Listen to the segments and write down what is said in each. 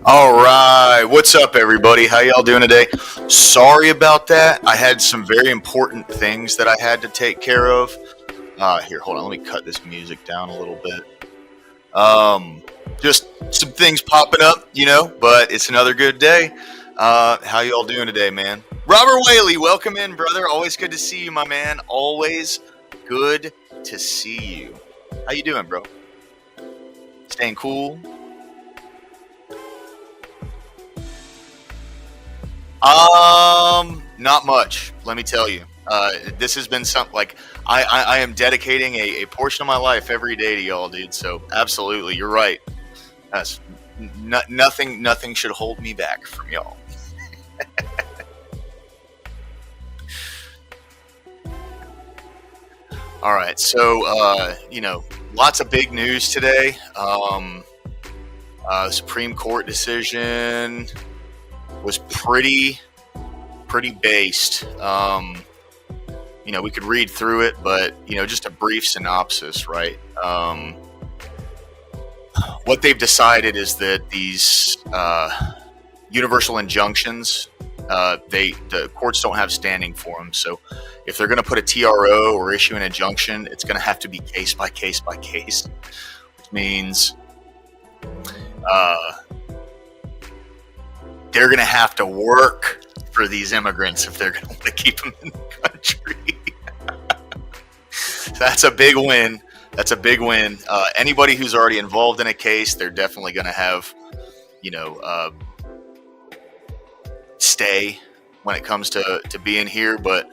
All right, what's up, everybody? How y'all doing today? Sorry about that. I had some very important things that I had to take care of. Here, hold on. Let me cut this music down a little bit. Just some things popping up, but it's another good day. How y'all doing today, man? Robert Whaley, welcome in, brother. Always good to see you, my man. Always good to see you. How you doing, bro? Staying cool? Not much. Let me tell you. This has been something like I am dedicating a portion of my life every day to y'all, dude. So absolutely, you're right. That's nothing should hold me back from y'all. All right, so lots of big news today. Supreme Court decision was pretty based. We could read through it, but just a brief synopsis, right? What they've decided is that these universal injunctions, the courts don't have standing for them. So if they're going to put a TRO or issue an injunction, it's going to have to be case by case by case, which means they're going to have to work for these immigrants if they're going to want to keep them in the country. That's a big win. Anybody who's already involved in a case, they're definitely going to have, stay when it comes to being here, but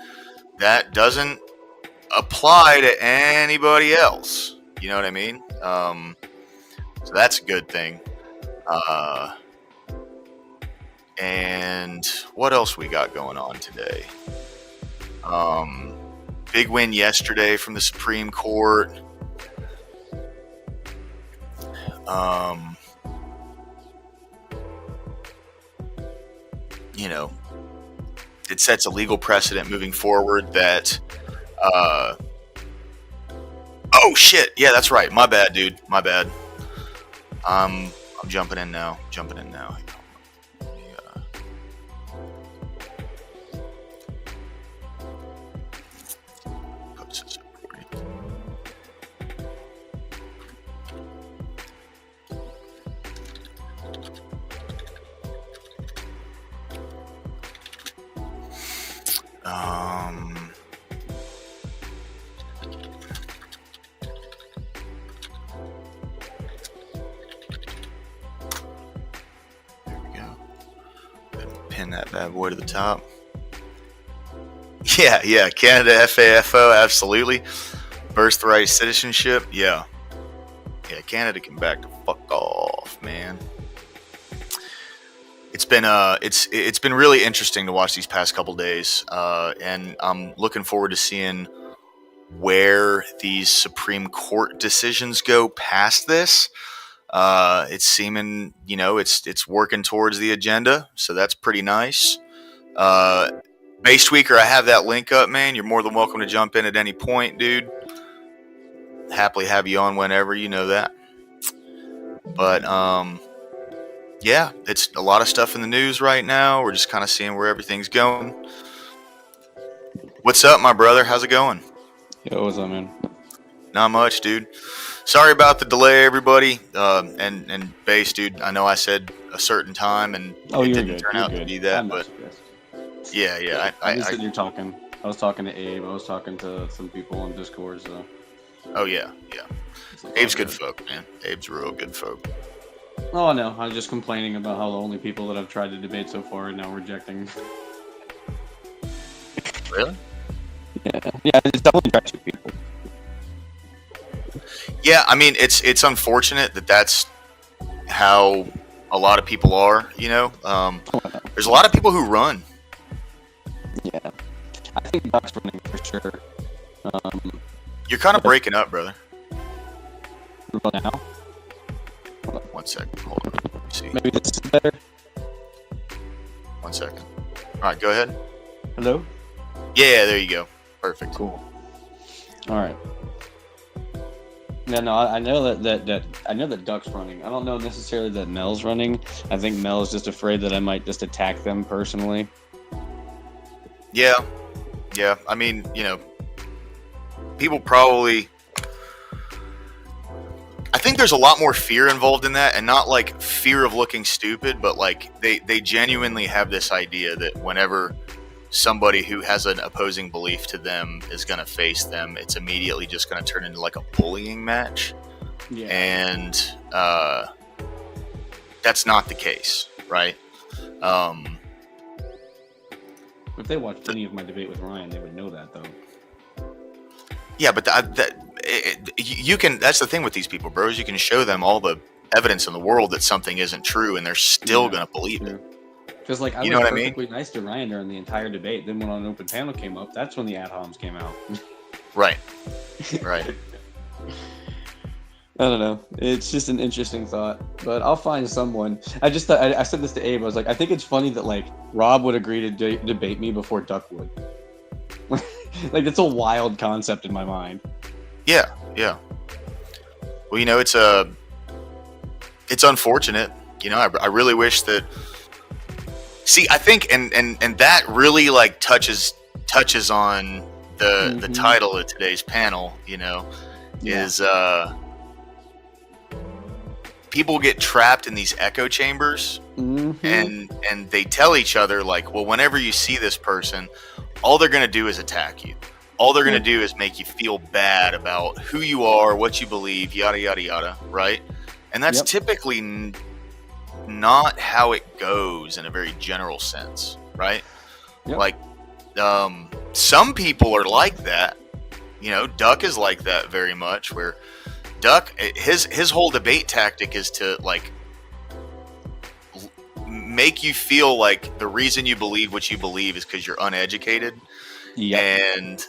that doesn't apply to anybody else. You know what I mean? So that's a good thing. And what else we got going on today? Big win yesterday from the Supreme Court. It sets a legal precedent moving forward that oh shit, yeah, that's right. My bad, dude. My bad. I'm jumping in now. Pin that bad boy to the top. Yeah, Canada FAFO, absolutely. Birthright citizenship, yeah, Canada can back the fuck off, man. It's been really interesting to watch these past couple days, and I'm looking forward to seeing where these Supreme Court decisions go past this. It's seeming, it's working towards the agenda, so that's pretty nice. Base Tweaker, I have that link up, man. You're more than welcome to jump in at any point, dude. Happily have you on whenever, you know that. But yeah, it's a lot of stuff in the news right now. We're just kind of seeing where everything's going. What's up, my brother? How's it going? Yo, what's up, man? Not much, dude. Sorry about the delay, everybody. And Base, dude, I know I said a certain time, and it didn't turn out to be that, but yeah. I just said you're talking. I was talking to Abe. I was talking to some people on Discord, so. Oh, yeah. Abe's good folk, man. Abe's real good folk. Oh, no. I was just complaining about how the only people that I've tried to debate so far are now rejecting. Really? Yeah, it's definitely got two people. Yeah, I mean, it's unfortunate that that's how a lot of people are, There's a lot of people who run. Yeah. I think Doc's running for sure. You're kind of breaking up, brother. Now? 1 second. Hold on. Let me see. Maybe this is better? 1 second. All right, go ahead. Hello? Yeah, there you go. Perfect. Cool. All right. Yeah, no, I know that I know that Duck's running. I don't know necessarily that Mel's running. I think Mel is just afraid that I might just attack them personally. Yeah, yeah. I mean, people probably. I think there's a lot more fear involved in that, and not like fear of looking stupid, but like they genuinely have this idea that whenever somebody who has an opposing belief to them is going to face them, it's immediately just going to turn into like a bullying match. Yeah. And that's not the case, right? If they watched any of my debate with Ryan, they would know that, though. Yeah, but you can. That's the thing with these people, bros. You can show them all the evidence in the world that something isn't true, and they're still going to believe it. Because, like, I was perfectly nice to Ryan during the entire debate. Then when an open panel came up, that's when the ad homs came out. Right. Right. I don't know. It's just an interesting thought, but I'll find someone. I just thought, I said this to Abe. I was like, I think it's funny that like Rob would agree to debate me before Duck would. Like, it's a wild concept in my mind. Yeah, yeah. Well, it's unfortunate. I really wish that. See, I think, and that really like touches on the title of today's panel. Is people get trapped in these echo chambers, and they tell each other like, well, whenever you see this person, all they're going to do is attack you. All they're going to do is make you feel bad about who you are, what you believe, yada, yada, yada, right? And that's typically not how it goes in a very general sense, right? Like, some people are like that. Duck is like that very much, where Duck, his whole debate tactic is to like make you feel like the reason you believe what you believe is because you're uneducated. And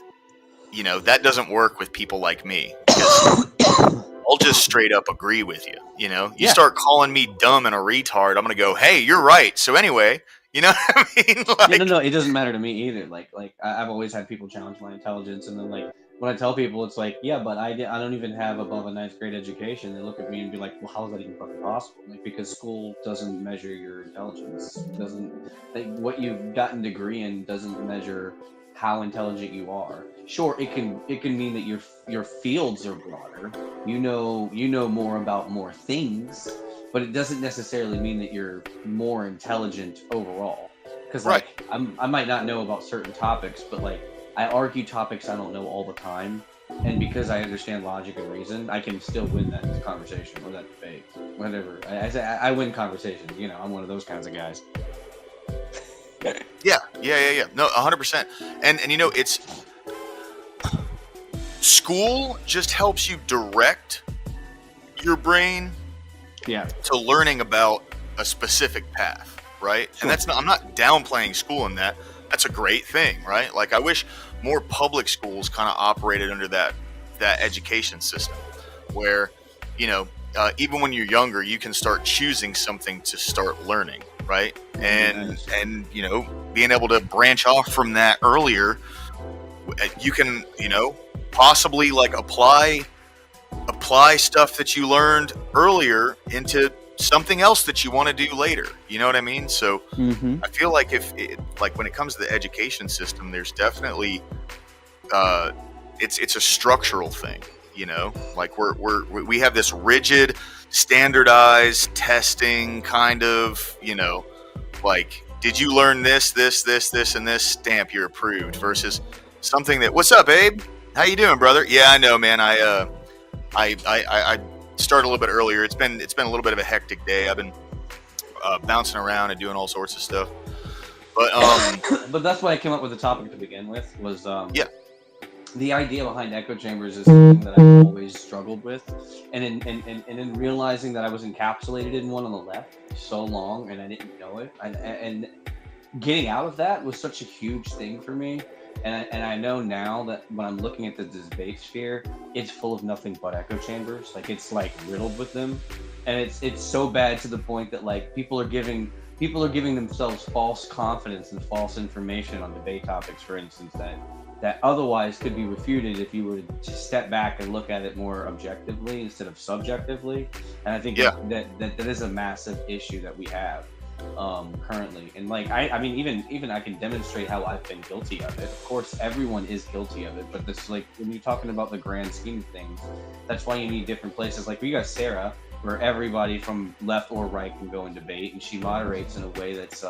that doesn't work with people like me, because I'll just straight up agree with you. You start calling me dumb and a retard, I'm gonna go, hey, you're right. So anyway, you know what I mean? Like, no, it doesn't matter to me either. Like I've always had people challenge my intelligence, and then like when I tell people, it's like, yeah, but I don't even have above a ninth grade education. They look at me and be like, well, how is that even fucking possible? Like, because school doesn't measure your intelligence. It doesn't, like, what you've gotten degree in doesn't measure how intelligent you are. Sure, it can mean that your fields are broader. You know more about more things, but it doesn't necessarily mean that you're more intelligent overall. Because like I might not know about certain topics, but like I argue topics I don't know all the time, and because I understand logic and reason, I can still win that conversation or that debate, whatever. I win conversations. I'm one of those kinds of guys. Yeah. No, 100%. And it's school just helps you direct your brain to learning about a specific path, right? Sure. And I'm not downplaying school in that. That's a great thing, right? Like, I wish more public schools kind of operated under that education system, where even when you're younger, you can start choosing something to start learning, right? And being able to branch off from that earlier, you can possibly like apply stuff that you learned earlier into something else that you want to do later. You know what I mean? So I feel like when it comes to the education system, there's definitely it's a structural thing. Like we have this rigid, standardized testing kind of, like, did you learn this, and this? Stamp, you're approved. Versus something that, what's up, Abe? How you doing, brother? Yeah, I know, man. I started a little bit earlier. It's been a little bit of a hectic day. I've been bouncing around and doing all sorts of stuff. But but that's why I came up with the topic to begin with. Was the idea behind echo chambers is something that I've always struggled with, and in realizing that I was encapsulated in one on the left so long and I didn't know it, and getting out of that was such a huge thing for me. And I know now that when I'm looking at the debate sphere, it's full of nothing but echo chambers. Like, it's like riddled with them, and it's so bad to the point that like people are giving people are giving themselves false confidence and false information on debate topics, for instance, that otherwise could be refuted if you were to step back and look at it more objectively instead of subjectively. And I think Yeah. that is a massive issue that we have currently. And like I mean, even I can demonstrate how I've been guilty of it. Of course, everyone is guilty of it, but this, like, when you're talking about the grand scheme of things, that's why you need different places. Like we got Sarah, where everybody from left or right can go and debate, and she moderates in a way that's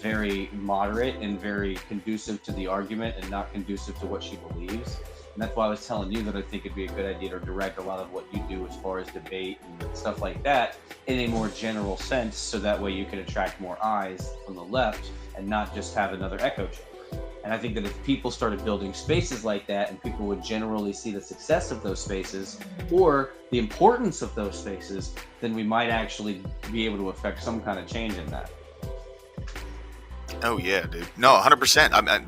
very moderate and very conducive to the argument and not conducive to what she believes. And that's why I was telling you that I think it'd be a good idea to direct a lot of what you do as far as debate and stuff like that in a more general sense, so that way you can attract more eyes from the left and not just have another echo chamber. And I think that if people started building spaces like that, and people would generally see the success of those spaces or the importance of those spaces, then we might actually be able to affect some kind of change in that. Oh yeah, dude. No, 100%.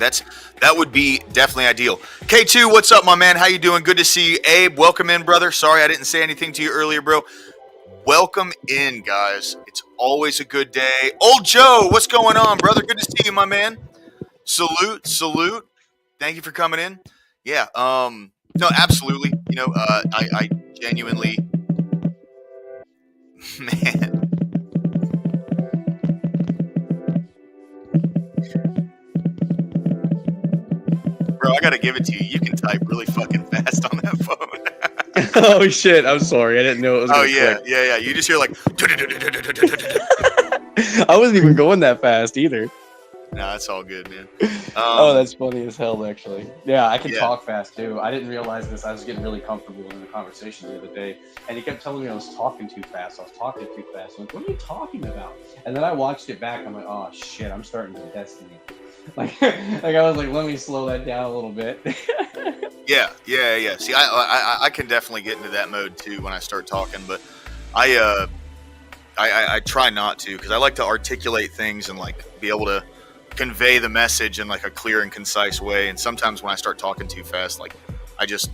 That would be definitely ideal. K2, what's up, my man? How you doing? Good to see you. Abe, welcome in, brother. Sorry I didn't say anything to you earlier, bro. Welcome in, guys. It's always a good day. Old Joe, what's going on, brother? Good to see you, my man. Salute. Thank you for coming in. Yeah. No, absolutely. You know, I genuinely, man. Bro, I gotta give it to you. You can type really fucking fast on that phone. Oh shit! I'm sorry, I didn't know it was. Oh yeah. You just hear like. I wasn't even going that fast either. Nah, it's all good, man. Oh, that's funny as hell, actually. Yeah, I can Yeah. talk fast too. I didn't realize this. I was getting really comfortable in the conversation the other day, and he kept telling me I was talking too fast. I'm like, what are you talking about? And then I watched it back. I'm like, oh shit, I'm starting to destiny. Like I was like, let me slow that down a little bit. Yeah. See, I can definitely get into that mode too when I start talking, but I try not to, because I like to articulate things and like be able to convey the message in like a clear and concise way. And sometimes when I start talking too fast, like I just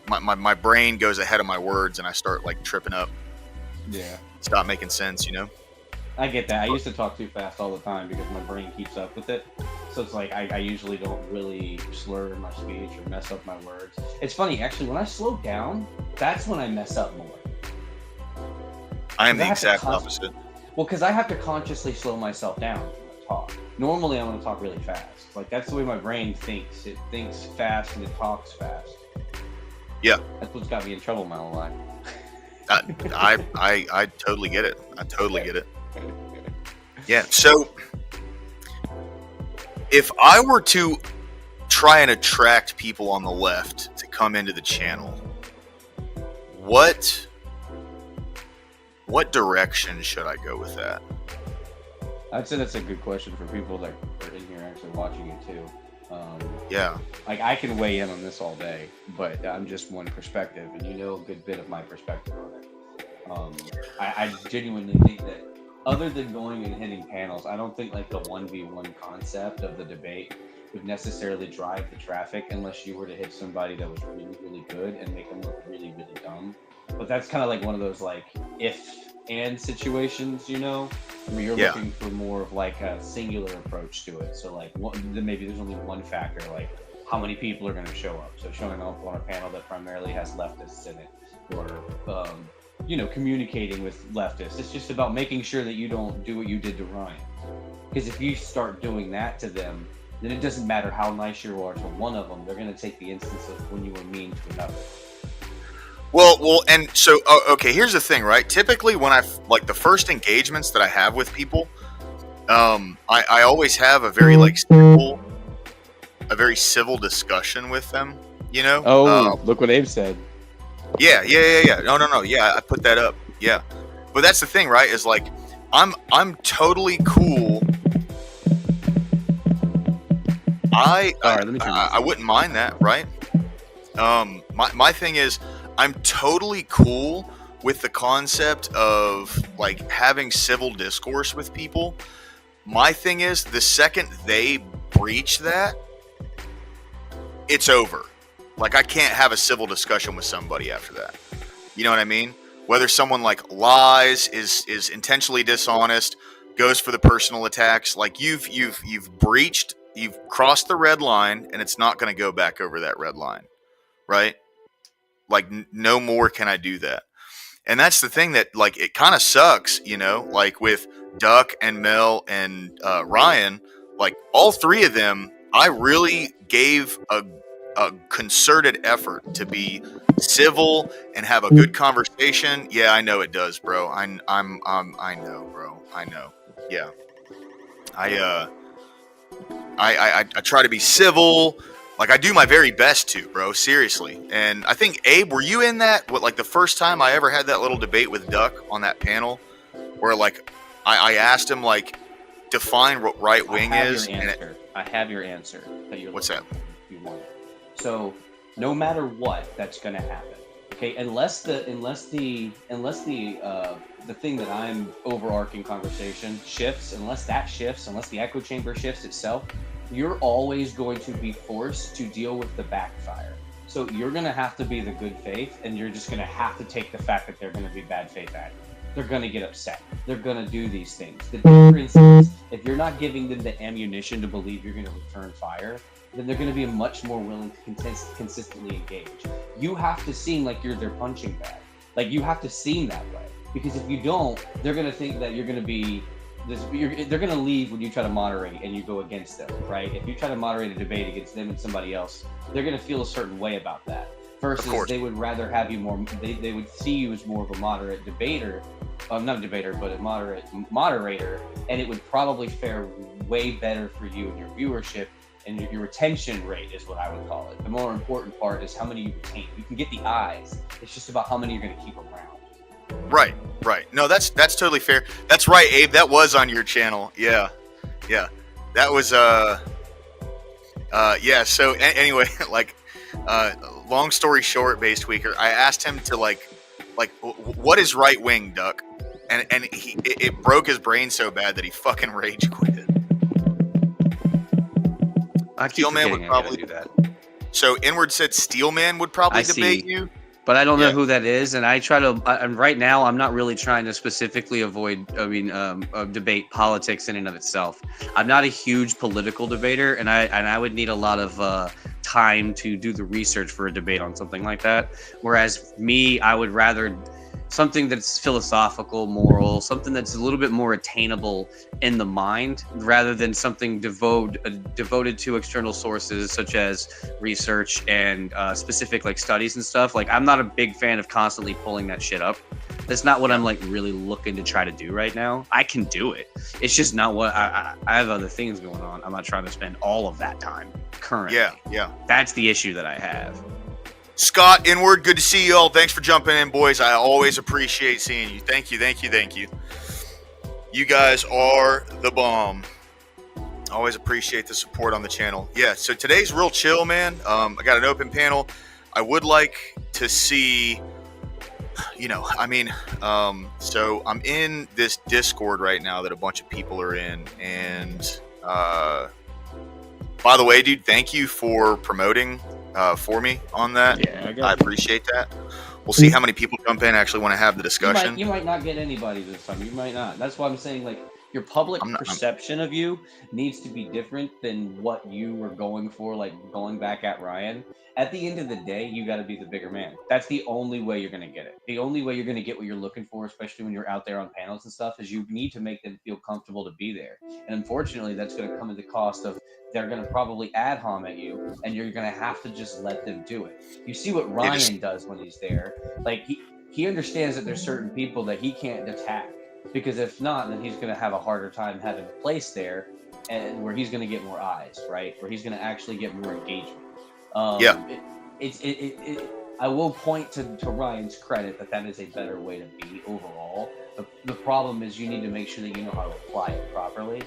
my brain goes ahead of my words and I start like tripping up. Yeah. Stop making sense, you know? I get that. I used to talk too fast all the time because my brain keeps up with it. So it's like I usually don't really slur my speech or mess up my words. It's funny, actually, when I slow down, that's when I mess up more. I am the I have to exact opposite. Well, because I have to consciously slow myself down when I talk. Normally, I'm going to talk really fast. Like, that's the way my brain thinks. It thinks fast and it talks fast. Yeah. That's what's got me in trouble my whole life. I totally get it. I totally get it. Yeah. So if I were to try and attract people on the left to come into the channel, what direction should I go with that? I'd say that's a good question for people that are in here actually watching it too. Yeah. Like, I can weigh in on this all day, but I'm just one perspective, and you know a good bit of my perspective on it. I genuinely think that other than going and hitting panels, I don't think like the 1v1 concept of the debate would necessarily drive the traffic unless you were to hit somebody that was really, really good and make them look really, really dumb. But that's kind of like one of those like if and situations, you know, where you're looking for more of like a singular approach to it. So like maybe there's only one factor, like how many people are going to show up. So showing up on a panel that primarily has leftists in it, or you know, communicating with leftists. It's just about making sure that you don't do what you did to Ryan. Because if you start doing that to them, then it doesn't matter how nice you are to one of them. They're going to take the instance of when you were mean to another. Well, and so, okay, here's the thing, right? Typically when like the first engagements that I have with people, I always have a very civil discussion with them, you know? Oh, look what Abe said. Yeah. No. Yeah, I put that up. Yeah. But that's the thing, right? Is like, I'm totally cool. I wouldn't mind that, right? My thing is, I'm totally cool with the concept of like having civil discourse with people. My thing is, the second they breach that, it's over. Like, I can't have a civil discussion with somebody after that. You know what I mean? Whether someone like lies, is intentionally dishonest, goes for the personal attacks. Like you've crossed the red line, and it's not going to go back over that red line, right? Like no more can I do that. And that's the thing that like it kind of sucks, you know, like with Duck and Mel and Ryan, like all three of them, I really gave a concerted effort to be civil and have a good conversation. Yeah, I know it does, bro. I know, bro. I know. Yeah, I I try to be civil. Like I do my very best to, bro. Seriously. And I think Abe, were you in that? What, like the first time I ever had that little debate with Duck on that panel, where like I asked him like define what right wing is. I have your answer that you're What's that? looking for. You want it. So no matter what, that's going to happen. Okay, unless the thing that I'm overarching conversation shifts, unless the echo chamber shifts itself, you're always going to be forced to deal with the backfire. So you're going to have to be the good faith, and you're just going to have to take the fact that they're going to be bad faith at it. They're going to get upset. They're going to do these things. The difference is, if you're not giving them the ammunition to believe you're going to return fire, then they're going to be much more willing to consistently engage. You have to seem like you're their punching bag. Like you have to seem that way, because if you don't, they're going to think that you're going to be they're going to leave when you try to moderate and you go against them, right? If you try to moderate a debate against them and somebody else, they're going to feel a certain way about that. Versus they would rather have you more. They would see you as more of a moderate debater, not a debater, but a moderate moderator, and it would probably fare way better for you and your viewership. And your retention rate is what I would call it. The more important part is how many you retain. You can get the eyes. It's just about how many you're going to keep around. Right. No, that's totally fair. That's right, Abe. That was on your channel. Yeah. That was yeah. So anyway, like, long story short, Base Tweaker, I asked him to like, what is right wing, Duck? And it broke his brain so bad that he fucking rage quit. Steelman would probably do that. So Inward said Steelman would probably debate you, but I don't know who that is, and I try to. And right now, I'm not really trying to specifically avoid. Debate politics in and of itself. I'm not a huge political debater, and I would need a lot of time to do the research for a debate on something like that. Whereas me, I would rather something that's philosophical, moral, something that's a little bit more attainable in the mind, rather than something devoted to external sources such as research and specific like studies and stuff. Like I'm not a big fan of constantly pulling that shit up. That's not what I'm like really looking to try to do right now. I can do it. It's just not what I have other things going on. I'm not trying to spend all of that time currently. Yeah. That's the issue that I have. Scott, Inward, good to see you all. Thanks for jumping in, boys. I always appreciate seeing you. Thank you. You guys are the bomb. Always appreciate the support on the channel. Yeah, so today's real chill, man. I got an open panel. I would like to see, so I'm in this Discord right now that a bunch of people are in. And by the way, dude, thank you for promoting for me on that. Yeah, I appreciate that. We'll see how many people jump in and actually want to have the discussion. You might not get anybody this time. You might not. That's why I'm saying, like, your public perception of you needs to be different than what you were going for, like going back at Ryan. At the end of the day, you got to be the bigger man. That's the only way you're going to get it. The only way you're going to get what you're looking for, especially when you're out there on panels and stuff, is you need to make them feel comfortable to be there. And unfortunately, that's going to come at the cost of they're going to probably ad hom at you, and you're going to have to just let them do it. You see what Ryan does when he's there. Like, he understands that there's certain people that he can't attack, because if not, then he's going to have a harder time having a place there, and where he's going to get more eyes, right? Where he's going to actually get more engagement. I will point to Ryan's credit that is a better way to be overall. The problem is you need to make sure that you know how to apply it properly.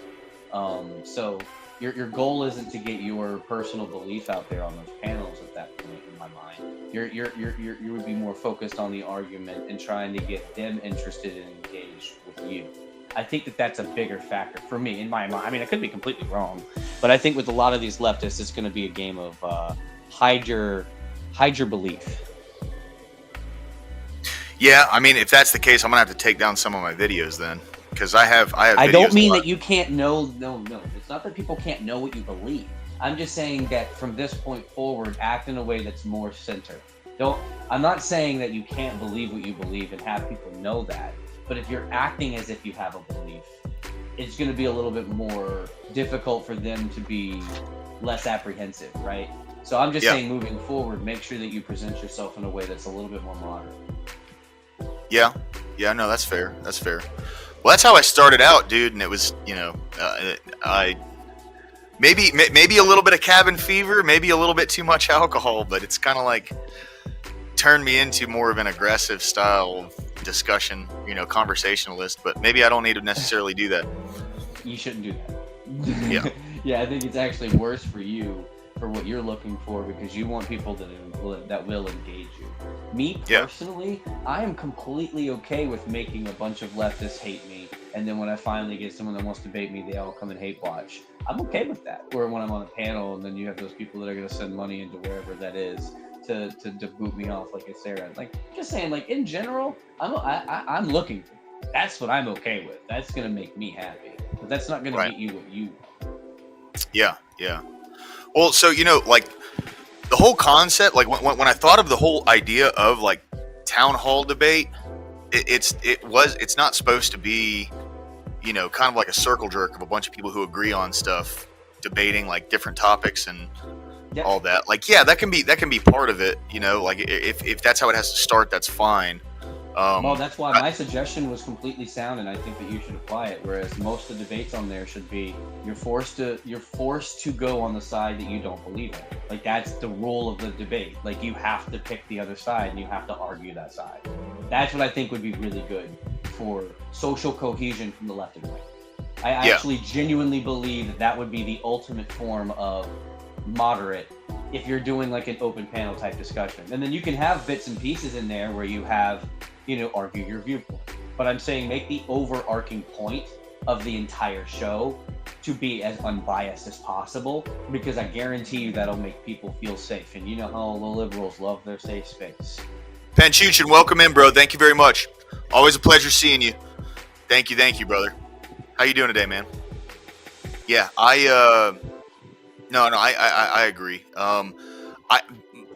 So your goal isn't to get your personal belief out there on those panels at that point, in my mind. You would be more focused on the argument and trying to get them interested and engaged with you. I think that's a bigger factor for me in my mind. I mean, I could be completely wrong, but I think with a lot of these leftists, it's going to be a game of hide your belief. Yeah, I mean, if that's the case, I'm gonna have to take down some of my videos then. because I have I don't videos mean live. that you can't know. No, no. It's not that people can't know what you believe. I'm just saying that from this point forward, act in a way that's more centered. Don't. I'm not saying that you can't believe what you believe and have people know that. But if you're acting as if you have a belief, it's going to be a little bit more difficult for them to be less apprehensive, right? So I'm just Yeah, saying, moving forward, make sure that you present yourself in a way that's a little bit more modern. yeah, yeah. No, that's fair. That's fair. Well, that's how I started out, dude, and it was, I maybe a little bit of cabin fever, maybe a little bit too much alcohol, but it's kind of like turned me into more of an aggressive style of discussion, conversationalist. But maybe I don't need to necessarily do that. You shouldn't do Yeah, that. Yeah, I think it's actually worse for you for what you're looking for because you want people that will engage you. Me yeah, personally, I am completely okay with making a bunch of leftists hate me, and then when I finally get someone that wants to debate me, they all come and hate watch. I'm okay with that. Or when I'm on a panel, and then you have those people that are going to send money into wherever that is to boot me off, like it's there. Like just saying, like in general, I'm looking for that. That's what I'm okay with. That's going to make me happy, but that's not going to right. get you what you want. Yeah, yeah. Well, so like the whole concept, like when I thought of the whole idea of like town hall debate, it's not supposed to be, kind of like a circle jerk of a bunch of people who agree on stuff, debating like different topics and Yeah. all that. Like, yeah, that can be part of it. Like if that's how it has to start, that's fine. Well, Um, that's why I, my suggestion was completely sound, and I think that you should apply it. Whereas most of the debates on there should be you're forced to go on the side that you don't believe in. Like that's the rule of the debate. Like you have to pick the other side and you have to argue that side. That's what I think would be really good for social cohesion from the left and right. I yeah, actually genuinely believe that that would be the ultimate form of moderate if you're doing like an open panel type discussion. And then you can have bits and pieces in there where you have, argue your viewpoint. But I'm saying make the overarching point of the entire show to be as unbiased as possible because I guarantee you that'll make people feel safe. And you know how the liberals love their safe space. Panchuchin, welcome in, bro. Thank you very much. Always a pleasure seeing you. Thank you, brother. How you doing today, man? Yeah, no, I agree. I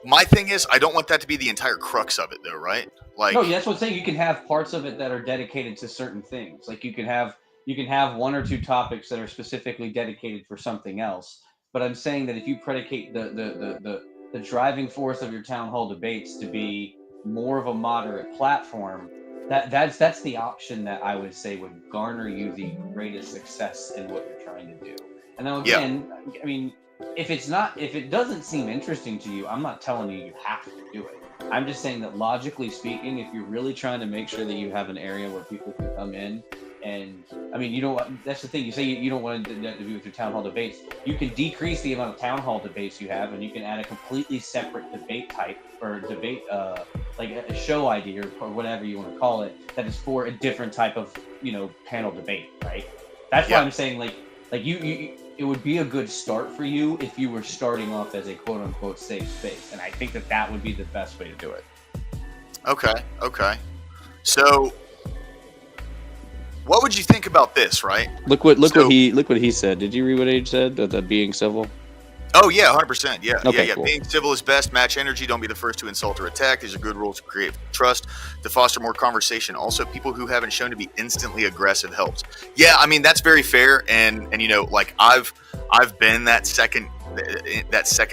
my thing is I don't want that to be the entire crux of it, though, right? No, Like, that's what I'm saying. You can have parts of it that are dedicated to certain things. Like you can have one or two topics that are specifically dedicated for something else. But I'm saying that if you predicate the driving force of your town hall debates to be more of a moderate platform, that's the option that I would say would garner you the greatest success in what you're trying to do. And now yeah, again, I mean, if it doesn't seem interesting to you, I'm not telling you have to do it. I'm just saying that logically speaking, if you're really trying to make sure that you have an area where people can come in, and I mean, that's the thing. You say you don't want to do with your town hall debates. You can decrease the amount of town hall debates you have, and you can add a completely separate debate type or debate, like a show idea or whatever you want to call it, that is for a different type of panel debate, right? That's why yeah. I'm saying like you it would be a good start for you if you were starting off as a quote unquote safe space. And I think that that would be the best way to do it. Okay, okay. So, what would you think about this, right? So, Look what he said. Did you read what Age said? That being civil. oh yeah, 100%. Yeah, yeah, Okay, yeah. cool. Being civil is best. Match energy. Don't be the first to insult or attack. These are good rules to create trust, to foster more conversation. Also, people who haven't shown to be instantly aggressive helps. Yeah, I mean that's very fair. And like I've been that second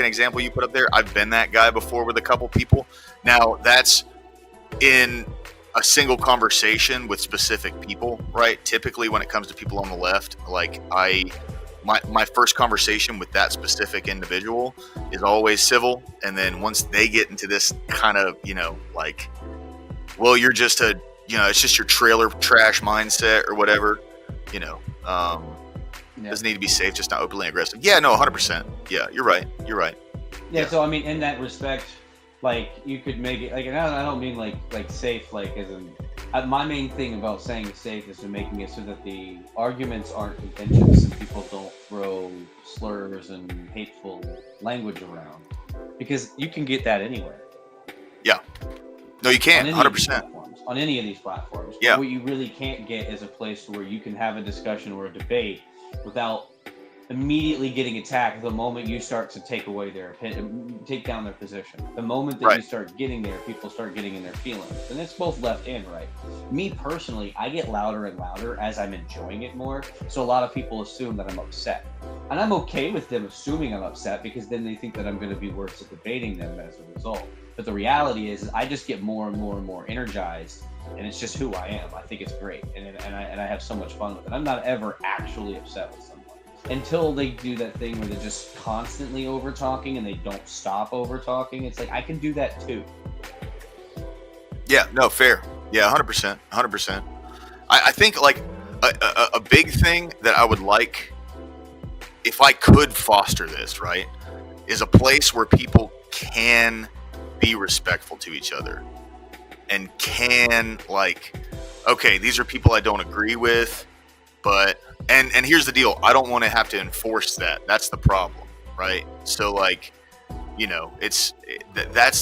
example you put up there. I've been that guy before with a couple people. Now that's in a single conversation with specific people, right? Typically, when it comes to people on the left, like my first conversation with that specific individual is always civil, and then once they get into this kind of like, well, you're just it's just your trailer trash mindset or whatever, you know um Yeah. doesn't need to be safe, just not openly aggressive. Yeah, no, 100%. Yeah, you're right. Yeah. Yeah, So I mean, in that respect, like you could make it like, and I don't mean like safe, like as in. My main thing about saying safe is to making it so that the arguments aren't contentious and people don't throw slurs and hateful language around, because you can get that anywhere yeah. No, you on can't. any of these 100%. platforms. on any of these platforms. But Yeah. what you really can't get is a place where you can have a discussion or a debate without immediately getting attacked the moment you start to take away their opinion, take down their position. The moment that Right. you start getting there, people start getting in their feelings, and it's both left and right. Me personally, I get louder and louder as I'm enjoying it more, so a lot of people assume that I'm upset, and I'm okay with them assuming I'm upset because then they think that I'm going to be worse at debating them as a result. But the reality is I just get more and more and more energized, and it's just who I am. I think it's great, and I have so much fun with it. I'm not ever actually upset with someone until they do that thing where they're just constantly over talking and they don't stop over talking. It's like, I can do that too. Yeah, no, fair. Yeah, 100%. 100%. I think like a big thing that I would like, if I could foster this, right, is a place where people can be respectful to each other and can, like, okay, these are people I don't agree with, but and here's the deal, I don't want to have to enforce that. That's the problem, right? So like, you know, that's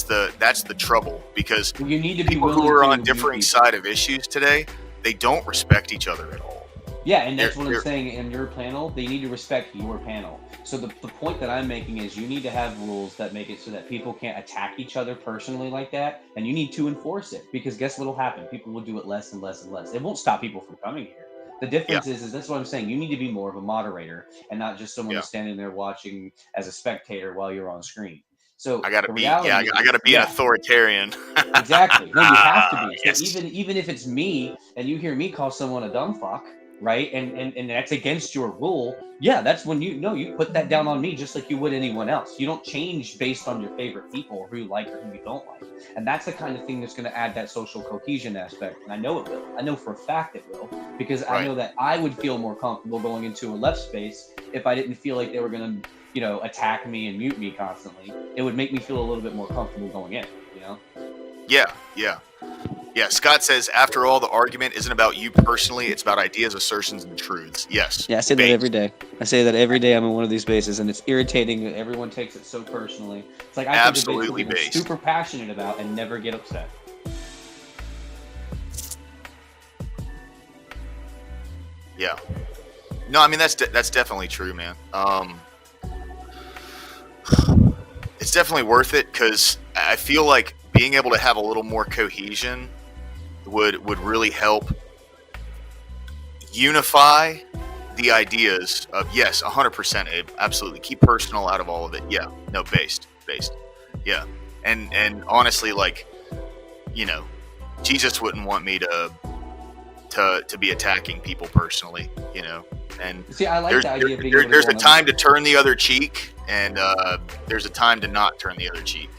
the trouble, because You need to be people willing who are to on mute differing people. side of issues today, they don't respect each other at all. Yeah, and that's what I'm They're- saying. In your panel, they need to respect your panel. So the point that I'm making is you need to have rules that make it so that people can't attack each other personally like that, and you need to enforce it, because guess what will happen? People will do it less and less and less. It won't stop people from coming here. The Yeah, difference is that's what I'm saying. You need to be more of a moderator and not just someone yeah. who's standing there watching as a spectator while you're on screen. So I gotta the be, yeah, reality I gotta is, be an yeah, authoritarian. exactly. No, you have to be. So Yes. even if it's me and you hear me call someone a dumb fuck, right? And that's against your rule, yeah, that's when you put that down on me just like you would anyone else. You don't change based on your favorite people or who you like or who you don't like. And that's the kind of thing that's going to add that social cohesion aspect. And I know it will. I know for a fact it will, because I Right. know that I would feel more comfortable going into a left space if I didn't feel like they were going to, attack me and mute me constantly. It would make me feel a little bit more comfortable going in, Yeah, yeah. Yeah, Scott says, after all, the argument isn't about you personally, it's about ideas, assertions, and truths. Yes. Yeah, I say that based. every day. I say that every day I'm in one of these spaces, and it's irritating that everyone takes it so personally. It's like I can debate Absolutely something I'm based. super passionate about and never get upset. Yeah. No, I mean that's definitely true, man. It's definitely worth it, because I feel like being able to have a little more cohesion would really help unify the ideas of, yes, 100%, Abe, absolutely, keep personal out of all of it. Yeah, no, based, yeah, and honestly, like, Jesus wouldn't want me to be attacking people personally, and See, I like the idea of being able to there's go a on time to turn the other cheek, and there's a time to not turn the other cheek.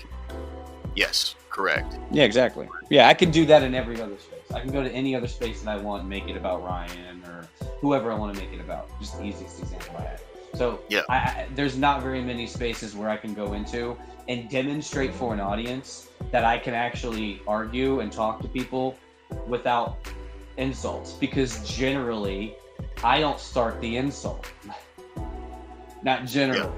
Yes, correct. Yeah, exactly. Yeah, I can do that in every other space. I can go to any other space that I want and make it about Ryan or whoever I want to make it about. Just the easiest example I had. So Yeah. there's not very many spaces where I can go into and demonstrate for an audience that I can actually argue and talk to people without insults, because generally I don't start the insult. Not generally,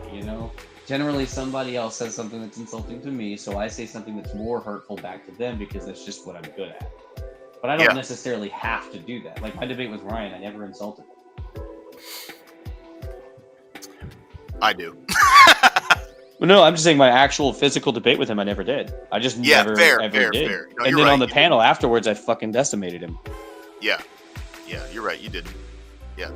Generally, somebody else says something that's insulting to me, so I say something that's more hurtful back to them because that's just what I'm good at. But I don't necessarily have to do that. Like my debate with Ryan, I never insulted him. I do. Well, no, I'm just saying my actual physical debate with him, I never did. I just never fair, ever did. fair. No, and you're then right, on the you panel afterwards, I fucking decimated him. Yeah, you're right. You didn't. Yeah.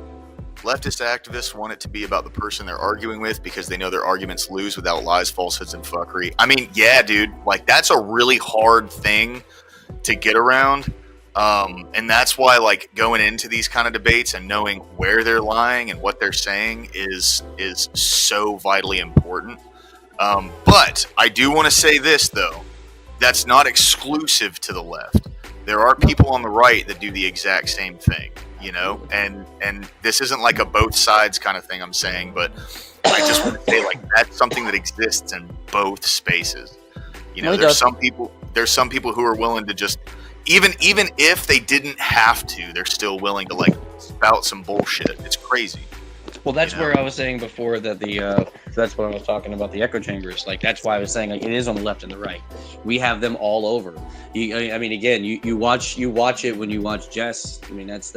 Leftist activists want it to be about the person they're arguing with because they know their arguments lose without lies, falsehoods, and fuckery. I mean, yeah, dude. Like, that's a really hard thing to get around. And that's why, like, going into these kind of debates and knowing where they're lying and what they're saying is so vitally important. But I do want to say this, though. That's not exclusive to the left. There are people on the right that do the exact same thing, and this isn't like a both sides kind of thing I'm saying, but I just want to say, like, that's something that exists in both spaces. There's some people who are willing to just, even if they didn't have to, they're still willing to, like, spout some bullshit. It's crazy. Well, that's where I was saying before that That's what I was talking about, the echo chambers. Like, that's why I was saying, like, it is on the left and the right. We have them all over. I mean, again, you watch it when you watch Jess. I mean, that's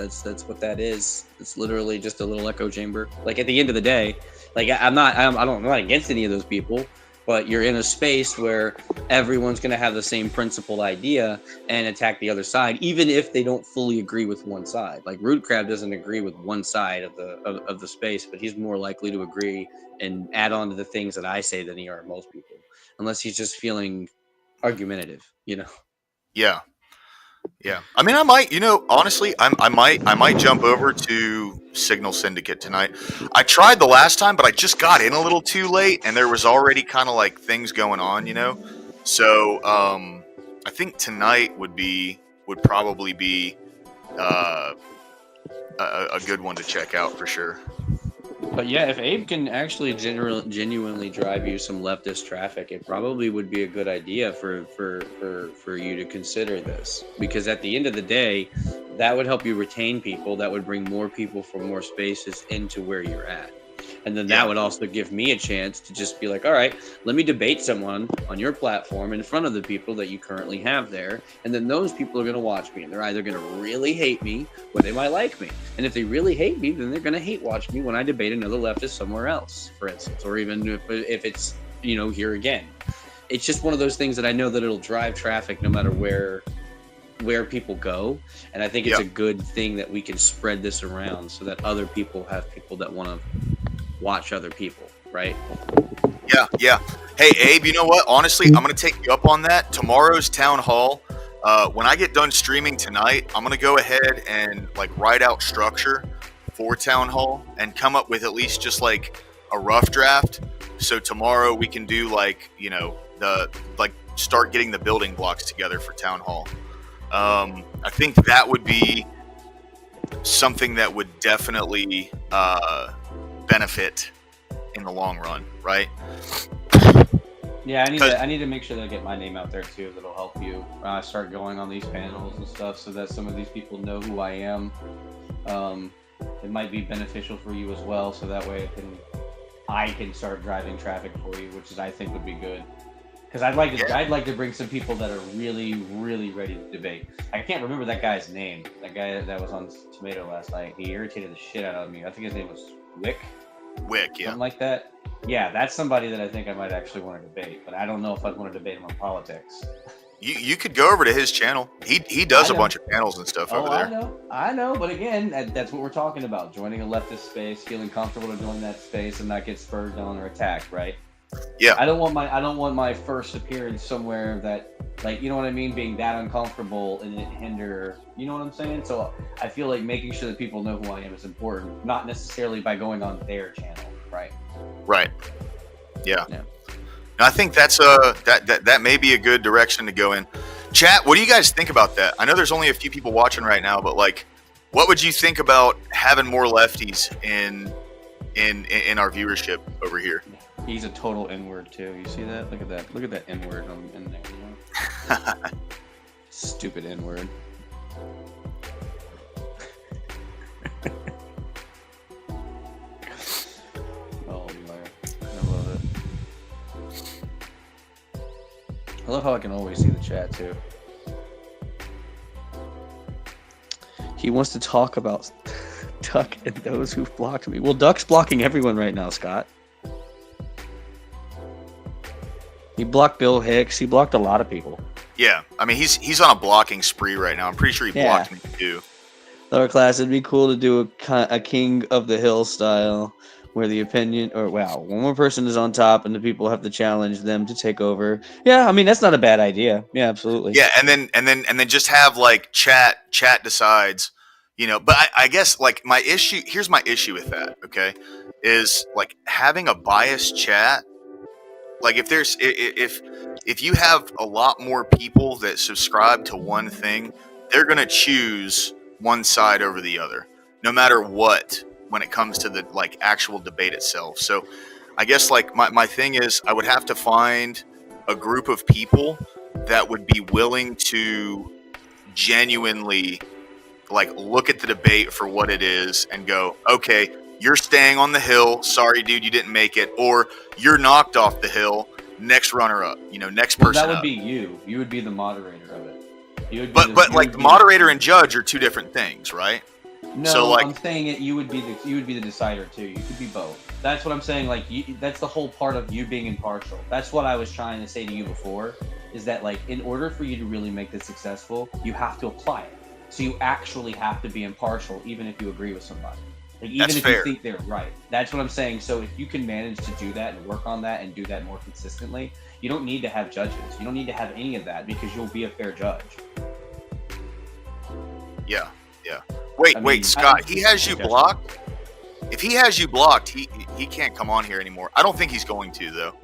what that is. It's literally just a little echo chamber. Like, at the end of the day, like, I'm not against any of those people, but you're in a space where everyone's going to have the same principled idea and attack the other side, even if they don't fully agree with one side. Like, Rude Crab doesn't agree with one side of the space, but he's more likely to agree and add on to the things that I say than he are most people, unless he's just feeling argumentative, you know. Yeah. Yeah, I mean, I might, honestly, I might jump over to Signal Syndicate tonight. I tried the last time, but I just got in a little too late, and there was already kind of like things going on. So, I think tonight would probably be uh, a good one to check out for sure. But yeah, if Abe can actually genuinely drive you some leftist traffic, it probably would be a good idea for you to consider this. Because at the end of the day, that would help you retain people. That would bring more people from more spaces into where you're at. And then that Yeah. would also give me a chance to just be like, all right, let me debate someone on your platform in front of the people that you currently have there. And then those people are going to watch me. And they're either going to really hate me or they might like me. And if they really hate me, then they're going to hate watch me when I debate another leftist somewhere else, for instance. Or even if it's, here again. It's just one of those things that I know that it'll drive traffic no matter where people go. And I think it's a good thing that we can spread this around so that other people have people that want to watch other people, right? Yeah. Hey, Abe, you know what? Honestly, I'm going to take you up on that. Tomorrow's town hall, when I get done streaming tonight, I'm going to go ahead and like write out structure for town hall and come up with at least just like a rough draft. So tomorrow we can do start getting the building blocks together for town hall. I think that would be something that would definitely benefit in the long run, right? Yeah, I need to make sure that I get my name out there too. That'll help you start going on these panels and stuff, so that some of these people know who I am. It might be beneficial for you as well, so that way I can start driving traffic for you, which I think would be good. Because I'd like to bring some people that are really, really ready to debate. I can't remember that guy's name. That guy that was on Tomato last night. He irritated the shit out of me. I think his name was Wick. Yeah. Something like that. Yeah, that's somebody that I think I might actually want to debate, but I don't know if I'd want to debate him on politics. You could go over to his channel. He does a bunch of panels and stuff over there. I know, but again, that's what we're talking about. Joining a leftist space, feeling comfortable to join that space and not get spurred on or attacked, right? Yeah. I don't want my first appearance somewhere that, like, you know what I mean, being that uncomfortable and it hinder, you know what I'm saying? So I feel like making sure that people know who I am is important, not necessarily by going on their channel, right? Right. Yeah. I think that's that may be a good direction to go in. Chat, what do you guys think about that? I know there's only a few people watching right now, but like, what would you think about having more lefties in our viewership over here? He's a total N-word too. You see that? Look at that. Look at that N-word in there. You know? Stupid N-word. Oh, I love it. I love how I can always see the chat too. He wants to talk about Duck and those who've blocked me. Well, Duck's blocking everyone right now, Scott. He blocked Bill Hicks. He blocked a lot of people. Yeah, I mean he's on a blocking spree right now. I'm pretty sure he blocked me too. Lower class, it'd be cool to do a King of the Hill style, where the opinion, or wow, one more person is on top and the people have to challenge them to take over. Yeah, I mean that's not a bad idea. Yeah, absolutely. Yeah, and then just have like chat decides, But I guess like here's my issue with that. Okay, is like having a biased chat. Like if you have a lot more people that subscribe to one thing, they're gonna choose one side over the other, no matter what, when it comes to the like actual debate itself. So I guess like my thing is I would have to find a group of people that would be willing to genuinely like look at the debate for what it is and go, okay, you're staying on the hill. Sorry, dude, you didn't make it. Or you're knocked off the hill. Next runner up. Next Well, person that would up. be you. You would be the moderator of it. You would be But you like would the be moderator and judge are two different things, right? No, So like I'm saying it. You would be the decider too. You could be both. That's what I'm saying. Like that's the whole part of you being impartial. That's what I was trying to say to you before. Is that like in order for you to really make this successful, you have to apply it. So you actually have to be impartial, even if you agree with somebody. Like even That's if fair. you think they're right. That's what I'm saying. So if you can manage to do that and work on that and do that more consistently, you don't need to have judges. You don't need to have any of that because you'll be a fair judge. Yeah. Wait, Scott, he has you blocked? If he has you blocked, he can't come on here anymore. I don't think he's going to though.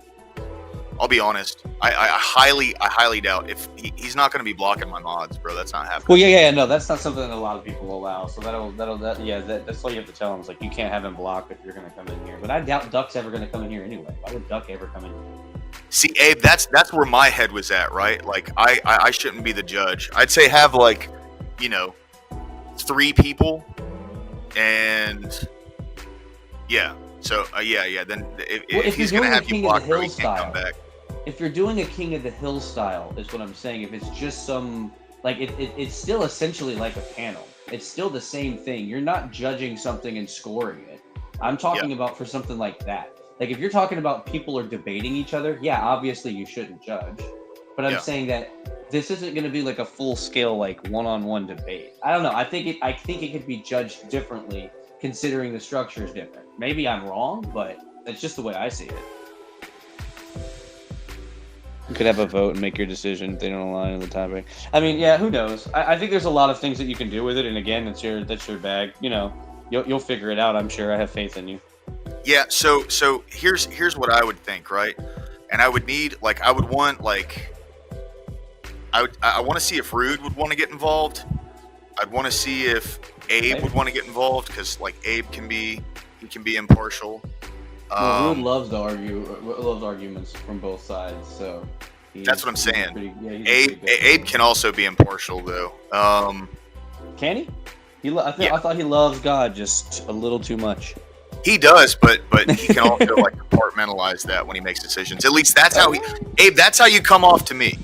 I'll be honest. I highly doubt if he's not going to be blocking my mods, bro. That's not happening. Well, yeah, no, that's not something that a lot of people allow. So that's all you have to tell him. Is like you can't have him blocked if you're going to come in here. But I doubt Duck's ever going to come in here anyway. Why would Duck ever come in here? See, Abe, that's where my head was at, right? Like I shouldn't be the judge. I'd say have like, 3 people, and yeah. So yeah. Then if he's going to have you blocked, bro, he can't come back. If you're doing a King of the Hill style, is what I'm saying. If it's just some like it's still essentially like a panel. It's still the same thing. You're not judging something and scoring it. I'm talking about for something like that. Like if you're talking about people are debating each other, yeah, obviously you shouldn't judge. But I'm saying that this isn't going to be like a full scale like one-on-one debate. I don't know. I think it could be judged differently considering the structure is different. Maybe I'm wrong, but that's just the way I see it. You could have a vote and make your decision if they don't align in the topic. I mean, yeah, who knows? I think there's a lot of things that you can do with it, and again, that's your bag. You'll figure it out. I'm sure. I have faith in you. Yeah. So here's what I would think, right? And I would need I want to see if Rude would want to get involved. I'd want to see if Abe would want to get involved because Abe can be impartial. Rude loves arguments from both sides, so that's what I'm saying. Abe can also be impartial, though. Can he? I thought he loves God just a little too much. He does, but he can also compartmentalize that when he makes decisions. At least that's how Abe. That's how you come off to me.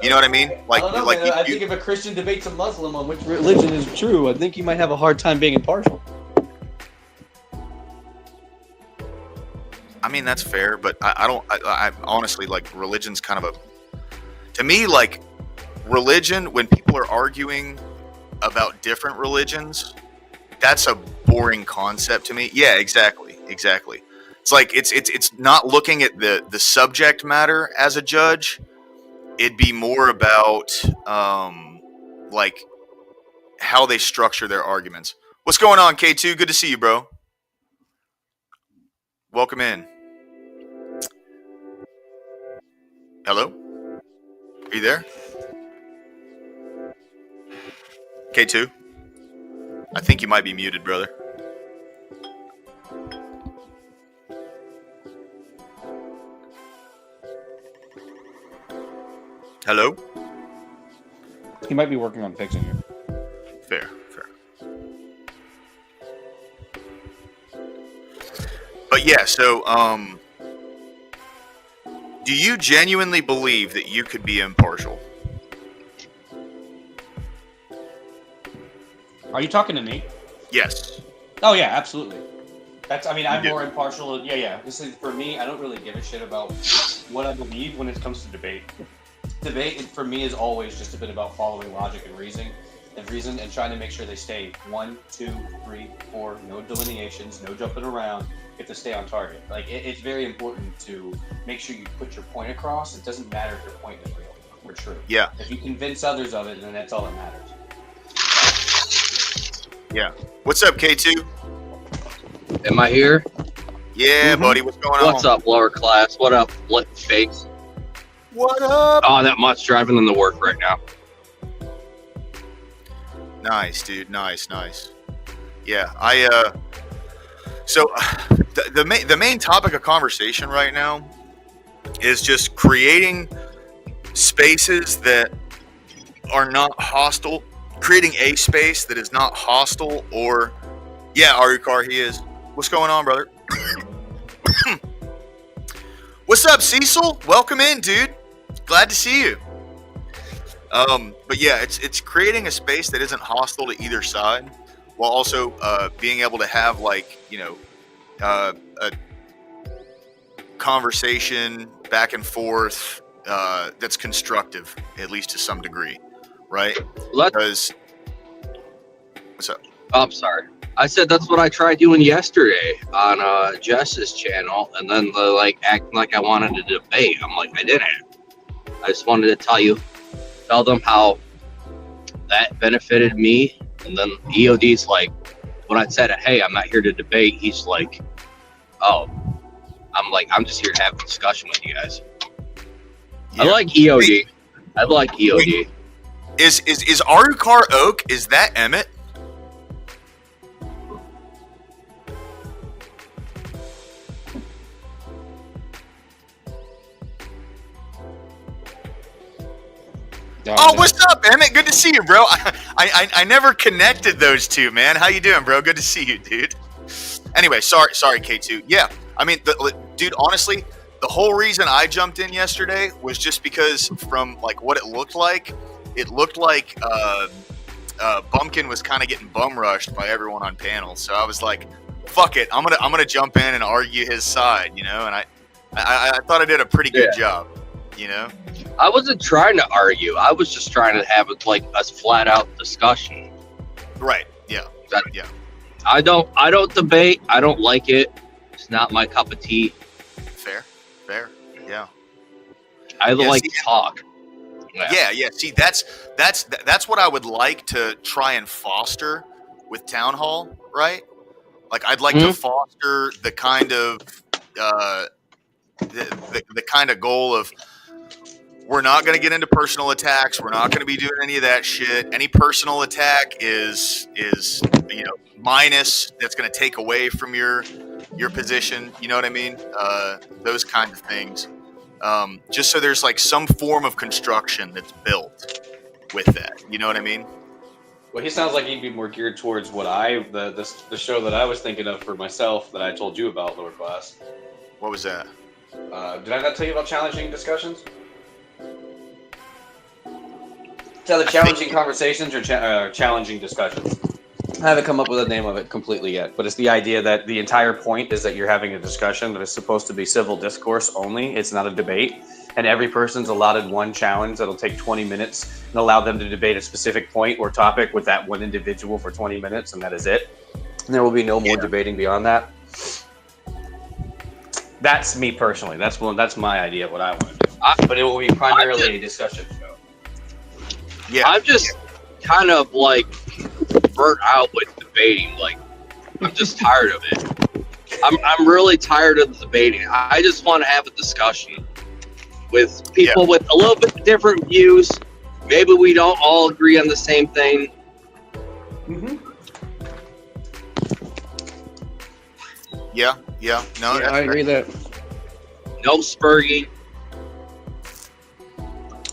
You know what I mean? I think if a Christian debates a Muslim on which religion is true, I think he might have a hard time being impartial. I mean, that's fair, but I honestly, religion's kind of to me, religion, when people are arguing about different religions, that's a boring concept to me. Yeah, exactly. It's it's not looking at the subject matter as a judge. It'd be more about, how they structure their arguments. What's going on, K2? Good to see you, bro. Welcome in. Hello? Are you there? K2? I think you might be muted, brother. Hello? He might be working on fixing you. Fair. But yeah, so, do you genuinely believe that you could be impartial? Are you talking to me? Yes. Oh yeah, absolutely. I'm more impartial. Yeah. This is for me. I don't really give a shit about what I believe when it comes to debate. Debate for me is always just a bit about following logic and reason and trying to make sure they stay 1, 2, 3, 4. No delineations, no jumping around. You have to stay on target. It's very important to make sure you put your point across. It doesn't matter if your point is real or true. Yeah. If you convince others of it, then that's all that matters. Yeah. What's up, K2? Am I here? Yeah, buddy. What's going on? What's up, lower class? What up, flip face? What up? Oh, that much driving into work right now. Nice, dude. Nice. Yeah, so the main topic of conversation right now is just creating spaces that are not hostile, creating a space that is not hostile or, yeah, Arukar, he is. What's going on, brother? What's up, Cecil? Welcome in, dude. Glad to see you. But yeah, it's creating a space that isn't hostile to either side, while also being able to have a conversation back and forth that's constructive, at least to some degree, right? Because what's up? Oh, I'm sorry. I said that's what I tried doing yesterday on Jess's channel, and then the acting like I wanted to debate. I'm like, I didn't. I just wanted to tell them how that benefited me, and then EOD's like, when I said, hey, I'm not here to debate, he's like, oh, I'm just here to have a discussion with you guys. Yeah. I like EOD. I like EOD. Is Arukar Oak? Is that Emmett? Oh, what's up, Emmett? Good to see you, bro. I never connected those two, man. How you doing, bro? Good to see you, dude. Anyway, sorry, K2. Yeah, I mean, dude, honestly, the whole reason I jumped in yesterday was just because from what it looked like Bumpkin was kind of getting bum rushed by everyone on panel. So I was like, fuck it, I'm gonna jump in and argue his side, and I thought I did a pretty good job, I wasn't trying to argue. I was just trying to have a flat out discussion. Right. Yeah. Yeah. I don't debate. I don't like it. It's not my cup of tea. Fair. Yeah. I like talk. Yeah. See, that's what I would like to try and foster with Town Hall, right? I'd like to foster the kind of the kind of goal of, we're not going to get into personal attacks. We're not going to be doing any of that shit. Any personal attack is minus. That's going to take away from your position. You know what I mean? Those kind of things. Just so there's some form of construction that's built with that. You know what I mean? Well, he sounds like he'd be more geared towards what the show that I was thinking of for myself that I told you about, Lord Boss. What was that? Did I not tell you about challenging discussions? Either challenging conversations or challenging discussions. I haven't come up with a name of it completely yet, but it's the idea that the entire point is that you're having a discussion that is supposed to be civil discourse only. It's not a debate, and every person's allotted one challenge that'll take 20 minutes and allow them to debate a specific point or topic with that one individual for 20 minutes, and that is it. And there will be no more debating beyond that. That's me personally. That's my idea of what I want to do. But it will be primarily a discussion show. Yeah, I'm just kind of burnt out with debating. I'm just tired of it. I'm really tired of the debating. I just want to have a discussion with people with a little bit different views. Maybe we don't all agree on the same thing. Mm-hmm. Yeah. No, I agree that. No spurging.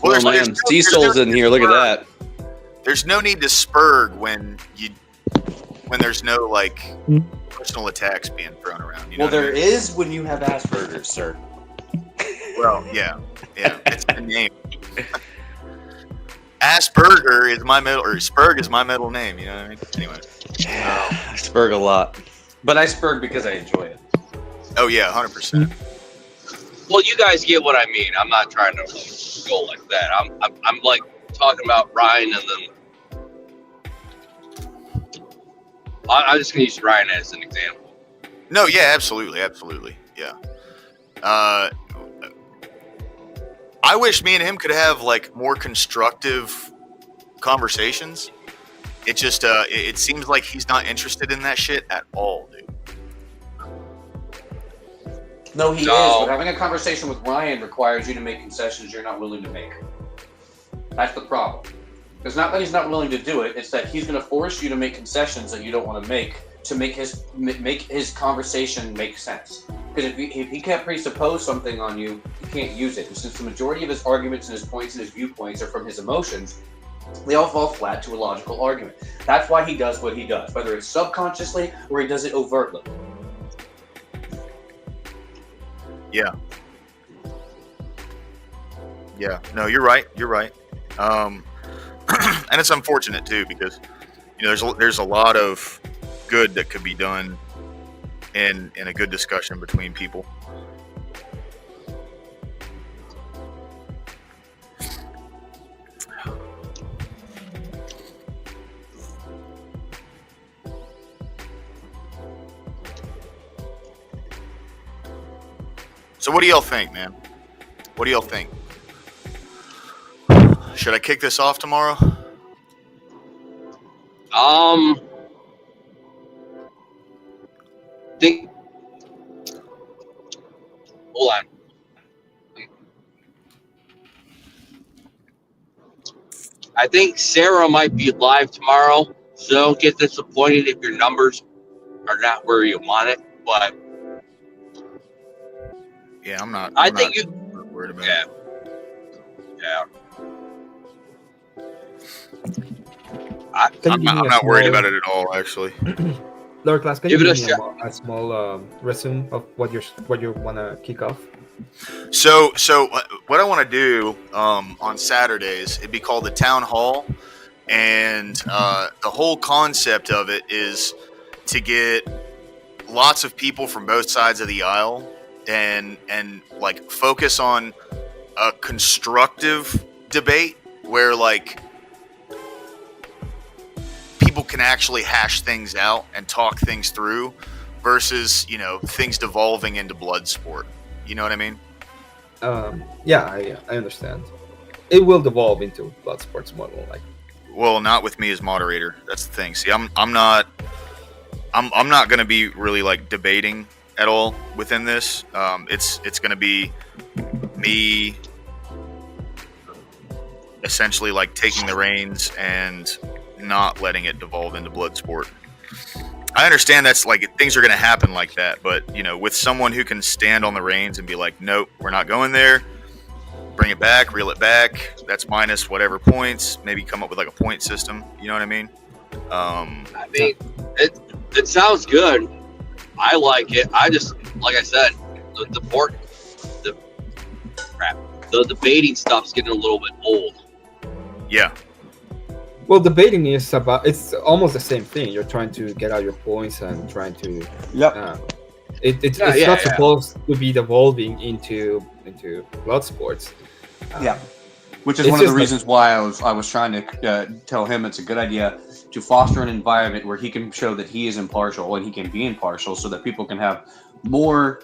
Well, man, Cecil's in here. Look at that. There's no need to spurg when there's no personal attacks being thrown around. You know there is when you have Asperger's, sir. Well, yeah, it's the name. Asperger is my middle, or Spurg is my middle name. You know what I mean? Anyway, I spurg a lot, but I spurg because I enjoy it. Oh yeah, 100%. Well, you guys get what I mean. I'm not trying to go like that. I'm talking about Ryan, and then I'm just gonna use Ryan as an example. No, yeah, absolutely, yeah. I wish me and him could have more constructive conversations. It just it seems like he's not interested in that shit at all, dude. No, he is. But having a conversation with Ryan requires you to make concessions you're not willing to make. That's the problem. It's not that he's not willing to do it. It's that he's going to force you to make concessions that you don't want to make make his conversation make sense. Because if he can't presuppose something on you, you can't use it. And since the majority of his arguments and his points and his viewpoints are from his emotions, they all fall flat to a logical argument. That's why he does what he does, whether it's subconsciously or he does it overtly. Yeah. Yeah. No, you're right. You're right. And it's unfortunate too because there's a lot of good that could be done in a good discussion between people. So what do y'all think, man? What do y'all think? Should I kick this off tomorrow? Think. Hold on. I think Sarah might be live tomorrow, so don't get disappointed if your numbers are not where you want it. But Yeah, I'm not. I I'm think not worried about it. Yeah. I'm not worried about it at all, actually. Lord Class, can you Give it give me a small resume of what you want to kick off? So what I want to do on Saturdays, it'd be called the Town Hall, and the whole concept of it is to get lots of people from both sides of the aisle and like focus on a constructive debate where like people can actually hash things out and talk things through versus things devolving into blood sport. You know what I mean? Yeah, I understand. It will devolve into blood sports model, like. Well, not with me as moderator. That's the thing. See, I'm not going to be really like debating at all within this. It's going to be me essentially like taking the reins and not letting it devolve into blood sport. I understand that's like things are going to happen like that, but with someone who can stand on the reins and be like, nope, we're not going there. Bring it back, reel it back. That's minus whatever points. Maybe come up with like a point system. You know what I mean? I mean, it sounds good. I like it. I just, like I said, the debating stuff's getting a little bit old. Yeah. Well, debating it's almost the same thing. You're trying to get out your points and trying to. Yep. It's not supposed to be devolving into blood sports. Yeah, which is one of the reasons why I was trying to tell him it's a good idea to foster an environment where he can show that he is impartial and he can be impartial, so that people can have more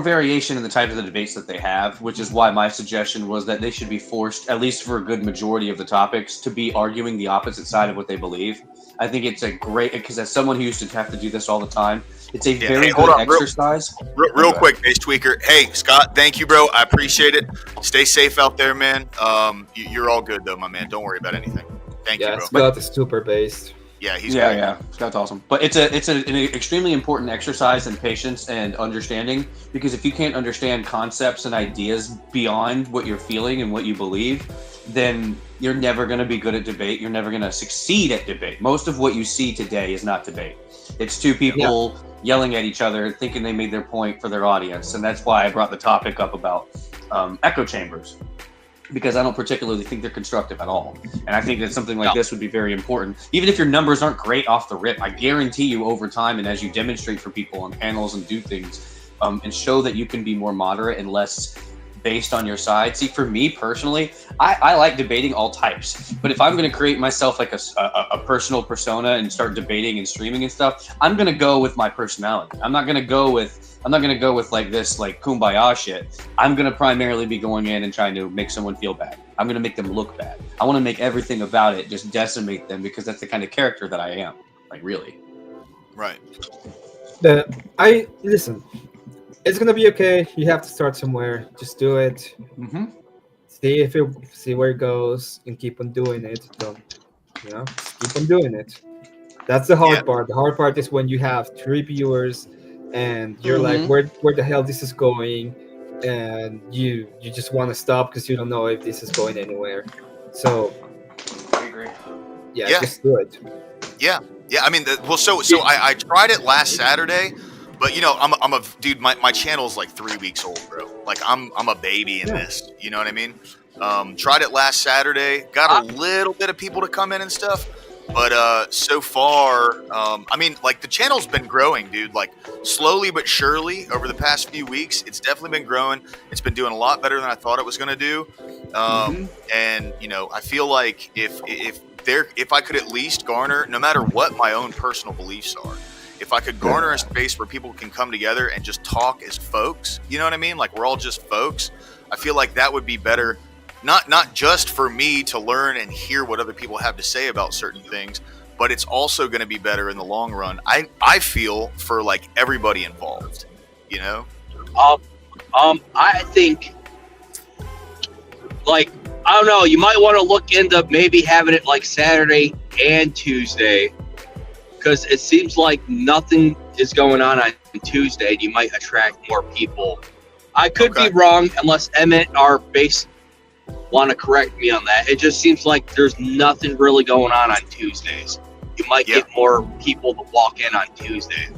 variation in the types of the debates that they have. Which is why my suggestion was that they should be forced, at least for a good majority of the topics, to be arguing the opposite side of what they believe. I think it's a great, because as someone who used to have to do this all the time, it's a very good exercise. Real quick, Base Tweaker. Hey, Scott, thank you, bro. I appreciate it. Stay safe out there, man. You're all good, though, my man. Don't worry about anything. Thank you, bro. Scott is super based. Yeah, he's great. Yeah. Scott's awesome. But it's an extremely important exercise in patience and understanding, because if you can't understand concepts and ideas beyond what you're feeling and what you believe, then you're never going to be good at debate. You're never going to succeed at debate. Most of what you see today is not debate. It's two people yelling at each other, thinking they made their point for their audience. And that's why I brought the topic up about echo chambers, because I don't particularly think they're constructive at all. And I think that something like this would be very important. Even if your numbers aren't great off the rip, I guarantee you over time, and as you demonstrate for people on panels and do things and show that you can be more moderate and less based on your side. See, for me personally, I like debating all types, but if I'm going to create myself like a personal persona and start debating and streaming and stuff, I'm going to go with my personality. I'm not going to go with like this like kumbaya shit. I'm going to primarily be going in and trying to make someone feel bad. I'm going to make them look bad. I want to make everything about it just decimate them, because that's the kind of character that I am. Like, really. Right. Listen. It's gonna be okay. You have to start somewhere. Just do it. Mm-hmm. See where it goes, and keep on doing it. Don't, just keep on doing it. That's the hard part. The hard part is when you have 3 viewers, and you're like, where the hell this is going, and you just want to stop because you don't know if this is going anywhere. So, I agree. Yeah, just do it. Yeah. I mean, so I tried it last Saturday. But you know, I'm a dude. My channel's like 3 weeks old, bro. Like I'm a baby in this. You know what I mean? Tried it last Saturday. Got a little bit of people to come in and stuff. But so far, I mean, like the channel's been growing, dude. Like slowly but surely over the past few weeks, it's definitely been growing. It's been doing a lot better than I thought it was going to do. And you know, I feel like if I could at least garner, no matter what my own personal beliefs are, if I could garner a space where people can come together and just talk as folks, you know what I mean? Like we're all just folks. I feel like that would be better. Not just for me to learn and hear what other people have to say about certain things, but it's also going to be better in the long run. I feel for like everybody involved, you know? I think, like, I don't know, you might want to look into maybe having it like Saturday and Tuesday, because it seems like nothing is going on Tuesday, and you might attract more people. I could be wrong, unless Emmett, our base, want to correct me on that. It just seems like there's nothing really going on Tuesdays. You might get more people to walk in on Tuesday.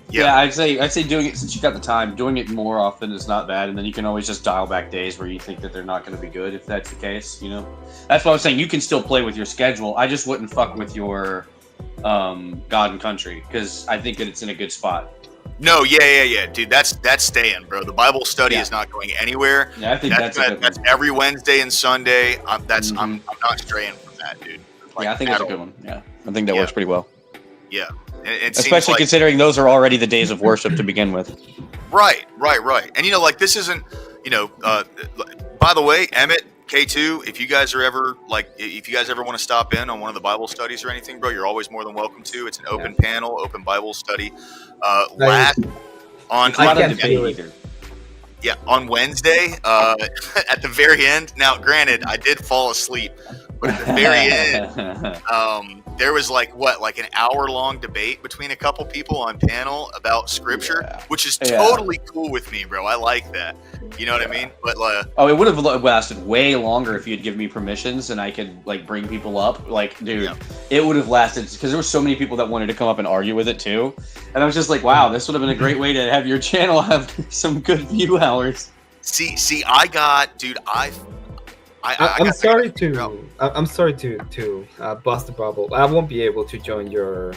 Yeah, I'd say doing it, since you got the time, doing it more often is not bad, and then you can always just dial back days where you think that they're not going to be good, if that's the case, you know? That's what I was saying. You can still play with your schedule. I just wouldn't fuck with your God and Country, because I think that it's in a good spot. No, yeah, dude. That's staying, bro. The Bible study is not going anywhere. Yeah, I think that's every Wednesday and Sunday. I'm not straying from that, dude. Like, I think that's a good one. Yeah, I think that works pretty well. Yeah, it especially like, considering those are already the days of worship to begin with. Right. And you know, like this isn't, you know. By the way, Emmett, K2, if you guys ever want to stop in on one of the Bible studies or anything, bro, you're always more than welcome to. It's an open panel, open Bible study. On Wednesday, at the very end. Now, granted, I did fall asleep, but at the very end, there was like an hour-long debate between a couple people on panel about scripture, which is totally cool with me, bro. I like that. You know what I mean? But it would have lasted way longer if you had given me permissions and I could like bring people up. Like, dude, it would have lasted because there were so many people that wanted to come up and argue with it too. And I was just like, wow, this would have been a great way to have your channel have some good view hours. See, I got, dude, I'm sorry to bust the bubble. I won't be able to join your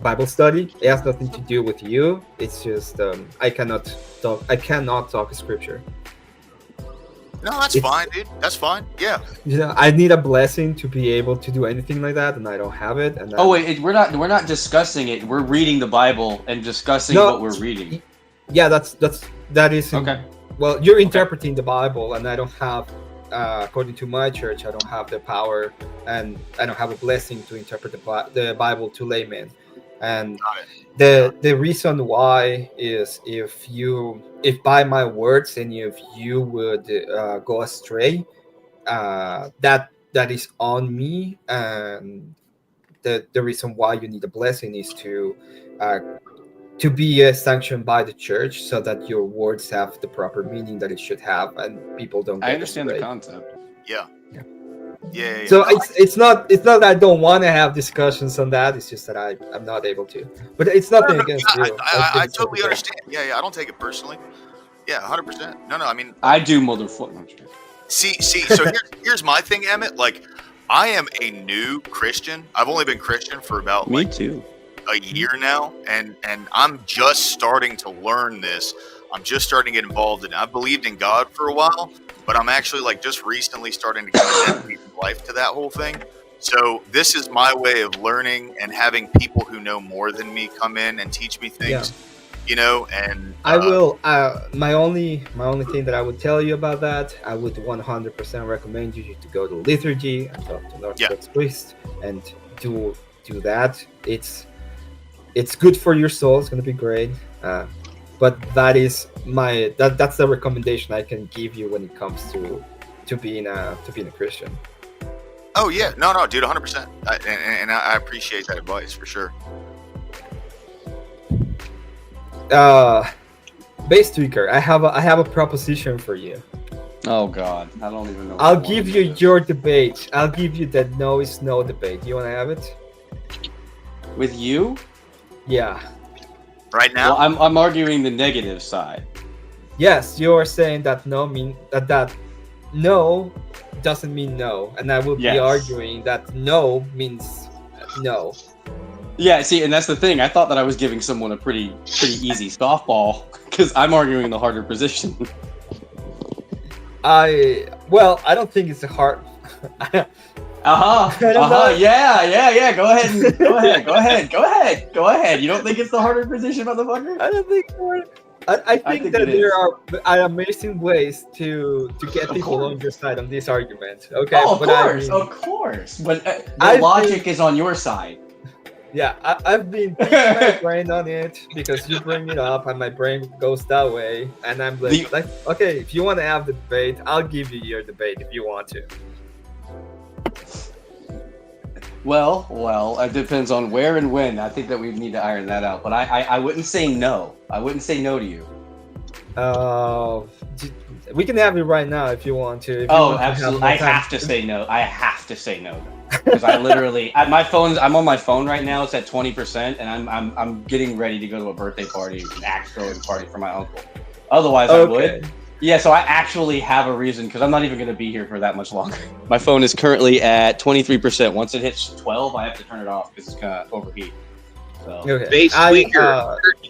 Bible study. It has nothing to do with you. It's just I cannot talk scripture. No, that's fine, dude. That's fine. Yeah. You know, I need a blessing to be able to do anything like that, and I don't have it. And we're not discussing it. We're reading the Bible and discussing what we're reading. Yeah, that is okay. Well, you're interpreting the Bible, and I don't have, according to my church, I don't have the power, and I don't have a blessing to interpret the Bible to laymen. And the reason why is if by my words and if you would go astray, that is on me. And the reason why you need a blessing is to be sanctioned by the church, so that your words have the proper meaning that it should have, and people don't. I understand the concept. Yeah. So it's not that I don't want to have discussions on that. It's just that I'm not able to. But it's nothing against you. I totally understand. Yeah. I don't take it personally. Yeah, 100%. No. I mean, I do, motherfucker. See. So here's my thing, Emmett. Like, I am a new Christian. I've only been Christian for about me too. A year now, and I'm just starting to learn this. I'm just starting to get involved in it. I've believed in God for a while, but I'm actually like just recently starting to kind of dedicate life to that whole thing. So this is my way of learning and having people who know more than me come in and teach me things. You know, and I will. My only thing that I would tell you about that, I would 100% recommend you to go to liturgy and talk to an Orthodox priest and do that. It's good for your soul. It's going to be great. But that is that's the recommendation I can give you when it comes to being a Christian. Oh yeah, no, dude, 100%. And I appreciate that advice for sure. Base tweaker, I have a proposition for you. Oh God, I don't even know. I'll give you your debate. I'll give you that no is no debate. You want to have it? With you? Yeah. right now. Well, I'm arguing the negative side. Yes, you're saying that that no doesn't mean no, and I will be Yes. arguing that no means no. Yeah, see, and that's the thing. I thought that I was giving someone a pretty easy softball because I'm arguing the harder position. I don't think it's a hard. Yeah. Go ahead. You don't think it's the harder position, motherfucker? I don't think. I think that there are amazing ways to get people on your side on this argument. Okay. Oh, of course. But the logic is on your side. Yeah, I've been picking my brain on it because you bring it up and my brain goes that way, and I'm like, okay, if you want to have the debate, I'll give you your debate if you want to. Well, it depends on where and when. I think that we need to iron that out. But I wouldn't say no. I wouldn't say no to you. We can have it right now if you want to. Absolutely. I have to say no. Because I literally, I'm on my phone right now. It's at 20%, and I'm getting ready to go to a birthday party, an axe throwing party for my uncle. Otherwise, I would. Yeah, so I actually have a reason because I'm not even going to be here for that much longer. My phone is currently at 23%. Once it hits 12, I have to turn it off because it's going to overheat. So. Okay. Basically,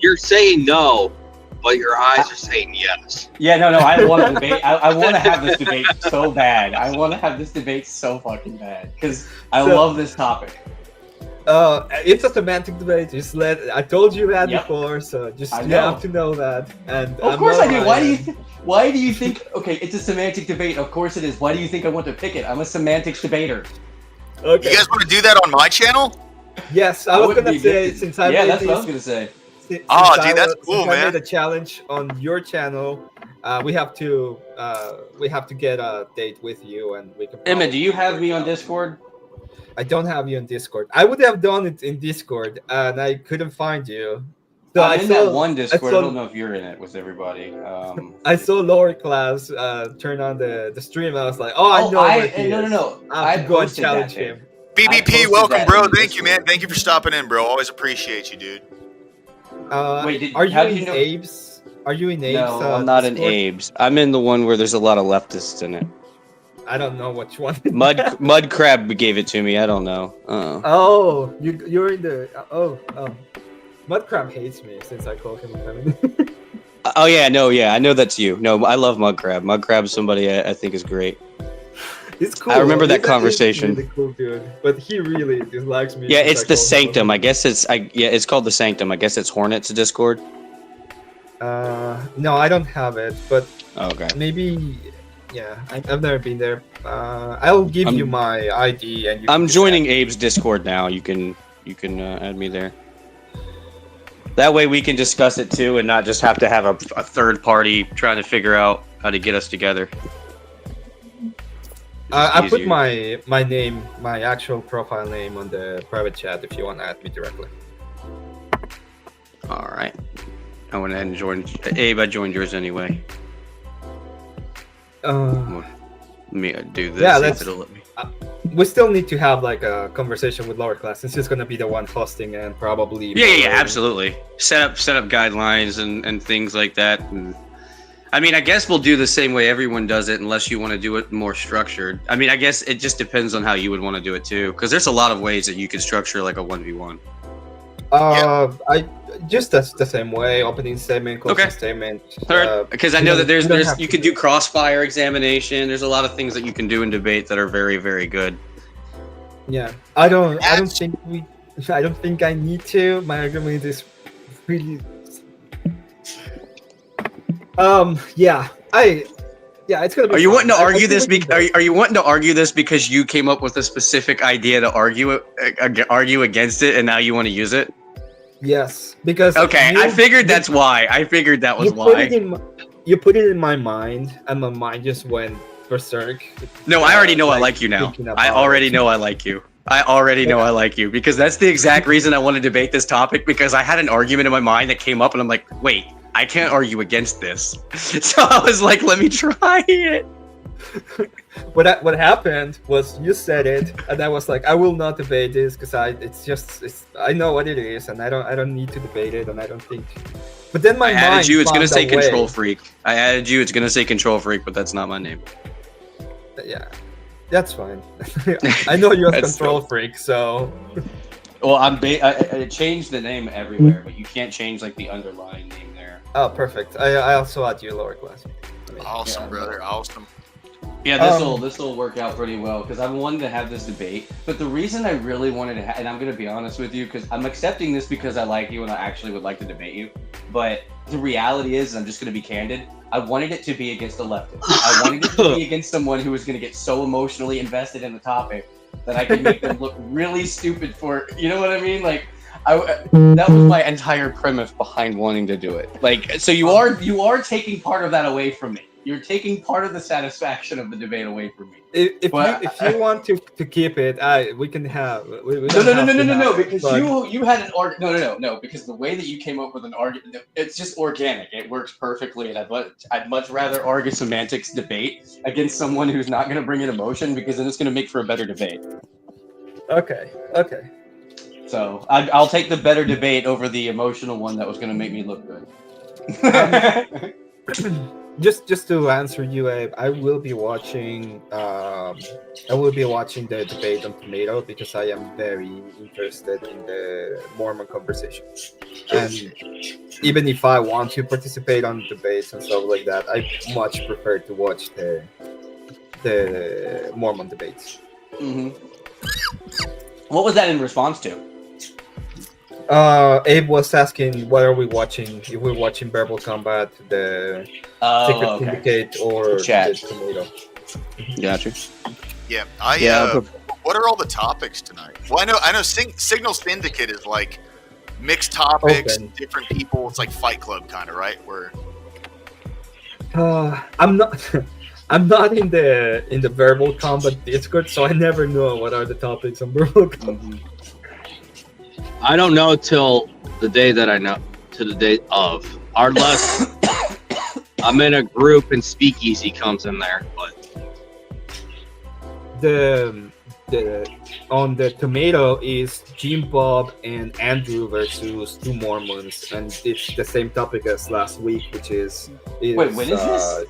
you're saying no, but your eyes are saying yes. Yeah, no, I want to debate. I want to have this debate so bad. I want to have this debate so fucking bad because I love this topic. It's a semantic debate. I told you that before, so you have to know that. And of course I do. Why do you think? Okay, it's a semantic debate. Of course it is. Why do you think I want to pick it? I'm a semantics debater. Okay. You guys want to do that on my channel? Yes, I was gonna say that's what I was gonna say. That's cool, man. I made a challenge on your channel. We have to get a date with you, and we can. Emma, do you have me on Discord? I don't have you on Discord. I would have done it in Discord, and I couldn't find you. So I'm in that one Discord. I don't know if you're in it with everybody. I saw Lower Class turn on the stream. I was like, I know. No. I have to go and challenge him. BBP, welcome, bro. Thank you, man. Thank you for stopping in, bro. Always appreciate you, dude. Wait, are you in Abe's? Are you in Abe's? No, I'm not in Abe's. I'm in the one where there's a lot of leftists in it. I don't know which one. Mud Crab gave it to me. I don't know. Oh, you're in the. Mud Crab hates me since I called him a feminist. I know that's you. No, I love Mud Crab. Mud Crab's somebody I think is great. It's cool. I remember that conversation. Really cool dude, but he really dislikes me. Yeah, it's the Sanctum. I guess it's called the Sanctum. I guess it's Hornets Discord. No, I don't have it, but maybe. Yeah, I've never been there. I'll give you my ID and you. I'm joining Abe's Discord now. You can add me there. That way we can discuss it too, and not just have to have a third party trying to figure out how to get us together. I put my name, my actual profile name, on the private chat if you want to add me directly. All right. I went ahead and joined. Abe, I joined yours anyway. Let me do this. Yeah, it'll let me. We still need to have like a conversation with Lower Class since he's gonna be the one hosting and probably. Yeah, absolutely. Set up guidelines and things like that. And, I mean, I guess we'll do the same way everyone does it, unless you want to do it more structured. I mean, I guess it just depends on how you would want to do it too, because there's a lot of ways that you could structure like a 1v1. I just that's the same way: opening statement, closing statement. Because I know that there's you can do crossfire examination. There's a lot of things that you can do in debate that are very, very good. Yeah, I don't think I need to. My argument is really. It's gonna be. Are you wanting to argue this? Are you wanting to argue this because you came up with a specific idea to argue against it, and now you want to use it? Yes, because I figured that's why. I figured that was why. You put it in my mind, and my mind just went berserk. No, I already know I like you now. I already know I like you. I like you because that's the exact reason I want to debate this topic, because I had an argument in my mind that came up, and I'm like, wait, I can't argue against this. So I was like, let me try it. what happened was you said it, and I was like, I will not debate this because I know what it is, and I don't need to debate it, and I don't think. But then my I mind added you. It's gonna found say a way. Control Freak. I added you. It's gonna say Control Freak, but that's not my name. Yeah, that's fine. I know you're a That's control freak, so Well, I changed the name everywhere, but you can't change like the underlying name there. oh, perfect. I also add you lower class. Awesome, Yeah. brother. Awesome. Yeah, Um, this will work out pretty well because I wanted to have this debate. But the reason I really wanted to, and I'm gonna be honest with you, because I'm accepting this because I like you and I actually would like to debate you. But the reality is, I'm just gonna be candid. I wanted it to be against a leftist. I wanted it to be against someone who was gonna get so emotionally invested in the topic that I could make them look really stupid for. You know what I mean? Like, that was my entire premise behind wanting to do it. Like, so you are taking part of that away from me. You're taking part of the satisfaction of the debate away from me. if Well, you want to keep it, we can have. We No, don't no, no, have no, no, to no, have no, it, because but- you had an argument. No, because the way that you came up with an argument, it's just organic. It works perfectly, and I'd much rather argue semantics debate against someone who's not going to bring in emotion, because then it's going to make for a better debate. Okay. So I'll take the better debate over the emotional one that was going to make me look good. Just to answer you, Abe, I will be watching. I will be watching the debate on Tomato because I am very interested in the Mormon conversation, and even if I want to participate on debates and stuff like that, I much prefer to watch the Mormon debates. Hmm. What was that in response to? Abe was asking what are we watching? If we're watching Verbal Combat, the Secret Oh, okay. Syndicate, or Chat. the Tomato. Gotcha. Yeah. What are all the topics tonight? Well, I know. Signal Syndicate is like mixed topics, Open. different people. It's like Fight Club kind of, right? Where I'm not. I'm not in the Verbal Combat Discord, so I never know what are the topics on Verbal Combat. Mhm. I don't know till the day that I know, to the day of. Unless I'm in a group and Speakeasy comes in there, but The on the Tomato is Jim Bob and Andrew versus two Mormons, and it's the same topic as last week, which is Wait, when is this?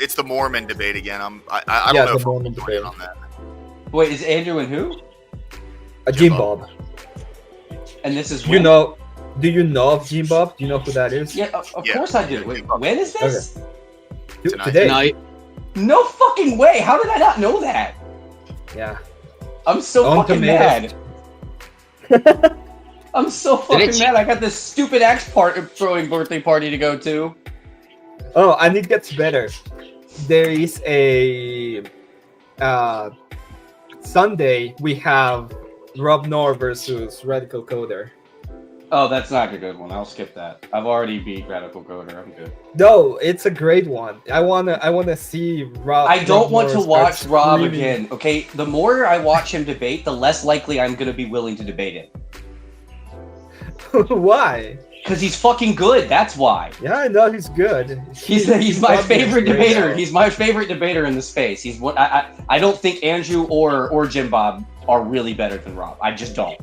it's the Mormon debate again. I don't Yeah, know the if Mormon I'm debate. on that. Wait, is Andrew and who? Jim Bob. And this is Do you know of Jim Bob? Do you know who that is? Yeah, of Yeah. course I do. Wait, when is this? Tonight. Today. tonight, No fucking way! How did I not know that? Yeah. I'm so On fucking Tomatoes. mad. I'm so fucking Didn't you- mad. I got this stupid axe throwing birthday party to go to. Oh, and it gets better. There is a Sunday we have Rob Knorr versus Radical Coder. Oh, that's not a good one. I'll skip that. I've already beat Radical Coder. I'm good. No, it's a great one. I wanna see Rob. I don't want to Knorr watch start Rob screaming. again. Okay, the more I watch him debate, the less likely I'm gonna be willing to debate it. Why? Because he's fucking good. That's why. Yeah, I know he's good. He's my probably favorite great debater. now. He's my favorite debater in the space. He's what I don't think Andrew or Jim Bob are really better than Rob. I just don't.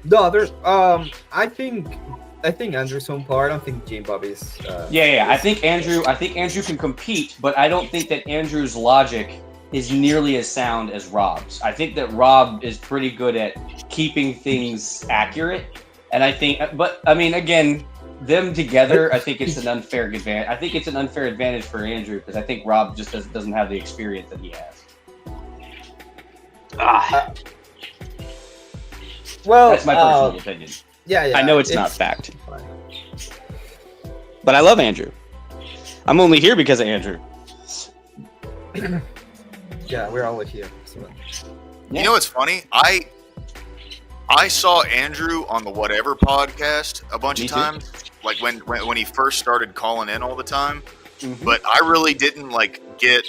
No, there's I think Andrew's on par. I don't think Jim Bob is. Yeah. I think Andrew can compete, but I don't think that Andrew's logic is nearly as sound as Rob's. I think that Rob is pretty good at keeping things accurate, and I think, but I mean, again, them together, I think it's an unfair advantage. I think it's an unfair advantage for Andrew because I think Rob just doesn't have the experience that he has. Well, That's my personal opinion. Yeah. I know it's not fact, but I love Andrew. I'm only here because of Andrew. Yeah, we're always here. So. Yeah. You know what's funny? I saw Andrew on the Whatever podcast a bunch Me of too. times, like when he first started calling in all the time. Mhm. But I really didn't get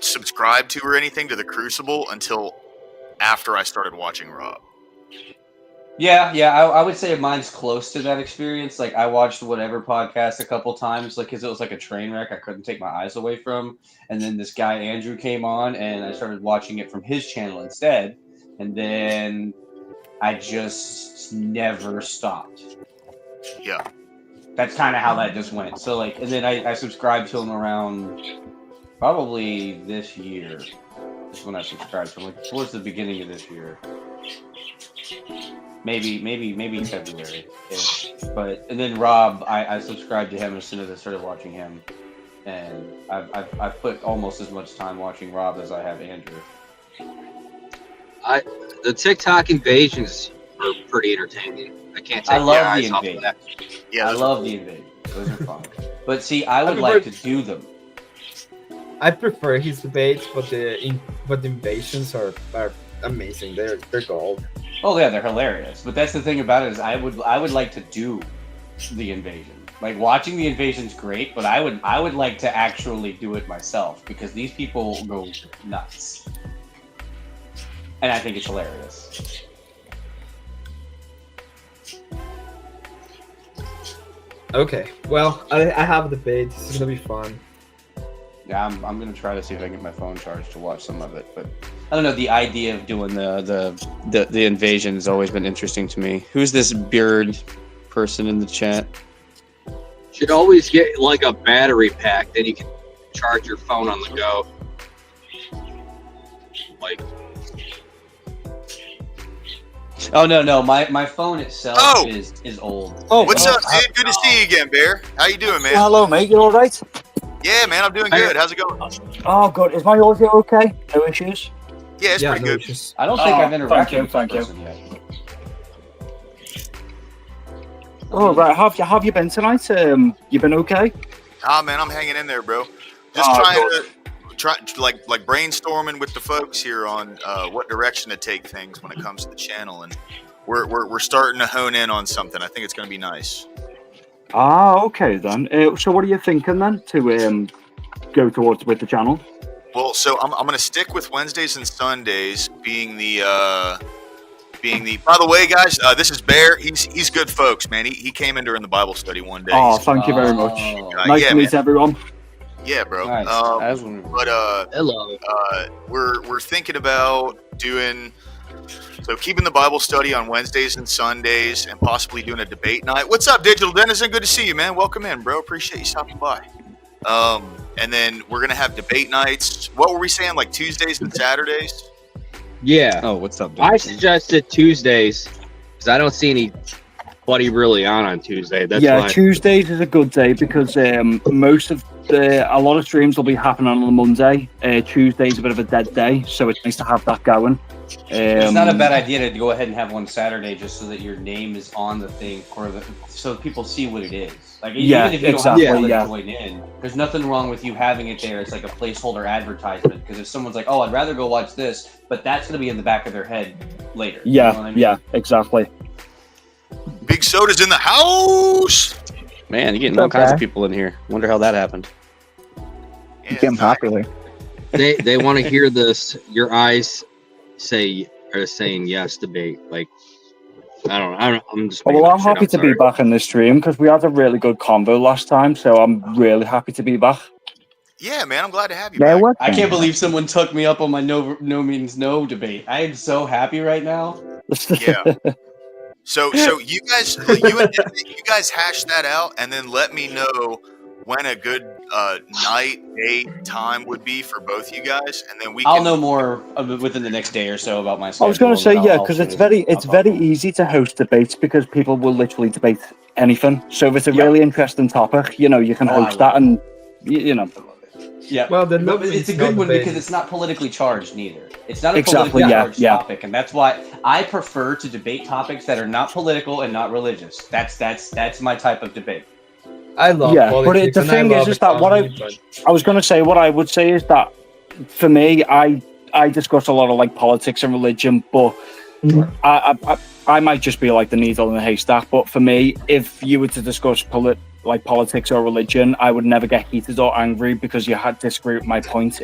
subscribed to or anything to the Crucible until after I started watching Rob. Yeah, I would say mine's close to that experience. Like I watched whatever podcast a couple times, like because it was like a train wreck I couldn't take my eyes away from. And then this guy Andrew came on, and I started watching it from his channel instead. And then I just never stopped. Yeah. That's kind of how that just went. So like, and then I subscribed to him around probably this year. Is when I subscribed to him, like towards the beginning of this year. Maybe February. But and then Rob, I subscribed to him as soon as I started watching him, and I've put almost as much time watching Rob as I have Andrew. The TikTok invasions are pretty entertaining. I can't take I love my eyes the off of invasion. that. Yeah, I those love the invasion. Those are fun. But see, I would like to do them. I prefer his debates, but the invasions are amazing. They're gold. Oh yeah, they're hilarious. But that's the thing about it is I would like to do the invasion. Like watching the invasion's great, but I would like to actually do it myself because these people go nuts. And I think it's hilarious. Okay, well, I have a debate. This is gonna be fun. Yeah, I'm gonna try to see if I can get my phone charged to watch some of it, but I don't know. The idea of doing the invasion has always been interesting to me. Who's this beard person in the chat? Should always get like a battery pack, then you can charge your phone on the go. Like, Oh no, my phone itself Oh! is old. Oh, What's up, dude? Good to see you again, Bear. How you doing, man? Hello, mate. You all right? Yeah, man, I'm doing good. How's it going? Oh, good. Is my audio okay? No issues? Yeah, it's Yeah, pretty no, good. it's just I don't think I've interacted with thank this you. person yet. Oh, right. Have you been tonight? You been okay? Ah, man, I'm hanging in there, bro. Just trying to like brainstorming with the folks here on what direction to take things when it comes to the channel, and we're starting to hone in on something. I think it's going to be nice. Ah, okay then. So what are you thinking then to go towards with the channel? Well, so I'm going to stick with Wednesdays and Sundays being the. By the way, guys, this is Bear. He's good folks, man. He came in during the Bible study one day. Oh, thank you very much. Oh. Nice yeah, to meet man. everyone. Yeah, bro. Nice. I was wondering. But hello. we're thinking about doing keeping the Bible study on Wednesdays and Sundays, and possibly doing a debate night. What's up, Digital Denizen? Good to see you, man. Welcome in, bro. Appreciate you stopping by. And then we're gonna have debate nights. What were we saying? Like Tuesdays and Saturdays? Yeah. Oh, what's up, dude? I suggested Tuesdays because I don't see anybody really on Tuesday. That's Yeah, why. Tuesdays is a good day because a lot of streams will be happening on a Monday. Tuesday's a bit of a dead day, so it's nice to have that going. It's not a bad idea to go ahead and have one Saturday just so that your name is on the thing so people see what it is. Like Yeah, even if you exactly, don't have to yeah. join in, there's nothing wrong with you having it there. It's like a placeholder advertisement because if someone's like, "Oh, I'd rather go watch this," but that's going to be in the back of their head later. Yeah, You know what I mean? yeah, exactly. Big Soda's in the house. Man, you're getting all kinds of people in here. Wonder how that happened. Yeah, Getting popular. They want to hear this. Your eyes are saying yes debate. Like, I don't know. I'm just. Well, making I'm up shit. happy to be sorry. back in the stream because we had a really good combo last time, so I'm really happy to be back. Yeah, man. I'm glad to have you Yeah, back. what? I can't believe someone took me up on my no means no debate. I am so happy right now. Yeah. So you guys hash that out, and then let me know when a good night, day, time would be for both you guys, and then I'll know more within the next day or so about my schedule. I was going to say, and yeah, I'll because shoot it's it. very I'll talk. easy to host debates because people will literally debate anything. So if it's a Yeah. really interesting topic, you can Oh, I host love that, and you know. Yeah. well, the But it's a good one debate. because it's not politically charged neither. It's not a Exactly, politically yeah, charged yeah. topic, and that's why I prefer to debate topics that are not political and not religious. That's my type of debate. I love Yeah, but politics. the and I thing love is that what economy, but I was going to say, what I would say is that for me, I discuss a lot of like politics and religion, but I might just be like the needle in the haystack. But for me, if you were to discuss politics or religion, I would never get heated or angry because you had to disagree with my point.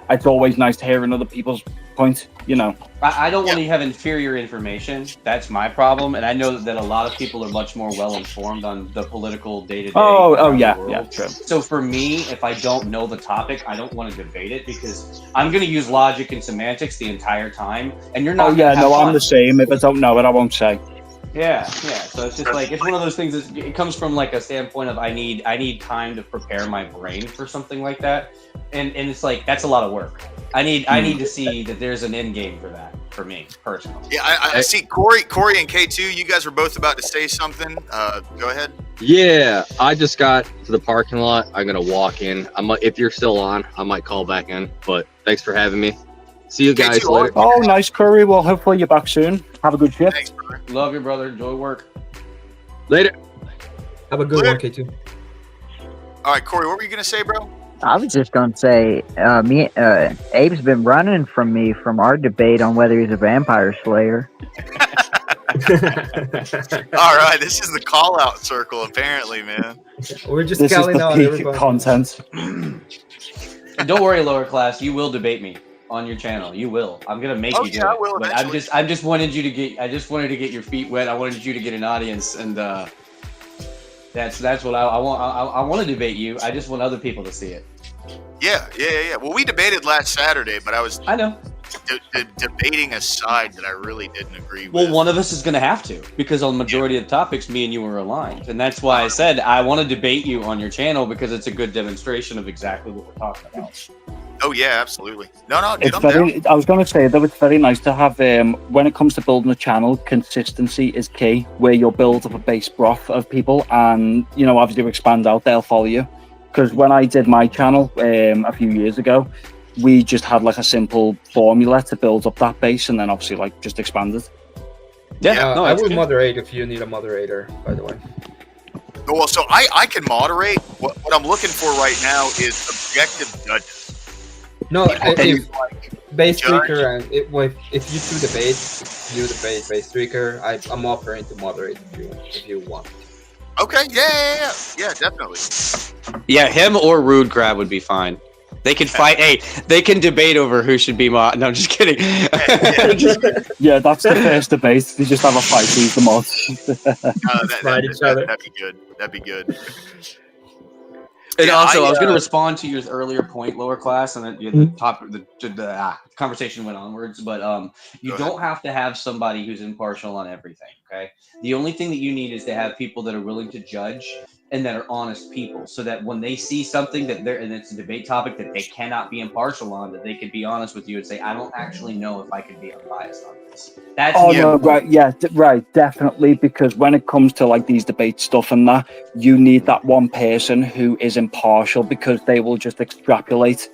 it's always nice to hear another people's point. You know. I don't want to have inferior information. That's my problem, and I know that a lot of people are much more well informed on the political day-to-day. Oh yeah, the world. yeah, true. So for me, if I don't know the topic, I don't want to debate it because I'm going to use logic and semantics the entire time, and you're not. Oh yeah, no, fun. I'm the same. If I don't know it, I won't say. Yeah. So it's just like it's one of those things. It comes from like a standpoint of I need time to prepare my brain for something like that, and it's like that's a lot of work. I need to see that there's an end game for that for me personally. Yeah, I see Corey and K2. You guys were both about to say something. Go ahead. Yeah, I just got to the parking lot. I'm gonna walk in. If you're still on, I might call back in. But thanks for having me. See you guys K2, later. Oh, nice, Curry. Well, hopefully you're back soon. Have a good shift. Thanks, brother. Love you, brother. Enjoy work. Later. Have a good one, K2. All right, Corey, what were you gonna say, bro? I was just going to say, Abe's been running from me from our debate on whether he's a vampire slayer. All right, this is the call out circle, apparently, man. We're just This is calling the out peak everybody. content. And don't worry, lower class. You will debate me on your channel. You will. I'm gonna make you do I it. will But eventually. I just wanted you to get. I just wanted to get your feet wet. I wanted you to get an audience, and that's what I want. I want to debate you. I just want other people to see it. Yeah. Well, we debated last Saturday, but I was I know. debating a side that I really didn't agree with. Well, one of us is going to have to because on the majority of the topics, me and you were aligned, and that's why I said I want to debate you on your channel because it's a good demonstration of exactly what we're talking about. Oh yeah, absolutely. No, dude, It's I'm down. very. I was going to say though, it's very nice to have. When it comes to building a channel, consistency is key. Where you'll build up a base broth of people, and obviously you expand out, they'll follow you. Because when I did my channel a few years ago, we just had like a simple formula to build up that base, and then obviously like just expand it. Yeah, no, I it's will good. moderate if you need a moderator, by the way. Oh, well, so I can moderate. What I'm looking for right now is objective judges. No, if base judge. streaker and if you do debate, base streaker, I'm offering to moderate if you want. Okay, yeah, definitely. Yeah, him or Rude Crab would be fine. They can fight. Hey, they can debate over who should be mod. No, I'm just kidding. Yeah, that's the first debate. They just have a fight, who's the mod. Fight each other. That'd be good. That'd be good. And Yeah, also, I was going to respond to your earlier point, lower class, and then the conversation went onwards. But you Go don't have to have somebody who's impartial on everything. Okay, the only thing that you need is to have people that are willing to judge and that are honest people, so that when they see something that and it's a debate topic that they cannot be impartial on, that they can be honest with you and say, I don't actually know if I can be unbiased on this. That's No, right, yeah, right, definitely. Because when it comes to like these debate stuff and that, you need that one person who is impartial, because they will just extrapolate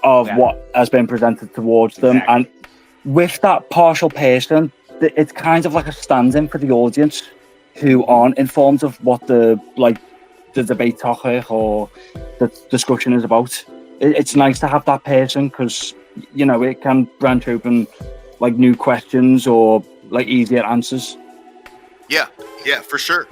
of what has been presented towards them. Exactly. And with that partial person, it's kind of like a stand-in for the audience who aren't informed of what the debate topic or the discussion is about. It's nice to have that person, because it can branch open like new questions or like easier answers. Yeah, for sure.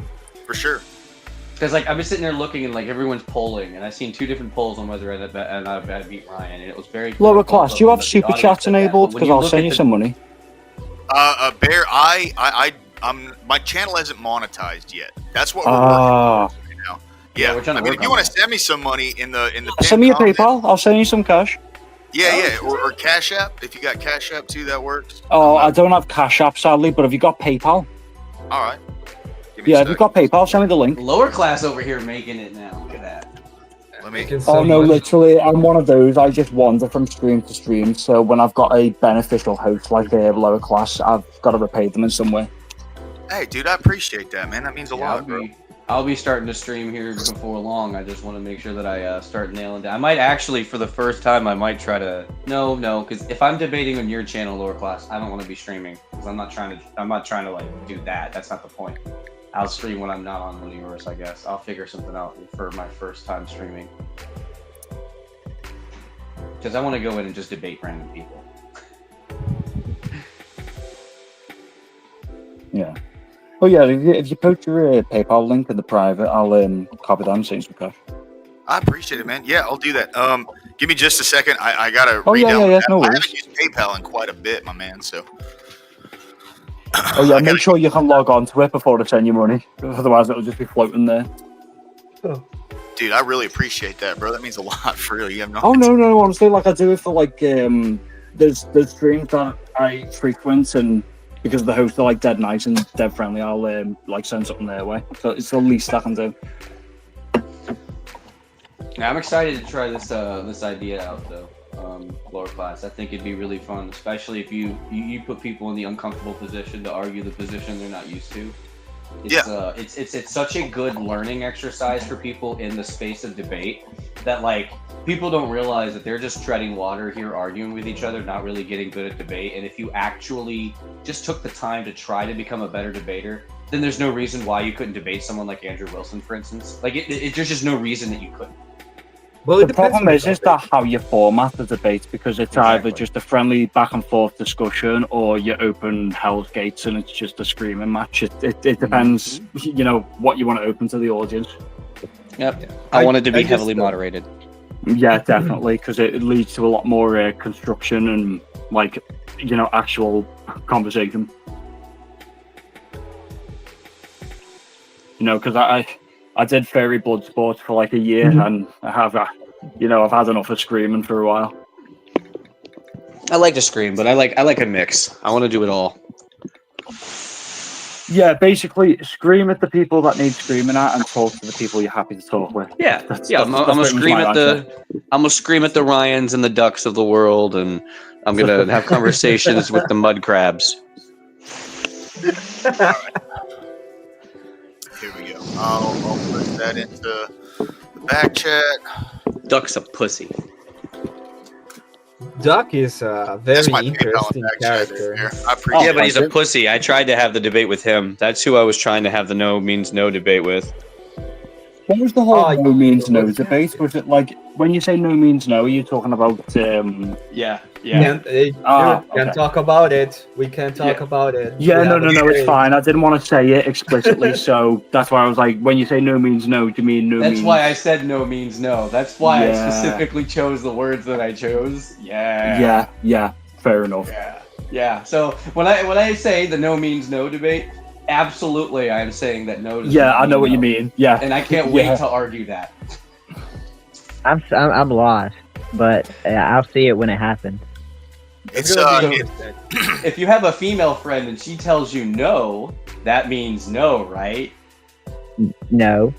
Because like I've been sitting there looking and like everyone's polling, and I've seen two different polls on whether I beat Ryan, and it was very Lower class, do you have the super audience chats said that. enabled? But when Because you I'll look send at you the- some money. Bear, my channel isn't monetized yet. That's what we're working on right now. Yeah, Yeah, we're trying to I mean, work if you on want to that. send me some money in the Send me a pinned comment- PayPal. I'll send you some cash. Yeah, or Cash App. If you got Cash App too, that works. Oh, I don't have Cash App, sadly, but have you got PayPal? All right. Give me a Yeah, if you've got PayPal, send me the link. Lower class over here making it now. Look at that. Let me. Oh no, literally, I'm one of those. I just wander from stream to stream. So when I've got a beneficial host like a lower class, I've got to repay them in some way. Hey, dude, I appreciate that, man. That means a lot, bro. I'll be starting to stream here before long. I just want to make sure that I start nailing down. I might actually, for the first time, I might try to. No, because if I'm debating on your channel, lower class, I don't want to be streaming because I'm not trying to like do that. That's not the point. I'll stream when I'm not on one of yours. I guess I'll figure something out for my first time streaming because I want to go in and just debate random people. Yeah. Oh yeah, if you put your PayPal link in the private, I'll copy that and send you some cash. I appreciate it, man. Yeah, I'll do that. Give me just a second. I gotta Oh, yeah, re-download yeah, that. no I worries. haven't used PayPal in quite a bit, my man. So. Oh yeah, make sure you can log on to it before they send you money. Otherwise, it'll just be floating there. Dude, I really appreciate that, bro. That means a lot for real. You have no. Oh no, honestly, like I do it for like there's streams that I frequent, and because the hosts are like dead nice and dead friendly, I'll like send something their way. So it's the least I can do. Yeah, I'm excited to try this idea out though. Lower class. I think it'd be really fun, especially if you put people in the uncomfortable position to argue the position they're not used to. It's such a good learning exercise for people in the space of debate that like people don't realize that they're just treading water here, arguing with each other, not really getting good at debate. And if you actually just took the time to try to become a better debater, then there's no reason why you couldn't debate someone like Andrew Wilson, for instance. Like there's just no reason that you couldn't. Well, The problem is that how you format the debate, because it's either just a friendly back and forth discussion or you open Hell's Gates and it's just a screaming match. It depends, you know, what you want to open to the audience. Yep. Yeah. I want it to be I just heavily don't- moderated. Yeah, definitely, because it leads to a lot more construction and like, you know, actual conversation. You know, because I did fairy blood sports for like a year, and I have, I've had enough of screaming for a while. I like to scream, but I like a mix. I want to do it all. Yeah, basically, scream at the people that need screaming at, and talk to the people you're happy to talk with. Yeah, That's I'm gonna pretty much scream my at the Ryans and the Ducks of the world, and I'm gonna have conversations with the mud crabs. Here we go. I'll put that into the back chat. Duck's a pussy. Duck is a That's very my PayPal interesting and back chat character. there. I appreciate Yeah, but it. he's a pussy. I tried to have the debate with him. That's who I was trying to have the no means no debate with. What was the whole Oh, no means no what's that? debate? Was it like, when you say no means no, are you talking about Yeah. Can't okay. talk about it. We can't talk about it. Yeah, We no, have a it's say. fine. I didn't want to say it explicitly, so that's why I was like, when you say no means no, do you mean no That's means... why I said no means no. That's why Yeah. I specifically chose the words that I chose. Yeah. Yeah, fair enough. Yeah. So when I say the no means no debate, absolutely I'm saying that no does Yeah, not I know mean what you no. mean. Yeah. And I can't wait Yeah. to argue that. I'm lost, but I'll see it when it happens. It's gonna be it- interesting. If you have a female friend and she tells you no, that means no, right? No,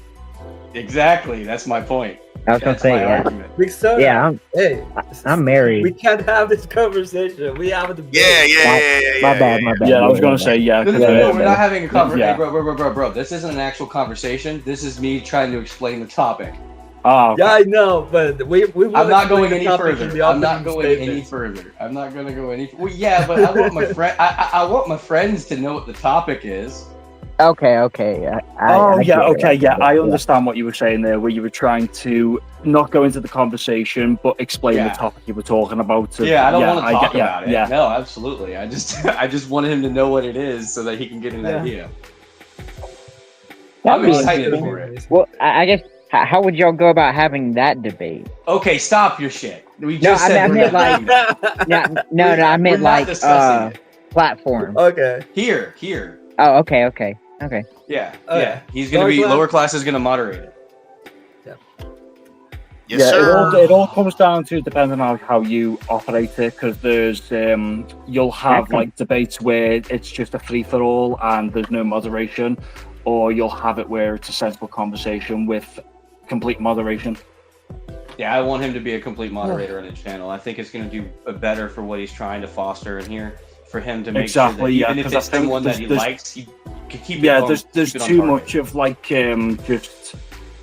Exactly. That's my point. I was gonna That's say my yeah. argument. Because, Yeah, hey, I'm married. we can't have this conversation. We have a debate. yeah. My bad. Yeah, I was going to say yeah. No, 'cause, we're not having a conversation. Yeah. Bro. This isn't an actual conversation. This is me trying to explain the topic. okay. Yeah, I know, but we will I'm not explain going the any topic in further. the I'm not opening going any statement. further. I'm not going to go any. Well, yeah, but I want my friend. I want my friends to know what the topic is. Okay. Oh I yeah, get it. okay, yeah. I understand what you were saying there, where you were trying to not go into the conversation, but explain Yeah. the topic you were talking about. Yeah, I don't want to talk get- about it. Yeah, No, absolutely. I just wanted him to know what it is so that he can get an Yeah. idea. That'd I'm be excited interesting. for it. Well, I guess how would y'all go about having that debate? Okay, stop your shit. We No, just I said meant we're not like- doing that. No, I meant We're not like discussing it. platform. Okay. Here. Oh, okay. Yeah, Oh, yeah. He's gonna be lower class is gonna moderate it. Yes, yeah. sir. It all comes down to depending on how you operate it, because there's you'll have like debates where it's just a free for all and there's no moderation, or you'll have it where it's a sensible conversation with complete moderation. Yeah, I want him to be a complete moderator on his channel. I think it's going to do better for what he's trying to foster in here. For him to make Exactly, sure that yeah, even if 'cause I it's think someone that he there's- likes, he can keep it Yeah, on, there's keep it on too target. much of like just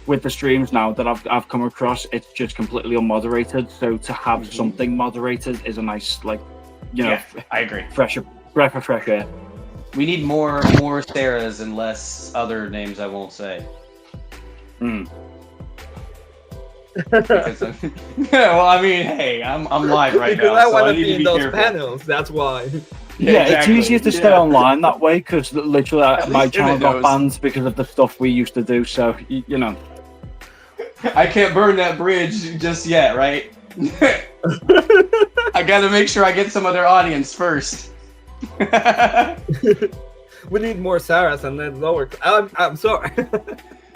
with the streams now that I've come across. It's just completely unmoderated. So to have something moderated is a nice Yeah, I agree. breath of fresh air. We need more Sarahs and less other names I won't say. Mm. Because, well, I mean, hey, I'm live right Because now, I so want I to need be to in be those careful. panels. That's why. Yeah, exactly. it's easier to stay Yeah. online that way because literally my least channel Emmett got knows. banned because of the stuff we used to do. So you know, I can't burn that bridge just yet, right? I gotta make sure I get some of their audience first. We need more Sarahs and then lower. I'm sorry.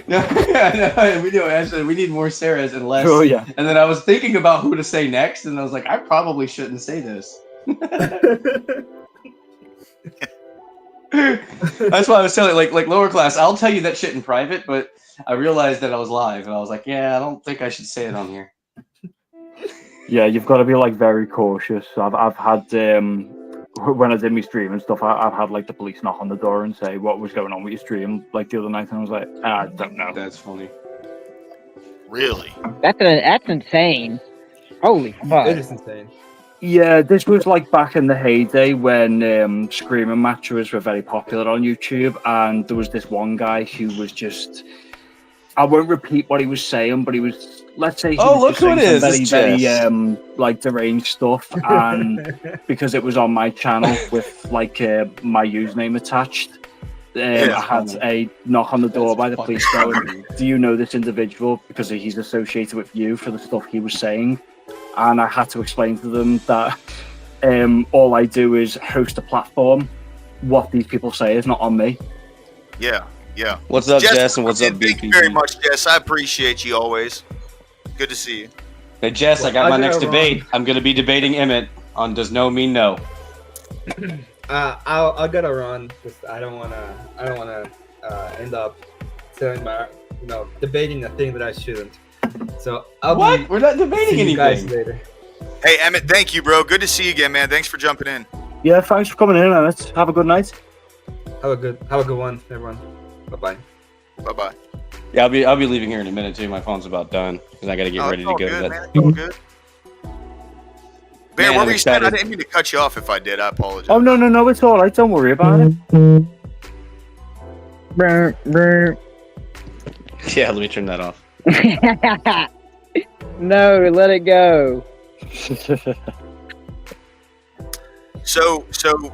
No, we do actually. We need more Sarahs and less. Oh yeah. And then I was thinking about who to say next, and I was like, I probably shouldn't say this. That's why I was telling like lower class. I'll tell you that shit in private, but I realized that I was live, and I was like, yeah, I don't think I should say it on here. Yeah, you've got to be like very cautious. I've had when I did my stream and stuff, I've had like the police knock on the door and say what was going on with your stream like the other night, and I was like, I don't know. That's funny. Really? That's insane. Holy fuck. It is insane. Yeah, this was like back in the heyday when screaming matches were very popular on YouTube, and there was this one guy who was just, I won't repeat what he was saying, but he was, let's say, he was look just who it saying is, some it's very Jess. like deranged stuff, and because it was on my channel with like my username attached, I had a knock on the door by the police going, do you know this individual because he's associated with you for the stuff he was saying? And I had to explain to them that all I do is host a platform. What these people say is not on me. Yeah. What's up, Jess, and what's up, Thank you BPG? very much, Jess. I appreciate you always. Good to see you. Hey, Jess, I got Well, my I next got it debate. wrong. I'm going to be debating Emmett on does no mean no. I'll get around because I don't wanna end up saying debating a thing that I shouldn't. So What? We're not debating see you guys anything. later. Hey, Emmett, thank you, bro. Good to see you again, man. Thanks for jumping in. Yeah, thanks for coming in, Emmett. Have a good night. Have a good one, everyone. Bye. Bye-bye. Yeah, I'll be leaving here in a minute too. My phone's about done because I got to get ready It's to all go good, to man. bed. It's all good. Bear, Man, what I'm were you saying? I excited. didn't mean to cut you off if I did. I apologize. Oh no, it's all right. Don't worry about it. Brr, brr. Yeah, let me turn that off. No, let it go. So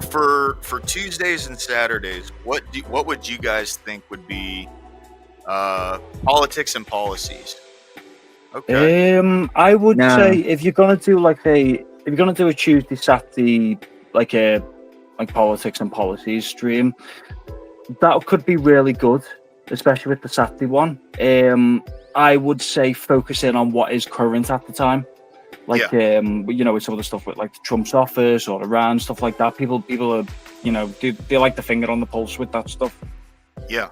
for Tuesdays and Saturdays, what would you guys think would be politics and policies? Okay. I would No. say if you're gonna do a Tuesday, Saturday, like a politics and policies stream, that could be really good, especially with the Saturday one. I would say focus in on what is current at the time. Like with some of the stuff with like Trump's office or Iran, stuff like that. People are, they like the finger on the pulse with that stuff. Yeah.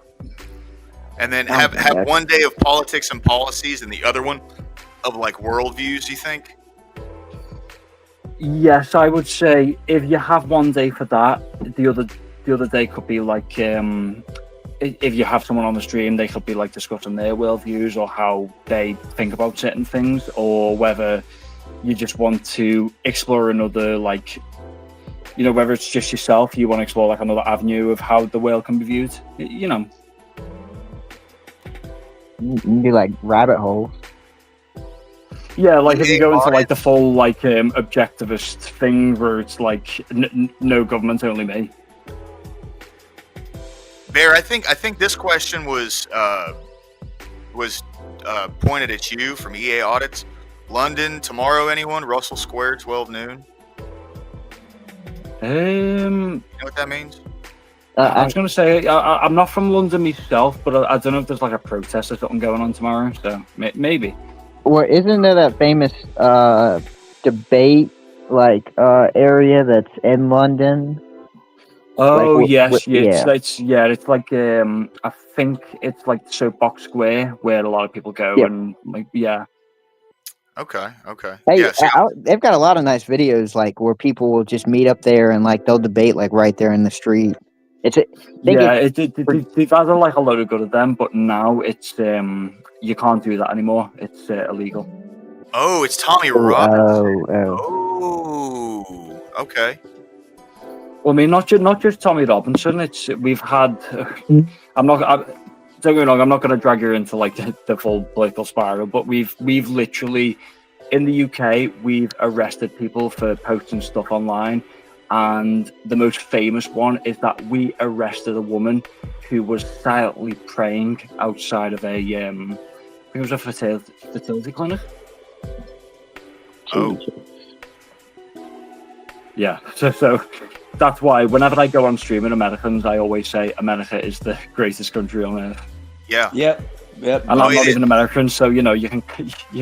And then have one day of politics and policies and the other one of like worldviews, you think? Yes, I would say if you have one day for that, the other day could be like if you have someone on the stream, they could be like discussing their worldviews or how they think about certain things, or whether you just want to explore another, like, whether it's just yourself, you want to explore like another avenue of how the world can be viewed. You can do like rabbit holes. Yeah, like if you go into like the full like objectivist thing where it's like no government, only me. Bear, I think this question was pointed at you from EA Audits. London tomorrow, anyone? Russell Square, 12 noon. You know what that means? I was going to say I'm not from London myself, but I don't know if there's like a protest or something going on tomorrow. So maybe. Well, isn't there that famous debate area that's in London? Oh Like, yes, yeah. it's like I think it's like Soapbox Square where a lot of people go, Yep. and like yeah. Okay. Hey, Yes. they've got a lot of nice videos like where people will just meet up there and like they'll debate like right there in the street. They've had like a load of good of them, but now it's you can't do that anymore. It's illegal. Oh, it's Tommy Robinson. Oh. Oh, okay. Well, I mean, not just Tommy Robinson. We've had. Don't get me wrong. I'm not going to drag you into like the full political spiral, but we've literally in the UK we've arrested people for posting stuff online, and the most famous one is that we arrested a woman who was silently praying outside of a think it was a fertility clinic. Oh. Yeah, so that's why whenever I go on streaming Americans, I always say America is the greatest country on earth. Yeah. Yep. And I'm not even American, so you can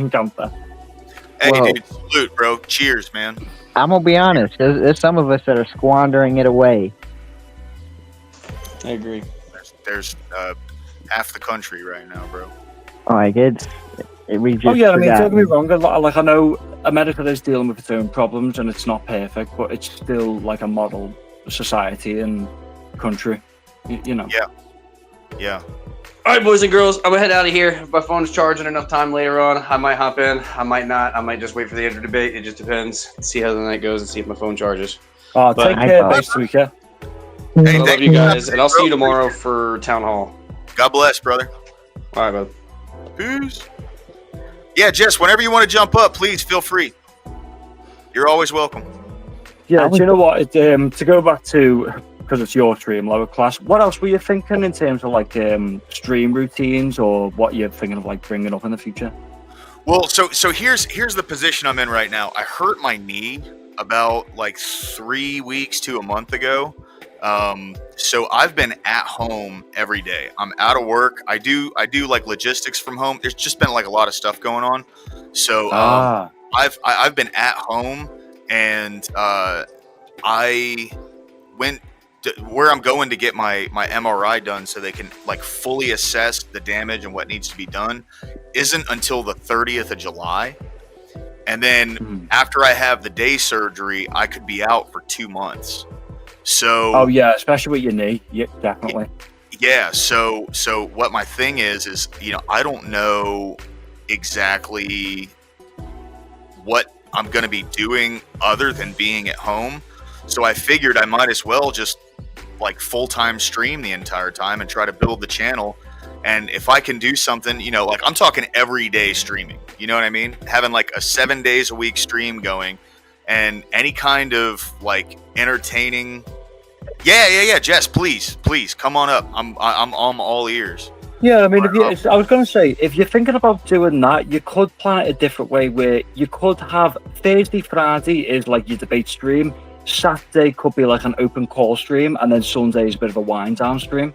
count that. Hey, Whoa. dude, salute, bro. Cheers, man. I'm gonna be honest. There's some of us that are squandering it away. I agree. There's half the country right now, bro. Like we just. Oh yeah, I mean, don't get me forgotten. wrong. Like I know America is dealing with its own problems, and it's not perfect, but it's still like a model society and country. You know. Yeah. All right, boys and girls, I'm gonna head out of here. My phone's charging enough time later on. I might hop in. I might not. I might just wait for the inter debate. It just depends. See how the night goes and see if my phone charges. Take care, I- next week. Yeah. Hey, I love thank you guys, and I'll see you bro. tomorrow for town hall. God bless, brother. All right, bud. Peace. Yeah, Jess, whenever you want to jump up, please feel free. You're always welcome. Yeah. Do you know what? To go back to, because it's your stream, lower class. What else were you thinking in terms of like stream routines, or what you're thinking of like bringing up in the future? Well, so here's the position I'm in right now. I hurt my knee about like 3 weeks to a month ago. So I've been at home every day. I'm out of work. I do like logistics from home. There's just been like a lot of stuff going on. So I've been at home, and I went to where I'm going to get my MRI done so they can like fully assess the damage and what needs to be done isn't until the 30th of July. And then after I have the day surgery, I could be out for 2 months. So Oh yeah, especially with your knee. Yeah, definitely. yeah, so what my thing is I don't know exactly what I'm going to be doing other than being at home. So I figured I might as well just like full-time stream the entire time and try to build the channel. And if I can do something, like I'm talking every day streaming, you know what I mean? Having like a 7 days a week stream going, and any kind of like entertaining. Yeah. Jess, please come on up. I'm all ears. Yeah, I mean, I was going to say, if you're thinking about doing that, you could plan it a different way, where you could have Thursday, Friday is like your debate stream. Saturday could be like an open call stream, and then Sunday is a bit of a wind down stream.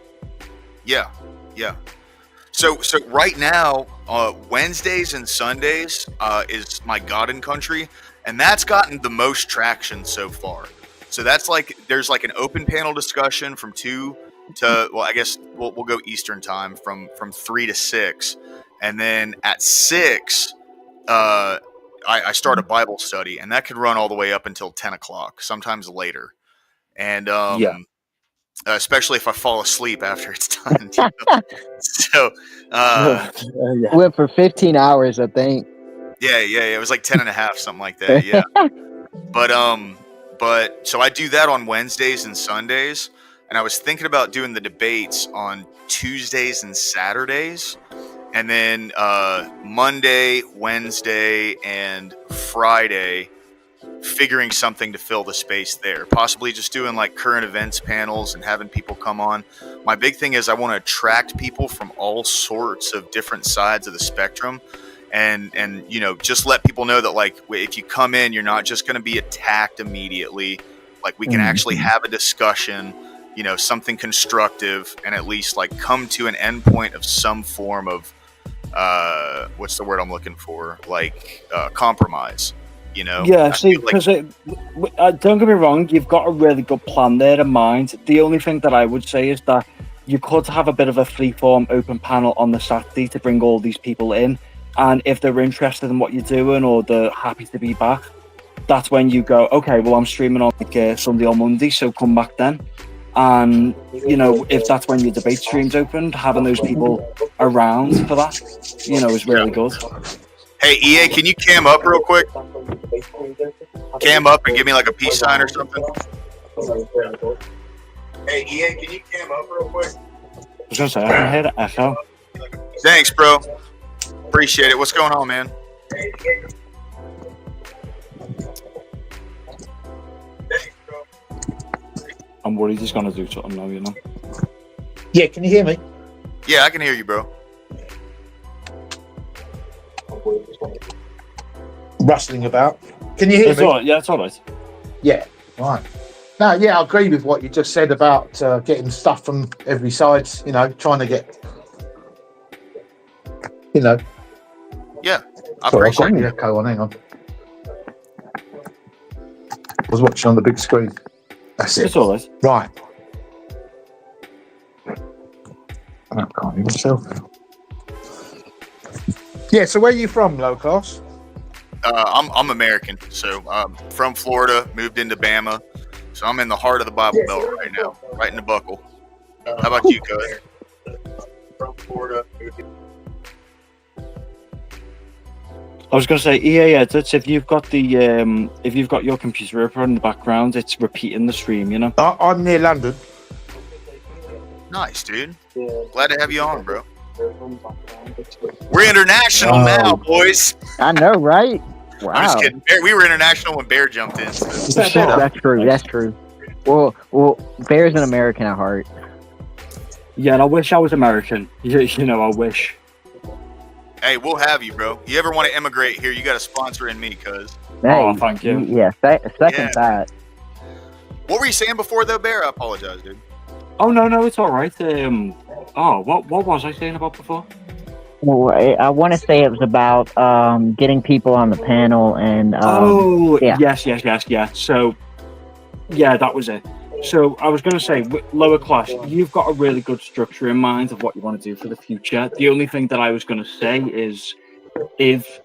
Yeah. So right now, Wednesdays and Sundays is my God and Country, and that's gotten the most traction so far. So that's like, there's like an open panel discussion from 2 to, well, I guess we'll go Eastern time from 3 to 6. And then at 6, I start a Bible study, and that could run all the way up until 10 o'clock, sometimes later. And especially if I fall asleep after it's done. So Went for 15 hours, I think. yeah, it was like 10 and a half, something like that. Yeah. But so I do that on Wednesdays and Sundays, and I was thinking about doing the debates on Tuesdays and Saturdays, and then Monday, Wednesday, and Friday figuring something to fill the space there, possibly just doing like current events panels and having people come on. My big thing is I want to attract people from all sorts of different sides of the spectrum, and just let people know that like if you come in, you're not just going to be attacked immediately. Like we can actually have a discussion, something constructive, and at least like come to an end point of some form of what's the word I'm looking for, like compromise. Yeah, see, because don't get me wrong, you've got a really good plan there in mind. The only thing that I would say is that you could have a bit of a free-form open panel on the Saturday to bring all these people in, and if they're interested in what you're doing or they're happy to be back, that's when you go, okay, well, I'm streaming on like Sunday or Monday, so come back then. And if that's when your debate stream's opened, having those people around for that, is really good. Hey, EA, can you cam up real quick? Cam up and give me like a peace sign or something. Hey, EA, can you cam up real quick? I was going to say, I can hear the echo. Thanks, bro. Appreciate it. What's going on, man? I'm worried he's going to do something now, Yeah, can you hear me? Yeah, I can hear you, bro. rustling about. Can you hear It's me? all right. Yeah, it's all right. Yeah, right. No, yeah, I agree with what you just said about getting stuff from every side. You know, trying to get. You know. Yeah, I Sorry, I've got appreciate the it. echo on. Hang on. I was watching on the big screen. That's it. It's all right. Right. I can't hear myself. Yeah. So where are you from, low class? I'm American, so from Florida, moved into Bama, so I'm in the heart of the Bible Belt right now, right in the buckle. How about you, cuz? From Florida. I was going to say EA edits. If you've got your computer open in the background, it's repeating the stream. You know. I'm near London. Nice, dude. Glad to have you on, bro. We're international now, boys. I know, right? Wow. I'm just kidding. Bear, we were international when Bear jumped in. So. That's true. That's true. Well, Bear's an American at heart. Yeah, and I wish I was American. You know, I wish. Hey, we'll have you, bro. You ever want to immigrate here, you got to sponsor in me, cuz. Oh, thank you. Yeah, second that. What were you saying before, though, Bear? I apologize, dude. Oh, no, it's all right. What was I saying about before? Well, I want to say it was about getting people on the panel and. Yes. So, yeah, that was it. So I was going to say, lower class, you've got a really good structure in mind of what you want to do for the future. The only thing that I was going to say is, if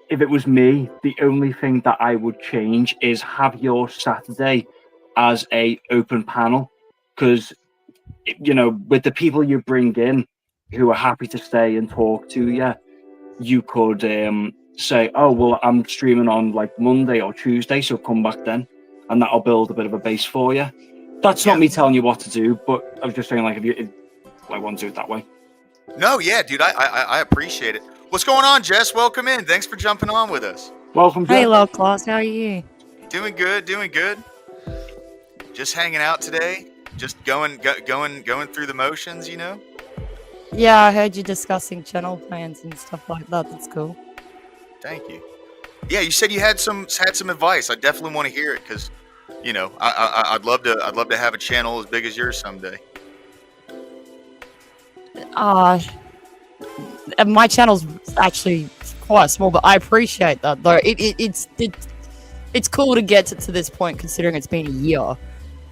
it was me, the only thing that I would change is have your Saturday as a open panel, because, you know, with the people you bring in who are happy to stay and talk to you, you could say, oh, well, I'm streaming on like Monday or Tuesday, so come back then, and that'll build a bit of a base for you. That's not me telling you what to do, but I was just saying, like, if I want to do it that way. No, yeah, dude, I appreciate it. What's going on, Jess? Welcome in. Thanks for jumping on with us. Welcome, Jess. Hey, low class. How are you? Doing good. Just hanging out today. Just going through the motions, you know. Yeah, I heard you discussing channel plans and stuff like that. That's cool. Thank you. Yeah, you said you had some advice. I definitely want to hear it because, you know, I'd love to have a channel as big as yours someday. My channel's actually quite small, but I appreciate that though. It's cool to get to this point considering it's been a year.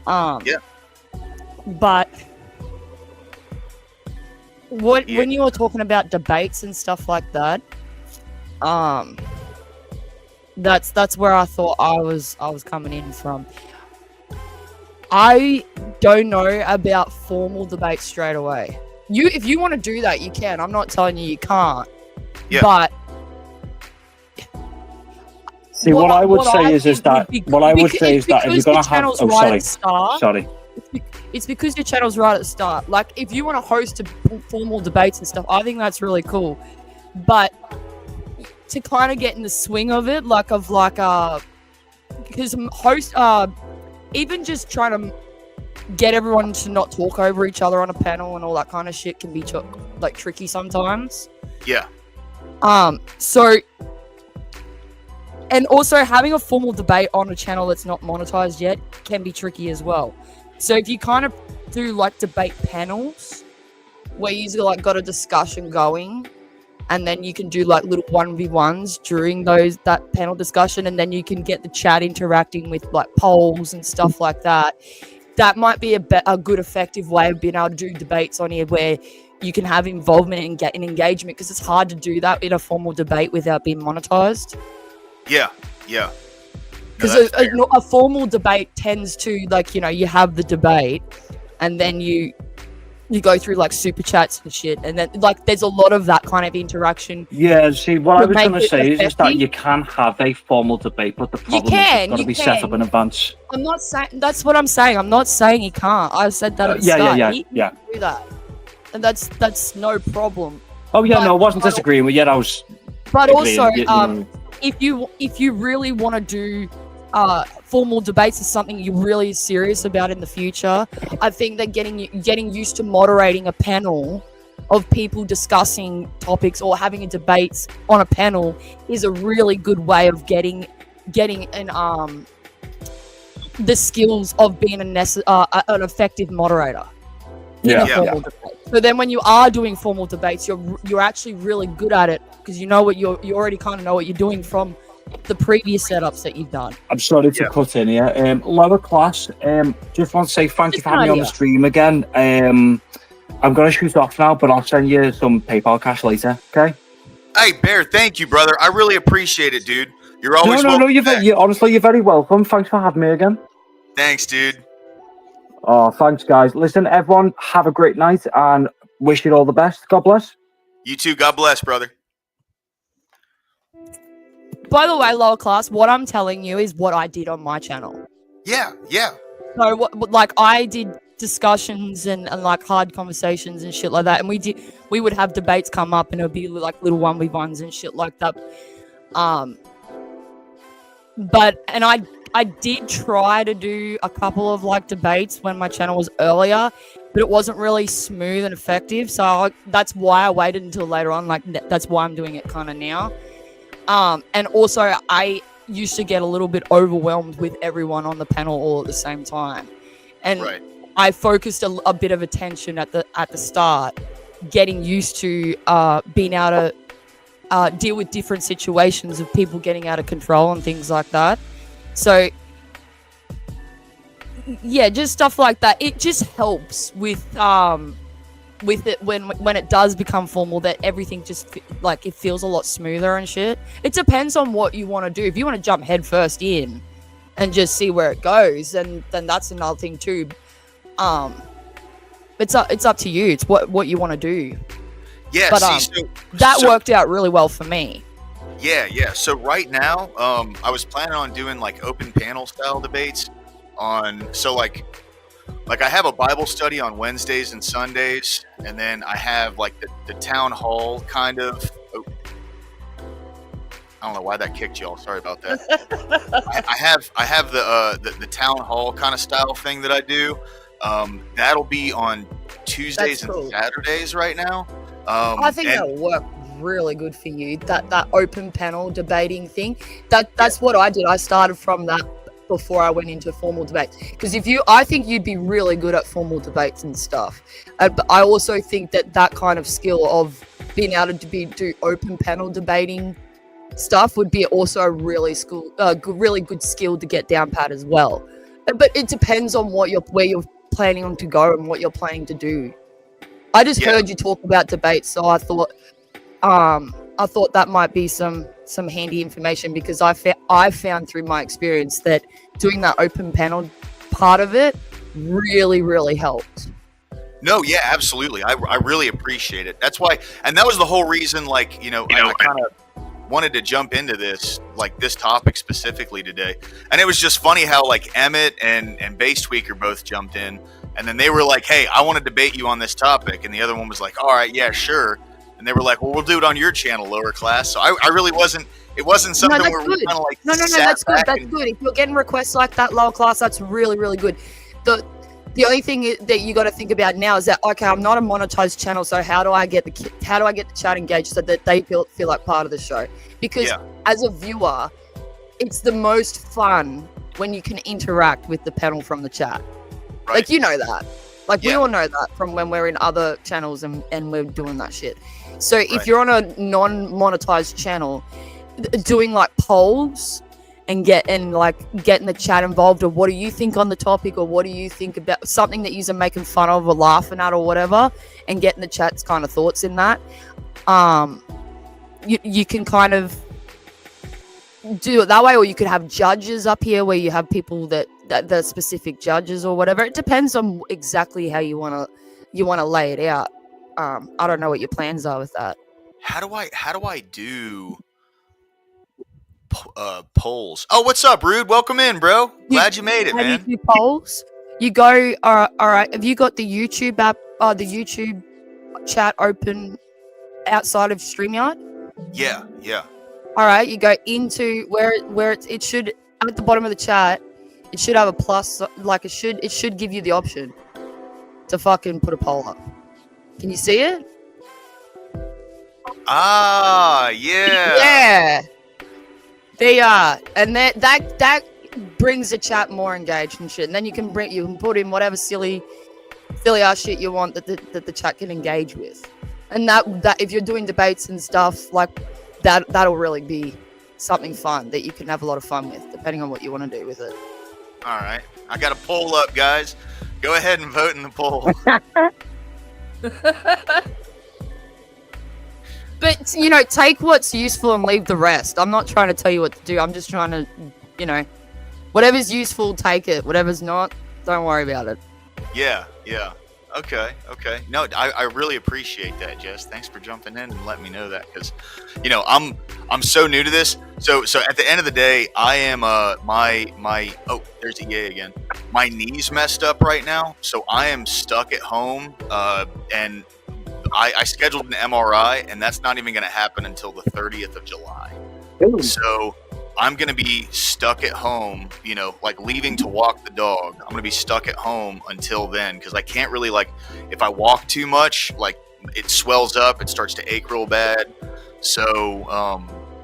Yeah. But when you were talking about debates and stuff like that, that's where I thought I was coming in from. I don't know about formal debates straight away. If you want to do that, you can. I'm not telling you can't. Yeah. But see, what I would say is that if you're gonna have, sorry. It's because your channel's right at the start. Like, if you want to host formal debates and stuff, I think that's really cool. But to kind of get in the swing of it, because even just trying to get everyone to not talk over each other on a panel and all that kind of shit can be tricky sometimes. Yeah. So, and also having a formal debate on a channel that's not monetized yet can be tricky as well. So if you kind of do like debate panels where you like got a discussion going, and then you can do like little 1v1s during that panel discussion, and then you can get the chat interacting with like polls and stuff like that. That might be a good effective way of being able to do debates on here where you can have involvement and get an engagement, because it's hard to do that in a formal debate without being monetized. Yeah. Because a formal debate tends to, like, you know, you have the debate and then you go through like super chats and shit, and then like there's a lot of that kind of interaction. Yeah, see, what I was going to say is that you can have a formal debate, but the problem is it's got to be set up in advance. I'm not saying that's what I'm saying. I'm not saying he can't. I said that at the start. He can do that, and that's no problem. Oh yeah, no, I wasn't disagreeing with you. I was. But also, if you really want to do formal debates is something you're really serious about in the future, I think that getting used to moderating a panel of people discussing topics or having a debates on a panel is a really good way of getting an the skills of being an effective moderator. Formal debate. So then when you are doing formal debates, you're actually really good at it because you know what you already kind of know what you're doing from the previous setups that you've done. I'm sorry to cut in here. Lower class, just want to say thank you for having me on the stream again. I'm going to shoot off now, but I'll send you some PayPal cash later, okay? Hey, Bear, thank you, brother. I really appreciate it, dude. You're always No, honestly, you're very welcome. Thanks for having me again. Thanks, dude. Oh, thanks, guys. Listen, everyone, have a great night and wish you all the best. God bless. You too. God bless, brother. By the way, lower class, what I'm telling you is what I did on my channel. Yeah. So, like, I did discussions and like hard conversations and shit like that, and we would have debates come up, and it would be like little 1v1s and shit like that. But I did try to do a couple of like debates when my channel was earlier, but it wasn't really smooth and effective. So that's why I waited until later on. Like that's why I'm doing it kind of now. And also I used to get a little bit overwhelmed with everyone on the panel all at the same time, and I focused a bit of attention at the start, getting used to being able to deal with different situations of people getting out of control and things like that. So yeah, just stuff like that. It just helps with it when it does become formal, that everything just like it feels a lot smoother and shit. It depends on what you want to do. If you want to jump head first in and just see where it goes, then that's another thing too. It's up to you. It's what you want to do. Yeah, but that worked out really well for me. Yeah. So right now, I was planning on doing like open panel style debates on. So like I have a Bible study on Wednesdays and Sundays, and then I have like the town hall kind of. Oh, I don't know why that kicked y'all. Sorry about that. I have the town hall kind of style thing that I do. That'll be on Tuesdays and Saturdays right now. I think that'll work really good for you. That open panel debating thing. That's what I did. I started from that before I went into formal debates. Because I think you'd be really good at formal debates and stuff. But I also think that kind of skill of being able to do open panel debating stuff would be also a really good skill to get down pat as well. But it depends on where you're planning on to go and what you're planning to do. I just heard you talk about debates, so I thought that might be some handy information, because I found through my experience that doing that open panel part of it really, really helped. No, yeah, absolutely. I really appreciate it. That's why, and that was the whole reason, like, I kind of wanted to jump into this topic specifically today. And it was just funny how like Emmett and Base Tweaker both jumped in, and then they were like, hey, I want to debate you on this topic. And the other one was like, all right, yeah, sure. And they were like, well, we'll do it on your channel, lower class. So I really wasn't, it wasn't something where we kind of like, no, that's good. That's good. If you're getting requests like that, lower class, that's really, really good. The only thing that you got to think about now is that, okay, I'm not a monetized channel, so how do I get the chat engaged so that they feel like part of the show? Because as a viewer, it's the most fun when you can interact with the panel from the chat. Right. Like, you know that. Like, we all know that from when we're in other channels and we're doing that shit. So if you're on a non-monetized channel, doing like polls and getting the chat involved, or what do you think on the topic, or what do you think about something that you're making fun of or laughing at or whatever, and getting the chat's kind of thoughts in that, you can kind of do it that way. Or you could have judges up here where you have people that the specific judges or whatever. It depends on exactly how you want to lay it out. I don't know what your plans are with that. How do I do polls? Oh, what's up, Rude? Welcome in, bro. Glad you made it, man. You do polls. You go. All right. Have you got the YouTube app? The YouTube chat open outside of StreamYard? Yeah. All right. You go into where it should, at the bottom of the chat. It should have a plus. Like it should give you the option to fucking put a poll up. Can you see it? Ah, yeah. Yeah, they are, and that brings the chat more engaged and shit. And then you can put in whatever silly ass shit you want that the chat can engage with. And that if you're doing debates and stuff like that'll really be something fun that you can have a lot of fun with, depending on what you want to do with it. All right, I got a poll up, guys. Go ahead and vote in the poll. But take what's useful and leave the rest. I'm not trying to tell you what to do. I'm just trying to, whatever's useful, take it. Whatever's not, don't worry about it. Yeah. Okay. No, I really appreciate that, Jess. Thanks for jumping in and letting me know that, because, I'm so new to this. So at the end of the day, I am there's EA again. My knee's messed up right now, so I am stuck at home, and I scheduled an MRI, and that's not even going to happen until the 30th of July. Ooh. So I'm going to be stuck at home, like leaving to walk the dog. I'm going to be stuck at home until then, because I can't really, if I walk too much, it swells up, it starts to ache real bad. So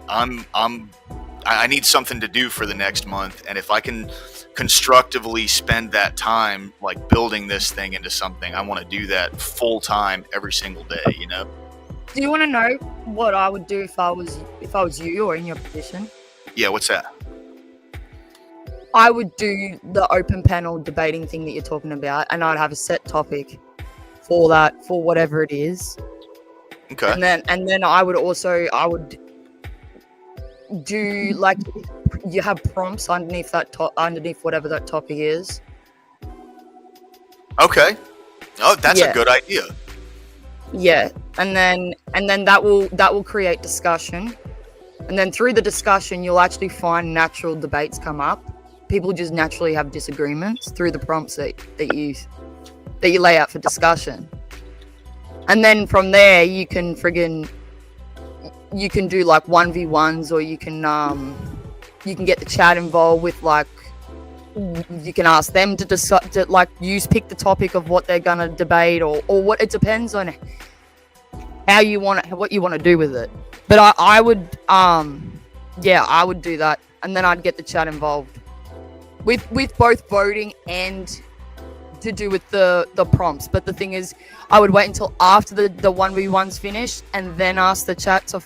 I need something to do for the next month, and if I can constructively spend that time building this thing into something, I want to do that full time every single day. Do you want to know what I would do if I was you or in your position? Yeah, what's that? I would do the open panel debating thing that you're talking about, and I'd have a set topic for that, for whatever it is. Okay. And then I would do you have prompts underneath underneath whatever that topic is. Okay. Oh, that's a good idea. Yeah, and then that will create discussion, and then through the discussion you'll actually find natural debates come up. People just naturally have disagreements through the prompts that you lay out for discussion, and then from there you can do 1v1s, or you can get the chat involved with you can ask them to decide to pick the topic of what they're gonna debate, or what. It depends on what you want to do with it. But I would do that, and then I'd get the chat involved with both voting and to do with the prompts. But the thing is, I would wait until after the 1v1's finished, and then ask the chat to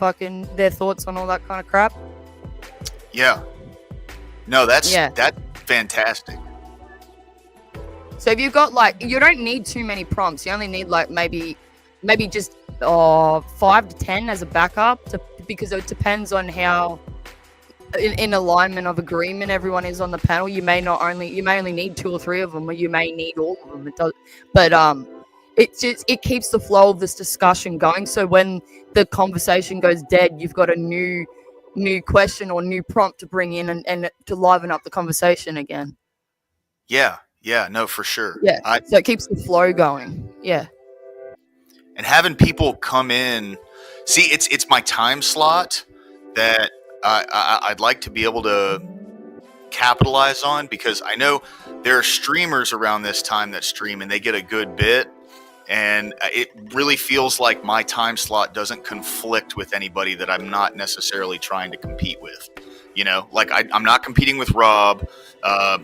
their thoughts on all that kind of crap. Yeah. No, that's fantastic. So if you've got you don't need too many prompts. You only need maybe just 5 to 10 as a backup, because it depends on how in alignment of agreement everyone is on the panel. You may only need 2 or 3 of them, or you may need all of them. It keeps the flow of this discussion going. So when the conversation goes dead, you've got a new question or new prompt to bring in and to liven up the conversation again. Yeah, no, for sure. Yeah, so it keeps the flow going. Yeah. And having people come in, see, it's my time slot that I'd like to be able to capitalize on, because I know there are streamers around this time that stream and they get a good bit, and it really feels like my time slot doesn't conflict with anybody that I'm not necessarily trying to compete with. I'm not competing with Rob.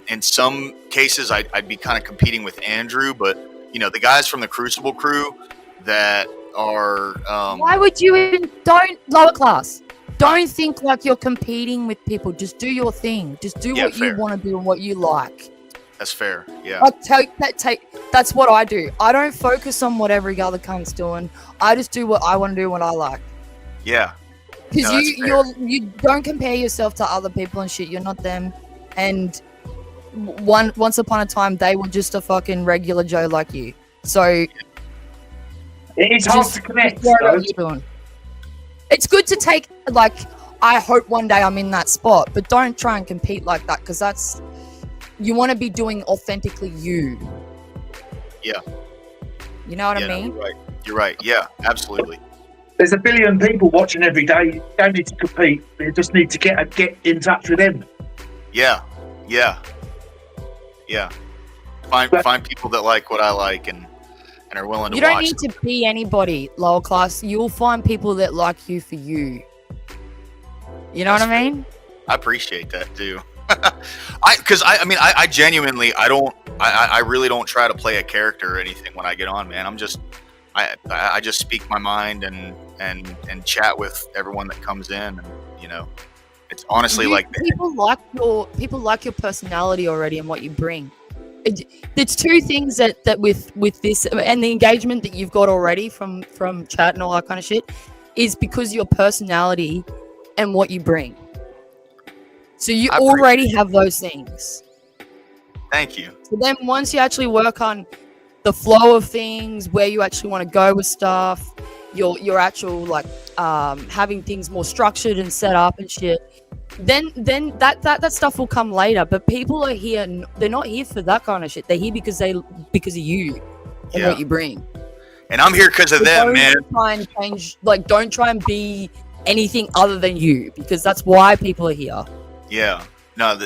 In some cases, I'd be kind of competing with Andrew, but the guys from the Crucible crew that are why would you don't lower class? Don't think like you're competing with people. Just do your thing. Just do what you want to do and what you like. That's fair. Yeah. That's what I do. I don't focus on what every other cunt's doing. I just do what I want to do, what I like. Yeah. Because you don't compare yourself to other people and shit. You're not them. And once upon a time, they were just a fucking regular Joe like you. So it's hard to connect. It's good to take, I hope one day I'm in that spot, but don't try and compete like that, because you want to be doing authentically you. Yeah. You know what I mean? No, you're right. Yeah, absolutely. There's a billion people watching every day. You don't need to compete. You just need to get in touch with them. Yeah. Find people that like what I like, and and are willing to You don't watch need them. to be anybody lower class. You'll find people that like you for you. You know what I mean? I appreciate that too. I genuinely, I really don't try to play a character or anything when I get on, man. I just speak my mind and chat with everyone that comes in, and you know, it's honestly like people like your personality already and what you bring. There's two things that with this and the engagement that you've got already from chat and all that kind of shit is because your personality and what you bring. So you already have those things. Thank you. So then once you actually work on the flow of things, where you actually want to go with stuff, your actual like having things more structured and set up and shit, then that stuff will come later. But people are here, they're not here for that kind of shit. They're here because of you and what you bring. And I'm here because of them, man. Don't try and be anything other than you, because that's why people are here. Yeah. No,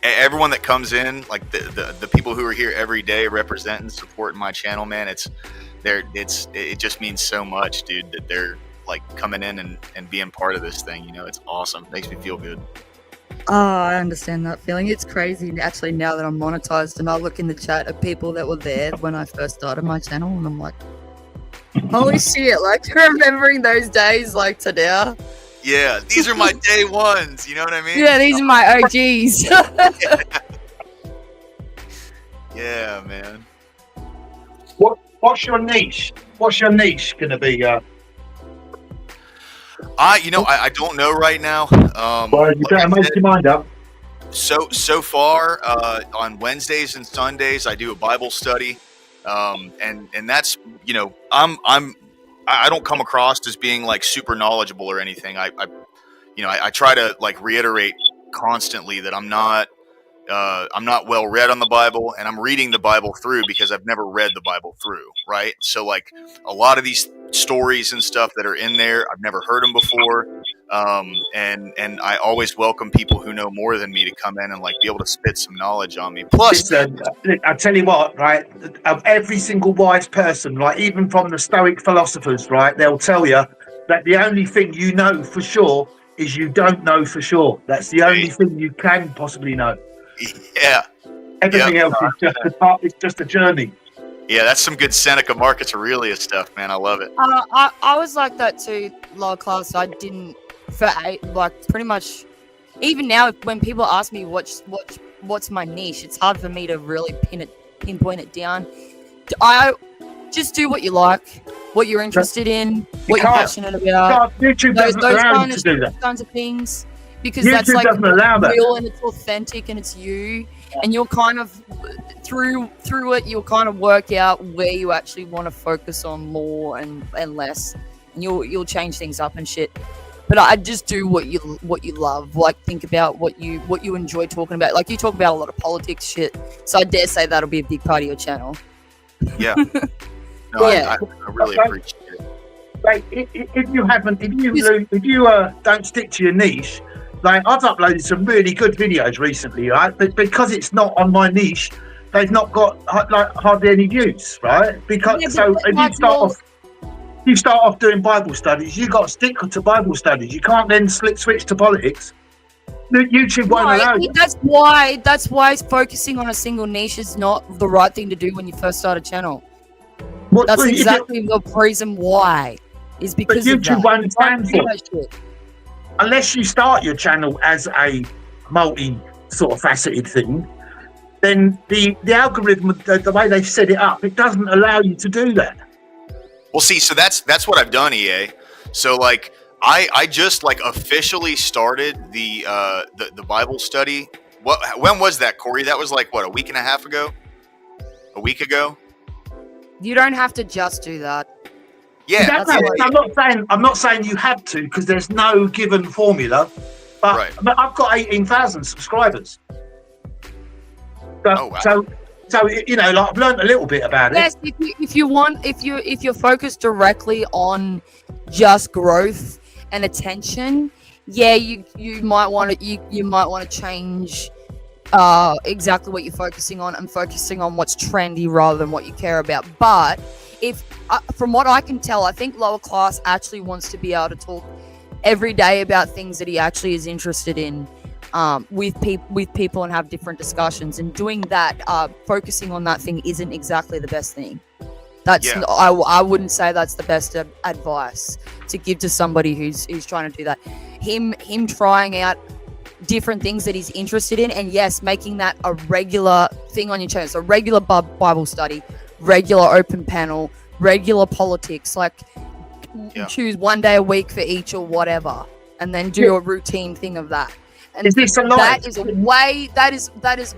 everyone that comes in, like the people who are here every day representing, supporting my channel, man, it just means so much, dude, that they're like coming in and being part of this thing. You know, it's awesome. It makes me feel good. Oh, I understand that feeling. It's crazy actually now that I'm monetized, and I look in the chat of people that were there when I first started my channel, and I'm like, holy shit, like remembering those days like to now. Yeah, these are my day ones, you know what I mean? Yeah, these are my OGs. Yeah, man. What's your niche? What's your niche gonna be? I don't know right now. Well, you better make your mind up. So far, on Wednesdays and Sundays, I do a Bible study, and that's, you know, I don't come across as being like super knowledgeable or anything. I try to like reiterate constantly that I'm not well read on the Bible, and I'm reading the Bible through because I've never read the Bible through, right? So like a lot of these stories and stuff that are in there, I've never heard them before. And I always welcome people who know more than me to come in and like be able to spit some knowledge on me. Plus, I tell you what, right? Of every single wise person, like even from the Stoic philosophers, right? They'll tell you that the only thing you know for sure is you don't know for sure. That's the only thing you can possibly know. Yeah. Everything else is just a journey. Yeah, that's some good Seneca Marcus Aurelius stuff, man. I love it. I was like that too, lower class. I didn't, pretty much, even now when people ask me what's my niche, it's hard for me to really pinpoint it down. I just do what you like, what you're interested in, what you're passionate about. YouTube doesn't allow you to do that. Kinds of things, because YouTube that's like doesn't allow that. real and it's authentic and it's you. And you'll kind of through it, you'll kind of work out where you actually want to focus on more and less, and you'll change things up and shit. But I just do what you love. Like think about what you enjoy talking about. Like you talk about a lot of politics shit, so I dare say that'll be a big part of your channel. Yeah. No, Yeah. I really appreciate it. Like if you don't stick to your niche. Like I've uploaded some really good videos recently, right? But because it's not on my niche, they've not got like hardly any views, right? Because if you start off doing Bible studies, you got to stick to Bible studies. You can't then switch to politics. YouTube won't allow you. That's why focusing on a single niche is not the right thing to do when you first start a channel. That's exactly the reason why. Is because YouTube won't stand for it. Unless you start your channel as a multi sort of faceted thing, then the algorithm, the way they've set it up, it doesn't allow you to do that. Well, see, so that's what I've done, EA. So like I just like officially started the Bible study. When was that, Corey? That was like what, a week and a half ago? A week ago? You don't have to just do that. Yeah, I'm not saying you have to, because there's no given formula. But I've got 18,000 subscribers. So you know, like I've learned a little bit about it. Yes, if you're focused directly on just growth and attention, yeah, you might want to change exactly what you're focusing on and focusing on what's trendy rather than what you care about. But if from what I can tell, I think Lower Class actually wants to be able to talk every day about things that he actually is interested in, with people and have different discussions. And doing that, focusing on that thing isn't exactly the best thing. That's I wouldn't say that's the best advice to give to somebody who's trying to do that. Him trying out different things that he's interested in, and yes, making that a regular thing on your channel. So regular Bible study, regular open panel, regular politics. Like choose one day a week for each or whatever, and then do a routine thing of that. And is this a live? That is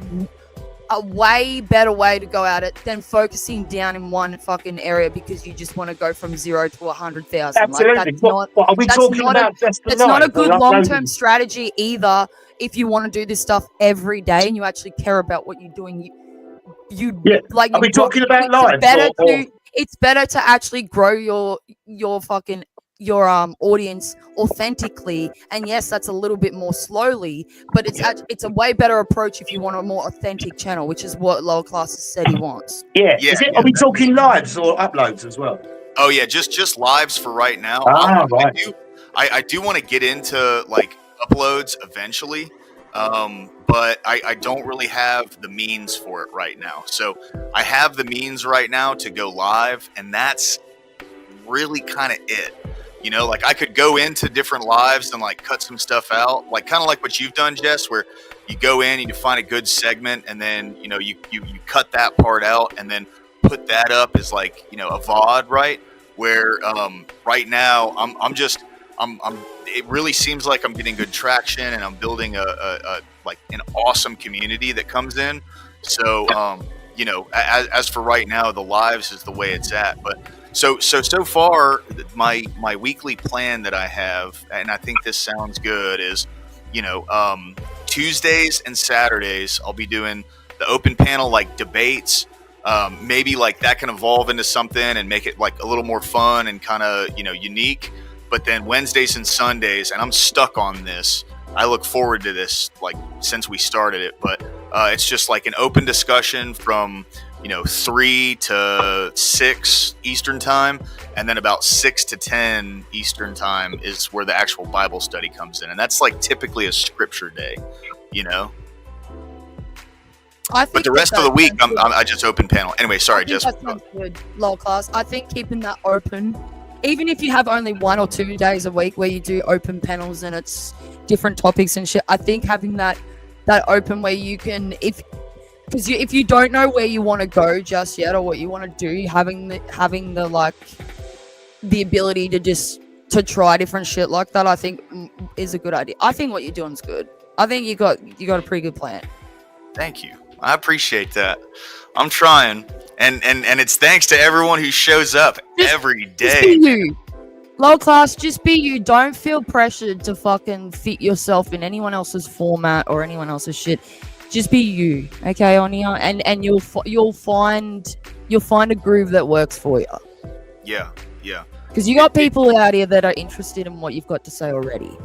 a way better way to go at it than focusing down in one fucking area because you just want to go from 0 to 100,000. Absolutely. Like, that's not, what are we talking about? It's not a good long-term strategy either. If you want to do this stuff every day and you actually care about what you're doing, like. Are we talking about live? It's better to actually grow your fucking audience authentically, and yes, that's a little bit more slowly, but it's a way better approach if you want a more authentic channel, which is what Lower Class has said he wants. Are we talking lives or uploads as well? Oh yeah, just lives for right now. Right. I do want to get into like uploads eventually, but I don't really have the means for it right now. So I have the means right now to go live, and that's really kind of it. You know, like I could go into different lives and like cut some stuff out, like kind of like what you've done, Jess, where you go in and you find a good segment, and then you know you cut that part out and then put that up as like, you know, a VOD, right? Where right now I'm it really seems like I'm getting good traction, and I'm building a like an awesome community that comes in. So you know, as for right now, the lives is the way it's at, but. So far, my weekly plan that I have, and I think this sounds good, is, you know, Tuesdays and Saturdays I'll be doing the open panel like debates. Maybe like that can evolve into something and make it like a little more fun and kind of, you know, unique. But then Wednesdays and Sundays, and I'm stuck on this. I look forward to this like since we started it, but it's just like an open discussion from, you know, 3 to 6 Eastern time, and then about 6 to 10 Eastern time is where the actual Bible study comes in, and that's like typically a scripture day, you know. But the rest of the week, I just open panel. Anyway, sorry, Jess. That sounds good, Low Class. I think keeping that open, even if you have only 1 or 2 days a week where you do open panels and it's different topics and shit, I think having that open where you can, if you don't know where you want to go just yet or what you want to do, having the like the ability to try different shit like that, I think is a good idea. I think what you're doing is good. I think you got a pretty good plan. Thank you. I appreciate that. I'm trying, and it's thanks to everyone who shows up every day. Just be you. Low Class, just be you. Don't feel pressured to fucking fit yourself in anyone else's format or anyone else's shit. Just be you, okay, Onia, and you'll find a groove that works for you. Yeah. Because you got people out here that are interested in what you've got to say already.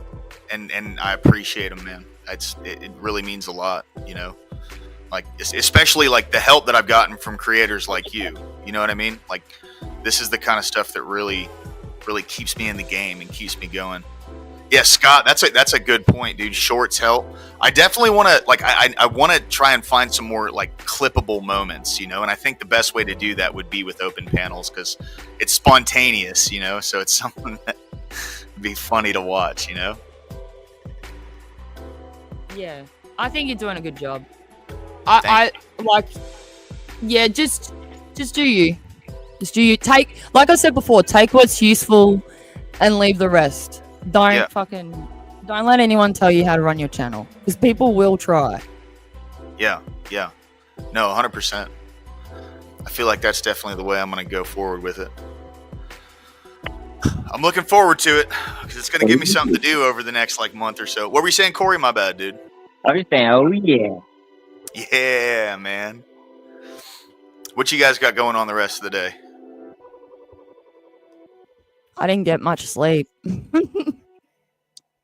And I appreciate them, man. It really means a lot, you know. Like especially like the help that I've gotten from creators like you. You know what I mean? Like this is the kind of stuff that really keeps me in the game and keeps me going. Yeah, Scott, that's a good point, dude. Shorts help. I definitely want to like I want to try and find some more like clippable moments, you know. And I think the best way to do that would be with open panels because it's spontaneous, you know. So it's something that would be funny to watch, you know. Yeah, I think you're doing a good job. I like, yeah, just do you. Just do you. Take, like I said before, take what's useful and leave the rest. Don't let anyone tell you how to run your channel because people will try. Yeah. No, 100%. I feel like that's definitely the way I'm going to go forward with it. I'm looking forward to it because it's going to give me something to do over the next like month or so. What were you saying, Corey? My bad, dude. I was saying, oh yeah. Yeah, man. What you guys got going on the rest of the day? I didn't get much sleep.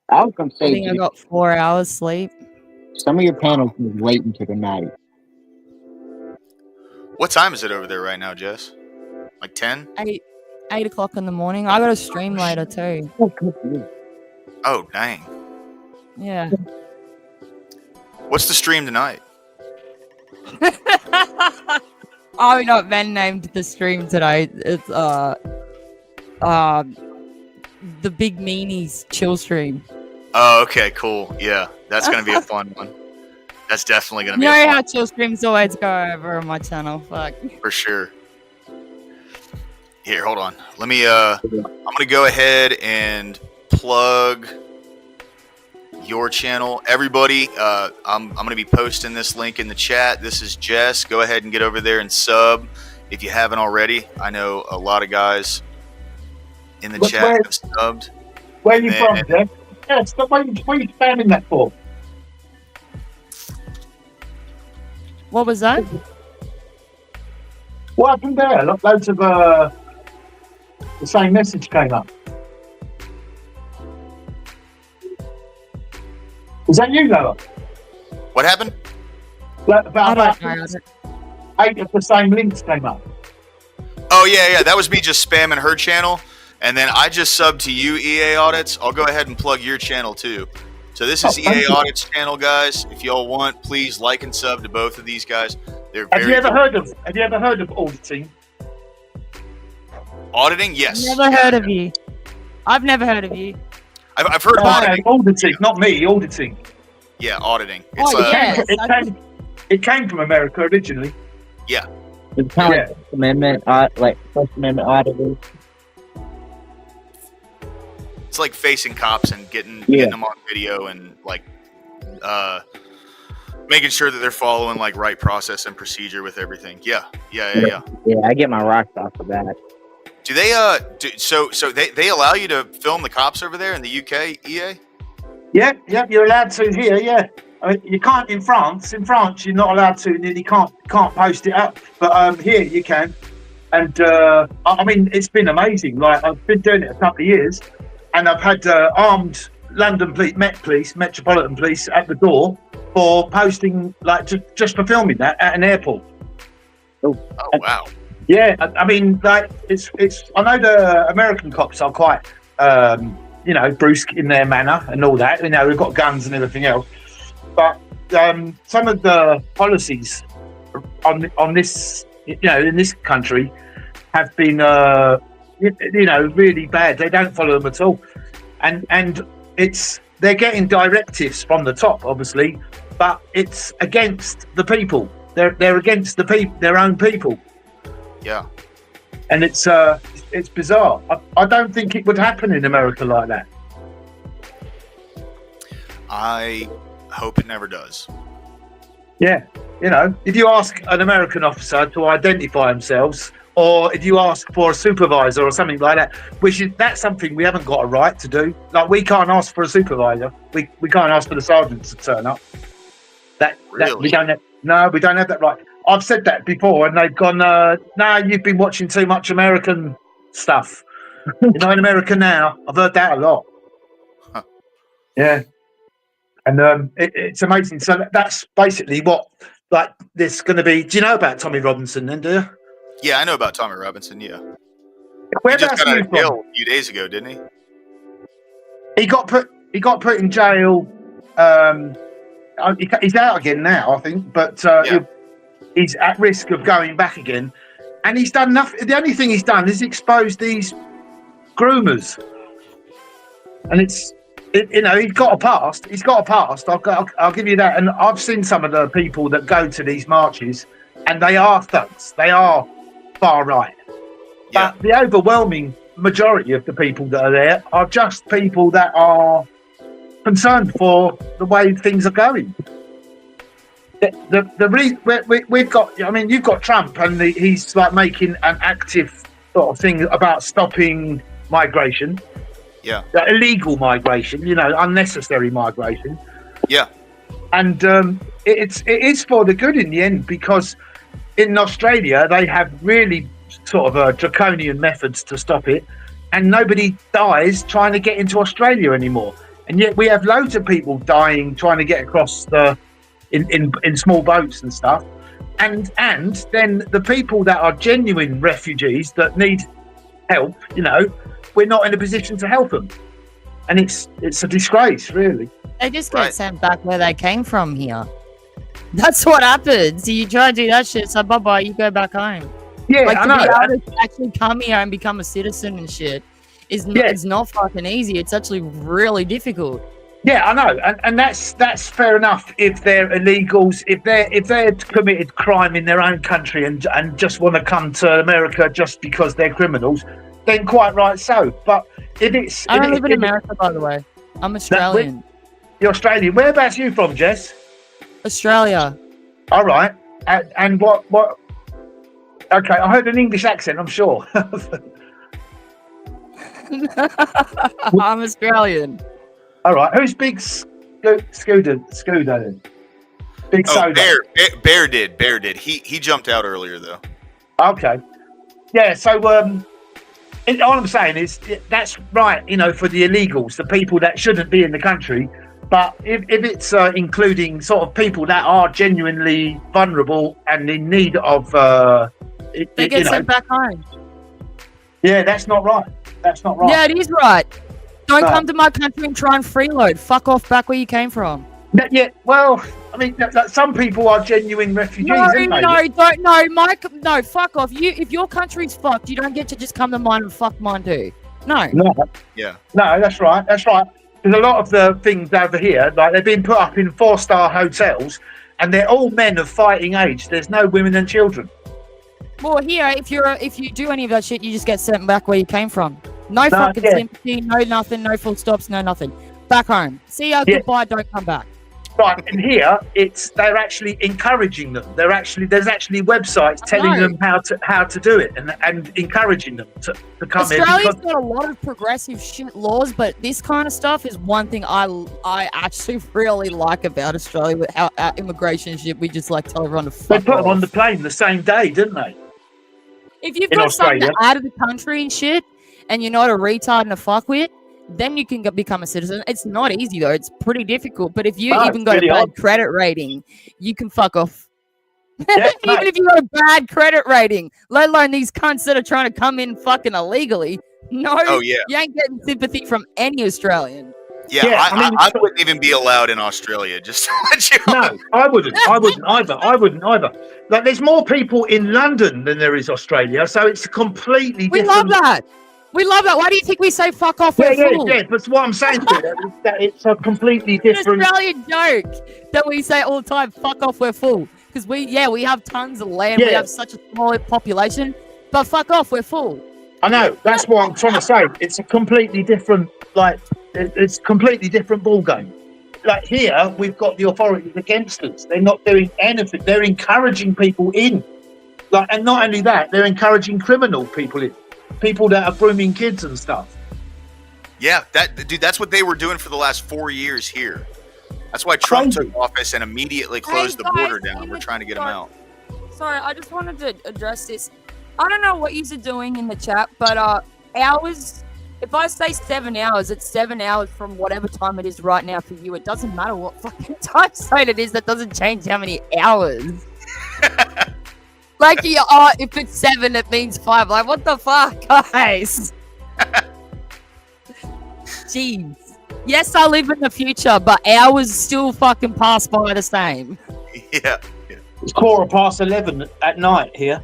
I'll come say I think I got 4 hours sleep. Some of your panels move late into the night. What time is it over there right now, Jess? Like 10? 8 o'clock in the morning. I got to stream later too. Oh, dang. Yeah. What's the stream tonight? I'm not been named the stream today. It's the Big Meanies chill stream. Oh, okay, cool. Yeah, that's gonna be a fun one. That's definitely gonna be. You a know fun how chill streams always go over on my channel. Fuck. for sure. Here, hold on. Let me. I'm gonna go ahead and plug your channel, everybody. I'm gonna be posting this link in the chat. This is Jess. Go ahead and get over there and sub if you haven't already. I know a lot of guys in the chat have subbed. Where are you from, Jeff? Yeah, stop. What are you spamming that for? What was that? What happened there? Loads of the same message came up. Was that you, Noah? What happened? About 8 of the same links came up. Oh yeah, that was me just spamming her channel, and then I just subbed to you, EA Audits. I'll go ahead and plug your channel too. So this is EA Audits channel, guys. If y'all want, please like and sub to both of these guys. They're very. Have you ever heard of auditing? Auditing? Yes. Never heard of you. I've never heard of you. I've heard of auditing. Auditing, not me. Auditing. Yeah, auditing. It's, it came from America originally. Yeah. It's kind of First Amendment, First Amendment auditing. It's like facing cops and getting them on video and making sure that they're following right process and procedure with everything. Yeah, I get my rocks off of that. Do they so they allow you to film the cops over there in the UK, EA? Yeah, you're allowed to here. Yeah, I mean, you can't in France. In France, you're not allowed to. You can't post it up. But here you can. And I mean, it's been amazing. I've been doing it a couple of years, and I've had armed London Metropolitan Police at the door for posting, just for filming that at an airport. Oh wow. Yeah, I mean, it's. I know the American cops are quite, brusque in their manner and all that. We've got guns and everything else. But some of the policies on this, in this country, have been, really bad. They don't follow them at all, and they're getting directives from the top, obviously, but it's against the people. They're against their own people. Yeah, and it's bizarre. I don't think it would happen in America like that. I hope it never does. Yeah, if you ask an American officer to identify themselves, or if you ask for a supervisor or something like that, that's something we haven't got a right to do. We can't ask for a supervisor. We can't ask for the sergeant to turn up. Really? We don't have that right. I've said that before, and they've gone, "No, you've been watching too much American stuff." In America now, I've heard that a lot. Huh. Yeah, and it's amazing. So that's basically what this going to be. Do you know about Tommy Robinson? Then, do you? Yeah, I know about Tommy Robinson. Yeah, Where he just got out of from? jail a few days ago, didn't he? He got put in jail. He's out again now, I think, but he's at risk of going back again. And he's done nothing. The only thing he's done is expose these groomers. And he's got a past. He's got a past. I'll give you that. And I've seen some of the people that go to these marches, and they are thugs. They are far right. Yeah. But the overwhelming majority of the people that are there are just people that are concerned for the way things are going. We've got. I mean, you've got Trump, and he's making an active sort of thing about stopping migration. Yeah. Illegal migration. Unnecessary migration. Yeah. And it is for the good in the end, because in Australia they have really sort of draconian methods to stop it, and nobody dies trying to get into Australia anymore. and yet we have loads of people dying trying to get across in small boats and stuff. And then the people that are genuine refugees that need help, we're not in a position to help them, and it's a disgrace, really. They just get sent back where they came from here. That's what happens. You try to do that shit, so bye-bye, you go back home. Yeah, like, I to know. be able to actually come here and become a citizen and shit it's not fucking easy. It's actually really difficult. Yeah, I know, and that's fair enough if they're illegals, if they're committed crime in their own country and just want to come to America just because they're criminals, then quite right so. But if it's I don't live in America, by the way. I'm Australian. You're Australian. Whereabouts are you from, Jess? Australia. All right, and what? Okay, I heard an English accent. I'm sure. I'm Australian. All right, who's Big Scooter then? Big Soda. Bear did. He jumped out earlier though. Okay. Yeah. So all I'm saying is that's right. For the illegals, the people that shouldn't be in the country. But if it's including sort of people that are genuinely vulnerable and in need of, they get sent back home. Yeah, that's not right. That's not right. Yeah, it is right. Don't come to my country and try and freeload. Fuck off back where you came from. Yeah, well, I mean, some people are genuine refugees, aren't they? No, fuck off. If your country's fucked, you don't get to just come to mine and fuck mine too. No. Yeah. No, that's right. That's right. Because a lot of the things over here, like they've been put up in 4-star hotels, and they're all men of fighting age. There's no women and children. Well, here, if you do any of that shit, you just get sent back where you came from. No fucking sympathy, no nothing, no full stops, no nothing. Back home. See ya, goodbye, don't come back. Right, and here they're actually encouraging them. There's actually websites telling them how to do it and encouraging them to come in. Australia's got a lot of progressive shit laws, but this kind of stuff is one thing I actually really like about Australia with our immigration shit. We just like tell everyone to fuck off. They put them on the plane the same day, didn't they? If you've got something out of the country and shit, and you're not a retard and a fuckwit, then you can become a citizen. It's not easy though. It's pretty difficult. But if you even got a bad credit rating, you can fuck off. Yeah, even if you got a bad credit rating, let alone these cunts that are trying to come in fucking illegally. No, you ain't getting sympathy from any Australian. Yeah, I wouldn't even be allowed in Australia. Just to let you know. No, I wouldn't either. Like, there's more people in London than there is Australia, so it's completely different. We love that. Why do you think we say fuck off? Yeah, but what I'm saying to you is that it's a completely different... It's an Australian joke that we say all the time, fuck off, we're full. Because we have tons of land, we have such a small population, but fuck off, we're full. I know, that's what I'm trying to say. It's a completely different, it's a completely different ballgame. Like here, we've got the authorities against us. They're not doing anything. They're encouraging people in. And not only that, they're encouraging criminal people in. People that are grooming kids and stuff. Yeah, that's what they were doing for the last 4 years here. That's why Trump took office and immediately closed the border down. We're trying to get them out. Sorry, I just wanted to address this. I don't know what you're doing in the chat, but hours. If I say 7 hours, it's 7 hours from whatever time it is right now for you. It doesn't matter what fucking time zone it is. That doesn't change how many hours. If it's 7, it means 5. Like, what the fuck, guys? Jeez. Yes, I live in the future, but hours still fucking pass by the same. Yeah. It's 11:15 at night here.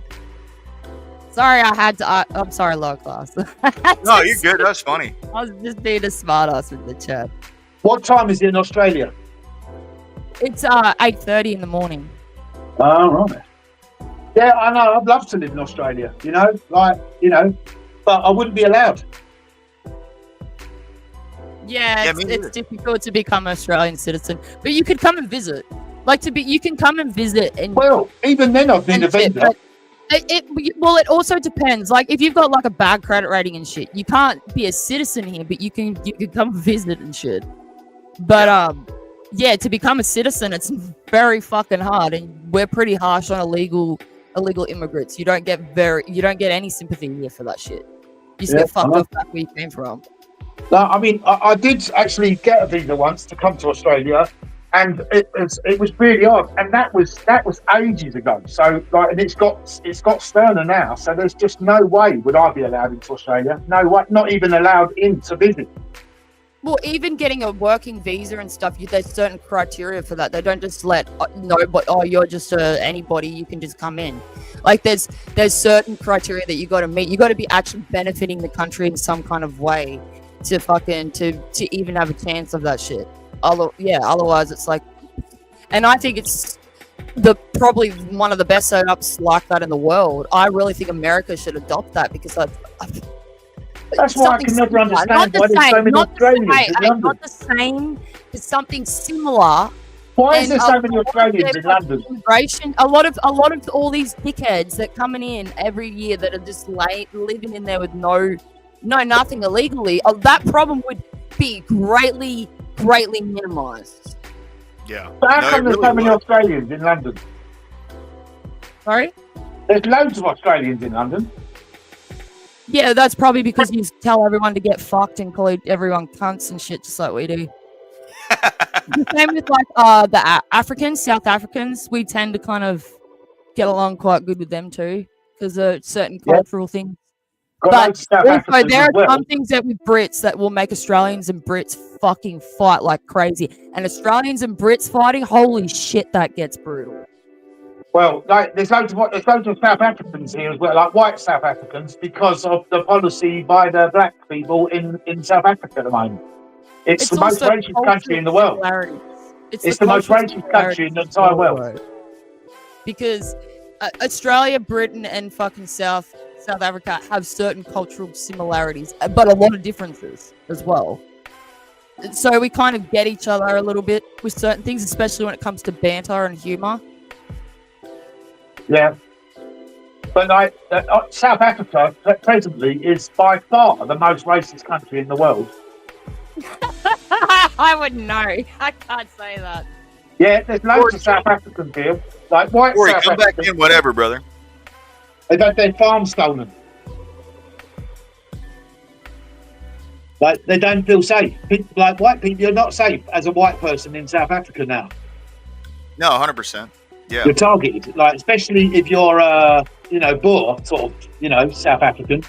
Sorry, I had to. I'm sorry, low class. No, you're good. That's funny. I was just being a smartass with the chat. What time is it in Australia? It's 8:30 in the morning. Oh, right. Yeah, I know. I'd love to live in Australia, but I wouldn't be allowed. Yeah, it's difficult to become an Australian citizen, but you could come and visit. You can come and visit. And well, even then, I've been a vendor. It also depends. Like, if you've got a bad credit rating and shit, you can't be a citizen here, but you can come visit and shit. But to become a citizen, it's very fucking hard, and we're pretty harsh on illegal immigrants. You don't get any sympathy here for that shit. You just get fucked off back where you came from. No, I mean, I did actually get a visa once to come to Australia, and it was really odd, and that was ages ago. So like, and it's got sterner now. So there's just no way would I be allowed into Australia. No way, not even allowed in to visit. Well, even getting a working visa and stuff, there's certain criteria for that. They don't just let you're just anybody, you can just come in. Like there's certain criteria that you got to meet. You got to be actually benefiting the country in some kind of way to even have a chance of that shit. Otherwise it's like, and I think it's probably one of the best setups like that in the world. I really think America should adopt that because that's why I can never understand why there's so many Australians in London. Not the same, but something similar. Why is there so many Australians in London? Immigration. A lot of all these dickheads that coming in every year that are just living in there with nothing illegally. That problem would be greatly minimized. Yeah. But how come there's so many Australians in London? Sorry? There's loads of Australians in London. Yeah, that's probably because you tell everyone to get fucked and call everyone cunts and shit, just like we do. The same with like the Africans, South Africans. We tend to kind of get along quite good with them too, because of certain cultural things. But also, there are some things that with Brits that will make Australians and Brits fucking fight like crazy. And Australians and Brits fighting, holy shit, that gets brutal. Well, like, there's loads of South Africans here as well, like white South Africans, because of the policy by the black people in South Africa at the moment. It's the most racist country in the world. It's the most racist country in the entire world. Because Australia, Britain, and fucking South Africa have certain cultural similarities, but a lot of differences as well. So we kind of get each other a little bit with certain things, especially when it comes to banter and humour. Yeah, but like South Africa presently is by far the most racist country in the world. I wouldn't know. I can't say that. Yeah, there's loads of South Africans here, like white South come Africans. back in, whatever, brother. They've had their farm stolen. Like they don't feel safe. Like white people, you're not safe as a white person in South Africa now. No, 100%. Yeah. You're targeted, like especially if you're Boer, sort of, South African.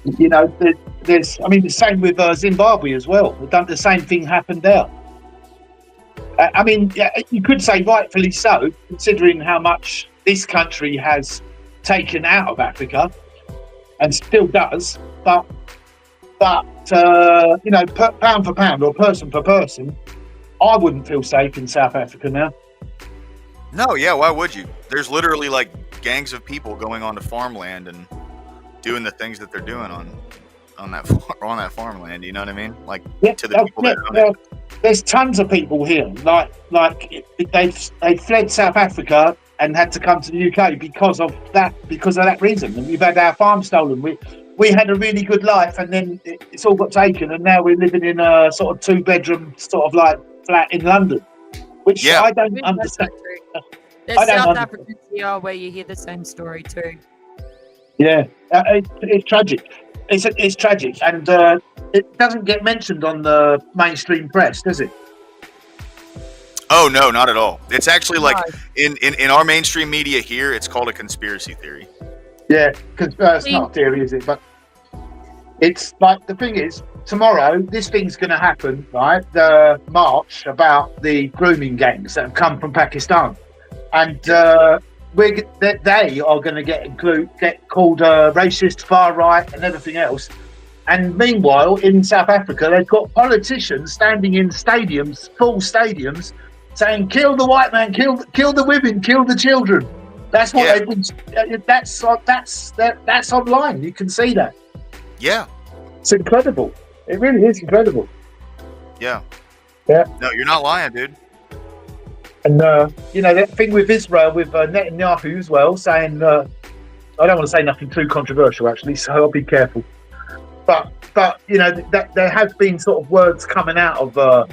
There's the same with Zimbabwe as well. The same thing happened there. You could say rightfully so, considering how much this country has taken out of Africa and still does. But pound for pound or person for person, I wouldn't feel safe in South Africa now. No, yeah, why would you? There's literally like gangs of people going onto farmland and doing the things that they're doing on that farmland. You know what I mean? Like to the people that own it. There's tons of people here. Like they fled South Africa and had to come to the UK because of that reason. And we've had our farm stolen. We had a really good life, and then it's all got taken, and now we're living in a sort of 2-bedroom sort of like flat in London. Which I don't understand. There's South Africans here where you hear the same story too. Yeah, it's tragic. It's tragic, and it doesn't get mentioned on the mainstream press, does it? Oh no, not at all. It's actually like in our mainstream media here, it's called a conspiracy theory. Yeah, because it's not a theory, is it? But it's like, the thing is, tomorrow this thing's going to happen, right? The march about the grooming gangs that have come from Pakistan, and they are going to get called racist, far right, and everything else. And meanwhile, in South Africa, they've got politicians standing in stadiums, full stadiums, saying, "Kill the white man, kill the women, kill the children." That's what they've been. That's online. You can see that. Yeah, it's incredible. It really is incredible. Yeah. Yeah. No, you're not lying, dude. And that thing with Israel, with Netanyahu as well, saying, I don't want to say nothing too controversial actually, so I'll be careful. But that there have been sort of words coming out of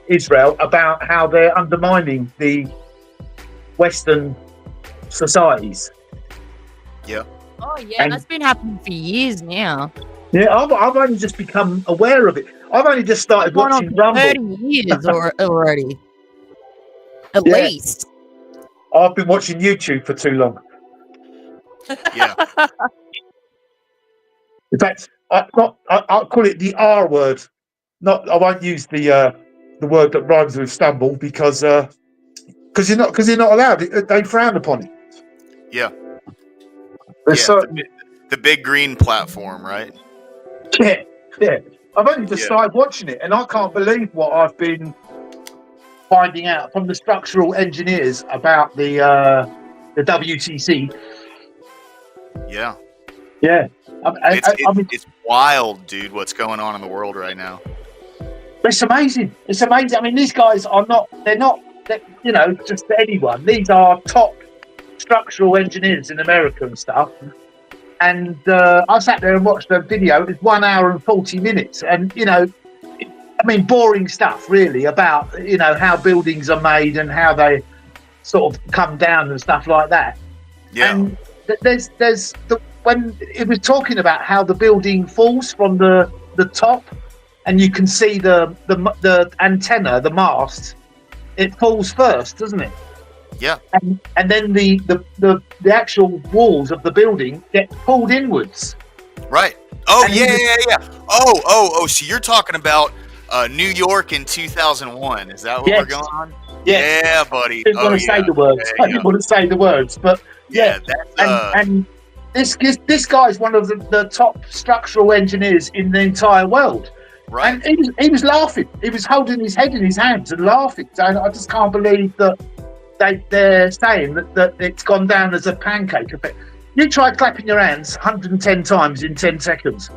Israel about how they're undermining the Western societies. Yeah. Oh yeah, that's been happening for years now. Yeah, I've only just become aware of it. I've only just started Going on watching for Rumble. 30 years already. At Yeah. least. I've been watching YouTube for too long. Yeah. In fact, I'll call it the R word. I won't use the word that rhymes with stumble because you're not allowed. They frown upon it. Yeah. There's Yeah. certain The big green platform, right? yeah. I've only just Yeah. started watching it, and I can't believe what I've been finding out from the structural engineers about the WTC. Yeah. Yeah, I mean, It's wild, dude, what's going on in the world right now. it's amazing. It's amazing. I mean, these guys are they're not just anyone. These are top structural engineers in America and stuff. And I sat there and watched a video. It was 1 hour and 40 minutes. And, I mean, boring stuff, really, about, how buildings are made and how they sort of come down and stuff like that. Yeah. And when it was talking about how the building falls from the top, and you can see the antenna, the mast, it falls first, doesn't it? Yeah. And then the actual walls of the building get pulled inwards. Right. Oh, And yeah. Oh, so you're talking about New York in 2001. Is that what Yes. we're going on? Yes. Yeah, buddy. I didn't want to say the words. I didn't want to say the words, but Yeah, that's and this guy's one of the top structural engineers in the entire world. right. And he was laughing. He was holding his head in his hands and laughing. So I just can't believe that they're saying that it's gone down as a pancake effect. You try clapping your hands 110 times in 10 seconds.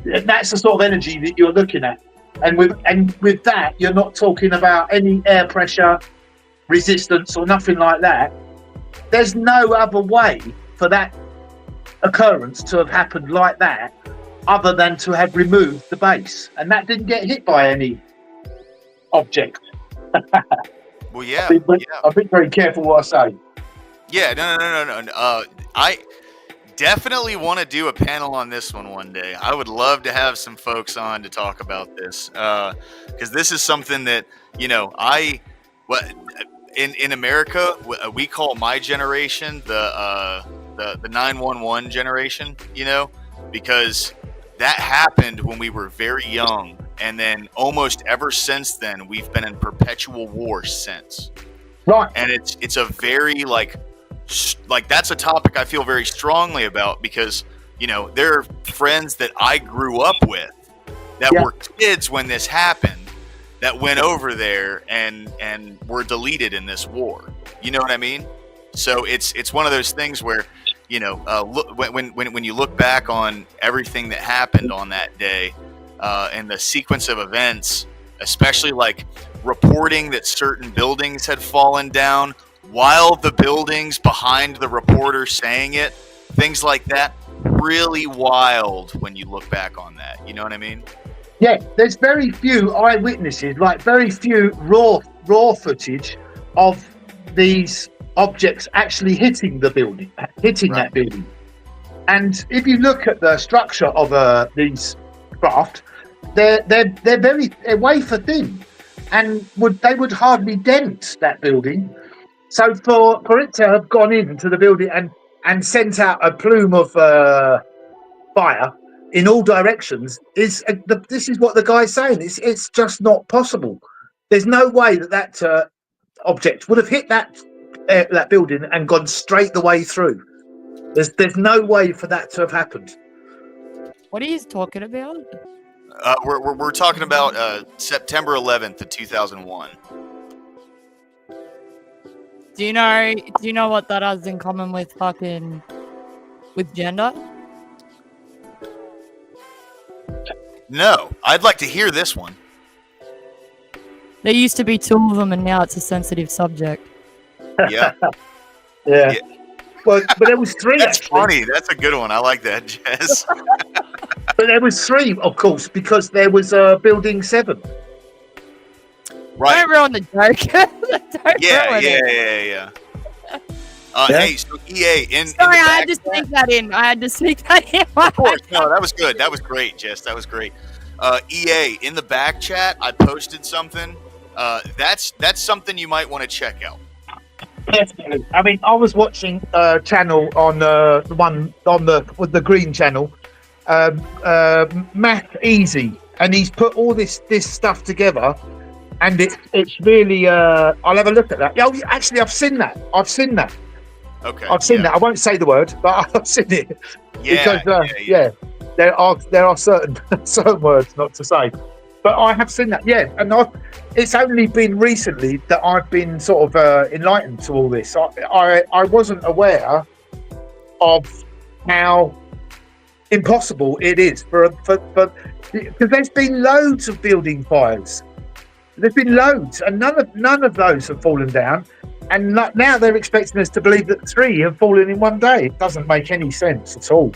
That's the sort of energy that you're looking at. And with that, you're not talking about any air pressure, resistance, or nothing like that. There's no other way for that occurrence to have happened like that other than to have removed the base. And that didn't get hit by any object. Well, yeah. I've been very careful what I say. Yeah, no. I definitely want to do a panel on this one day. I would love to have some folks on to talk about this because this is something that in America we call my generation the 911 generation. Because that happened when we were very young, and then almost ever since then we've been in perpetual war since. Right. And it's a very like that's a topic I feel very strongly about because there are friends that I grew up with that were kids when this happened that went over there and were deleted in this war. You know what I mean? So it's one of those things where look, when you look back on everything that happened on that day and the sequence of events, especially like reporting that certain buildings had fallen down while the buildings behind the reporter saying it, things like that, really wild when you look back on that. You know what I mean? Yeah, there's very few eyewitnesses, like very few raw footage of these objects actually hitting the building, that building. And if you look at the structure of these craft, they're wafer thin, and they would hardly dent that building. So for it to have gone into the building and sent out a plume of fire in all directions this is what the guy's saying. It's just not possible. There's no way that object would have hit that building and gone straight the way through. There's no way for that to have happened. What are you talking about? We're talking about September 11th of 2001. Do you know what that has in common with gender? No, I'd like to hear this one. There used to be two of them, and now it's a sensitive subject. Yeah. Yeah. Well, but there was three. That's actually. funny. That's a good one. I like that, Jess. But there was three, of course, because there was Building 7. Right. Don't ruin the joke. Don't ruin it. Yeah. Yeah. Hey, so EA in Sorry, the I back had to chat- sneak that in. I had to sneak that in. Of course, no, that was good. That was great, Jess. That was great. EA in the back chat, I posted something. That's something you might want to check out. Definitely. I mean, I was watching a channel on the one on the green channel, Math Easy, and he's put all this stuff together, and it's really. I'll have a look at that. Yeah, actually, I've seen that. Okay. I've seen that. I won't say the word, but I've seen it. Yeah. Because there are certain words not to say, but I have seen that. Yeah, and it's only been recently that I've been sort of enlightened to all this. I wasn't aware of how impossible it is for because there's been loads of building fires. There's been loads, and none of those have fallen down. And now they're expecting us to believe that 3 have fallen in one day. It doesn't make any sense at all.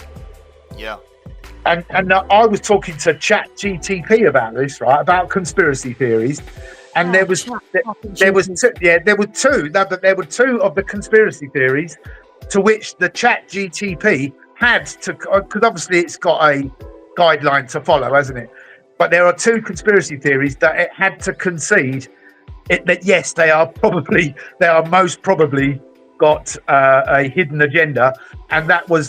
Yeah. And I was talking to ChatGTP about this, right? About conspiracy theories, and there were two of the conspiracy theories to which the ChatGTP had to, because obviously it's got a guideline to follow, hasn't it? But there are 2 conspiracy theories that it had to concede that yes, they are most probably got a hidden agenda, and that was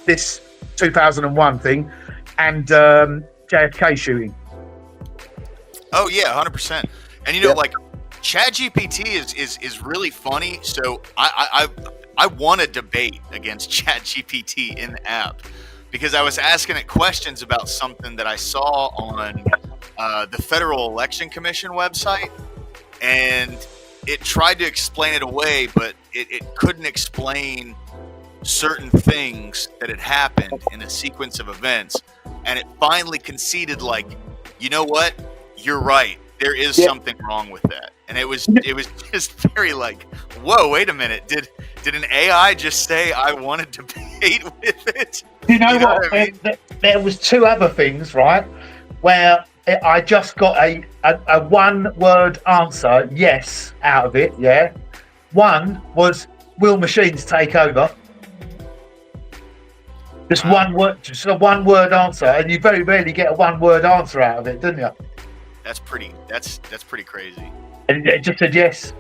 this 2001 thing and JFK shooting. Oh yeah, 100%. And like ChatGPT is really funny. So I won a debate against ChatGPT in the app because I was asking it questions about something that I saw on the Federal Election Commission website. And it tried to explain it away, but it couldn't explain certain things that had happened in a sequence of events. And it finally conceded, like, you know what? You're right. There is something wrong with that. And it was just very like, whoa, wait a minute. Did an AI just say I want to debate with it? You know what? I mean? There was 2 other things, right, where I just got a 1-word answer, yes, out of it, yeah. One was, will machines take over? Just one word, just a 1-word answer, and you very rarely get a 1-word answer out of it, don't you? That's pretty crazy. And it just said yes.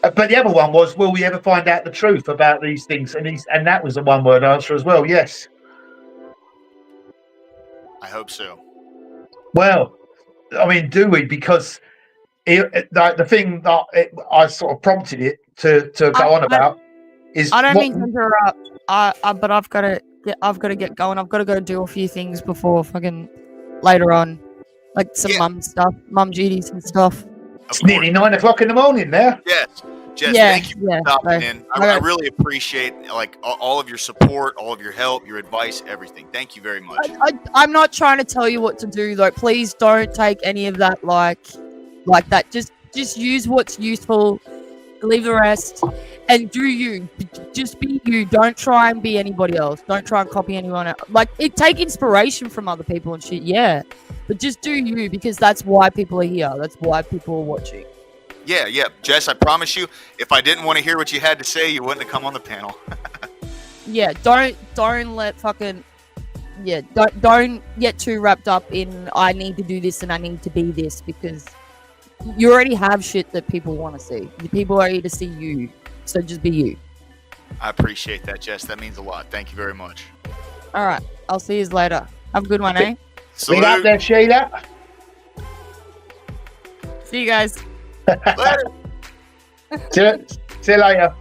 But the other one was, will we ever find out the truth about these things? And that was a 1-word answer as well, yes. I hope so. Well, I mean, do we? Because the thing that I sort of prompted it to go on about is. I don't mean to interrupt. But I've got to get going. I've got to go do a few things before fucking later on, like some mum duties and stuff. It's nearly 9 o'clock in the morning there. Yes. Jess, thank you for stopping in. I really appreciate all of your support, all of your help, your advice, everything. Thank you very much. I'm not trying to tell you what to do, though. Please don't take any of that like that. Just use what's useful. Leave the rest, and do you. Just be you. Don't try and be anybody else. Don't try and copy anyone else. Take inspiration from other people and shit. Yeah, but just do you, because that's why people are here. That's why people are watching. Yeah. Jess, I promise you, if I didn't want to hear what you had to say, you wouldn't have come on the panel. Yeah, don't let fucking don't get too wrapped up in I need to do this and I need to be this, because you already have shit that people want to see. The people are here to see you, so just be you. I appreciate that, Jess. That means a lot. Thank you very much. All right, I'll see you later. Have a good one, eh? Salute. Up there, Sheila. See you guys. Later. See you later.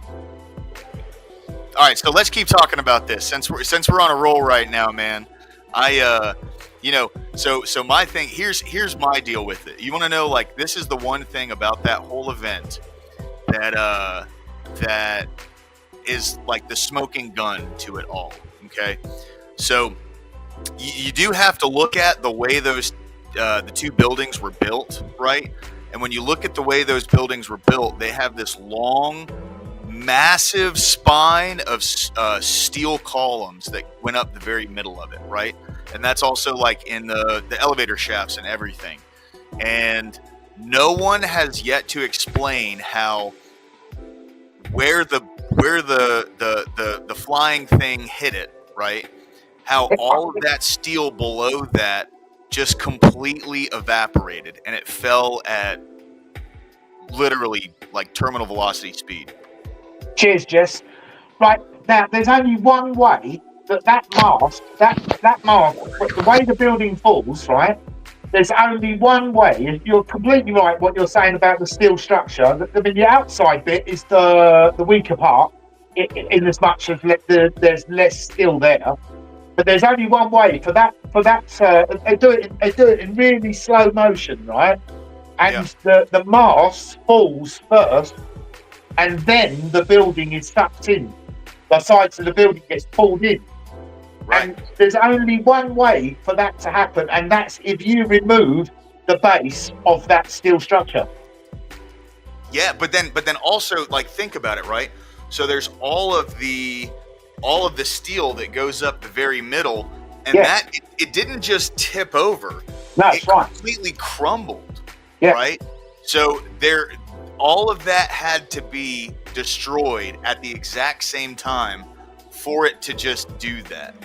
All right, so let's keep talking about this since we're on a roll right now, man. So my thing here's my deal with it. You want to know, like, this is the one thing about that whole event that is like the smoking gun to it all. Okay, so you do have to look at the way those the 2 buildings were built, right? And when you look at the way those buildings were built, they have this long, massive spine of steel columns that went up the very middle of it, right? And that's also like in the elevator shafts and everything. And no one has yet to explain how where the flying thing hit it, right? How all of that steel below that just completely evaporated, and it fell at literally like terminal velocity speed. Cheers, Jess. Right, now there's only one way that mast, the way the building falls, right? There's only one way. You're completely right what you're saying about the steel structure. I mean, the outside bit is the weaker part, in as much as there's less steel there. But there's only one way for that. They do it in really slow motion, right? And the mast falls first, and then the building is sucked in. The sides of the building gets pulled in. Right. And there's only one way for that to happen, and that's if you remove the base of that steel structure. Yeah, but then also, like, think about it, right? So there's all of the steel that goes up the very middle, and that it didn't just tip over. No, it completely crumbled. Yeah. Right? So all of that had to be destroyed at the exact same time for it to just do that.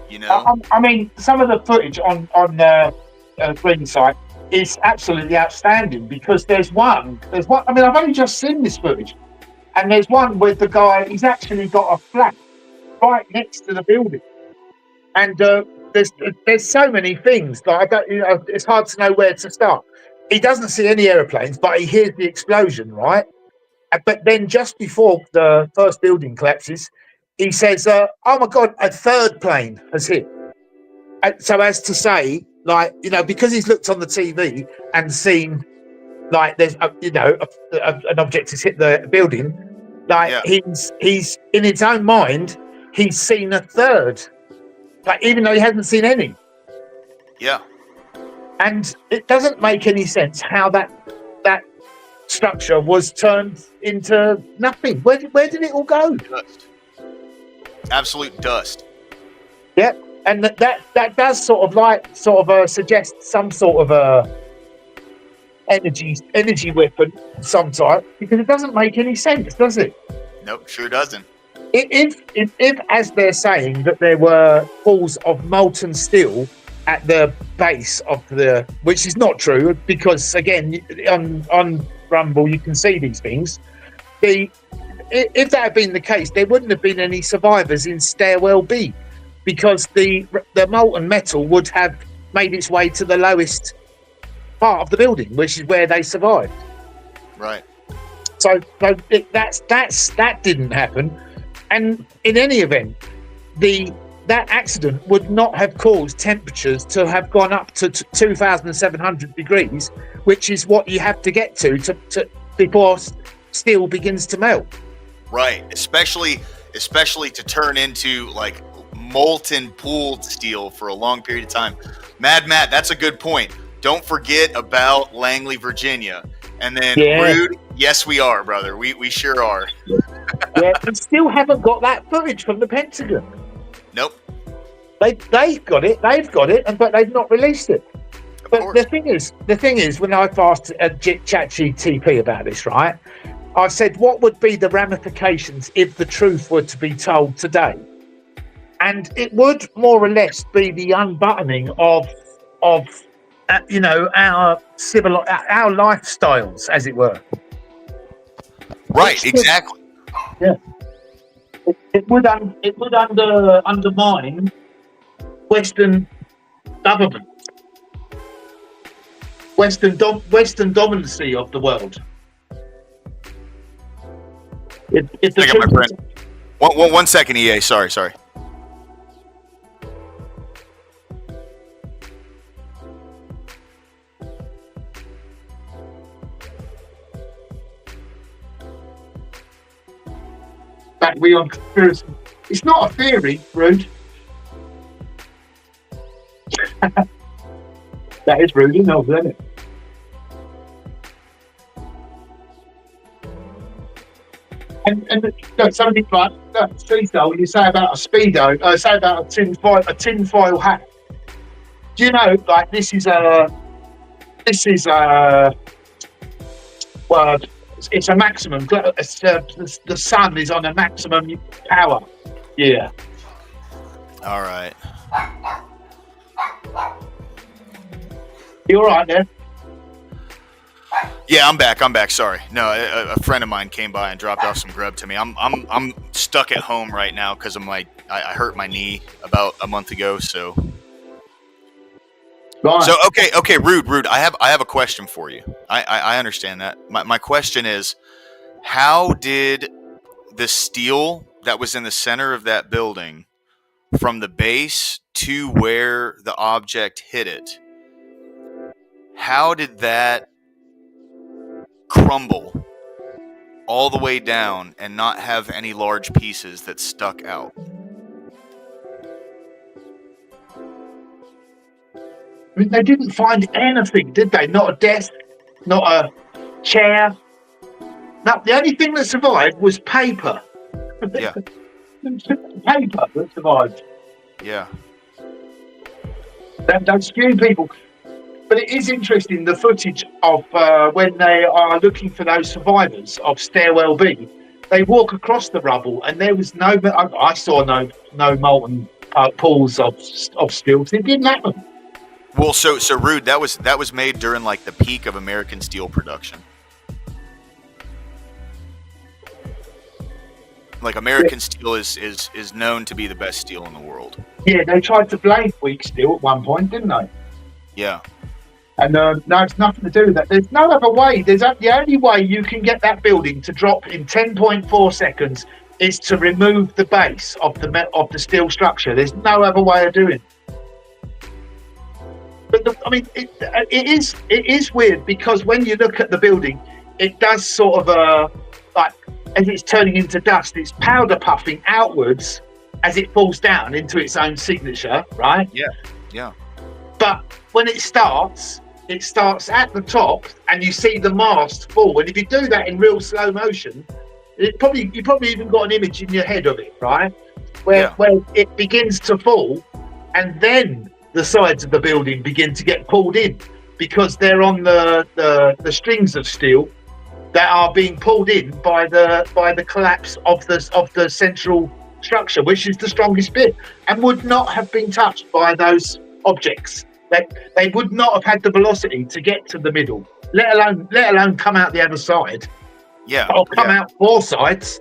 You know? I mean, some of the footage on Green site is absolutely outstanding, because there's one. I mean, I've only just seen this footage, and there's one where the guy, he's actually got a flat right next to the building, and there's so many things. Like, it's hard to know where to start. He doesn't see any aeroplanes, but he hears the explosion, right? But then just before the first building collapses, he says, "Oh my God, a third plane has hit." And so as to say, like, because he's looked on the TV and seen, like, there's an object has hit the building, like, he's in his own mind, he's seen a third, like, even though he hasn't seen any. Yeah. And it doesn't make any sense how that structure was turned into nothing. Where did it all go? Dust. Absolute dust. Yeah, and that does sort of suggest some sort of a energy weapon of some type, because it doesn't make any sense, does it? Nope, sure doesn't. If as they're saying that there were balls of molten steel at the base of which is not true, because again on Rumble you can see these things. If that had been the case, there wouldn't have been any survivors in Stairwell B, because the molten metal would have made its way to the lowest part of the building, which is where they survived. Right. So that didn't happen, and in any event, that accident would not have caused temperatures to have gone up to 2,700 degrees, which is what you have to get to before steel begins to melt. Right, especially to turn into like molten pooled steel for a long period of time. Mad Matt, that's a good point. Don't forget about Langley, Virginia. And then Rude, yes we are, brother. We sure are. Yeah, we still haven't got that footage from the Pentagon. Nope. They've got it, but they've not released it. But the thing is, when I've asked ChatGPT about this, right? I've said, what would be the ramifications if the truth were to be told today? And it would more or less be the unbuttoning of our lifestyles, as it were. Right, exactly. Yeah. It would undermine Western government, Western dominancy of the world. If I got my friend. One second, EA. Sorry. Back we on conspiracy. It's not a theory, Rude. That is rude enough, isn't it? And something like that, Streeto, you say about a speedo, say about a tinfoil hat. Do you know, like, this is a word It's a maximum. The sun is on a maximum power. Yeah. All right. You all right there? Yeah, I'm back. Sorry. No, a friend of mine came by and dropped off some grub to me. I'm stuck at home right now because I hurt my knee about a month ago. So okay, rude. I have a question for you. I understand that. My question is, how did the steel that was in the center of that building, from the base to where the object hit it, how did that crumble all the way down and not have any large pieces that stuck out? I mean, they didn't find anything, did they? Not a desk, not a chair. No, the only thing that survived was paper. Yeah. Paper that survived. Yeah. Those few people. But it is interesting, the footage of when they are looking for those survivors of Stairwell B. They walk across the rubble, and there was no. I saw no molten pools of steel. It didn't happen. Well, so Rude, that was made during like the peak of American steel production. Like American steel is known to be the best steel in the world. Yeah, they tried to blame weak steel at one point, didn't they? Yeah. And no, it's nothing to do with that. There's no other way. The only way you can get that building to drop in 10.4 seconds is to remove the base of the steel structure. There's no other way of doing it. But it is weird because when you look at the building, it does sort of like as it's turning into dust, it's powder puffing outwards as it falls down into its own signature, right? Yeah. But when it starts at the top, and you see the mast fall. And if you do that in real slow motion, you probably even got an image in your head of it, right? Where it begins to fall, and then the sides of the building begin to get pulled in because they're on the strings of steel that are being pulled in by the collapse of the central structure, which is the strongest bit, and would not have been touched by those objects. They would not have had the velocity to get to the middle, let alone come out the other side. Yeah. Or come out four sides.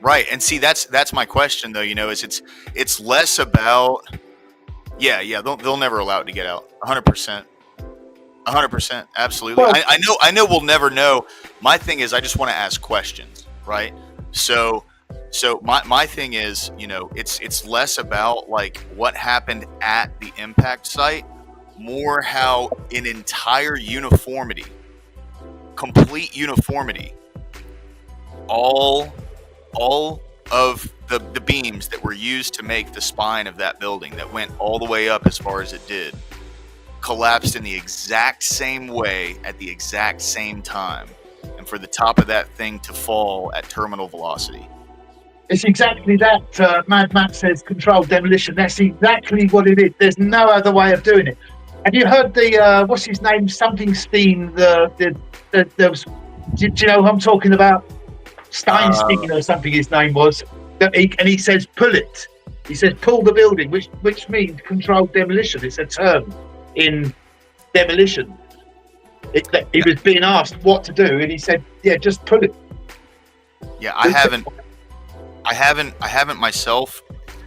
Right. And see, that's my question though, is it's less about they'll never allow it to get out. 100%. 100%. Absolutely. Well, I know we'll never know. My thing is I just want to ask questions, right? So my thing is, it's less about like what happened at the impact site, more how in entire uniformity, complete uniformity, all of the beams that were used to make the spine of that building that went all the way up as far as it did, collapsed in the exact same way at the exact same time, and for the top of that thing to fall at terminal velocity. It's exactly that. Mad Max says controlled demolition. That's exactly what it is. There's no other way of doing it. Have you heard the what's his name? Something Steen. There was. Do you know who I'm talking about? Steinstein or something. His name was. And he says pull it. He says pull the building, which means controlled demolition. It's a term in demolition. He was being asked what to do, and he said, "Yeah, just pull it." Yeah, I haven't myself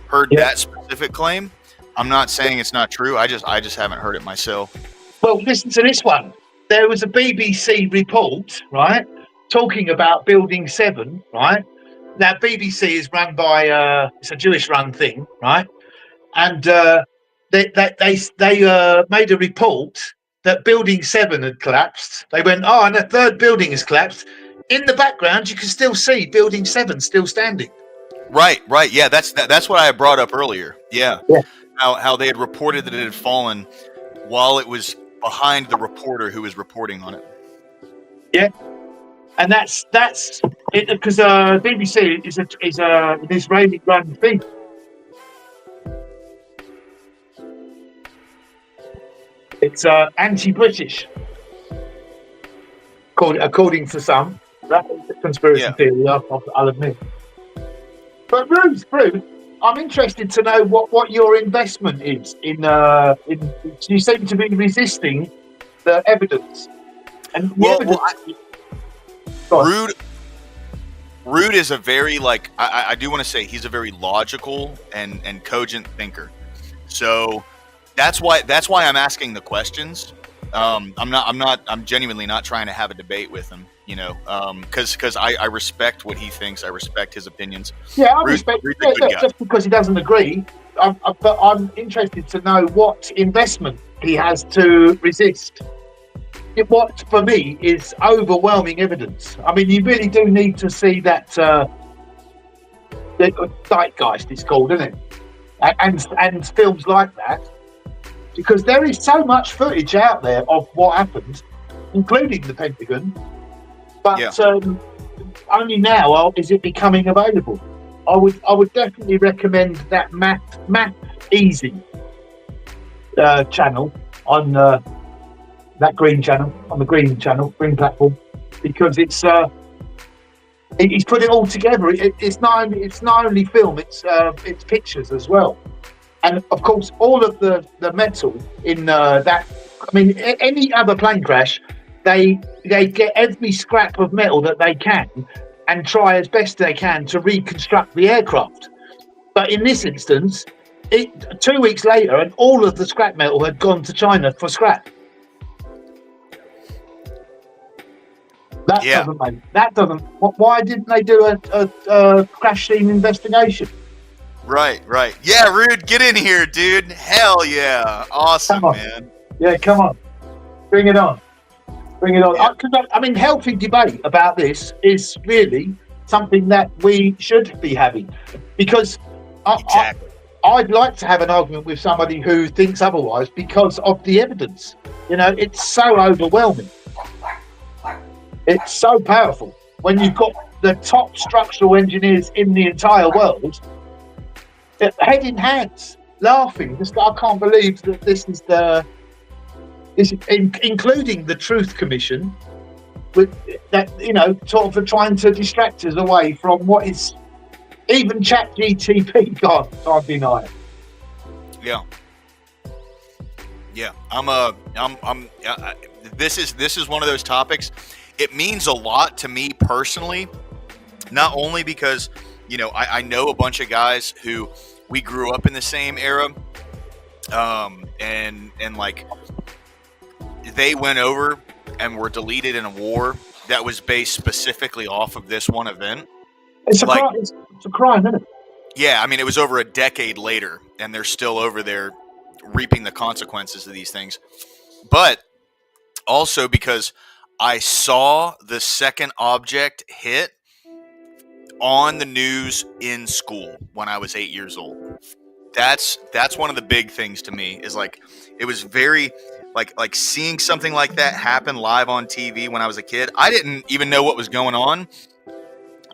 heard that specific claim. I'm not saying it's not true. I just haven't heard it myself. Well, listen to this one. There was a BBC report, right, talking about Building 7, right? Now, BBC is run by it's a Jewish-run thing, right? And they made a report that Building 7 had collapsed. They went, and the third building has collapsed. In the background, you can still see Building 7 still standing. Right. Yeah, that's what I brought up earlier. Yeah. How they had reported that it had fallen while it was behind the reporter who was reporting on it. Yeah, and that's it because BBC is an Israeli-run thing. It's anti-British, according to some. That's a conspiracy theory, I'll admit. But Ruth, I'm interested to know what your investment is in. You seem to be resisting the evidence, and Rude is a very I do want to say he's a very logical and cogent thinker. So that's why I'm asking the questions. I'm genuinely not trying to have a debate with him, because I respect what he thinks. I respect his opinions. Yeah, I respect. Just because he doesn't agree, but I'm interested to know what investment he has to resist. What for me is overwhelming evidence. I mean, you really do need to see that the zeitgeist is called, isn't it? And films like that, because there is so much footage out there of what happened, including the Pentagon. But only now is it becoming available. I would definitely recommend that Math Easy channel on that green channel, on the green platform, because he's put it all together. It's not only film, it's pictures as well, and of course all of the metal in that. I mean, any other plane crash, they get every scrap of metal that they can and try as best they can to reconstruct the aircraft. But in this instance, 2 weeks later, and all of the scrap metal had gone to China for scrap. That doesn't. Why didn't they do a crash scene investigation? Right. Yeah, Rude, get in here, dude. Hell yeah, awesome, man. Yeah, come on, bring it on. Yeah. I mean, healthy debate about this is really something that we should be having, because I'd like to have an argument with somebody who thinks otherwise because of the evidence. It's so overwhelming. It's so powerful when you've got the top structural engineers in the entire world head in hands, laughing. I can't believe that this is including the Truth Commission, with that sort of trying to distract us away from what is even ChatGPT can't deny it. Yeah. This is one of those topics. It means a lot to me personally, not only because, I know a bunch of guys who we grew up in the same era, and like they went over and were deleted in a war that was based specifically off of this one event. It's a crime, isn't it? Yeah, I mean, it was over a decade later, and they're still over there reaping the consequences of these things. But also because I saw the second object hit on the news in school when I was 8 years old. That's one of the big things to me, is like, it was very like seeing something like that happen live on TV when I was a kid. I didn't even know what was going on.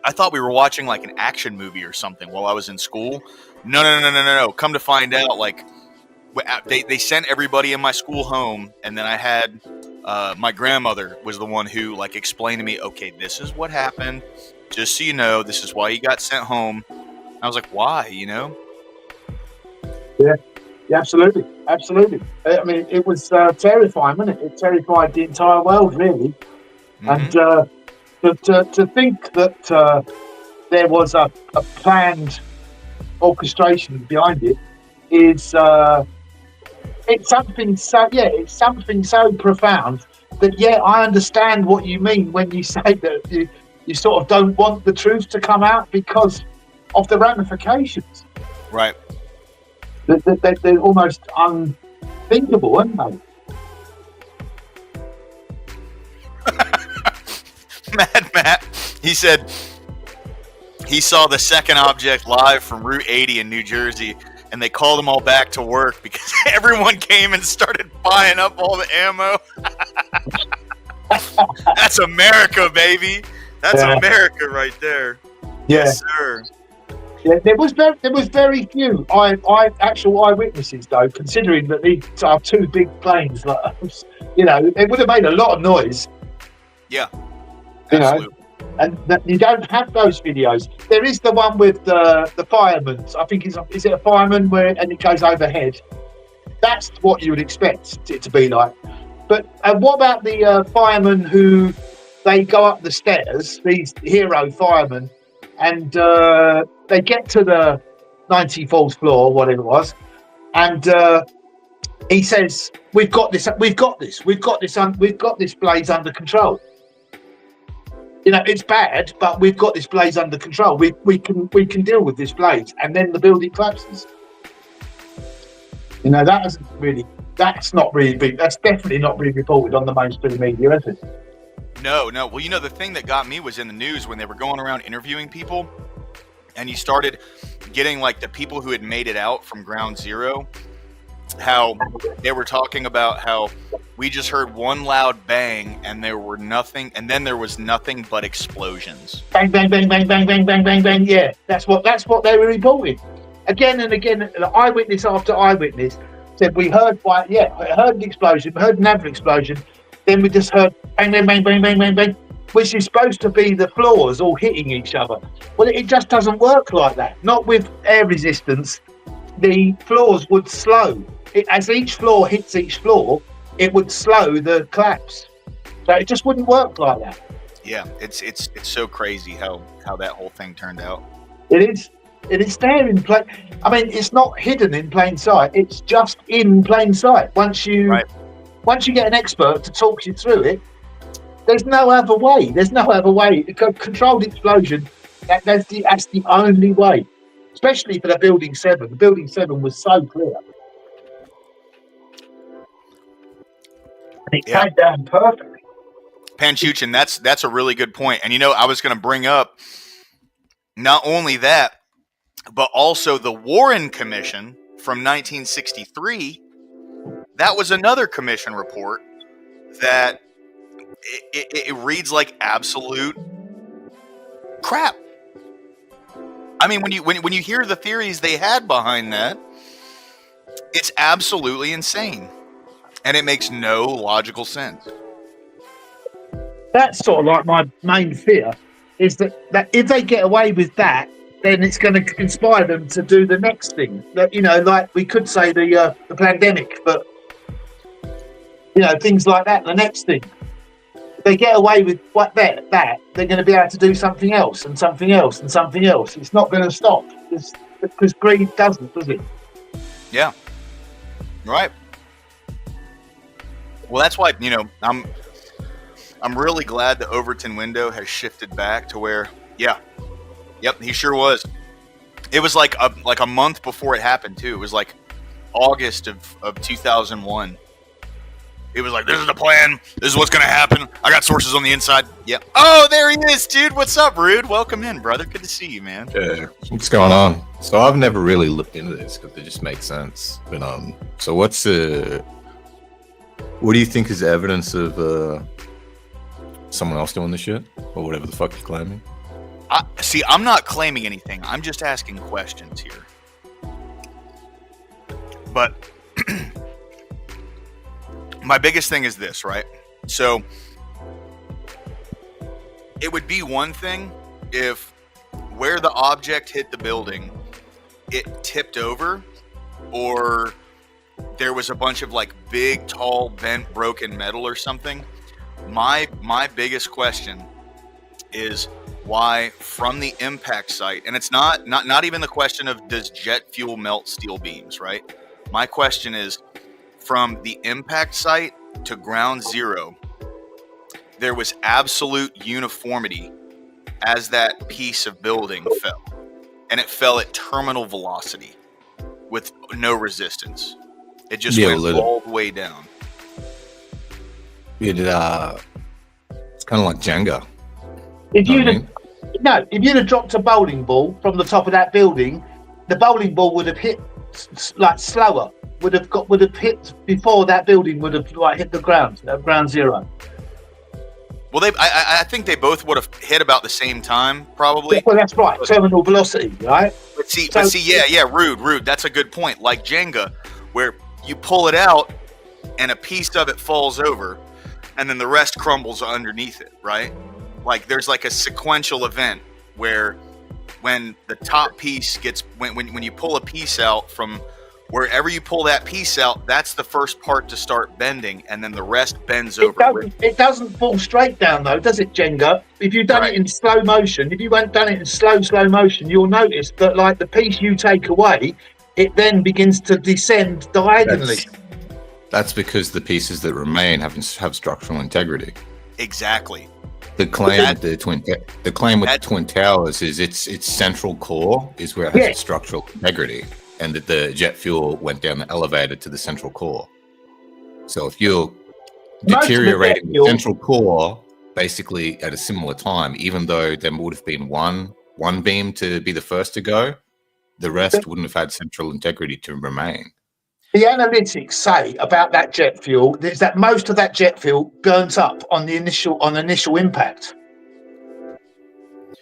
I thought we were watching like an action movie or something while I was in school. No. Come to find out, like, they sent everybody in my school home, and then I had my grandmother was the one who like explained to me, okay, this is what happened. Just so you know, this is why you got sent home. I was like, why? Yeah, absolutely. I mean, it was terrifying, wasn't it? It terrified the entire world, really. Mm-hmm. And to think that there was a planned orchestration behind it is it's something so profound that I understand what you mean when you say that you sort of don't want the truth to come out because of the ramifications. Right. They're almost unthinkable, aren't they? Mad Matt, he said he saw the second object live from Route 80 in New Jersey, and they called them all back to work because everyone came and started buying up all the ammo. That's America, baby. That's America right there. Yeah. Yes, sir. Yeah, there was very few actual eyewitnesses, though, considering that these are two big planes. Like, it would have made a lot of noise. Yeah, absolutely. And that you don't have those videos. There is the one with the firemen. I think is it a fireman and it goes overhead? That's what you would expect it to be like. But what about the firemen who they go up the stairs? These hero firemen, and they get to the 94th floor, whatever it was, and he says, "We've got this blaze under control. You know, it's bad, but we've got this blaze under control. We can deal with this blaze." And then the building collapses. You know, that's not really big. That's definitely not really reported on the mainstream media, is it? No. Well, you know, the thing that got me was in the news when they were going around interviewing people, and you started getting like the people who had made it out from ground zero, how they were talking about how we just heard one loud bang and there were nothing, and then there was nothing but explosions. Bang, bang, bang, bang, bang, bang, bang, bang, bang. Yeah, that's what they were reporting. Again and again, eyewitness after eyewitness said we heard heard an explosion, we heard another explosion, then we just heard bang, bang, bang, bang, bang, bang, bang, which is supposed to be the floors all hitting each other. Well, it just doesn't work like that. Not with air resistance. The floors would slow. As each floor hits each floor, it would slow the collapse. So it just wouldn't work like that. Yeah, it's so crazy how that whole thing turned out. It is. It is there in plain. I mean, it's not hidden in plain sight. It's just in plain sight. Once you get an expert to talk you through it, there's no other way. There's no other way. Controlled explosion. That's the only way. Especially for the Building 7. The Building 7 was so clear. And it came down perfectly. Panchuchin, that's a really good point. And you know, I was going to bring up not only that, but also the Warren Commission from 1963. That was another commission report that it reads like absolute crap. I mean, when you hear the theories they had behind that, it's absolutely insane, and it makes no logical sense. That's sort of like my main fear, is that if they get away with that, then it's going to inspire them to do the next thing. That, you know, like we could say the pandemic, but you know, things like that. The next thing, if they get away with that, they're going to be able to do something else and something else and something else. It's not going to stop because greed doesn't, does it? Yeah. Right. Well, that's why, you know, I'm really glad the Overton window has shifted back to where, yep, he sure was. It was like a month before it happened too. It was like August of 2001. It was like, this is the plan. This is what's going to happen. I got sources on the inside. Yep. Oh, there he is, dude. What's up, Rude? Welcome in, brother. Good to see you, man. Yeah. What's going on? So I've never really looked into this because it just makes sense. But so what do you think is evidence of someone else doing the shit or whatever the fuck you're claiming? See, I'm not claiming anything. I'm just asking questions here. But my biggest thing is this, right? So it would be one thing if where the object hit the building, it tipped over, or there was a bunch of like big, tall, bent, broken metal or something. My biggest question is why from the impact site, and it's not even the question of does jet fuel melt steel beams, right? My question is from the impact site to ground zero, there was absolute uniformity as that piece of building fell, and it fell at terminal velocity with no resistance. It just went all the way down. It's kind of like Jenga. If you'd have dropped a bowling ball from the top of that building, the bowling ball would have hit like slower. Would have hit before that building would have like hit the ground at ground zero. Well, I think they both would have hit about the same time, probably. Well, that's right, terminal velocity, right? But see, Rude. That's a good point. Like Jenga, where you pull it out and a piece of it falls over, and then the rest crumbles underneath it, right? Like there's like a sequential event where when the top piece gets when you pull a piece out from wherever you pull that piece out, that's the first part to start bending, and then the rest bends over. It doesn't fall straight down though, does it, Jenga? If you've done it in slow motion, if you hadn't done it in slow motion, you'll notice that like the piece you take away, it then begins to descend diagonally. That's because the pieces that remain have structural integrity. Exactly. The claim with the Twin Towers is its central core is where it has its structural integrity, and that the jet fuel went down the elevator to the central core. So if you're deteriorating the central core basically at a similar time, even though there would have been one beam to be the first to go, the rest wouldn't have had central integrity to remain. The analytics say about that jet fuel is that most of that jet fuel burns up on the initial impact.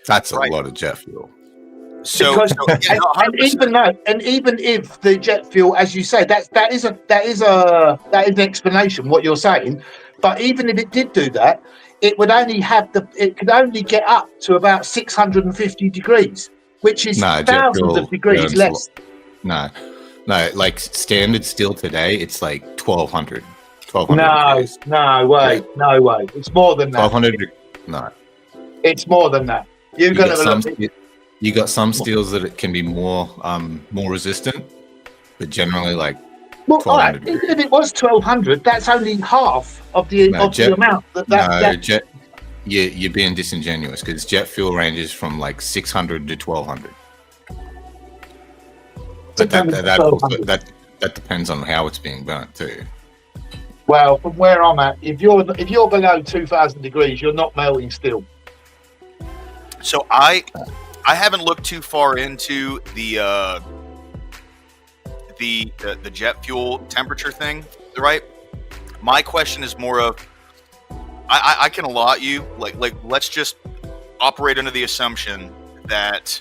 That's a lot of jet fuel. So, even if the jet fuel, as you say, that is an explanation what you're saying. But even if it did do that, it would only it could only get up to about 650 degrees, which is thousands of degrees less. No, like standard steel today, it's like 1200. No way. It's more than that. 1200. No, it's more than that. You got some steels that it can be more resistant, but generally like 1200. Even if it was 1200, that's only half of the amount you're being disingenuous because jet fuel ranges from like 600 to 1200. But that depends on how it's being burnt too. Well, from where I'm at, if you're below 2000 degrees, you're not melting steel. So I haven't looked too far into the jet fuel temperature thing, right? My question is more of I can allot you like let's just operate under the assumption that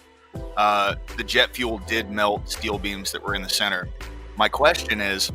the jet fuel did melt steel beams that were in the center. My question is,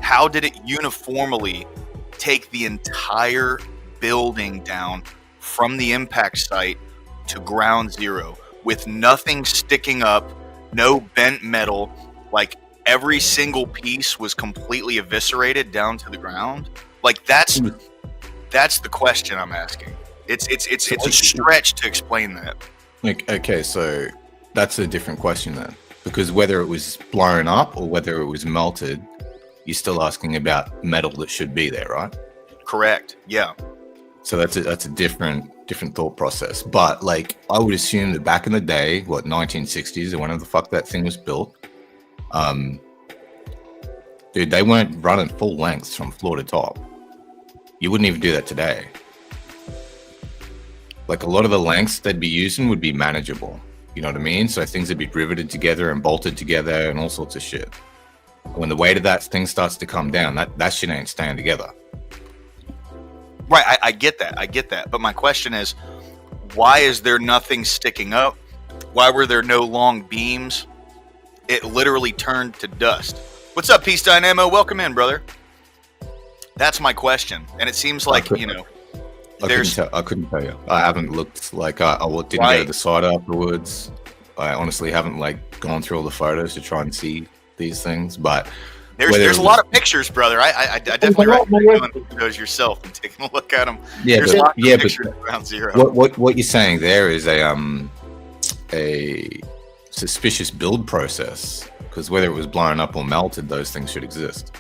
how did it uniformly take the entire building down from the impact site to ground zero with nothing sticking up, no bent metal, like every single piece was completely eviscerated down to the ground? Like that's the question I'm asking. It's a stretch to explain that. Like, okay, so that's a different question then, because whether it was blown up or whether it was melted, you're still asking about metal that should be there, right? Correct. Yeah. So that's a different thought process. But like, I would assume that back in the day, 1960s or whenever the fuck that thing was built, dude, they weren't running full lengths from floor to top. You wouldn't even do that today. Like a lot of the lengths they'd be using would be manageable. You know what I mean? So things would be riveted together and bolted together and all sorts of shit. When the weight of that thing starts to come down, that shit ain't staying together. Right, I get that. But my question is, why is there nothing sticking up? Why were there no long beams? It literally turned to dust. What's up, Peace Dynamo? Welcome in, brother. That's my question. And it seems like, I couldn't tell you. I haven't looked, like, I didn't go to the site afterwards. I honestly haven't, like, gone through all the photos to try and see these things, but there's a lot of pictures, brother. I definitely recommend doing those yourself and taking a look at them. Yeah, there's a lot of pictures at ground zero. What you're saying there is a suspicious build process, because whether it was blown up or melted, those things should exist.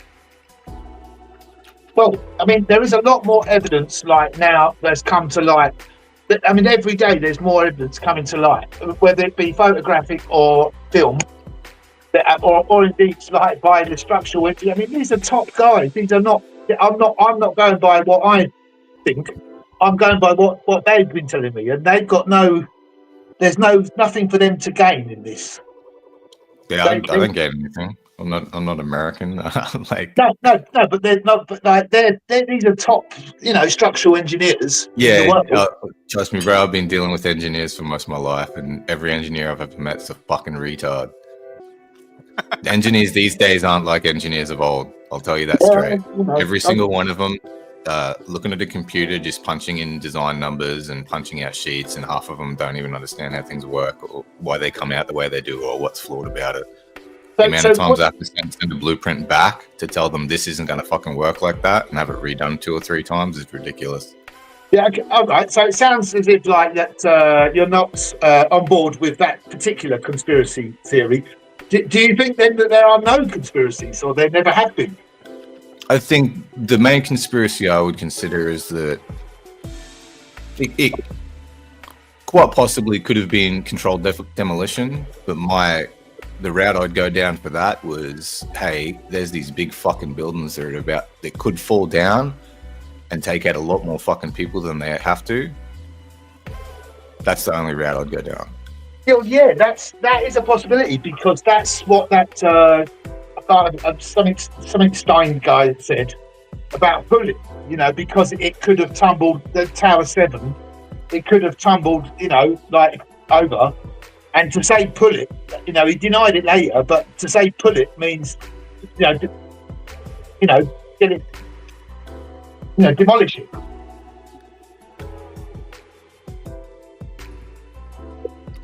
Well, I mean, there is a lot more evidence like now that's come to light. I mean, every day there's more evidence coming to light, whether it be photographic or film, or indeed like by the structural. I mean, these are top guys. These are not. I'm not going by what I think. I'm going by what they've been telling me, and they've got there's nothing for them to gain in this. Yeah, I don't gain anything. I'm not American. Like no, but they're not. But like these are top, structural engineers. Yeah, trust me, bro. I've been dealing with engineers for most of my life, and every engineer I've ever met's a fucking retard. Engineers these days aren't like engineers of old. I'll tell you that straight. Every single one of them looking at a computer, just punching in design numbers and punching out sheets, and half of them don't even understand how things work or why they come out the way they do or what's flawed about it. The amount of times I have to send a blueprint back to tell them this isn't going to fucking work like that and have it redone 2 or 3 times is ridiculous. Yeah, okay, all right. So it sounds as if like that you're not on board with that particular conspiracy theory. Do you think then that there are no conspiracies, or there never have been? I think the main conspiracy I would consider is that it quite possibly could have been controlled demolition, but the route I'd go down for that was, hey, there's these big fucking buildings that could fall down and take out a lot more fucking people than they have to. That's the only route I'd go down. Yeah, that is a possibility, because that's what that something Stein guy said about Pullet. Because it could have tumbled the Tower 7. It could have tumbled, like over. And to say pull it, he denied it later, but to say pull it means, get it, demolish it.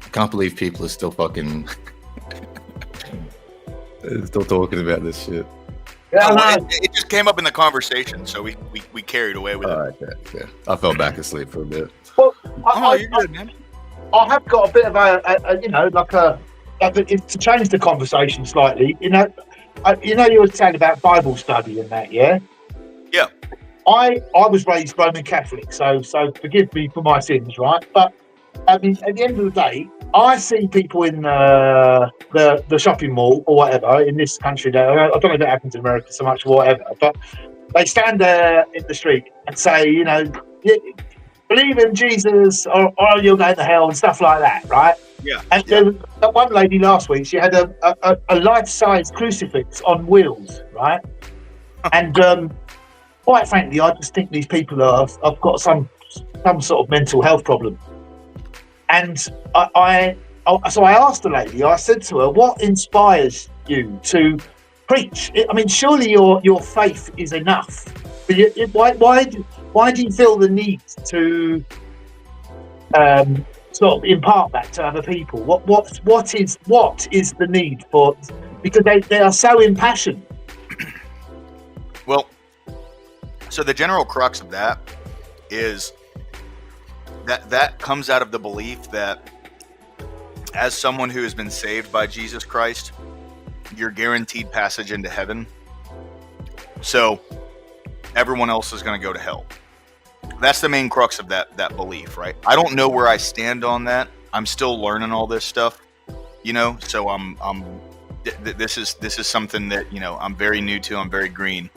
I can't believe people are still fucking still talking about this shit. Yeah, it just came up in the conversation, so we carried away with it. Okay. I fell back asleep for a bit. Well, you're good, man. I have got a bit of to change the conversation slightly. You were saying about Bible study and that, yeah. Yeah. I was raised Roman Catholic, so forgive me for my sins, right? But I mean, at the end of the day, I see people in the shopping mall or whatever in this country. I don't know if that happens in America so much or whatever, but they stand there in the street and say, believe in Jesus or you'll go to hell and stuff like that, right? Yeah. And there was one lady last week, she had a life-size crucifix on wheels, right? And quite frankly, I just think these people have got some sort of mental health problem. And so I asked the lady, I said to her, what inspires you to preach? I mean, surely your faith is enough. But why do you feel the need to sort of impart that to other people? What is the need for? Because they are so impassioned. Well, so the general crux of that is that comes out of the belief that as someone who has been saved by Jesus Christ, you're guaranteed passage into heaven. So everyone else is going to go to hell. That's the main crux of that belief, right? I don't know where I stand on that. I'm still learning all this stuff, so this is something that, I'm very new to. I'm very green,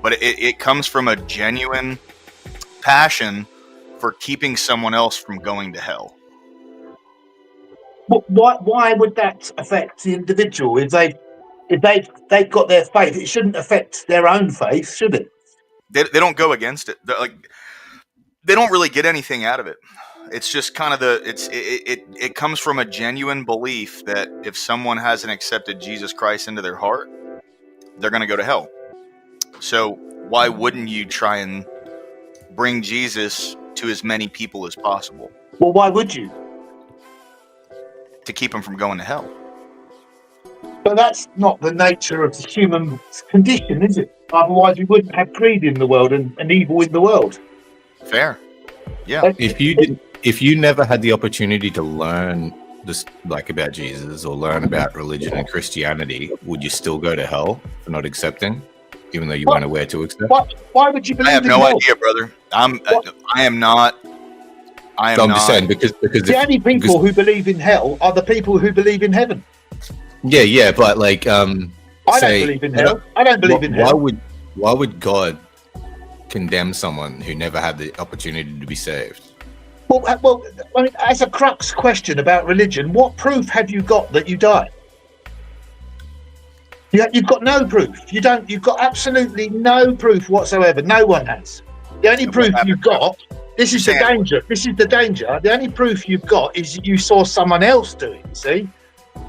but it comes from a genuine passion for keeping someone else from going to hell. Why would that affect the individual? If they've got their faith, it shouldn't affect their own faith, should it? They don't go against it. They don't really get anything out of it. It's just kind of it comes from a genuine belief that if someone hasn't accepted Jesus Christ into their heart, they're going to go to hell. So why wouldn't you try and bring Jesus to as many people as possible? Well, why would you? To keep them from going to hell. But that's not the nature of the human condition, is it? Otherwise, we wouldn't have greed in the world and evil in the world. Fair. Yeah. If you never had the opportunity to learn this, like, about Jesus or learn about religion and Christianity, would you still go to hell for not accepting, even though you weren't aware to accept? Why would you believe? I have no idea, brother. I am not. I'm just saying because the only people who believe in hell are the people who believe in heaven. Yeah, but like, I don't believe in hell. I don't believe in hell. Why would God condemn someone who never had the opportunity to be saved? Well, I mean, as a crux question about religion, what proof have you got that you died? You've got no proof. You've got absolutely no proof whatsoever. No one has. The only proof you've got. This is the danger. The only proof you've got is you saw someone else do it. You see.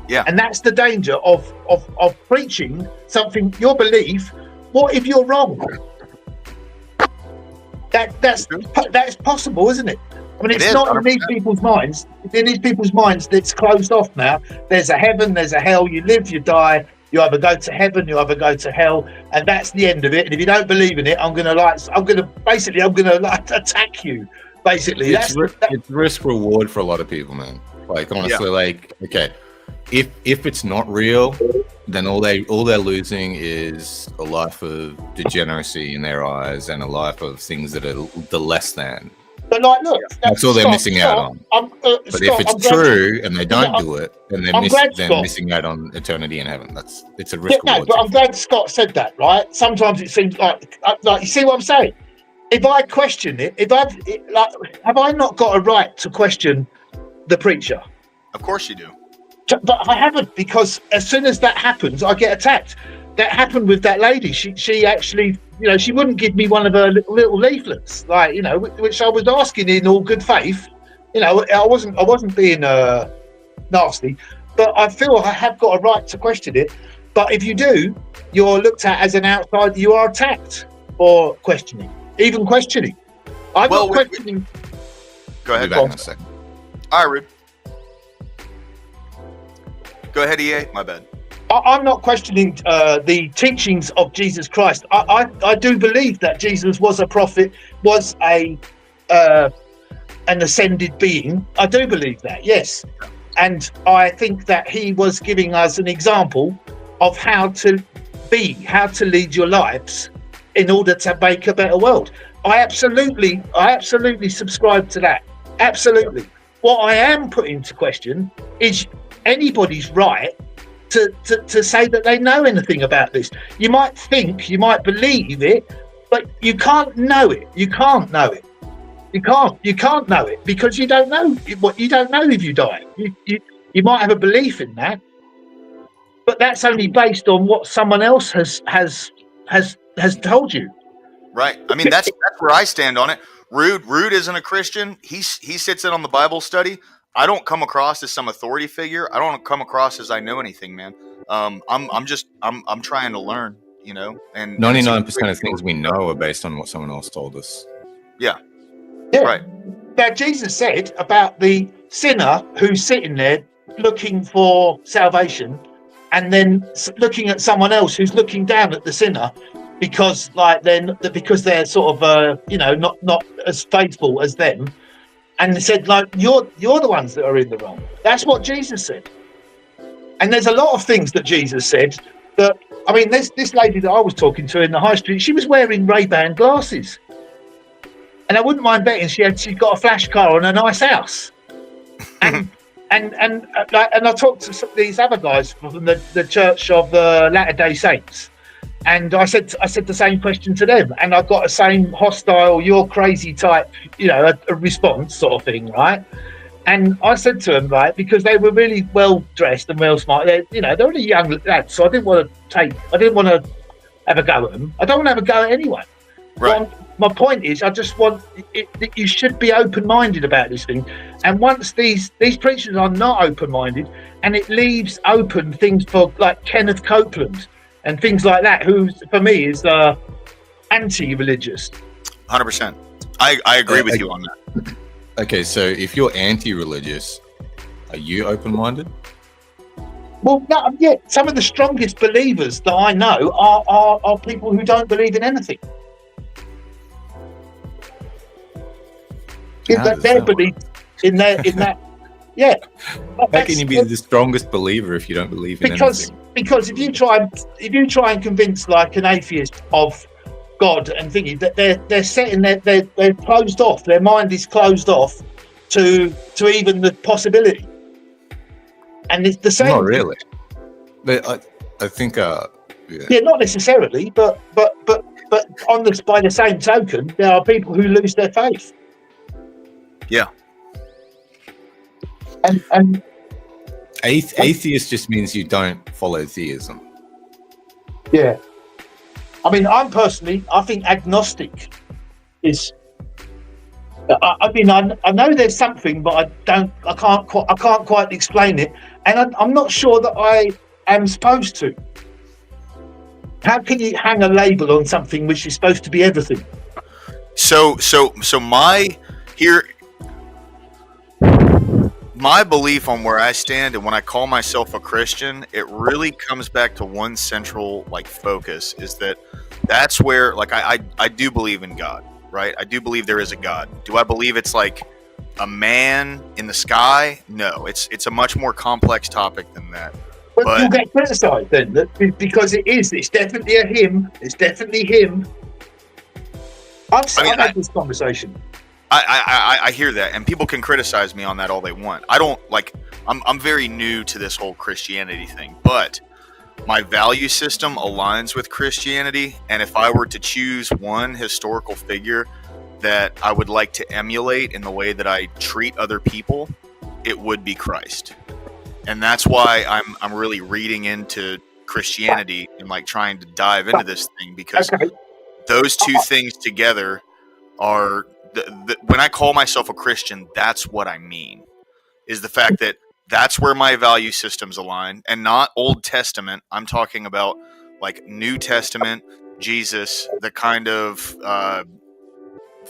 Yeah. And that's the danger of preaching something, your belief. What if you're wrong? That's possible, isn't it? I mean, It it's is, not in 100%. these people's minds. In these people's minds, it's closed off now. There's a heaven, there's a hell. You live, you die. You either go to heaven, you either go to hell, and that's the end of it. And if you don't believe in it, I'm gonna attack you. Basically, it's risk reward for a lot of people, man. Like honestly, like okay, if it's not real, then all they're losing is a life of degeneracy in their eyes and a life of things that are the less than. But like, look, that's all they're missing out on. But if it's true and they don't do it, then they're missing out on eternity in heaven. It's a risk. No, but I'm glad Scott said that. Right? Sometimes it seems like you see what I'm saying. If I question it, have I not got a right to question the preacher? Of course you do. But I haven't, because as soon as that happens, I get attacked. That happened with that lady. She actually, she wouldn't give me one of her little leaflets, like, which I was asking in all good faith. I wasn't being nasty, but I feel I have got a right to question it. But if you do, you're looked at as an outsider. You are attacked for questioning, even questioning. I'm not questioning. Go ahead. Back in a second. All right, Rude. Go ahead, EA. My bad. I'm not questioning the teachings of Jesus Christ. I do believe that Jesus was a prophet, was an ascended being. I do believe that, yes. And I think that he was giving us an example of how to lead your lives in order to make a better world. I absolutely subscribe to that. Absolutely. What I am putting into question is anybody's right to say that they know anything about this. You might think, you might believe it, but you can't know it. You can't know it. You can't know it because you don't know what you don't know if you die. You might have a belief in that, but that's only based on what someone else has told you. Right. I mean, that's where I stand on it. Rude isn't a Christian. He sits in on the Bible study. I don't come across as some authority figure. I don't come across as I know anything, man. I'm trying to learn, and 99% of things we know are based on what someone else told us. Yeah. Right. Now, Jesus said about the sinner who's sitting there looking for salvation and then looking at someone else who's looking down at the sinner because they're sort of, not as faithful as them. And they said, you're the ones that are in the wrong. That's what Jesus said. And there's a lot of things that Jesus said that, I mean, this lady that I was talking to in the high street, she was wearing Ray-Ban glasses. And I wouldn't mind betting she's got a flash car and a nice house. And I talked to these other guys from the Church of the Latter-day Saints. And I said the same question to them, and I got the same hostile, "You're crazy" type, a response sort of thing, right? And I said to them, right, because they were really well dressed and well smart. They're only young lads, so I didn't want to have a go at them. I don't want to have a go at anyone. Right. My point is, I just want that you should be open-minded about this thing. And once these preachers are not open-minded, and it leaves open things for like Kenneth Copeland and things like that, who for me is anti-religious. 100%. I agree with you on that. Okay, so if you're anti-religious, are you open-minded? Well, no, yeah. Some of the strongest believers that I know are people who don't believe in anything. Their belief in that. Yeah. How can you be the strongest believer if you don't believe in anything? Because if you try and convince like an atheist of God and thinking that they're setting they're closed off, their mind is closed off to even the possibility. And it's the same. Not really. But I think yeah, not necessarily, but by the same token, there are people who lose their faith. Yeah. And atheist just means you don't follow theism. Yeah. I mean, I think agnostic is. I know there's something, but I can't quite explain it, and I'm not sure that I am supposed to. How can you hang a label on something which is supposed to be everything? So my belief on where I stand and when I call myself a Christian, it really comes back to one central like focus is that's where like I do believe in God, right? I do believe there is a God. Do I believe it's like a man in the sky? No, it's a much more complex topic than that. But you'll get criticised then because it is. It's definitely a him. It's definitely him. I've had this conversation. I hear that, and people can criticize me on that all they want. I don't like. I'm very new to this whole Christianity thing, but my value system aligns with Christianity. And if I were to choose one historical figure that I would like to emulate in the way that I treat other people, it would be Christ. And that's why I'm really reading into Christianity and like trying to dive into this thing because those two things together are when I call myself a Christian, that's what I mean, is the fact that that's where my value systems align, and not Old Testament. I'm talking about like New Testament, Jesus, the kind of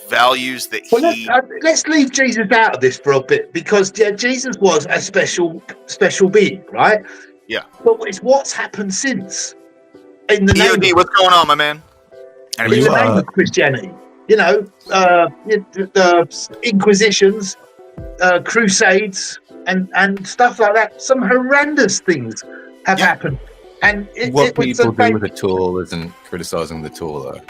values that let's leave Jesus out of this for a bit because Jesus was a special being, right? Yeah. But it's what's happened since. In the name what's going on, my man? In the name of Christianity. You know, the Inquisitions, Crusades, and stuff like that. Some horrendous things have happened. And what people do with a tool isn't criticizing the tool, though.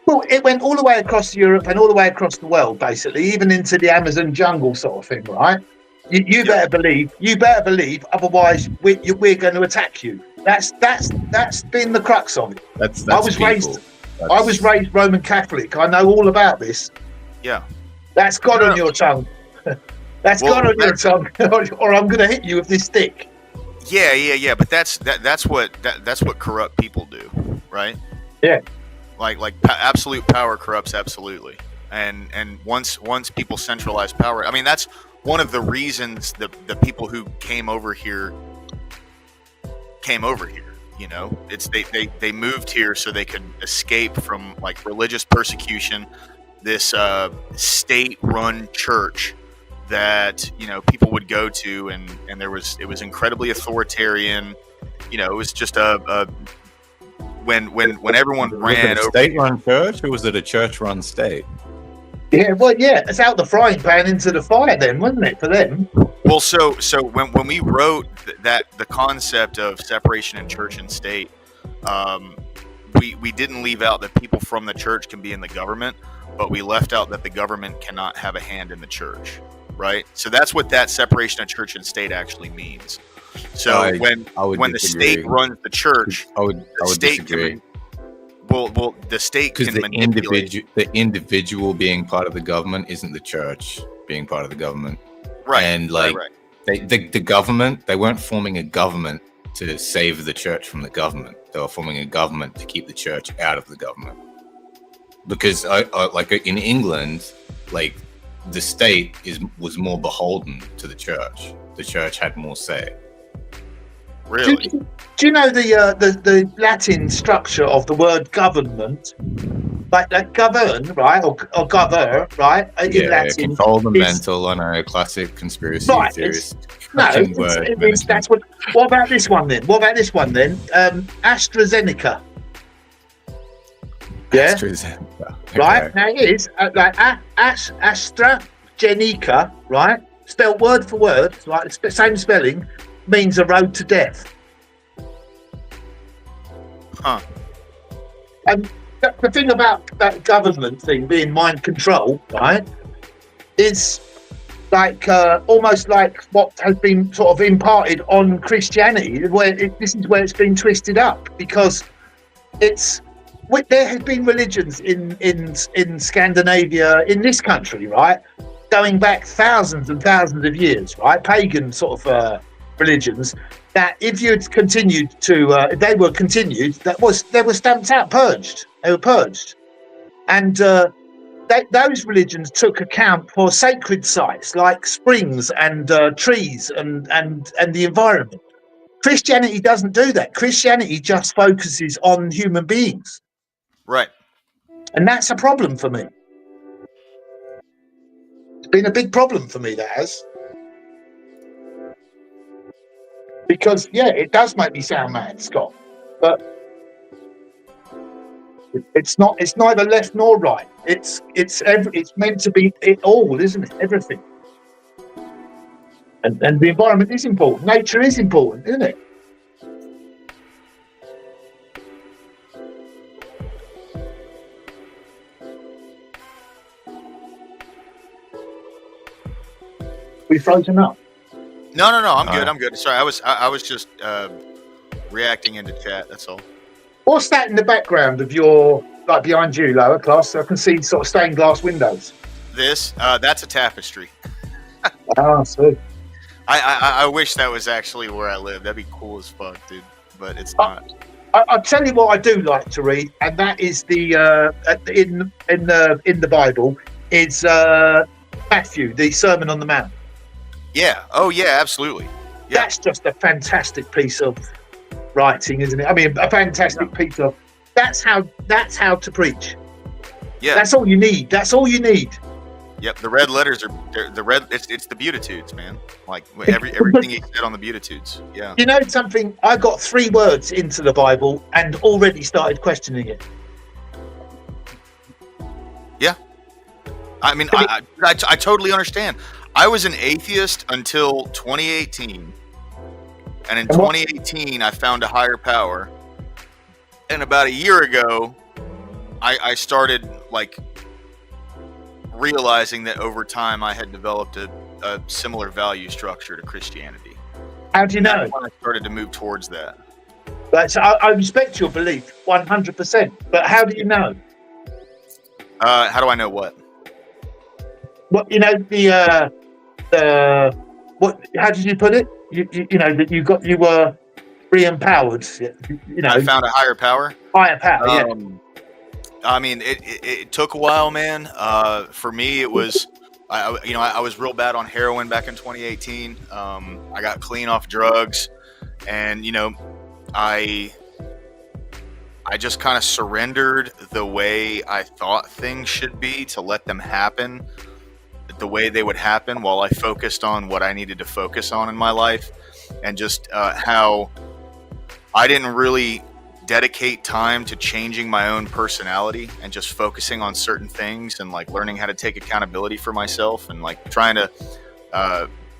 Well, it went all the way across Europe and all the way across the world, basically, even into the Amazon jungle sort of thing, right? You better believe. Otherwise, we're going to attack you. That's been the crux of it. I was raised Roman Catholic. I know all about this. Yeah. That's got on your tongue. That's got on your tongue, or I'm going to hit you with this stick. Yeah. But that's what corrupt people do, right? Yeah. Like absolute power corrupts absolutely, and once people centralize power, I mean that's one of the reasons the people who came over here. You know, it's they moved here so they could escape from like religious persecution, this state-run church that people would go to, and it was incredibly authoritarian. It was just when everyone ran over. State-run church, or was it a church-run state? Yeah, well, yeah, it's out the frying pan into the fire, then, wasn't it, for them? Well, so when we wrote the concept of separation in church and state, we didn't leave out that people from the church can be in the government, but we left out that the government cannot have a hand in the church, right? So that's what that separation of church and state actually means. So when the state runs the church, I would disagree. The state because can the individual being part of the government isn't the church being part of the government, right? And right. The government, they weren't forming a government to save the church from the government. They were forming a government to keep the church out of the government. Because like in England, like the state was more beholden to the church. The church had more say. Really? Do you know the Latin structure of the word government? Like govern, right, or govern, right? In Latin, control the mental. I know, classic conspiracy theorist. That's what. What about this one then? AstraZeneca. Yeah. AstraZeneca. Okay. Right now it is like AstraZeneca, right? Spelled word for word, like the same spelling, means a road to death. Huh. And the thing about that government thing being mind control, right, is like almost like what has been sort of imparted on Christianity, this is where it's been twisted up, because there has been religions in Scandinavia, in this country, right, going back thousands and thousands of years, right, pagan sort of religions, that if you had continued to, if they were continued, they were stamped out, purged. They were purged, and those religions took account for sacred sites like springs and trees and the environment. Christianity doesn't do that. Christianity just focuses on human beings, right? And that's a problem for me. been a big problem for me, that has. Because, yeah, it does make me sound mad, Scott. But it's not. It's neither left nor right. It's meant to be it all, isn't it? Everything. And the environment is important. Nature is important, isn't it? We frozen up. No. I'm good. I'm good. Sorry, I was just reacting into chat. That's all. What's that in the background of your, like behind you, lower class? So I can see sort of stained glass windows. That's a tapestry. So I wish that was actually where I live. That'd be cool as fuck, dude. But it's not. I'll tell you what I do like to read, and that is the in the Bible is Matthew, the Sermon on the Mount. Yeah. Oh yeah, absolutely. Yeah. That's just a fantastic piece of writing, isn't it? I mean, a fantastic piece of. That's how to preach. Yeah. That's all you need. That's all you need. Yep. The red letters are the red. It's the Beatitudes, man. Like everything he said on the Beatitudes. Yeah. You know something? I got 3 words into the Bible and already started questioning it. Yeah. I mean, I totally understand. I was an atheist until 2018. And in 2018, I found a higher power. And about a year ago, I started like realizing that over time I had developed a similar value structure to Christianity. How do you know? When I started to move towards that. But I respect your belief 100%. But how do you know? How do I know what? What you know the what? How did you put it? You know that you were re-empowered. You know, I found a higher power. Higher power. Yeah. I mean, it took a while, man. For me, it was, I was real bad on heroin back in 2018. I got clean off drugs, and I just kind of surrendered the way I thought things should be to let them happen the way they would happen while I focused on what I needed to focus on in my life, and just how I didn't really dedicate time to changing my own personality and just focusing on certain things and like learning how to take accountability for myself and like trying to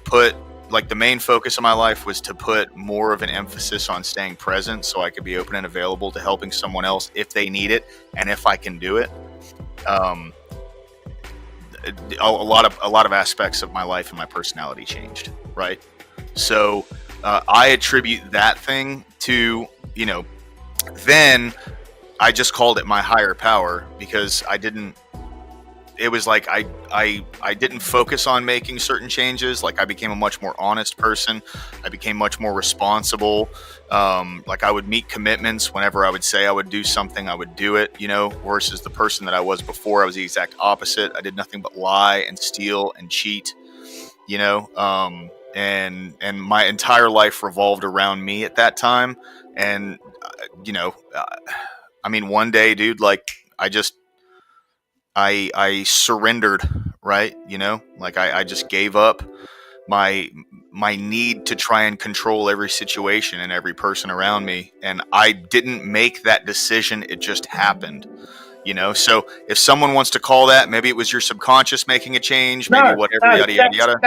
put like the main focus of my life was to put more of an emphasis on staying present so I could be open and available to helping someone else if they need it and if I can do it. A lot of aspects of my life and my personality changed, right? So I attribute that thing to, then I just called it my higher power because it was like I didn't focus on making certain changes. Like I became a much more honest person. I became much more responsible. Like I would meet commitments whenever I would say I would do something, I would do it, versus the person that I was before. I was the exact opposite. I did nothing but lie and steal and cheat, and my entire life revolved around me at that time. And, I mean, one day, dude, like I surrendered, right? Like I just gave up my need to try and control every situation and every person around me. And I didn't make that decision. It just happened, So if someone wants to call that, maybe it was your subconscious making a change, maybe whatever, yada, yada, yada.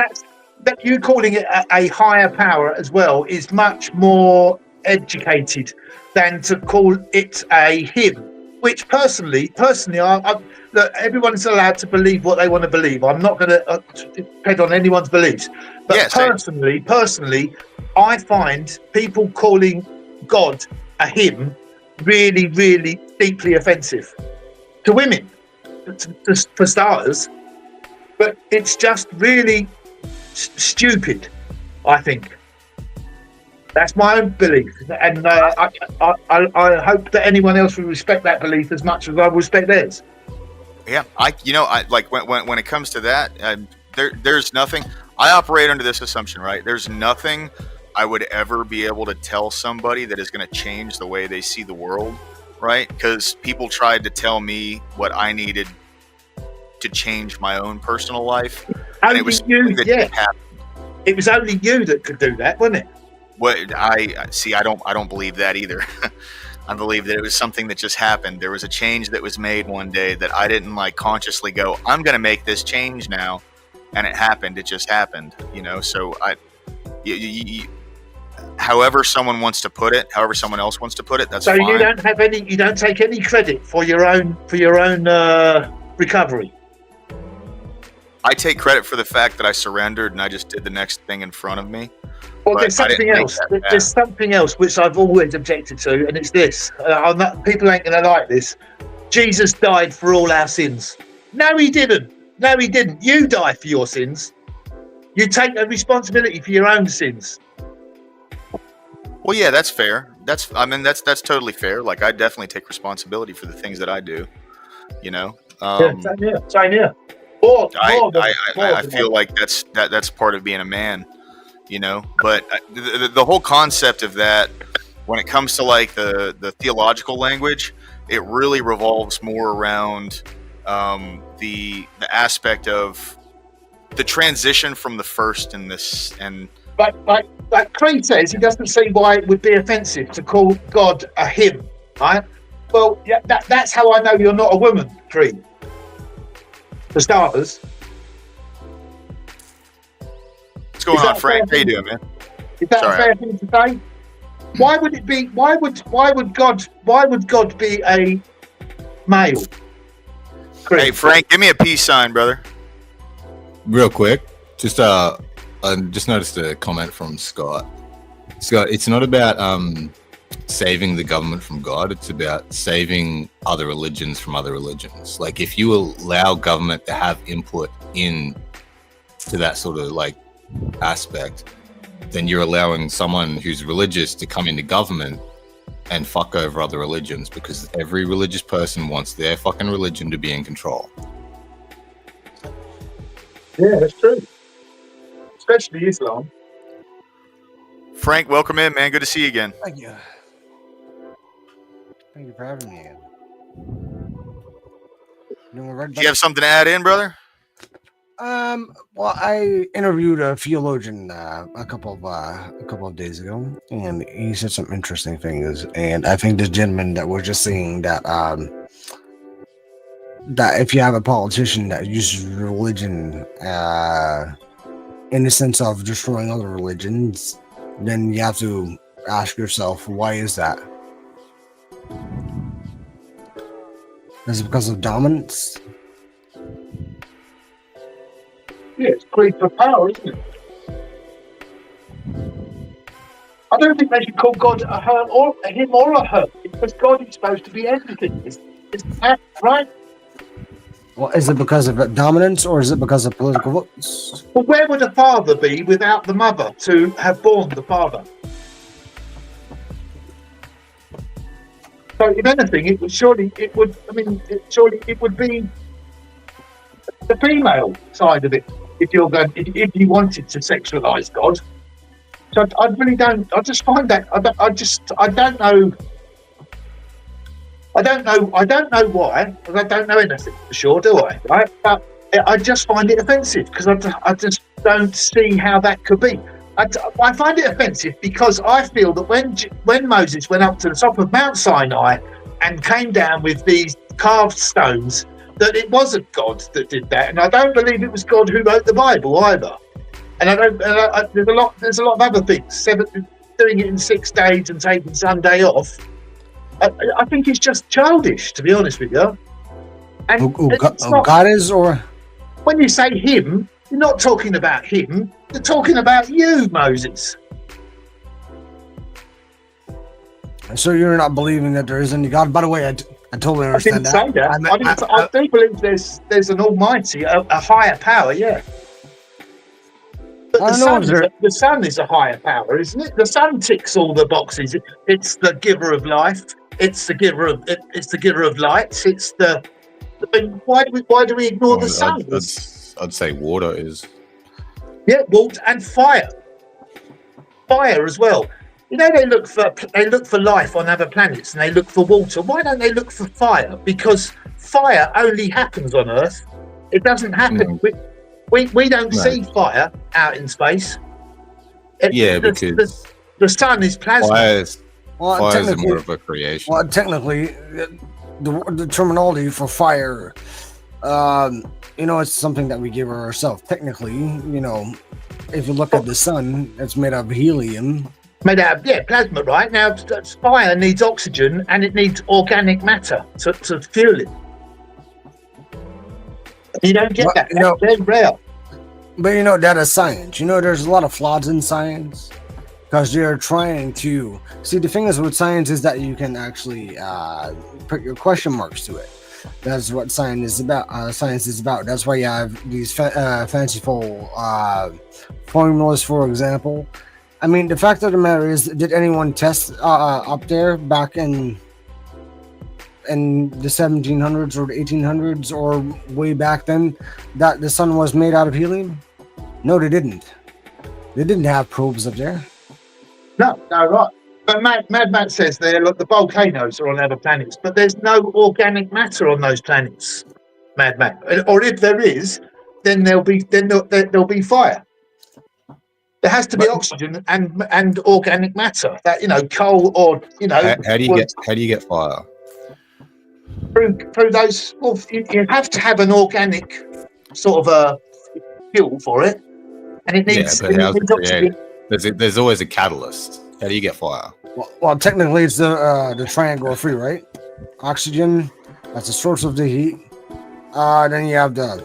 That you calling it a higher power as well is much more educated than to call it a him, which personally, look, everyone's allowed to believe what they want to believe. I'm not going to tread on anyone's beliefs, but yes, personally, I find people calling God a him really, really deeply offensive to women, for starters. But it's just really stupid, I think. That's my own belief, and I hope that anyone else will respect that belief as much as I respect theirs. Yeah, I like when it comes to that, there's nothing. I operate under this assumption, right? There's nothing I would ever be able to tell somebody that is going to change the way they see the world, right? Because people tried to tell me what I needed to change my own personal life. Only it was you, that yeah. happened. It was only you that could do that, wasn't it? What I see, I don't believe that either. I believe that it was something that just happened. There was a change that was made one day that I didn't like consciously go, I'm going to make this change now, and it happened. It just happened, you know. So however someone wants to put it, however someone else wants to put it, that's so fine. You don't take any credit for your own recovery. I take credit for the fact that I surrendered and I just did the next thing in front of me. Well, But there's I didn't something make else. that bad. There's something else which I've always objected to, and it's this. People ain't going to like this. Jesus died for all our sins. No, he didn't. No, he didn't. You die for your sins. You take the responsibility for your own sins. Well, yeah, that's fair. That's totally fair. Like, I definitely take responsibility for the things that I do, you know? Same here. I feel like that's part of being a man, you know. But the whole concept of that, when it comes to like the theological language, it really revolves more around the aspect of the transition from the first and this and. Like Creed says, he doesn't see why it would be offensive to call God a him, right? Well, yeah, that's how I know you're not a woman, Creed. For starters. What's going on, Frank? How you doing, man? Is that a fair thing to say? Why would it be? Why would God be a male? Creed? Hey, Frank, give me a peace sign, brother. Real quick, I just noticed a comment from Scott. Scott, it's not about saving the government from God. It's about saving other religions from other religions. Like, if you allow government to have input in to that sort of like aspect, then you're allowing someone who's religious to come into government and fuck over other religions, because every religious person wants their fucking religion to be in control. Yeah, that's true. Especially Islam. Frank, welcome in, man. Good to see you again. Thank you. Thank you for having me again. Do you have something to add in, brother? Well, I interviewed a theologian a couple of days ago, and he said some interesting things. And I think the gentleman that was just saying that that if you have a politician that uses religion in the sense of destroying other religions, then you have to ask yourself, why is that? Is it because of dominance? Yeah, it's greed for power, isn't it? I don't think they should call God a her or a him or a her, because God is supposed to be everything. Isn't that right? Well, is it because of dominance, or is it because of political votes? Well, where would a father be without the mother to have born the father? So, if anything, it would be the female side of it. If you wanted to sexualize God, so I really don't. I just find that I don't know. I don't know why, because I don't know anything for sure, do I? Right? But I just find it offensive, because I just don't see how that could be. I find it offensive because I feel that when Moses went up to the top of Mount Sinai and came down with these carved stones, that it wasn't God that did that, and I don't believe it was God who wrote the Bible either. And there's a lot of other things. Doing it in 6 days and taking Sunday off. I think it's just childish, to be honest with you. And God is, or when you say him, you're not talking about him. You're talking about you, Moses. So you're not believing that there is any God? By the way, I totally understand that. I didn't say that. I do believe there's an almighty, a higher power, yeah. But the sun is a higher power, isn't it? The sun ticks all the boxes. It's the giver of life. It's the giver of light. It's the. Why do we ignore the sun? I'd say water is. Yeah, water and fire. Fire as well. You know, they look for life on other planets, and they look for water. Why don't they look for fire? Because fire only happens on Earth. It doesn't happen. We don't No. see fire out in space. Yeah, The- because the sun is plasma. fires Well, are technically, more of a creation. well, technically, the terminology for fire, it's something that we give ourselves. Technically, if you look at the sun, it's made of helium. Made out of plasma, right? Now, fire needs oxygen and it needs organic matter to fuel it. You don't get that. That's very rare. But that is science. There's a lot of flaws in science because they're trying to see. The thing is with science is that you can actually put your question marks to it. That's what science is about. That's why you have these fanciful formulas, for example. I mean, the fact of the matter is, did anyone test up there back in the 1700s or the 1800s or way back then that the sun was made out of helium? No, they didn't. They didn't have probes up there. No, right. But Mad Matt says there, look, the volcanoes are on other planets, but there's no organic matter on those planets, Mad Matt. Or if there is, then there'll be fire. There has to be oxygen and organic matter. That coal or How do you get fire? Through those. Well, you have to have an organic sort of a fuel for it, and it needs. Yeah, but how's it oxygen. created? There's always a catalyst. How do you get fire? Well, technically, it's the triangle of free, right? Oxygen, that's the source of the heat. Then you have the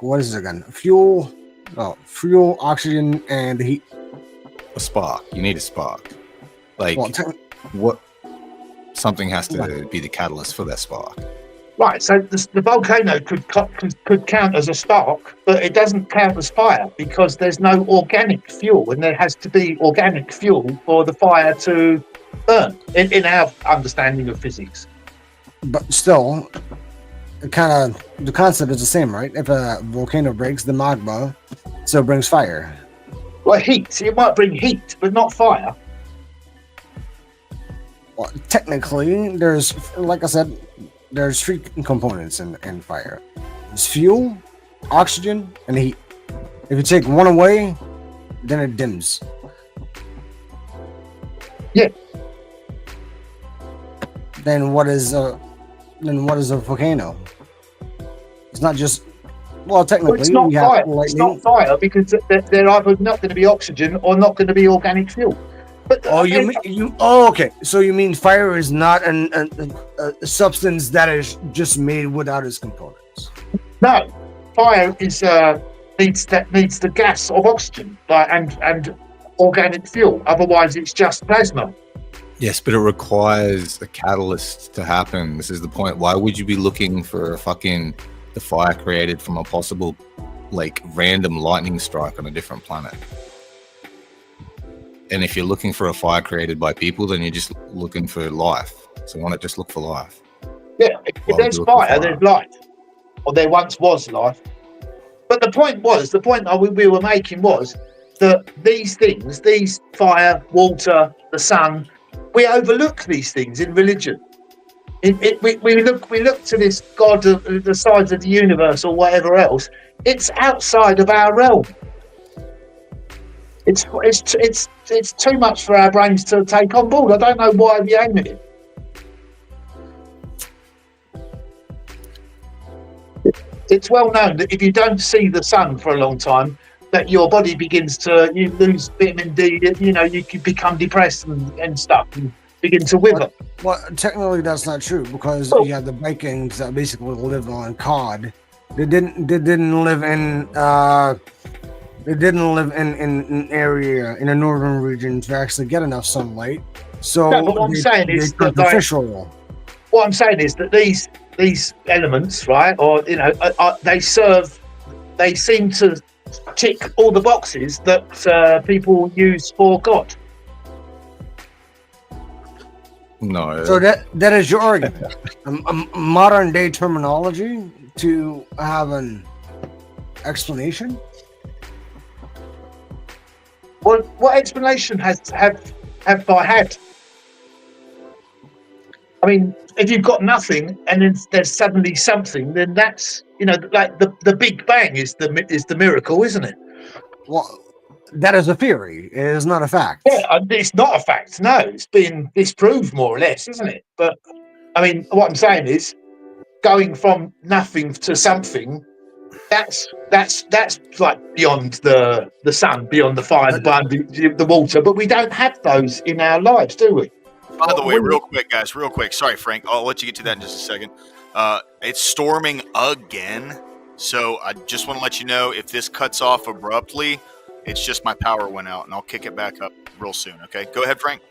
what is it again? Fuel, oxygen, and the heat. A spark. You need a spark. Like what? Something has to be the catalyst for that spark. Right, so the volcano could count as a spark, but it doesn't count as fire because there's no organic fuel, and there has to be organic fuel for the fire to burn, in our understanding of physics. But still, the concept is the same, right? If a volcano breaks, the magma still brings fire. Well, heat. So you might bring heat, but not fire. Well, technically, there's, like I said, there's three components in fire. It's fuel, oxygen, and heat. If you take one away, then it dims. Yeah. Then what is a volcano? It's not just technically it's not fire. It's not fire because they're either not going to be oxygen or not going to be organic fuel. But okay. So you mean fire is not a substance that is just made without its components? No, fire is needs the gas of oxygen, and organic fuel. Otherwise, it's just plasma. Yes, but it requires a catalyst to happen. This is the point. Why would you be looking for the fire created from a possible, random lightning strike on a different planet? And if you're looking for a fire created by people, then you're just looking for life. So why not just look for life? Yeah, if there's fire, there's life. Or there once was life. But the point we were making was that these things, these fire, water, the sun, we overlook these things in religion. We look to this God of the size of the universe or whatever else. It's outside of our realm. It's too much for our brains to take on board. I don't know why we aim at it. It's well known that if you don't see the sun for a long time, that your body begins to you lose vitamin D. You can become depressed and stuff and begin to wither. Well, technically that's not true because you have the Vikings that basically lived on cod. They didn't live in an area in a northern region to actually get enough sunlight. So what I'm saying is that these elements, right, or they seem to tick all the boxes that people use for God. No. So that is your argument. a modern day terminology to have an explanation. Well, what explanation have I had? I mean, if you've got nothing and then there's suddenly something, then that's like the Big Bang is the miracle, isn't it? Well, that is a theory. It is not a fact. Yeah, it's not a fact. No, it's been disproved more or less, isn't it? But I mean, what I'm saying is, going from nothing to something, that's like beyond the sun, beyond the fire, beyond the water. But we don't have those in our lives, do we? By the way, real quick, guys, real quick. Sorry, Frank. I'll let you get to that in just a second. It's storming again. So I just want to let you know, if this cuts off abruptly, it's just my power went out, and I'll kick it back up real soon. Okay, go ahead, Frank.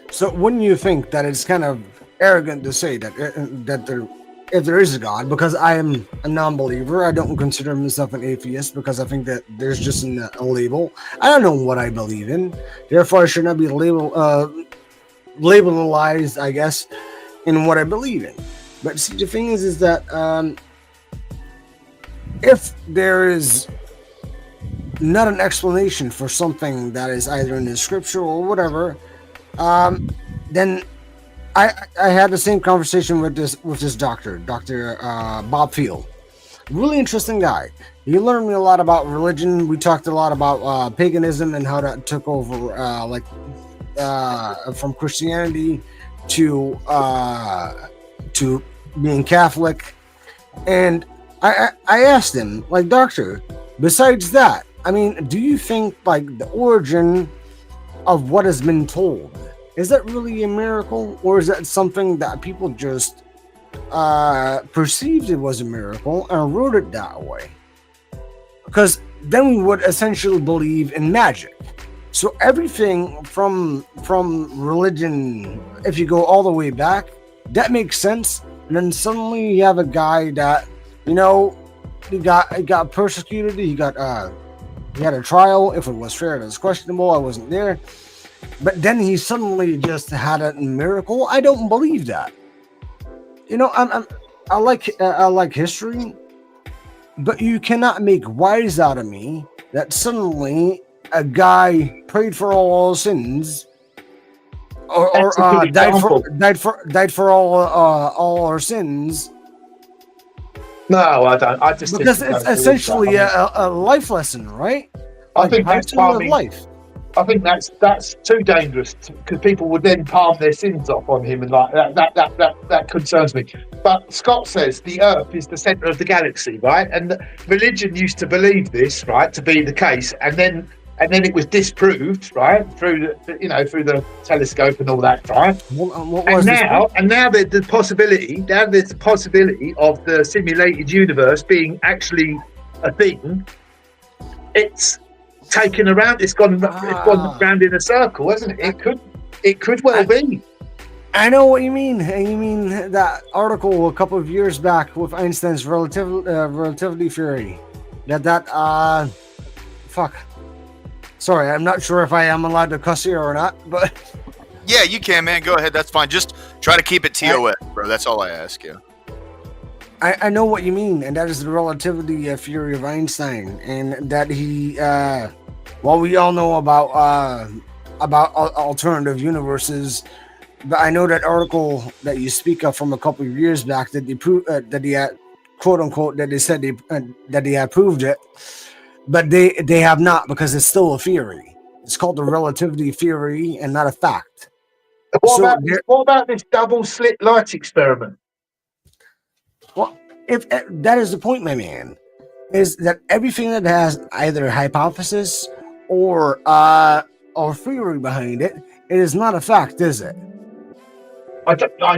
So wouldn't you think that it's kind of arrogant to say that if there is a God, because I am a non-believer, I don't consider myself an atheist because I think that there's just a label. I don't know what I believe in, therefore I should not be labelized, I guess, in what I believe in. But see, the thing is that if there is not an explanation for something that is either in the scripture or whatever, then I had the same conversation with this Dr. Bob Field. Really interesting guy. He learned me a lot about religion. We talked a lot about paganism and how that took over, from Christianity to being Catholic. And I asked him, like, doctor, besides that, I mean, do you think like the origin of what has been told, is that really a miracle, or is that something that people just perceived it was a miracle and wrote it that way? Because then we would essentially believe in magic. So everything from religion, if you go all the way back, that makes sense. And then suddenly you have a guy that, he got persecuted. He had a trial. If it was fair, it was questionable. I wasn't there. But then he suddenly just had a miracle. I don't believe that. I like history, but you cannot make wise out of me that suddenly a guy prayed for all our sins, or died for all our sins. No, I don't. I just because it's essentially a life lesson, right? I think that's palming life. I think that's too dangerous because people would then palm their sins off on him, and like that concerns me. But Scott says the Earth is the center of the galaxy, right? And religion used to believe this, right, to be the case, and then it was disproved, right, through the telescope and all that, right? And now there's the possibility of the simulated universe being actually a thing. It's taken around. It's gone round in a circle, hasn't it? It could well be. I know what you mean. You mean that article a couple of years back with Einstein's relativity theory. Fuck. Sorry, I'm not sure if I am allowed to cuss here or not, but yeah, you can, man. Go ahead. That's fine. Just try to keep it TOS, bro. That's all I ask you. I know what you mean, and that is the relativity theory of Einstein, and that he, we all know about alternative universes, but I know that article that you speak of from a couple of years back that they proved that he had, quote unquote, that they said that they had proved it. But they have not, because it's still a theory. It's called the relativity theory and not a fact. What about this double slit light experiment? Well, if that is the point, my man, is that everything that has either hypothesis or theory behind it, it is not a fact, is it? I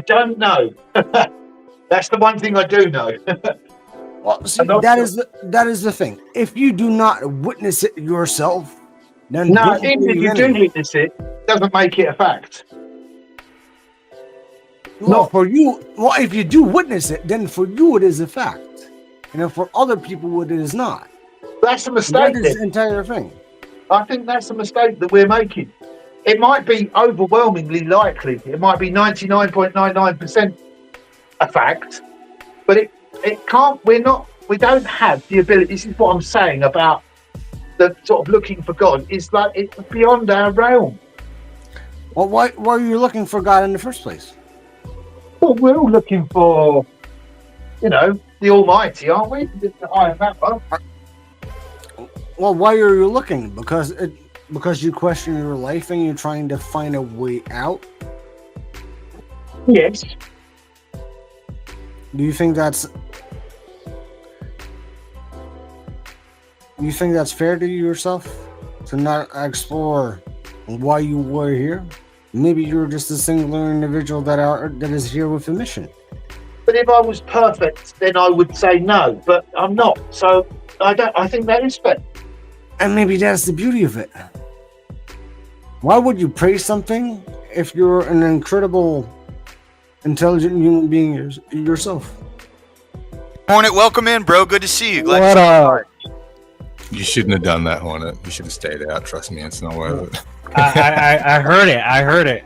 don't know. That's the one thing I do know. Well, see, that is the thing. If you do not witness it yourself, then even if you do witness it, doesn't make it a fact. Well, for you, if you do witness it, then for you it is a fact, and for other people it is not. That's a mistake. That is the entire thing. I think that's a mistake that we're making. It might be overwhelmingly likely. It might be 99.99% a fact, but it can't. We don't have the ability. This is what I'm saying about the sort of looking for God. It's like it's beyond our realm. Well, why are you looking for God in the first place? Well, we're all looking for, the Almighty, aren't we? I am that one. Well, why are you looking? Because you question your life and you're trying to find a way out. Yes. Do you think that's fair to yourself to not explore why you were here? Maybe you're just a singular individual that is here with a mission. But if I was perfect, then I would say no. But I'm not, so I think that is fair. And maybe that's the beauty of it. Why would you praise something if you're an incredible, intelligent human being yourself? Hornet, welcome in, bro. Good to see you. Glad What to see up? You shouldn't have done that, Hornet. You should have stayed out. Trust me, it's not worth it. I heard it. I heard it.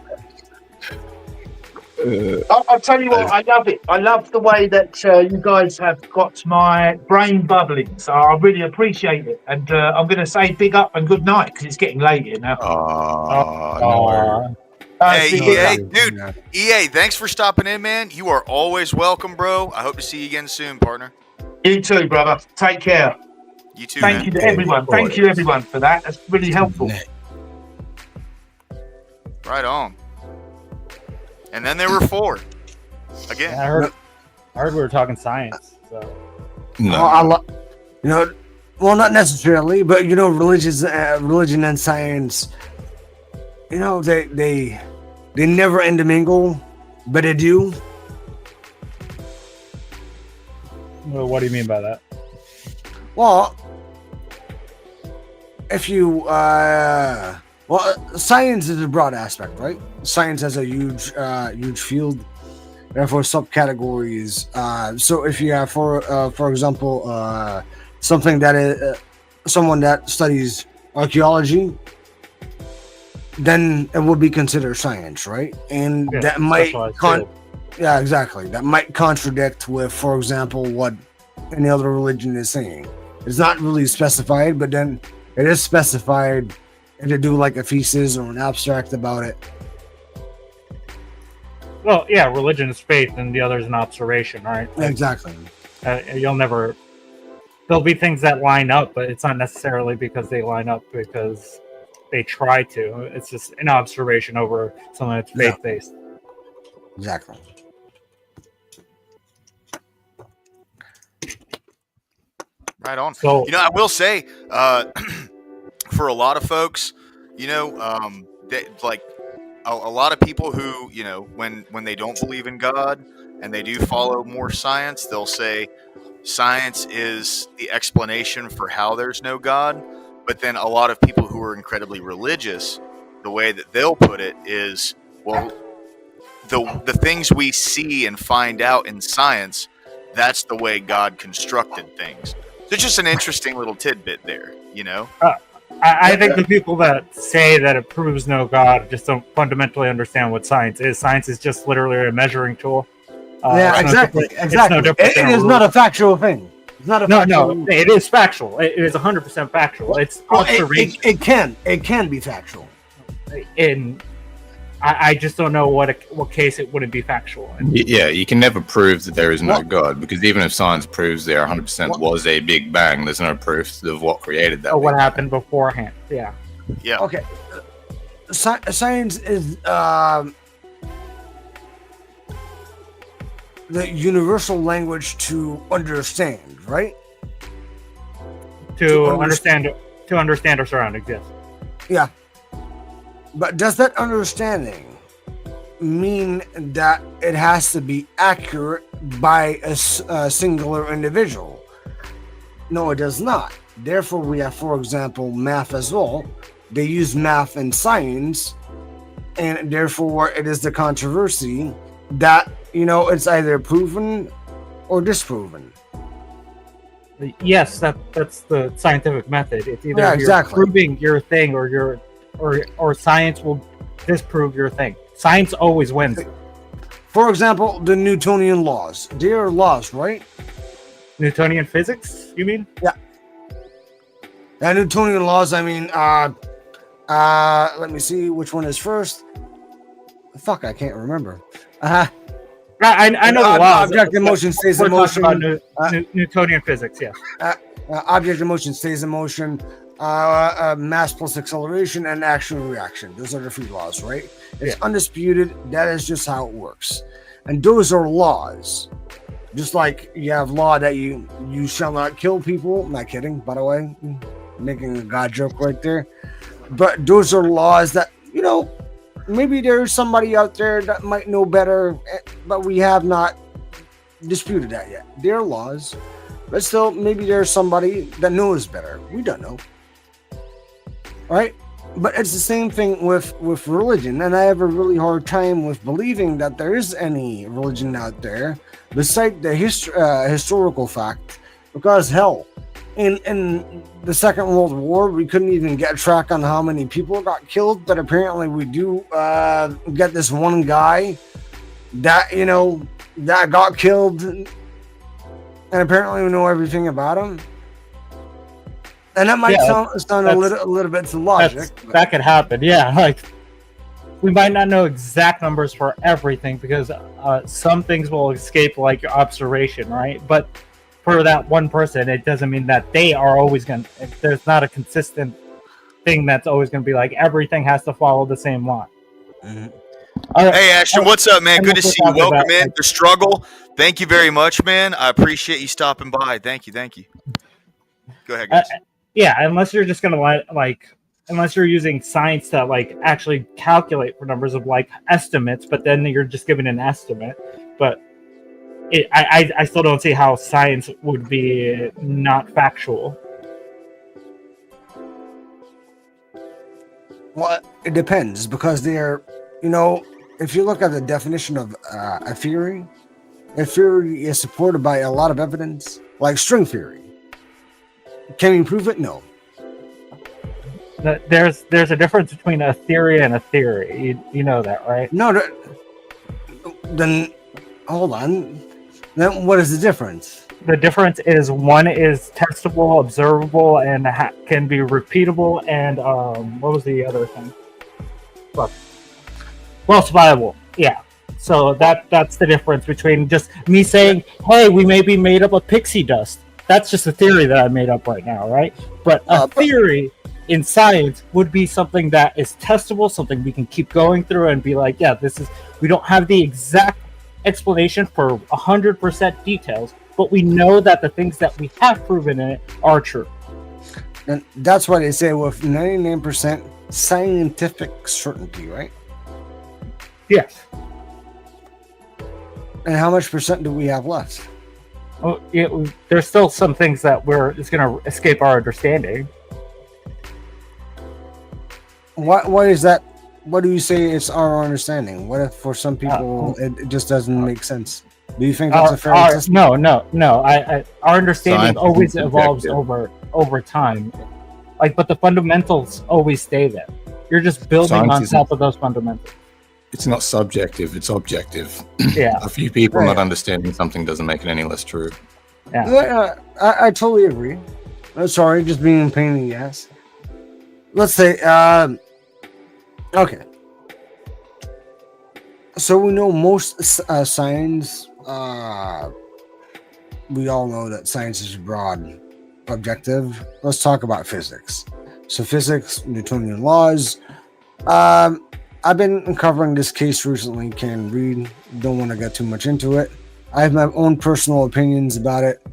I'll tell you what, I love it. I love the way that you guys have got my brain bubbling. So I really appreciate it. And I'm going to say big up and good night because it's getting late here now. No. Hey, EA, dude. EA, thanks for stopping in, man. You are always welcome, bro. I hope to see you again soon, partner. You too, brother. Take care. You too, Thank man. you to everyone. Thank you, everyone, for that. That's really helpful. Right on. And then there were 4. Again. Yeah, I heard we were talking science. So. No. Well, not necessarily, but religion and science, they never intermingle, but they do. Well, what do you mean by that? Well, if you science is a broad aspect, right? Science has a huge field, therefore subcategories. So if you have, for example, something that is someone that studies archaeology, then it would be considered science, right? And that might exactly. That might contradict with, for example, what any other religion is saying. It's not really specified, but then it is specified and to do like a thesis or an abstract about it. Well, yeah, religion is faith and the other is an observation, right? Exactly. There'll be things that line up, but it's not necessarily because they line up because they try to. It's just an observation over something that's faith-based. Exactly. Right on. So, I will say, for a lot of folks, like a lot of people who, when they don't believe in God and they do follow more science, they'll say science is the explanation for how there's no God. But then a lot of people who are incredibly religious, the way that they'll put it is, well, the things we see and find out in science, that's the way God constructed things. So just an interesting little tidbit there, I think the people that say that it proves no God just don't fundamentally understand what science is. Science is just literally a measuring tool. Exactly. It is not a factual thing. It's not a no. It is factual. It is 100% factual. It's observation. It can be factual. I just don't know what case it wouldn't be factual. Yeah, you can never prove that there is no God, because even if science proves there 100% was a Big Bang, there's no proof of what created that. Or what happened beforehand. Yeah. Yeah. Okay. Science is the universal language to understand, right? To understand our surroundings, yes. Yeah. But does that understanding mean that it has to be accurate by a singular individual? No, it does not. Therefore, we have, for example, math as well. They use math and science, and therefore it is the controversy that, it's either proven or disproven. Yes, that's the scientific method. It's either you're proving your thing or science will disprove your thing. Science always wins. For example, the Newtonian laws. They are laws, right? Newtonian physics, you mean? Yeah. Newtonian laws, I mean, let me see which one is first. Fuck, I can't remember. I know the laws. Object in motion stays in We're talking motion. about Newtonian physics, yes. Object in motion stays in motion. Mass plus acceleration and action and reaction. Those are the 3 laws, right? It's undisputed. That is just how it works. And those are laws. Just like you have law that you shall not kill people. I'm not kidding, by the way. Making a God joke right there. But those are laws that, maybe there's somebody out there that might know better, but we have not disputed that yet. They're laws. But still, maybe there's somebody that knows better. We don't know. Right? But it's the same thing with religion. And I have a really hard time with believing that there is any religion out there beside the historical fact. Because, hell, in the Second World War, we couldn't even get track on how many people got killed. But apparently we do get this one guy that, that got killed. And apparently we know everything about him. And that might sound a little bit to logic. That could happen, yeah. Like, we might not know exact numbers for everything because some things will escape like your observation, right? But for that one person, it doesn't mean that they are always going to... There's not a consistent thing that's always going to be like everything has to follow the same line. Mm-hmm. Hey, Ashton, what's up, man? Good to see you. Welcome in. The struggle. Thank you very much, man. I appreciate you stopping by. Thank you. Go ahead, guys. Yeah, unless you're just gonna unless you're using science to actually calculate for numbers of estimates, but then you're just giving an estimate. But I still don't see how science would be not factual. Well, it depends because they're, if you look at the definition of a theory is supported by a lot of evidence, like string theory. Can we prove it? No. There's a difference between a theory and a theory. You know that, right? No. Then hold on. Then what is the difference? The difference is one is testable, observable, and can be repeatable. And what was the other thing? Falsifiable. Yeah. So that's the difference between just me saying, "Hey, we may be made up of pixie dust." That's just a theory that I made up right now, right? But a theory in science would be something that is testable, something we can keep going through and be like, yeah, we don't have the exact explanation for 100% details, but we know that the things that we have proven in it are true. And that's why they say with 99% scientific certainty, right? Yes. And how much percent do we have left? Well, there's still some things that it's going to escape our understanding. Why is that? What do you say it's our understanding? What if for some people it just doesn't make sense? Do you think that's a fair assessment? No. Our understanding always evolves over time. But the fundamentals always stay there. You're just building on top of those fundamentals. It's not subjective, it's objective. Yeah. A few people not understanding something doesn't make it any less true. Yeah. I totally agree. Sorry, just being a pain in the ass. Let's say, okay. So we know most science, we all know that science is broad, objective. Let's talk about physics. So physics, Newtonian laws. I've been covering this case recently. Can read. Don't want to get too much into it. I have my own personal opinions about it,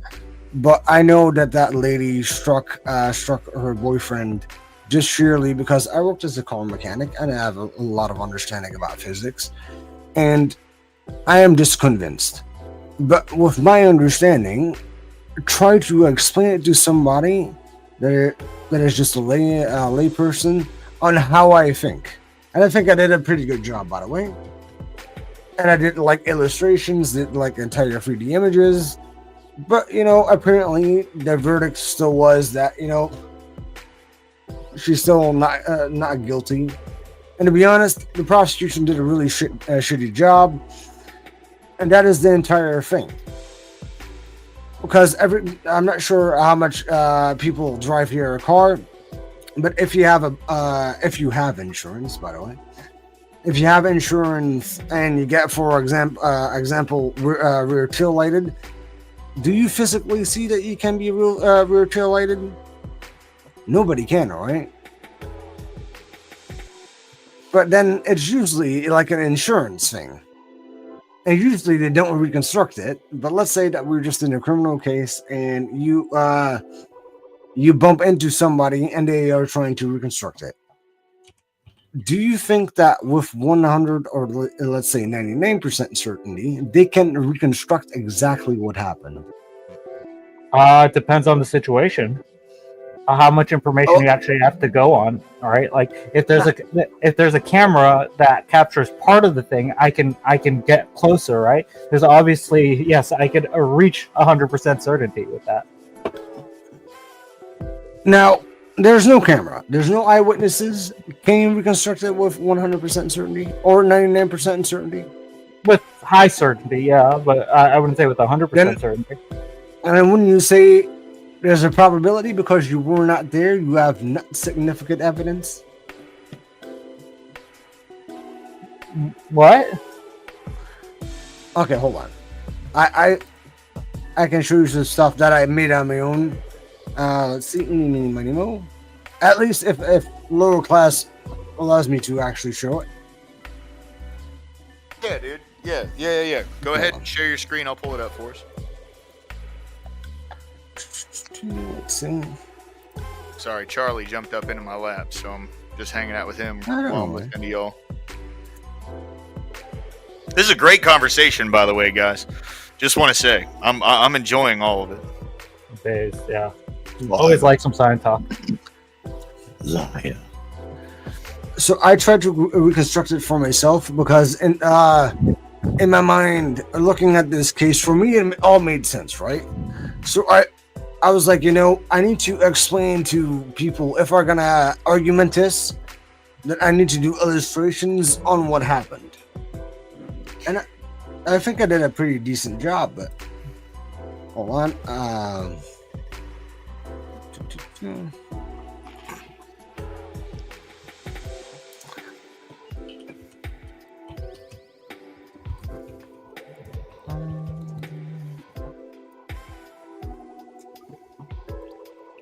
but I know that lady struck her boyfriend just sheerly because I worked as a car mechanic and I have a lot of understanding about physics, and I am just convinced. But with my understanding, try to explain it to somebody that is just a lay person on how I think. And I think I did a pretty good job, by the way. And I did illustrations, did entire 3D images. But, apparently the verdict still was that, she's still not guilty. And to be honest, the prosecution did a really shitty job. And that is the entire thing. Because I'm not sure how much people drive here a car. But if you have insurance, by the way, if you have insurance and you get, for example, rear tail lighted, do you physically see that you can be rear tail lighted? Nobody can, right? But then it's usually like an insurance thing. And usually they don't reconstruct it. But let's say that we're just in a criminal case and you bump into somebody and they are trying to reconstruct it. Do you think that with 100 or let's say 99% certainty, they can reconstruct exactly what happened? It depends on the situation. How much information you actually have to go on. All right, like if there's a camera that captures part of the thing, I can get closer. Right? There's obviously, yes, I could reach 100% certainty with that. Now, there's no camera. There's no eyewitnesses. Can you reconstruct it with 100% certainty or 99% certainty? With high certainty, yeah, but I wouldn't say with 100% certainty. And then wouldn't you say there's a probability because you were not there, you have not significant evidence? What? Okay, hold on. I can show you some stuff that I made on my own. Let's see. At least if lower class allows me to actually show it. Yeah, dude. Yeah. Go ahead and share your screen. I'll pull it up for us. Let's see. Sorry, Charlie jumped up into my lap, so I'm just hanging out with him I don't while I'm know, listening to y'all. This is a great conversation, by the way, guys. Just want to say, I'm enjoying all of it. Days, yeah. Always like some sign talk. Liar. So I tried to reconstruct it for myself because in my mind, looking at this case, for me, it all made sense, right? So I was like, I need to explain to people, if we're gonna argument this, that I need to do illustrations on what happened. And I think I did a pretty decent job, but hold on.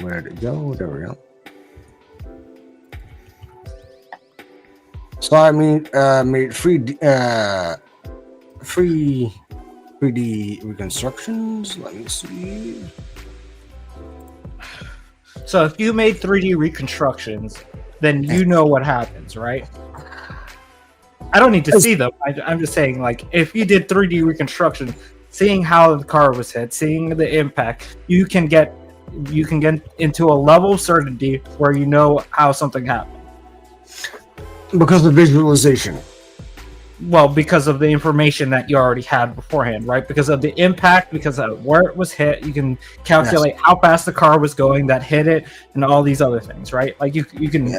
Where'd it go? There we go. So I made 3D reconstructions. Let me see. So if you made 3D reconstructions, then you know what happens, right? I don't need to see them. I'm just saying, like, if you did 3D reconstruction, seeing how the car was hit, seeing the impact, you can get into a level of certainty where you know how something happened. Because of visualization. Well, because of the information that you already had beforehand, right? Because of the impact, because of where it was hit, you can calculate how fast the car was going that hit it, and all these other things, right? Like you can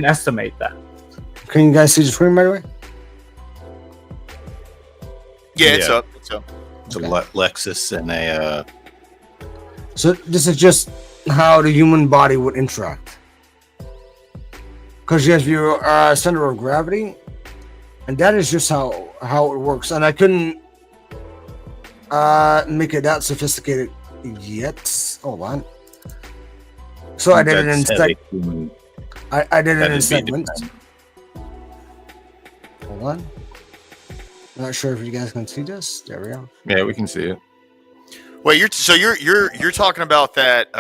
estimate that. Can you guys see the screen, by the way? Yeah, it's up. It's up. It's a Lexus and a. So this is just how the human body would interact. Because you have your center of gravity, and that is just how it works. And I couldn't make it that sophisticated yet. Hold on. So I did it in I did it in segments. Hold on. I'm not sure if you guys can see this. There we go. Yeah, we can see it. Wait, you're talking about that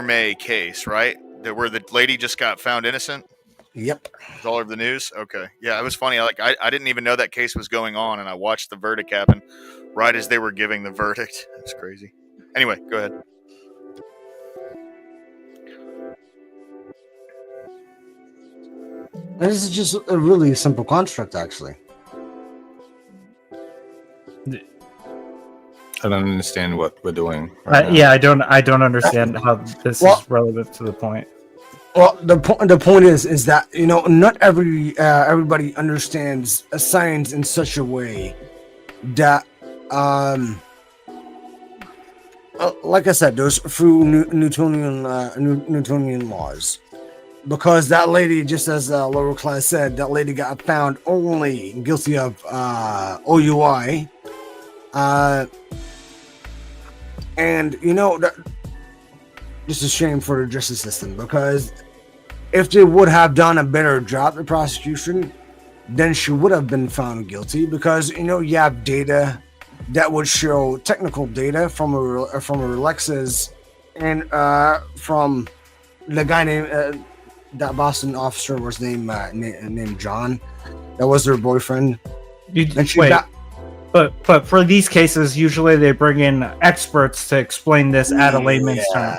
May case, right? Where the lady just got found innocent? Yep. It's all over the news? Okay. Yeah, it was funny. I didn't even know that case was going on, and I watched the verdict happen right as they were giving the verdict. It was crazy. Anyway, go ahead. This is just a really simple construct, actually. I don't understand what we're doing. Yeah, I don't understand how this is relevant to the point. Well, the point is that not everybody understands science in such a way that like I said, those through Newtonian laws. because that lady, just as lower class said, that lady got found only guilty of OUI. And you know, this is a shame for the justice system, because if they would have done a better job, the prosecution, then she would have been found guilty, because you know, you have data that would show technical data from her Lexus, and from the guy named that Boston officer was named John. That was her boyfriend. But for these cases, usually they bring in experts to explain this at a layman's term.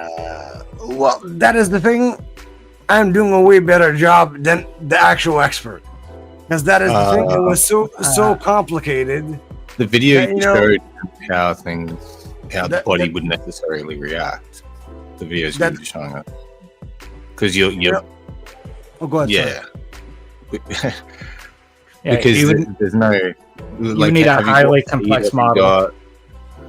Well, that is the thing. I'm doing a way better job than the actual expert, because that is the thing. It was so complicated. The video showed how the body would necessarily react. The videos you were showing us, because you're oh, go ahead. Yeah. Because there's no. You need a highly complex model.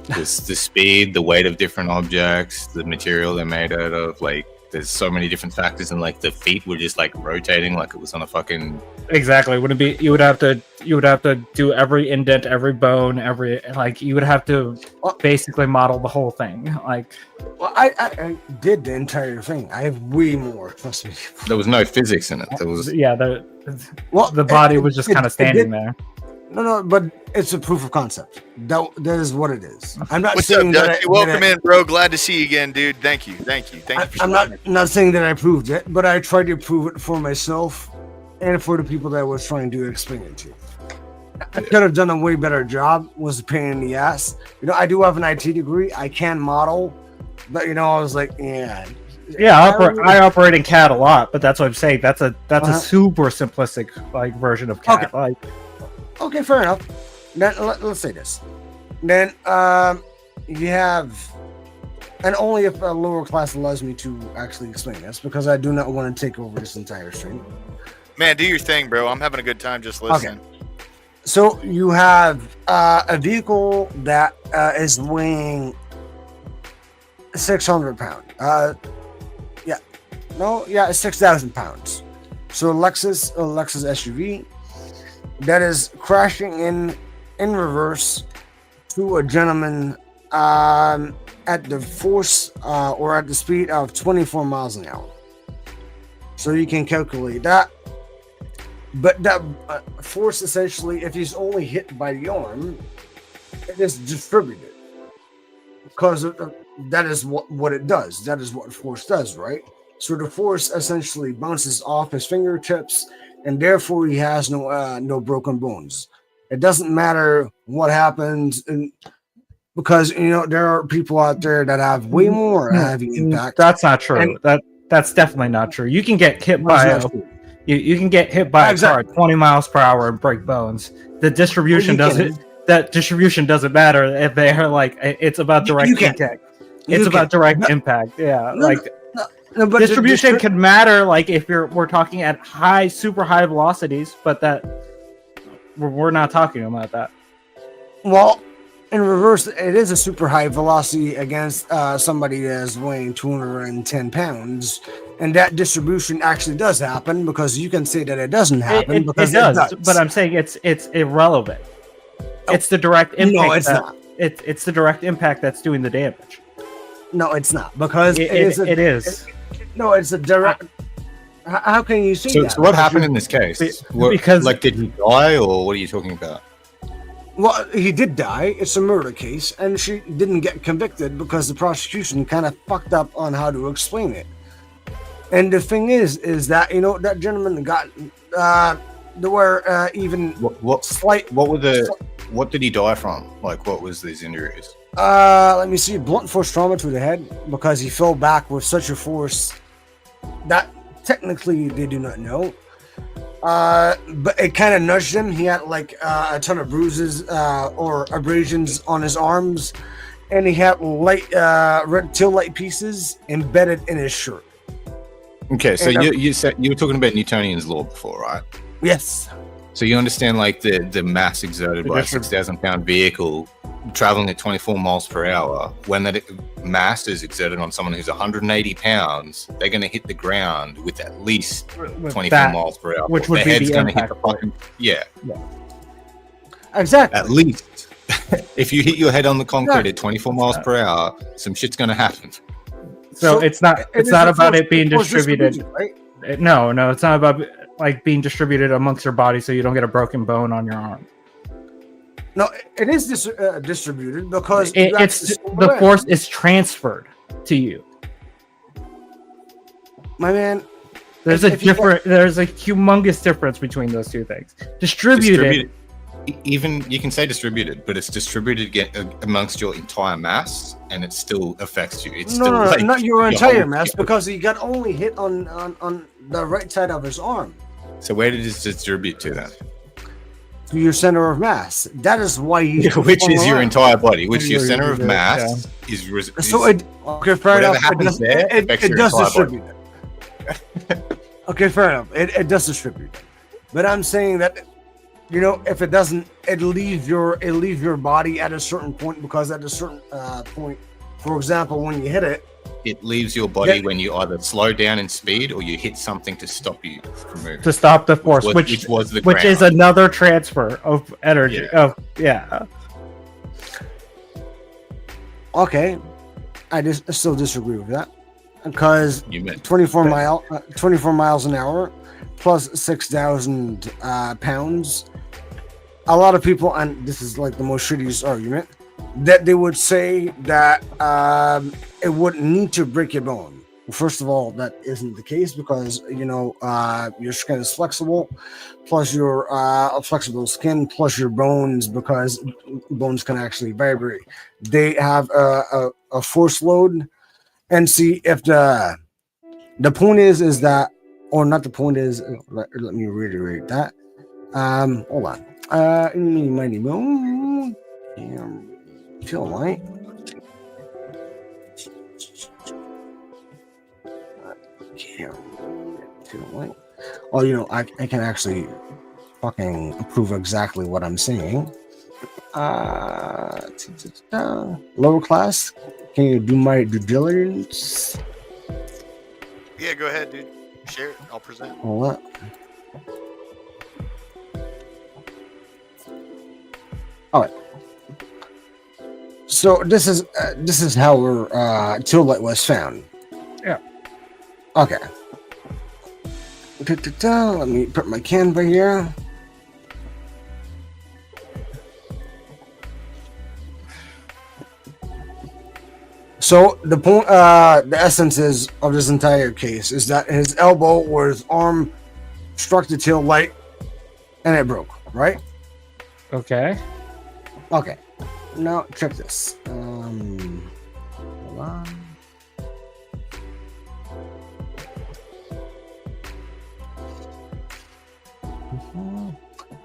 The speed, the weight of different objects, the material they're made out of. Like, there's so many different factors, and like the feet were just like rotating, like it was on a fucking. Exactly. Would it be? You would have to do every indent, every bone, you would have to basically model the whole thing. Like, well, I did the entire thing. I have way more. Trust me. There was no physics in it. There was. Yeah. The body was just kind of standing there. No, but it's a proof of concept. That is what it is. I'm not What's saying up, Dusty? Welcome in, bro. Glad to see you again, dude. Thank you for I'm not saying that I proved it, but I tried to prove it for myself and for the people that I was trying to explain it to. I could have done a way better job. Was a pain in the ass. You know, I do have an IT degree. I can model, but you know, I was like, yeah. I operate in CAD a lot, but that's what I'm saying. That's a super simplistic version of CAD. Okay. Okay, fair enough. Then let's say this. Then you have, and only if a lower class allows me to actually explain this, because I do not want to take over this entire stream. Man, do your thing, bro. I'm having a good time just listening. Okay. So you have a vehicle that is weighing 600 pounds. 6,000 pounds. So Lexus SUV that is crashing in reverse to a gentleman at the force or at the speed of 24 miles an hour. So you can calculate that. But that force, essentially, if he's only hit by the arm, it is distributed. Because that is what it does. That is what force does, right? So the force essentially bounces off his fingertips, and therefore he has no broken bones. It doesn't matter what happens, because you know there are people out there that have way more heavy impact. That's not true. That's definitely not true. You can get hit by you can get hit by a car at 20 miles per hour and break bones. The distribution doesn't. That distribution doesn't matter if they're it's about direct impact. It's about direct impact. Yeah, but distribution can matter if we're talking at super high velocities, but that we're not talking about that. Well, in reverse, it is a super high velocity against somebody that's weighing 210 pounds, and that distribution actually does happen, because you can say that it doesn't happen because it does. But I'm saying it's irrelevant. It's the direct impact. No, it's not. It's the direct impact that's doing the damage. No, it's not, because it is. No, it's a direct. How can you see that? So what happened in this case? Because did he die, or what are you talking about? Well, he did die. It's a murder case, and she didn't get convicted because the prosecution kind of fucked up on how to explain it. And the thing is that that gentleman got there were even what did he die from? What was these injuries? Let me see. Blunt force trauma to the head, because he fell back with such a force that technically they do not know. But it kind of nudged him. He had a ton of bruises or abrasions on his arms, and he had red tail light pieces embedded in his shirt. Okay, so you said you were talking about Newtonian's law before, right? Yes. So you understand, like the mass exerted by a 6,000-pound vehicle traveling at 24 miles per hour. When that mass is exerted on someone who's 180 pounds, they're going to hit the ground with at least 24 miles per hour. Which would be the impact point. Yeah. Exactly. At least. If you hit your head on the concrete at 24 miles per hour, some shit's going to happen. So it's not about it being distributed, right? No, it's not about like being distributed amongst your body so you don't get a broken bone on your arm. No, it is distributed because it's the force is transferred to you. My man, there's a humongous difference between those two things. Distributed. Even you can say distributed, but it's distributed amongst your entire mass, and it still affects you. It's still like not your entire mass, because he got only hit on the right side of his arm. So where did it distribute to then? To your center of mass. That is why which is your entire body. Which your center of mass is. So okay, fair enough. It does distribute. Okay, fair enough. It does distribute. But I'm saying that, you know, if it doesn't, it leave your body at a certain point, because at a certain point, for example, when you hit it, it leaves your body when you either slow down in speed or you hit something to stop you from moving. To stop the force, which is another transfer of energy. Yeah. Okay, I still disagree with that, because 24 miles an hour plus 6,000 pounds. A lot of people, and this is like the most shittiest argument, that they would say that it wouldn't need to break your bone. Well, first of all, that isn't the case, because your skin is flexible, plus your flexible skin, plus your bones, because bones can actually vibrate. They have a force load, and see if the point is that, or not. The point is, let me reiterate that. Hold on. Mighty bone. Feel light. Feel light. Oh, I can actually fucking prove exactly what I'm saying. Lower class, can you do my due diligence? Yeah, go ahead, dude. Share it. I'll present. Hold up. All right. So this is how our toollet was found. Yeah. Okay. Let me put my Canva here. So the point, the essence of this entire case is that his elbow or his arm struck the tail light, and it broke. Right? Okay. Okay. Now check this. Hold on.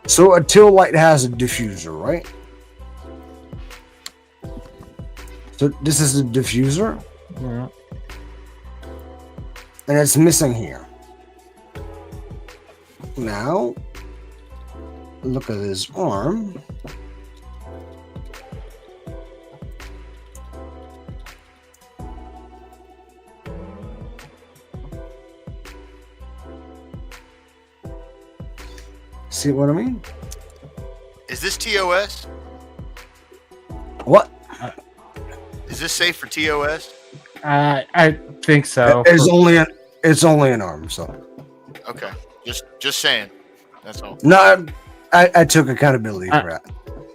So a tail light has a diffuser, right? So this is the diffuser. Yeah. And it's missing here. Now, look at his arm. See what I mean? Is this TOS? What? Is this safe for TOS? I think so. It's only an arm, so. Okay, just saying. That's all. No, I took accountability for that.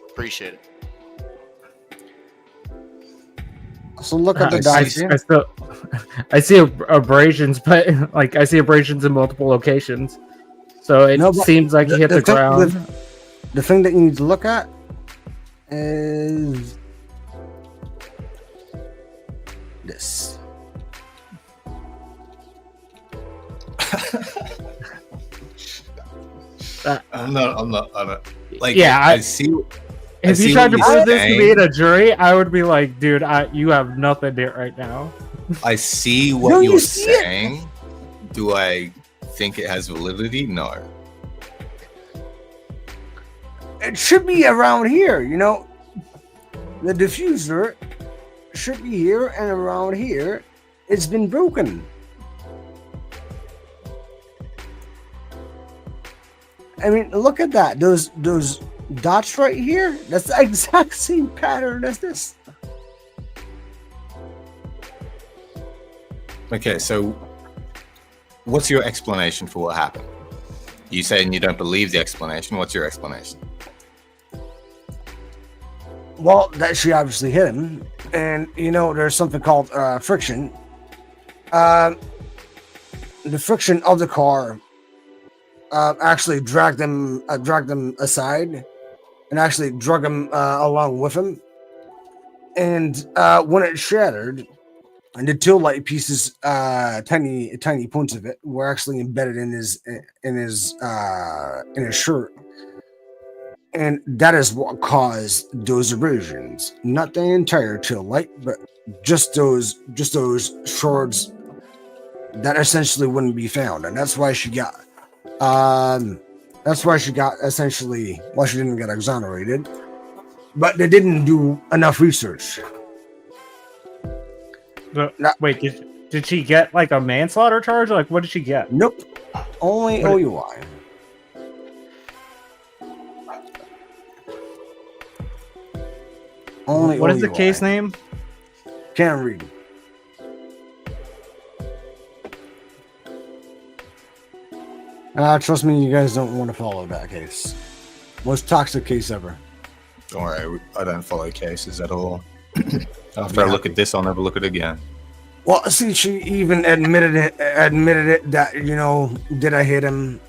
Appreciate it. So look at the dice here. I see abrasions, but like I see abrasions in multiple locations. So it seems like he hit the ground. The thing that you need to look at is this. I'm not. Like, yeah, I see. If you tried to prove this to me in a jury, I would be like, dude, you have nothing there right now. I see what you're saying. Do I think it has validity? No. it should be around here. You know, the diffuser should be here, and around here, it's been broken. I mean, look at that. Those dots right here. That's the exact same pattern as this. Okay, so what's your explanation for what happened? You saying you don't believe the explanation. What's your explanation? Well, that she obviously hit him, and you know, there's something called friction. The friction of the car actually dragged them aside, and actually drug him along with him. And when it shattered, and the tail light pieces, tiny points of it, were actually embedded in his shirt. And that is what caused those abrasions. Not the entire tail light, but just those shards that essentially wouldn't be found. And that's why she got essentially why she didn't get exonerated. But they didn't do enough research. Wait, did she get like a manslaughter charge? Like, what did she get? Nope. Only OUI. Only what is the case name? Can't read. Trust me, you guys don't want to follow that case. Most toxic case ever. Don't worry, I don't follow cases at all. After I look at this, I'll never look at it again. Well, see, she even admitted it that, you know, did I hit him?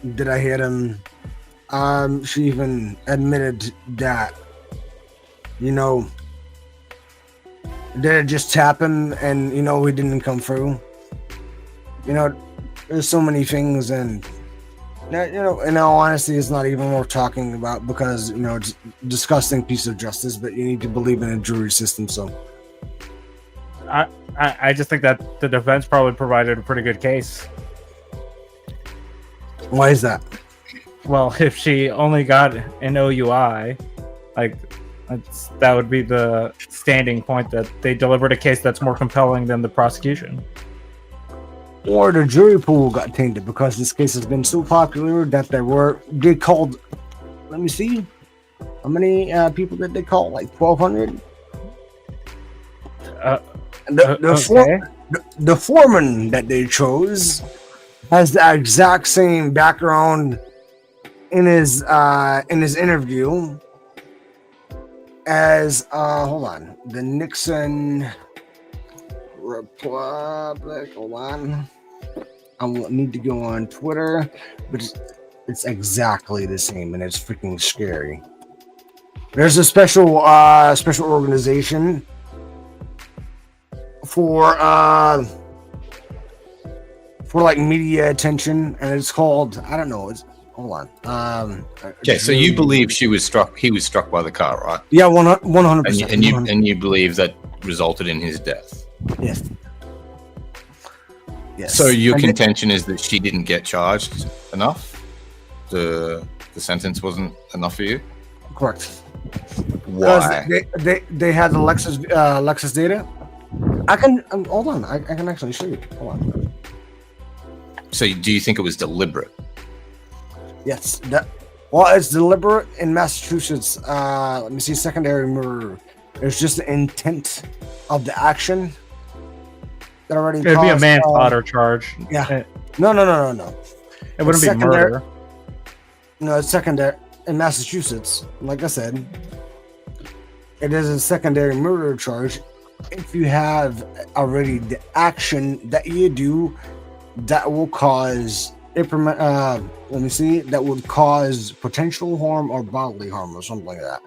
She even admitted that, you know, did I just tap him and, you know, he didn't come through? You know, there's so many things, and, you know, in all honesty, it's not even worth talking about because, you know, it's a disgusting piece of justice, but you need to believe in a jury system, so. I just think that the defense probably provided a pretty good case. Why is that? Well, if she only got an OUI, like, that would be the standing point that they delivered a case that's more compelling than the prosecution. Or the jury pool got tainted because this case has been so popular that they called, let me see, how many people did they call? Like 1,200? The foreman that they chose has the exact same background in his interview as hold on, the Nixon Republic. Hold on, I need to go on Twitter, but it's exactly the same, and it's freaking scary. There's a special organization for like media attention, and it's called, I don't know, it's, hold on. Okay, so you believe he was struck by the car, right? Yeah, 100%. And you believe that resulted in his death? Yes. Yes. So your contention is that she didn't get charged enough? The sentence wasn't enough for you? Correct. Why? They had the Lexus data. I can hold on. I can actually show you. Hold on. So do you think it was deliberate? Yes. Well, it's deliberate in Massachusetts. Let me see. Secondary murder. There's just the intent of the action that already. It'd be a manslaughter charge. Yeah. No. It wouldn't be murder. No, it's secondary in Massachusetts. Like I said, it is a secondary murder charge. If you have already the action that you do that will cause that would cause potential harm or bodily harm or something like that.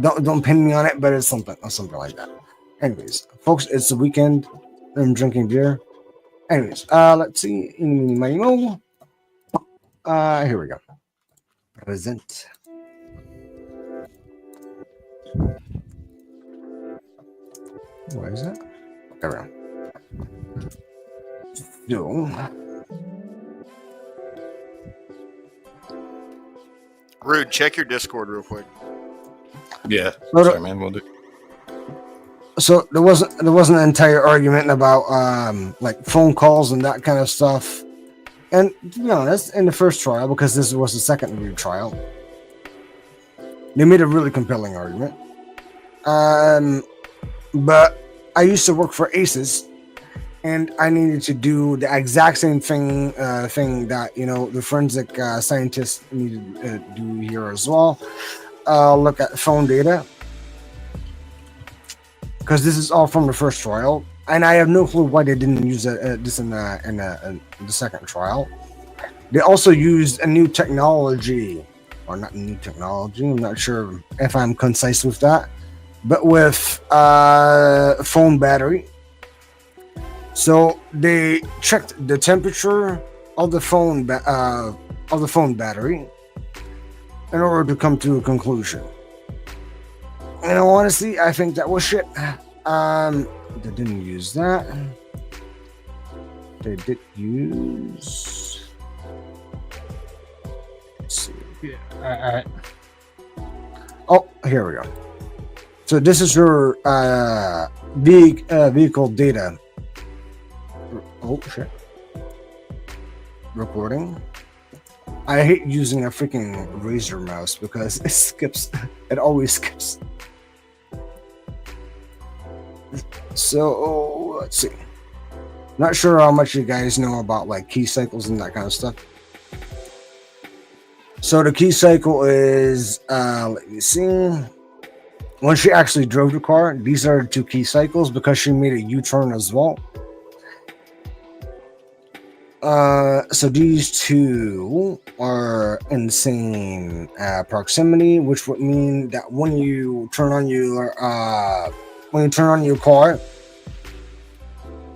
Don't pin me on it, but it's something like that. Anyways, folks, it's the weekend. I'm drinking beer. Anyways, let's see. Here we go. Present. Where is that? There we go. So, Rude, check your Discord real quick. Yeah. No, Sorry, man. We'll do. So there wasn't an entire argument about like phone calls and that kind of stuff. And to be honest, in the first trial, because this was the second review trial, they made a really compelling argument. But I used to work for ACES, and I needed to do the exact same thing that the forensic scientists needed to do here as well. Look at phone data, because this is all from the first trial, and I have no clue why they didn't use this in the second trial. They also used a new technology, or not new technology. I'm not sure if I'm concise with that, but with phone battery. So they checked the temperature of the phone battery in order to come to a conclusion. And honestly, I think that was shit. They didn't use that. They did use. Let's see. Yeah. Oh, here we go. So this is your vehicle data. Oh shit. Recording. I hate using a freaking Razer mouse because it skips. It always skips. So let's see. Not sure how much you guys know about like key cycles and that kind of stuff. So the key cycle is let me see. When she actually drove the car, these are the two key cycles because she made a U-turn as well. So these two are in the same proximity, which would mean that when you turn on your car,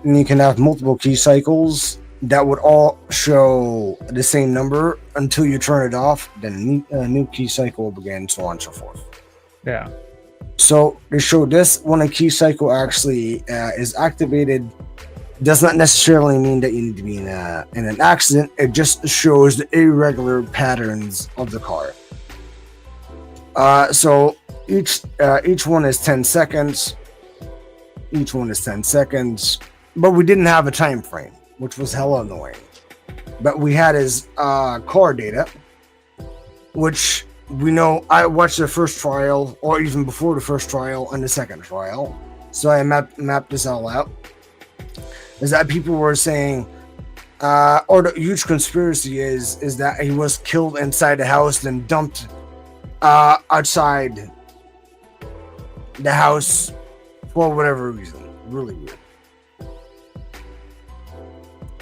and you can have multiple key cycles that would all show the same number until you turn it off. Then a new key cycle will begin, so on and so forth. Yeah. So they show this when a key cycle actually is activated. Does not necessarily mean that you need to be in an accident. It just shows the irregular patterns of the car. So each one is 10 seconds. Each one is 10 seconds. But we didn't have a time frame, which was hella annoying. But we had his car data, which we know I watched the first trial, or even before the first trial and the second trial. So I mapped this all out. Is that people were saying, or the huge conspiracy is that he was killed inside the house, then dumped outside the house for whatever reason. Really weird.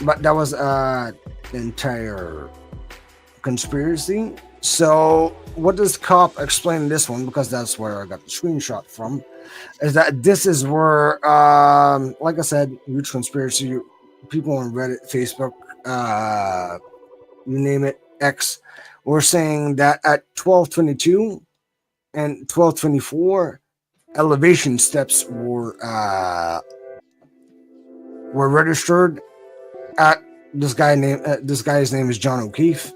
But that was the entire conspiracy. So what does cop explain in this one? Because that's where I got the screenshot from. Is that this is where, like I said, huge conspiracy. People on Reddit, Facebook, you name it, X, were saying that at 12:22 and 12:24, elevation steps were registered at this guy's name is John O'Keefe.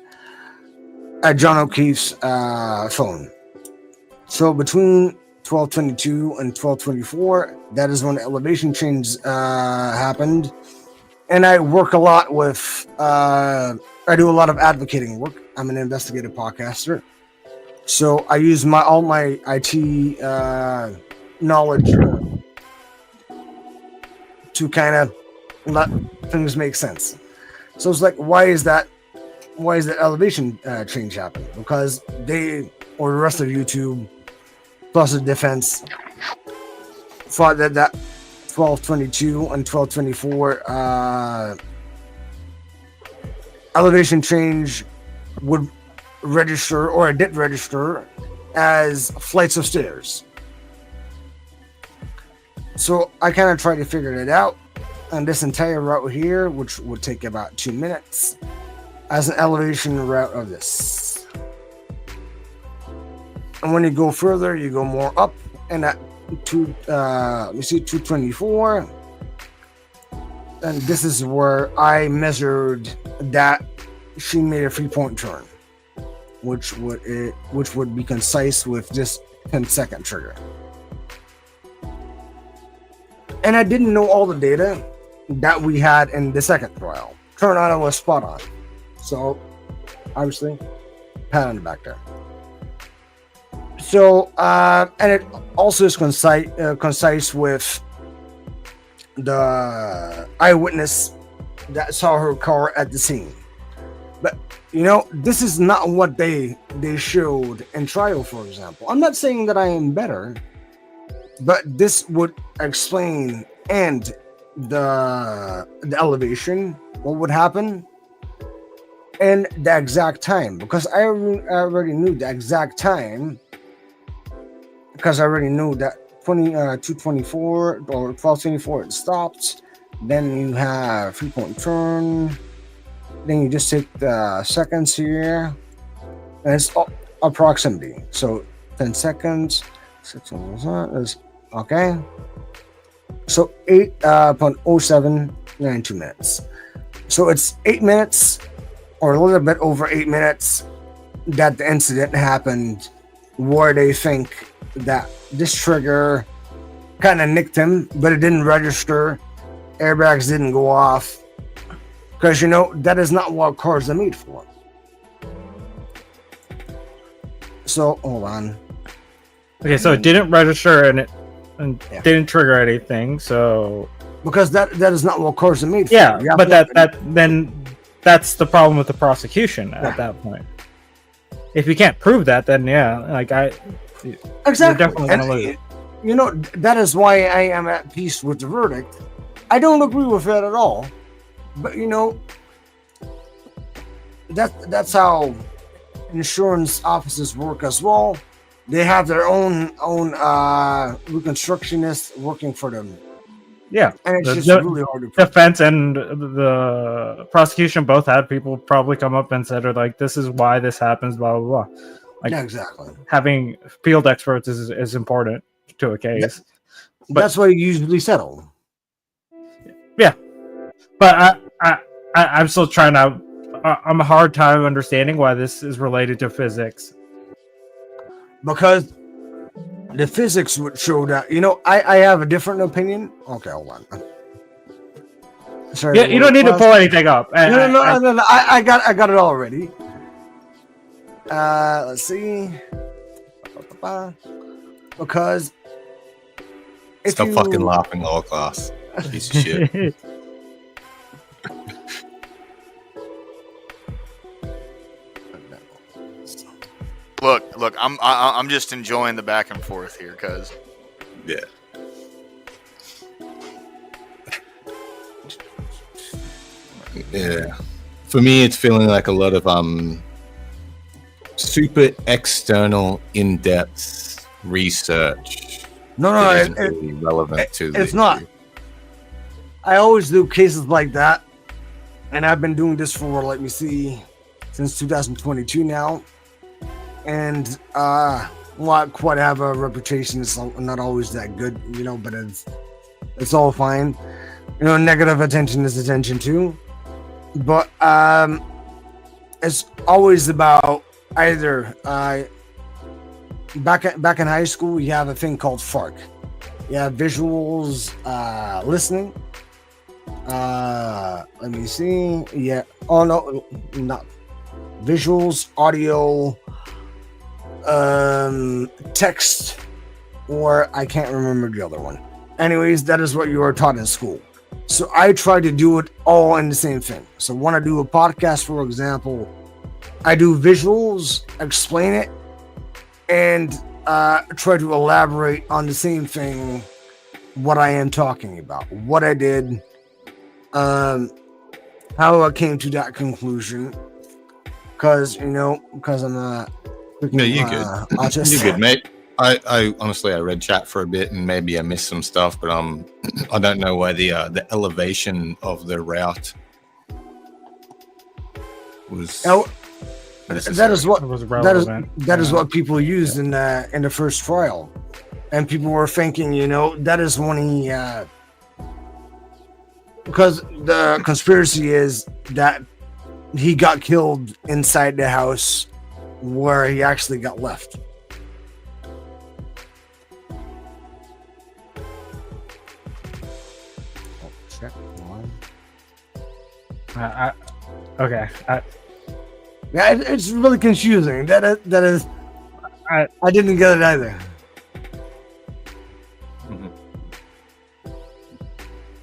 At John O'Keefe's phone. So between 12:22 and 12:24, that is when the elevation change happened. And I work a lot with, I do a lot of advocating work. I'm an investigative podcaster. So I use all my IT knowledge to kind of let things make sense. So it's like, why is that elevation change happening? Because they, or the rest of YouTube, plus the defense, thought that 12:22 and 12:24 elevation change would register, or it did register, as flights of stairs. So I kind of tried to figure it out, and this entire route here, which would take about 2 minutes, as an elevation route of this. And when you go further, you go more up, and at 224, and this is where I measured that she made a 3-point turn. which would be concise with just 10-second trigger. And I didn't know all the data that we had in the second trial. Turned out I was spot on. So, obviously, pat on the back there. So, and it also is concise with the eyewitness that saw her car at the scene. But, this is not what they showed in trial, for example. I'm not saying that I am better, but this would explain and the elevation, what would happen, and the exact time, because I already knew the exact time, because I already knew that 224 or 1224 it stopped. Then you have 3-point turn. Then you just take the seconds here, and it's approximately. So 10 seconds. 6 is okay. So 8.0792 minutes. So it's 8 minutes, or a little bit over 8 minutes, that the incident happened, where they think that this trigger kind of nicked him, but it didn't register. Airbags didn't go off, because that is not what cars are made for. So hold on. Okay, so it didn't register and didn't trigger anything. So because that is not what cars are made for. Yeah, but that's the problem with the prosecution at that point. If you can't prove that, then exactly. Definitely gonna lose. That is why I am at peace with the verdict. I don't agree with it at all, but that's how insurance offices work as well. They have their own reconstructionists working for them. Yeah, and it's just really hard to prove. Defense and the prosecution both had people probably come up and said, like, this is why this happens, blah blah blah. Like, yeah, exactly. Having field experts is important to a case. But that's why you usually settle. Yeah, but I'm still trying to. I'm a hard time understanding why this is related to physics. Because the physics would show that. I have a different opinion. Okay, hold on. Sorry. Yeah, you don't need to pull anything up. No. I got it already. Let's see. Because stop fucking laughing, lower class. Piece of shit. Look, I'm just enjoying the back and forth here, cuz. Yeah. Yeah. For me, it's feeling like a lot of super external, in-depth research. No, isn't really relevant to it's not. I always do cases like that, and I've been doing this for, let me see, since 2022 now. And not quite have a reputation. It's not always that good, but it's all fine. Negative attention is attention too. But it's always about either back in high school, you have a thing called FARC. You have visuals, listening. Let me see. Yeah. Oh no, not visuals, audio. Text, or I can't remember the other one. Anyways, that is what you are taught in school. So I try to do it all in the same thing. So when I do a podcast, for example, I do visuals, explain it, and try to elaborate on the same thing, what I am talking about, what I did, how I came to that conclusion. Because I'm a no, you're good. You're good, mate. I honestly, I read chat for a bit, and maybe I missed some stuff, but I don't know why the elevation of the route was. That is what people used in the first trial, and people were thinking, that is when he because the conspiracy is that he got killed inside the house where he actually got left. Oh, check one. Okay. Yeah, it's really confusing. That is. I didn't get it either.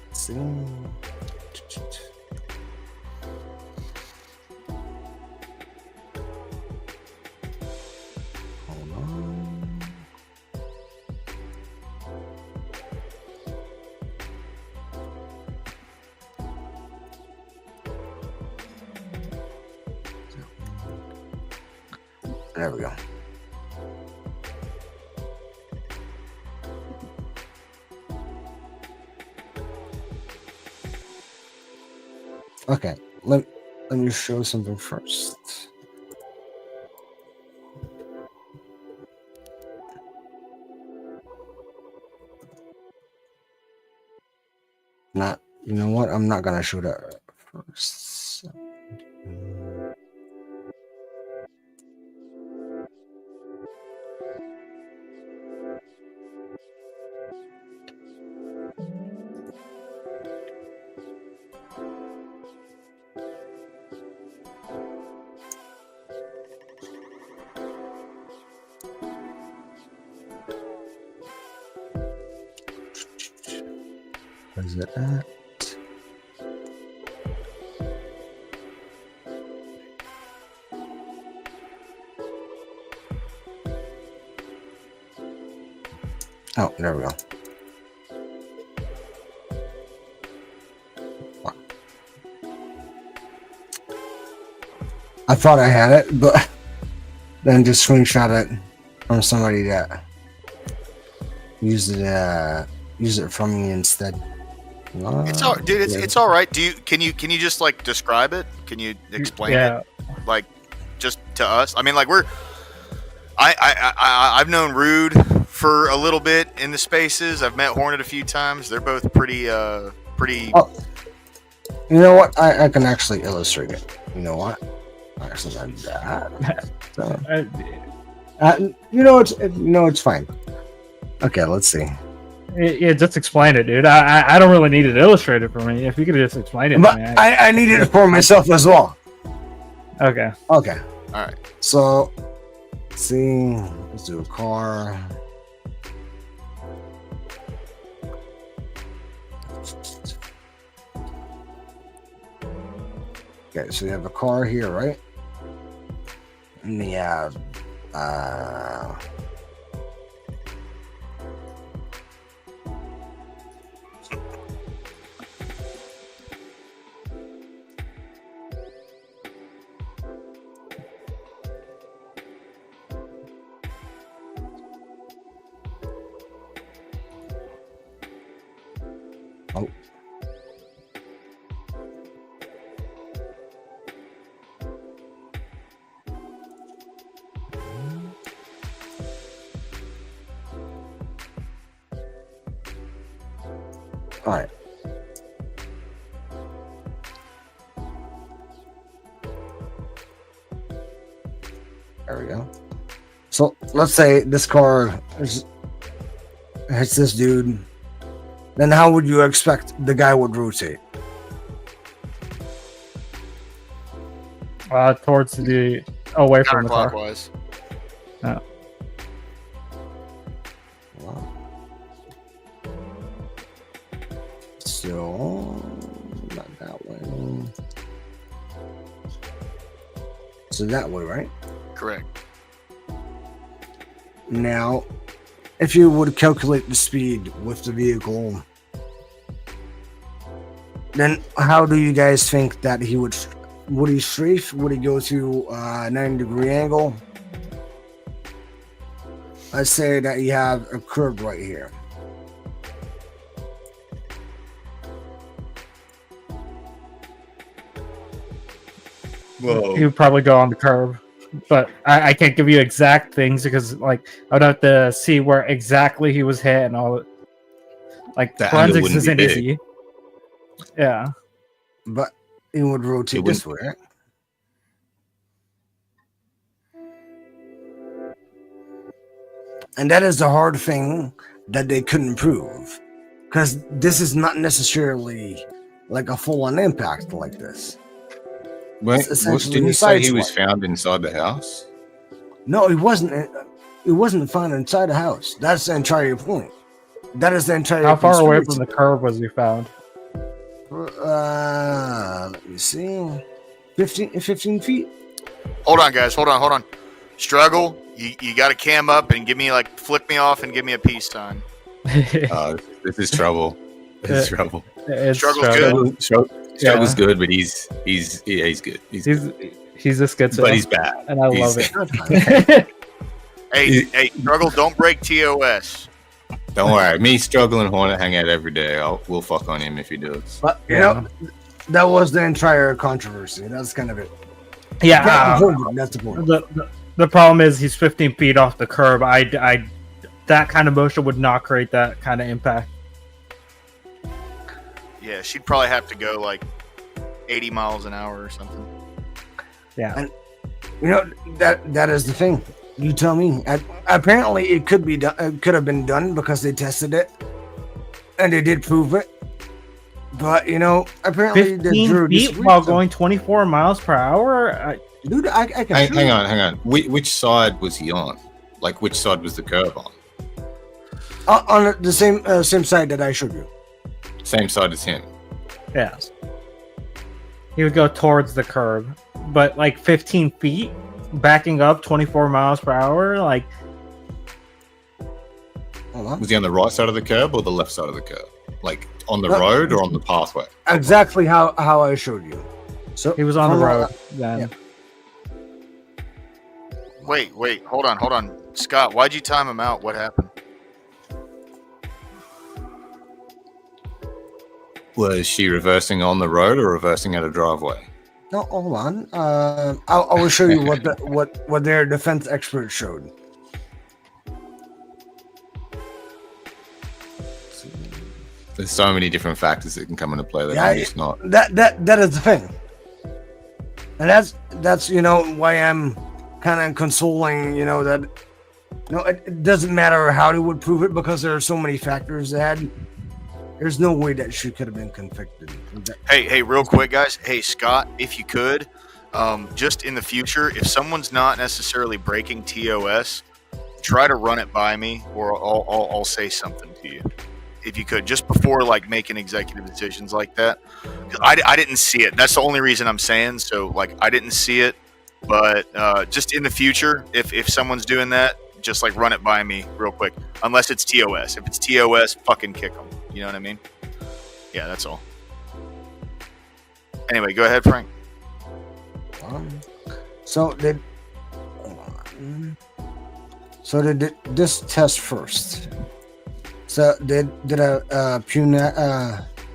Let's see. Hold on. There we go. Okay, let me show something first. You know what? I'm not gonna show that first. Where's it at? Oh, there we go. I thought I had it, but then just screenshot it from somebody that used it from me instead. It's all, dude. It's all right. Can you just like describe it? Can you explain it, like just to us? I mean, like I've known Rude for a little bit in the spaces. I've met Hornet a few times. They're both pretty. Oh, you know what? I can actually illustrate it. You know what? I actually done that. So, it's fine. Okay, let's see. Yeah, just explain it, dude. I don't really need it illustrated for me. If you could just explain it. But I needed it for myself as well. Okay. Okay. All right. So, let's see. Let's do a car. Okay, so you have a car here, right? And you have oh. All right. There we go. So let's say this car hits this dude. Then how would you expect the guy would rotate? Towards the away from the car. Counterclockwise. Oh. Wow. So not that way. So that way, right? Correct. Now, if you would calculate the speed with the vehicle, then how do you guys think that he would he strafe? Would he go to a 90-degree angle? Let's say that you have a curb right here. He would probably go on the curb, but I can't give you exact things because, like, I'd have to see where exactly he was hit and all. Like, That forensics angle wouldn't isn't be easy. Yeah, but it would rotate this way, right? And that is the hard thing that they couldn't prove. Because this is not necessarily like a full-on impact like this. Wait, didn't you say he was found inside the house? No, he wasn't. It wasn't found inside the house. That's the entire point. That is the entire. How far away from the curb was he found? Let me see. 15 feet. Hold on, guys. Hold on. Struggle. You got to cam up and give me flick me off and give me a peace sign. This is trouble. This is trouble. Struggle's good. Struggle's good, but he's good. He's a schizo, but he's bad, and I love it. Hey, Struggle! Don't break TOS. Don't worry. Me, Struggle, and Hornet hang out every day. We'll fuck on him if he does. But you know, that was the entire controversy. That's kind of it. Yeah, that's the point. The problem is he's 15 feet off the curb. I that kind of motion would not create that kind of impact. Yeah, she'd probably have to go 80 miles an hour or something. Yeah, and you know that is the thing. You tell me. Apparently, it could be done. It could have been done because they tested it, and they did prove it. But apparently, 15 feet while going 24 miles per hour. Dude, I can. Hang on. Which side was he on? Which side was the curb on? On the same side that I showed you. Same side as him. Yes. He would go towards the curb, but 15 feet, backing up 24 miles per hour. Was he on the right side of the curb or the left side of the curb? On the road or on the pathway? Exactly how I showed you. So he was on the road then. Yeah. Wait, hold on. Scott, why'd you time him out? What happened? Was she reversing on the road or reversing at a driveway? No, hold on. I will show you what their defense expert showed. There's so many different factors that can come into play that I'm just not. That is the thing, and that's why I'm kind of consoling. That it doesn't matter how they would prove it because there are so many factors that there's no way that she could have been convicted. Hey, real quick, guys. Hey, Scott, if you could, just in the future, if someone's not necessarily breaking TOS, try to run it by me, or I'll say something to you. If you could, just before making executive decisions like that. I didn't see it. That's the only reason I'm saying. So I didn't see it, but just in the future, if someone's doing that, just run it by me real quick. Unless it's TOS. If it's TOS, fucking kick them. You know what I mean? Yeah, that's all. Anyway, go ahead, Frank. So they did this test first. So they did a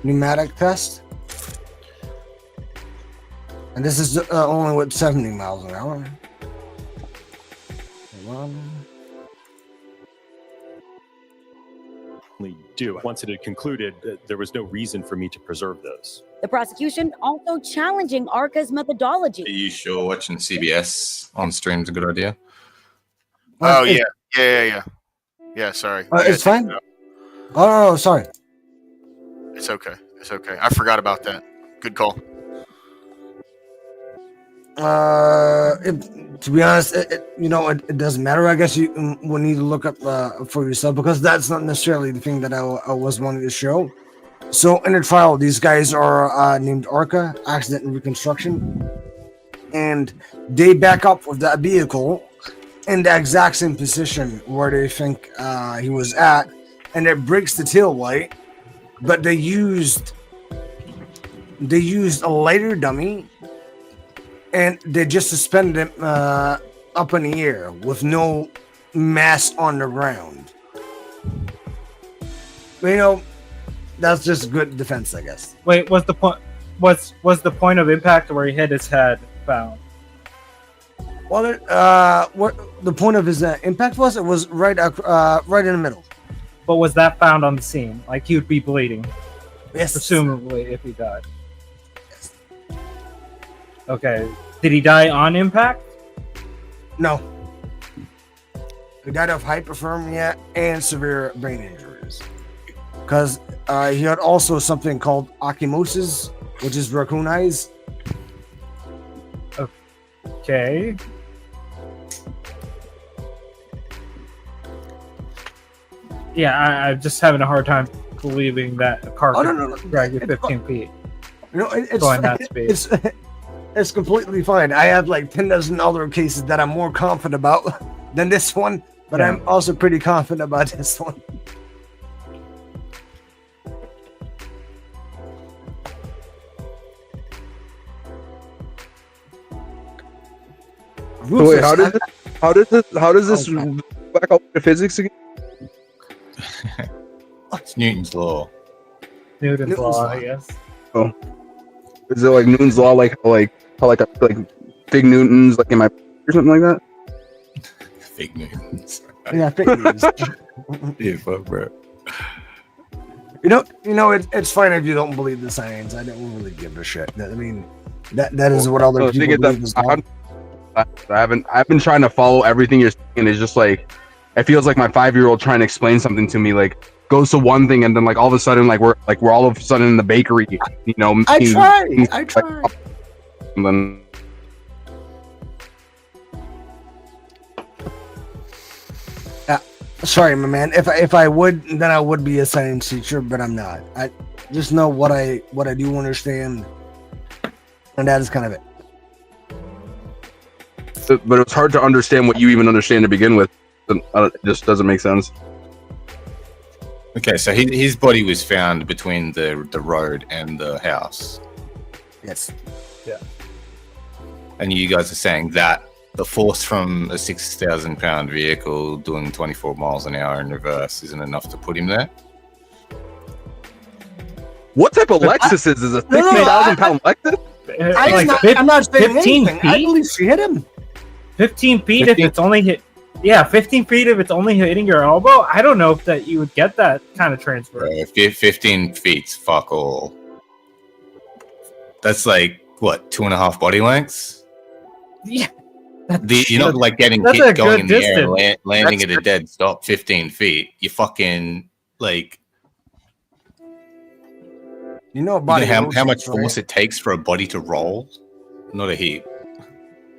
pneumatic test, and this is only with 70 miles an hour. Do. Once it had concluded, there was no reason for me to preserve those. The prosecution also challenging ARCA's methodology. Are you sure watching CBS on stream is a good idea? Oh, yeah. Yeah, sorry. It's fine. Oh, sorry. It's okay. I forgot about that. Good call. To be honest, it doesn't matter. I guess you will need to look up for yourself because that's not necessarily the thing that I was wanting to show. So in the trial, these guys are named ARCA, Accident and Reconstruction, and they back up with that vehicle in the exact same position where they think he was at, and it breaks the tail light, but they used a lighter dummy. And they just suspended him up in the air with no mass on the ground. That's just good defense, I guess. Wait, was the point of impact where he hit his head found? Well, what the point of his impact was? It was right in the middle. But was that found on the scene? He would be bleeding. Yes. Presumably, if he died. Okay. Did he die on impact? No. who died of hypothermia and severe brain injuries. Because he had also something called ecchymosis, which is raccoon eyes. Okay. Yeah, I'm just having a hard time believing that a car could drag you 15 feet. You know, it's going that speed. It's completely fine. I have like 10 dozen other cases that I'm more confident about than this one, but I'm also pretty confident about this one. So wait, how does this back up to physics again? It's Newton's law. Newton's law, I guess. Oh, is it like Newton's law, like Fig Newton's, like in my or something like that? Fig Newtons. Yeah, Fig Newtons. Yeah, fuck, bro. You know, it's fine if you don't believe the science. I don't really give a shit. I mean, that is what other people believe as well. I've been trying to follow everything you're saying, and it's just like it feels like my 5-year-old trying to explain something to me, like goes to one thing and then like all of a sudden we're all of a sudden in the bakery, you know. I tried. And then sorry, my man. If I would, then I would be a science teacher, but I'm not. I just know what I do understand, and that is kind of it. But it's hard to understand what you even understand to begin with. It just doesn't make sense. Okay, so his body was found between the road and the house. Yes. Yeah. And you guys are saying that the force from a 6,000-pound vehicle doing 24 miles an hour in reverse isn't enough to put him there? What type of Lexus is a 16,000-pound Lexus? I'm not saying 15 anything. I believe she hit him. 15 feet if it's only hit. Yeah, 15 feet if it's only hitting your elbow. I don't know if that you would get that kind of transfer. 15 feet's fuck all. That's like, what, 2.5 body lengths? Yeah. You're not like getting hit going in the air and landing at a dead stop 15 feet. You fucking, like... You know how much force it takes for a body to roll? Not a heap.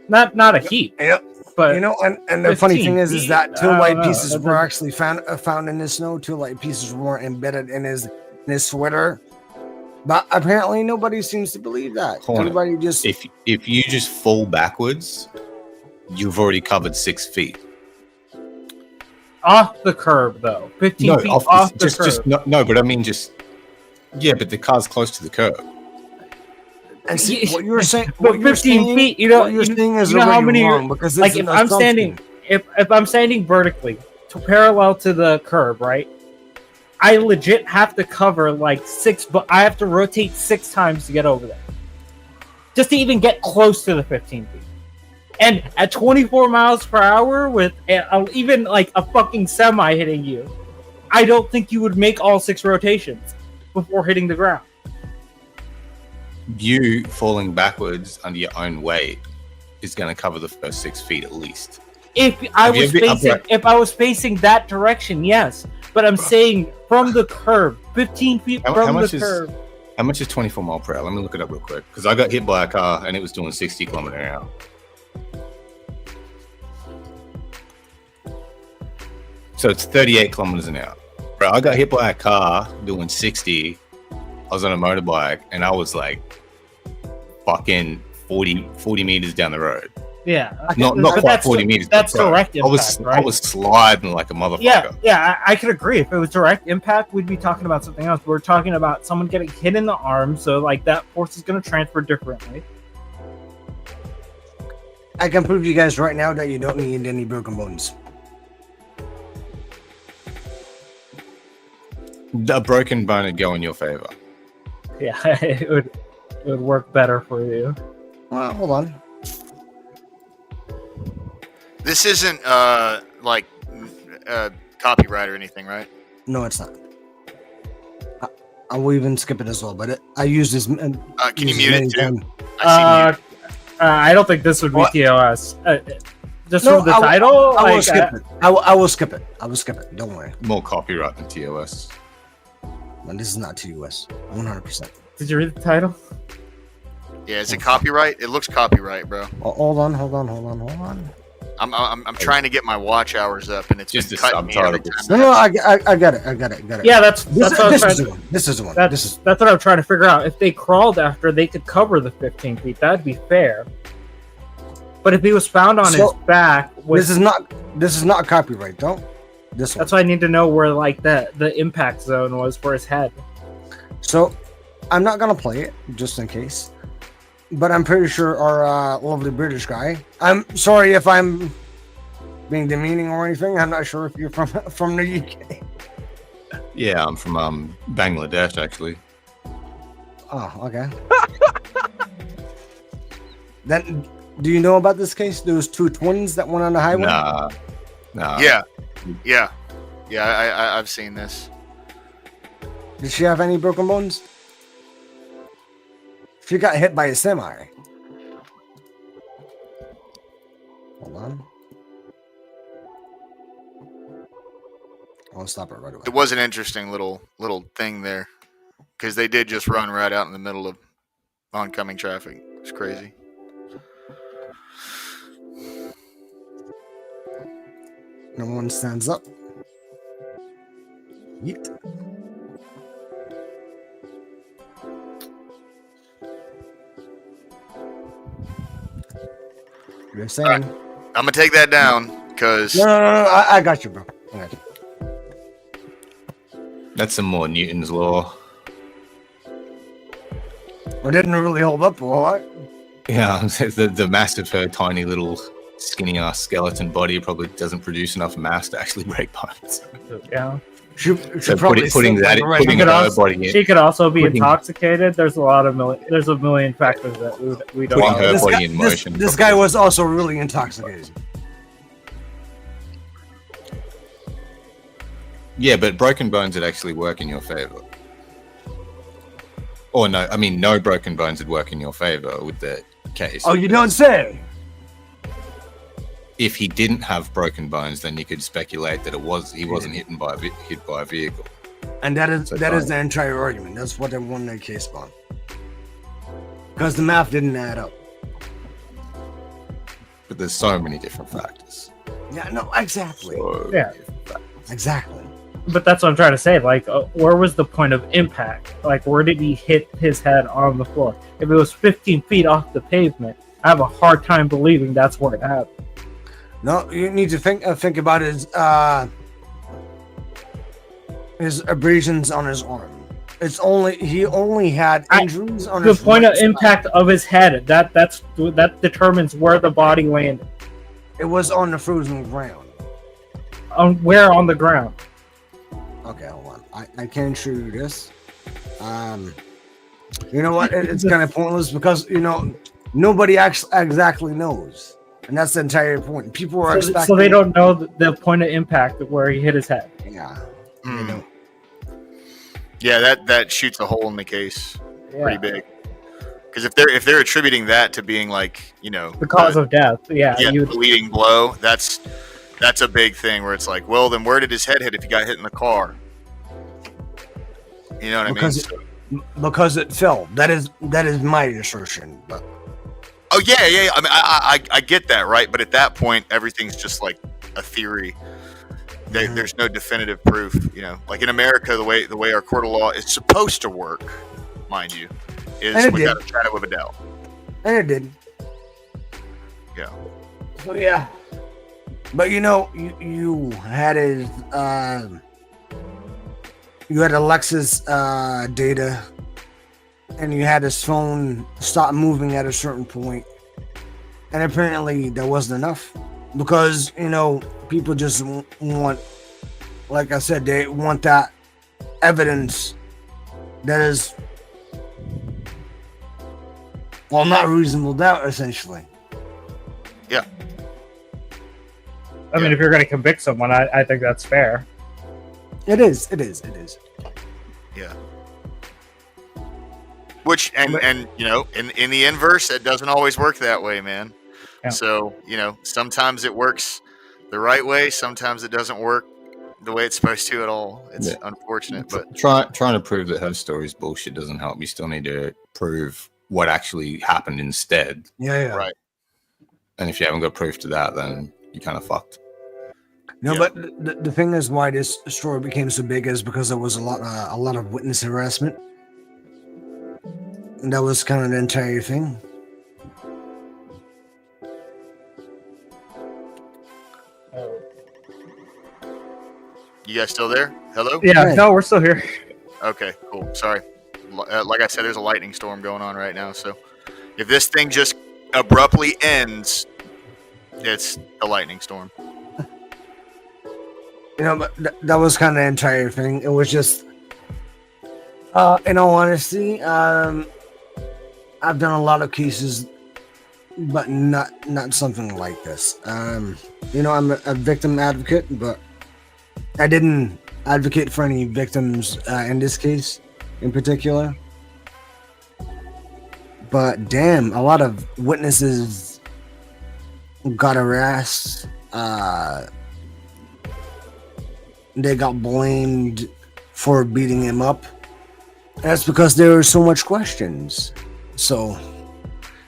Not a heap. Yep. But you know, and the funny thing is that two light pieces were actually found in the snow. 2 light pieces were embedded in his sweater, but apparently nobody seems to believe that. Everybody just if you just fall backwards, you've already covered 6 feet off the curb, though. 15 feet off the curb. No, but I mean yeah, but the car's close to the curb. And see what you were saying. But 15 feet, you know, what you're saying is how many wrong because like if I'm standing, if I'm standing vertically to parallel to the curb, right? I legit have to cover like 6, but I have to rotate 6 times to get over there, just to even get close to the 15 feet. And at 24 miles per hour, with even like a fucking semi hitting you, I don't think you would make all 6 rotations before hitting the ground. You falling backwards under your own weight is going to cover the first 6 feet at least. If I was facing that direction, yes. But I'm saying from the curb, 15 feet from the curb. How much is 24 mile per hour? Let me look it up real quick because I got hit by a car and it was doing 60 kilometers an hour. So it's 38 kilometers an hour. Bro, I got hit by a car doing 60. I was on a motorbike and I was like fucking 40 meters down the road. Yeah. Not quite 40 meters. That's direct impact, right? I was sliding like a motherfucker. Yeah, I could agree. If it was direct impact, we'd be talking about something else. We're talking about someone getting hit in the arm, so like that force is going to transfer differently. I can prove to you guys right now that you don't need any broken bones. A broken bone would go in your favor. Yeah, it would work better for you. Well, hold on. This isn't like copyright or anything, right? No, it's not. I will even skip it as well, but I use this. Can you mute it too? I don't think this would be TOS. Just from the title? I will Like, skip it. I will skip it. I will skip it. Don't worry. More copyright than TOS. Man, this is not TOS. 100%. Did you read the title? Yeah, is it copyright? It looks copyright, bro. Hold on. I'm trying to get my watch hours up, and it's just been a cutting me every subtitle. time. No, I got it. Yeah, that's what I'm this trying is to. the one. This is the one. That's what I'm trying to figure out. If they crawled after, they could cover the 15 feet. That'd be fair. But if he was found on his back, this is not copyright, though. That's why I need to know where like the impact zone was for his head. So, I'm not gonna play it just in case, but I'm pretty sure our lovely British guy. I'm sorry if I'm being demeaning or anything. I'm not sure if you're from the UK. Yeah, I'm from Bangladesh, actually. Oh, okay. Then, do you know about this case? Those two twins that went on the highway? Nah. Yeah. I've seen this. Did she have any broken bones? She got hit by a semi. Hold on. I'll stop it right away. It was an interesting little thing there, because they did just run right out in the middle of oncoming traffic. It's crazy. No one stands up. Yeet. You're saying? I'm gonna take that down because No, I got you, bro. I got you. That's some more Newton's law. It didn't really hold up a lot. Yeah, the mass of her tiny little skinny ass skeleton body probably doesn't produce enough mass to actually break bones. Yeah. She So probably putting slept that on the right putting hand. her body in, She could also be putting- intoxicated. There's a million factors that we don't Putting know. her body in motion. This guy was also really intoxicated. Yeah, but broken bones would actually work in your favor. Or no, I mean no broken bones would work in your favor with the case. Oh, you don't say. If he didn't have broken bones, then you could speculate that he wasn't hit by a vehicle. And that is So the entire argument. That's what they won their case on. Because the math didn't add up. But there's so many different factors. Yeah, no, exactly. Yeah. Exactly. But that's what I'm trying to say. Like, where was the point of impact? Like, where did he hit his head on the floor? If it was 15 feet off the pavement, I have a hard time believing that's where it happened. No, you need to think about his abrasions on his arm. He only had injuries on his The point of right impact of his head that determines where the body landed. It was on the frozen ground. Where on the ground? Okay, hold on. I can show you this. You know what? It's kind of pointless because nobody actually exactly knows, and that's the entire point. People are expecting. So they don't know the point of impact of where he hit his head. Yeah. Yeah, that shoots a hole in the case pretty Yeah. big. Because if they're attributing that to being like The cause of death. Yeah. the bleeding blow, that's a big thing where it's like, well, then where did his head hit if he got hit in the car? You know what I mean? Because it fell. That is my assertion. But Oh yeah. I mean, I get that, right? But at that point, everything's just like a theory. There's no definitive proof. Like in America, the way our court of law is supposed to work, mind you, is And it without did. a shadow of a doubt. and it did. Yeah. So yeah. But you had his you had Alexa's data, and you had his phone stop moving at a certain point, and apparently that wasn't enough because people just want, like I said, they want that evidence that is, well, not reasonable doubt, essentially. Yeah. I mean, if you're going to convict someone, I think that's fair. It is. Yeah. Which and in the inverse, it doesn't always work that way, man. So, you know, sometimes it works the right way, sometimes it doesn't work the way it's supposed to at all. It's unfortunate, but trying to prove that her story's bullshit doesn't help. You still need to prove what actually happened instead. Yeah. Right. And if you haven't got proof to that, then you're kind of fucked. No, but the thing is, why this story became so big is because there was a lot of witness harassment, and that was kind of the entire thing. You guys still there? Hello? Yeah, no, we're still here. Okay, cool. Sorry. Like I said, there's a lightning storm going on right now. So if this thing just abruptly ends, it's a lightning storm. You know, but that was kind of the entire thing. It was just, in all honesty, I've done a lot of cases, but not something like this. You know, I'm a victim advocate, but I didn't advocate for any victims in this case in particular. But damn, a lot of witnesses got harassed. They got blamed for beating him up. That's because there were so much questions. So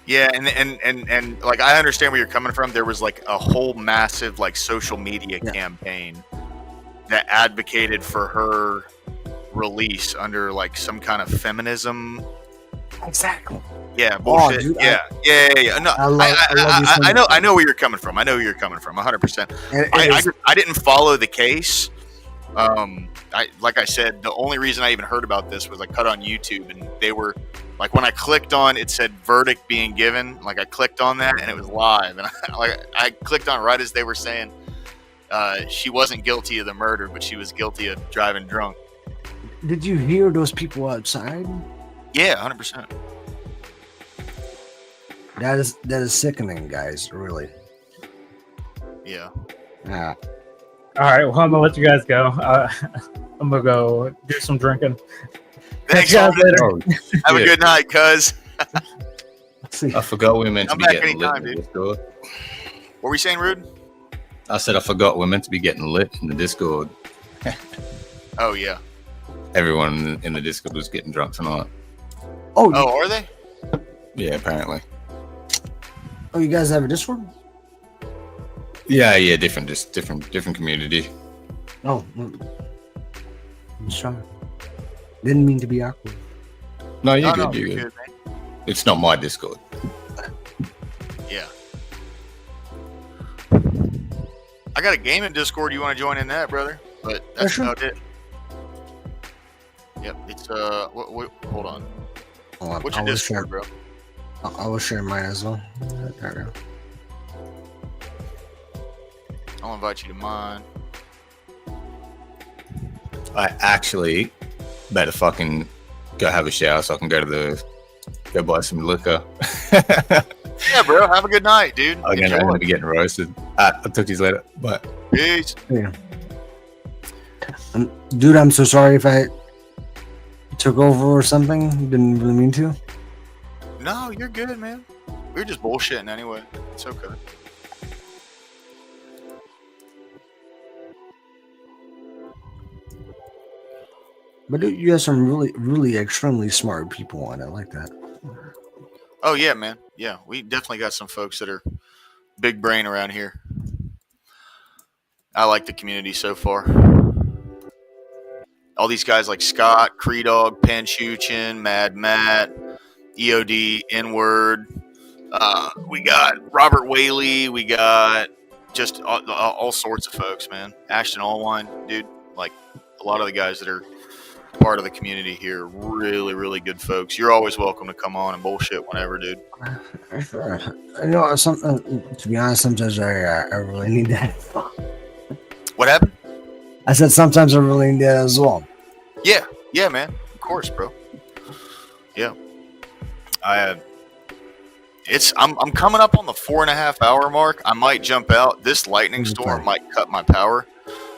yeah, and like I understand where you're coming from. There was like a whole massive like social media campaign that advocated for her release under like some kind of feminism. Exactly. Yeah, bullshit. Dude, yeah. No, I know where you're coming from. I know where you're coming from. 100%. I didn't follow the case. Like I said, the only reason I even heard about this was I cut on YouTube, and they were like, when I clicked on it said verdict being given. Like I clicked on that, and it was live, and I clicked on right as they were saying she wasn't guilty of the murder, but she was guilty of driving drunk. Did you hear those people outside? Yeah, 100%. That is sickening, guys. Really. Yeah. Yeah. All right, well, I'm gonna let you guys go. I'm gonna go do some drinking. Thanks, Catch you guys later. Have a good night, cuz. I forgot we were meant to be getting lit in the Discord. What were we saying, Rude? I said I forgot we're meant to be getting lit in the Discord. Oh, yeah. Everyone in the Discord was getting drunk tonight. Oh, are they? Yeah, apparently. Oh, you guys have a Discord? Yeah, different community. Oh, I'm sorry. Didn't mean to be awkward. No, you're good. You're good. It's not my Discord. Yeah. I got a gaming Discord. You want to join in that, brother? But that's about it. Yep. It's hold on. What's your Discord, bro? I will share mine as well. There we go. I'll invite you to mine. I actually better fucking go have a shower so I can go buy some liquor. Yeah, bro. Have a good night, dude. I'm gonna be getting roasted. I'll talk to you later. Bye. Peace. Yeah. Dude, I'm so sorry if I took over or something. Didn't really mean to. No, you're good, man. We were just bullshitting anyway. It's okay. But you have some really extremely smart people on it. I like that. Oh yeah, man. Yeah, we definitely got some folks that are big brain around here. I like the community so far. All these guys like Scott, Creedog, Panchuchin, Mad Matt, EOD, N-Word. We got Robert Whaley. We got just all sorts of folks, man. Ashton Allwine, dude. Like a lot of the guys that are part of the community here, really, really good folks. You're always welcome to come on and bullshit whenever, dude. You know, to be honest, sometimes I really need that. What happened? I said sometimes I really need that as well. Yeah, man. Of course, bro. Yeah. I'm coming up on the 4.5 hour mark. I might jump out. This lightning storm might cut my power.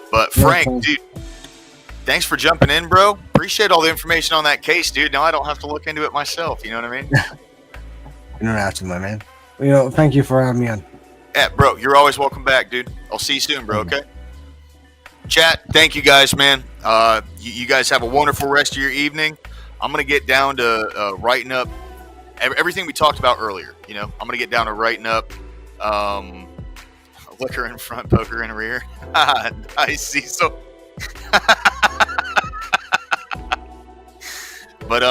But Frank, dude, thanks for jumping in, bro. Appreciate all the information on that case, dude. Now I don't have to look into it myself. You know what I mean? You don't have to, my man. Thank you for having me on. Yeah, bro, you're always welcome back, dude. I'll see you soon, bro. Okay. Chat, thank you guys, man. You guys have a wonderful rest of your evening. I'm gonna get down to writing up everything we talked about earlier. I'm gonna get down to writing up liquor in front, poker in rear. I see. So, but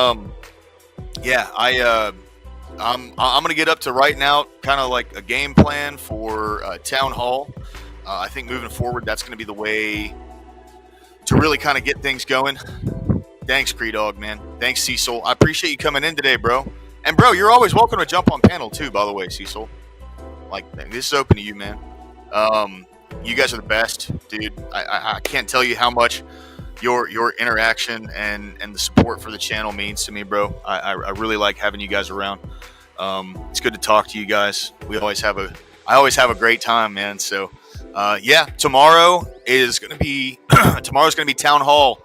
yeah, I'm gonna get up to writing out kind of like a game plan for town hall. I think moving forward, that's going to be the way to really kind of get things going. Thanks, Creedog, man. Thanks, Cecil. I appreciate you coming in today, bro. And, bro, you're always welcome to jump on panel, too, by the way, Cecil. Like, this is open to you, man. You guys are the best, dude. I can't tell you how much your interaction and the support for the channel means to me, bro. I really like having you guys around. It's good to talk to you guys. I always have a great time, man. So, yeah, tomorrow is going to be town hall.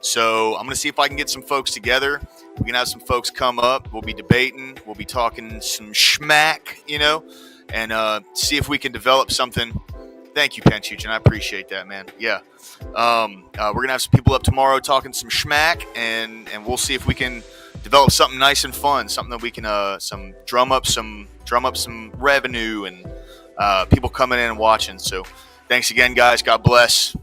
So I'm going to see if I can get some folks together. We can have some folks come up. We'll be debating. We'll be talking some schmack, and see if we can develop something. Thank you, Penchuchin. I appreciate that, man. Yeah. We're going to have some people up tomorrow talking some schmack, and we'll see if we can develop something nice and fun, something that we can drum up some revenue and people coming in and watching. So thanks again, guys. God bless.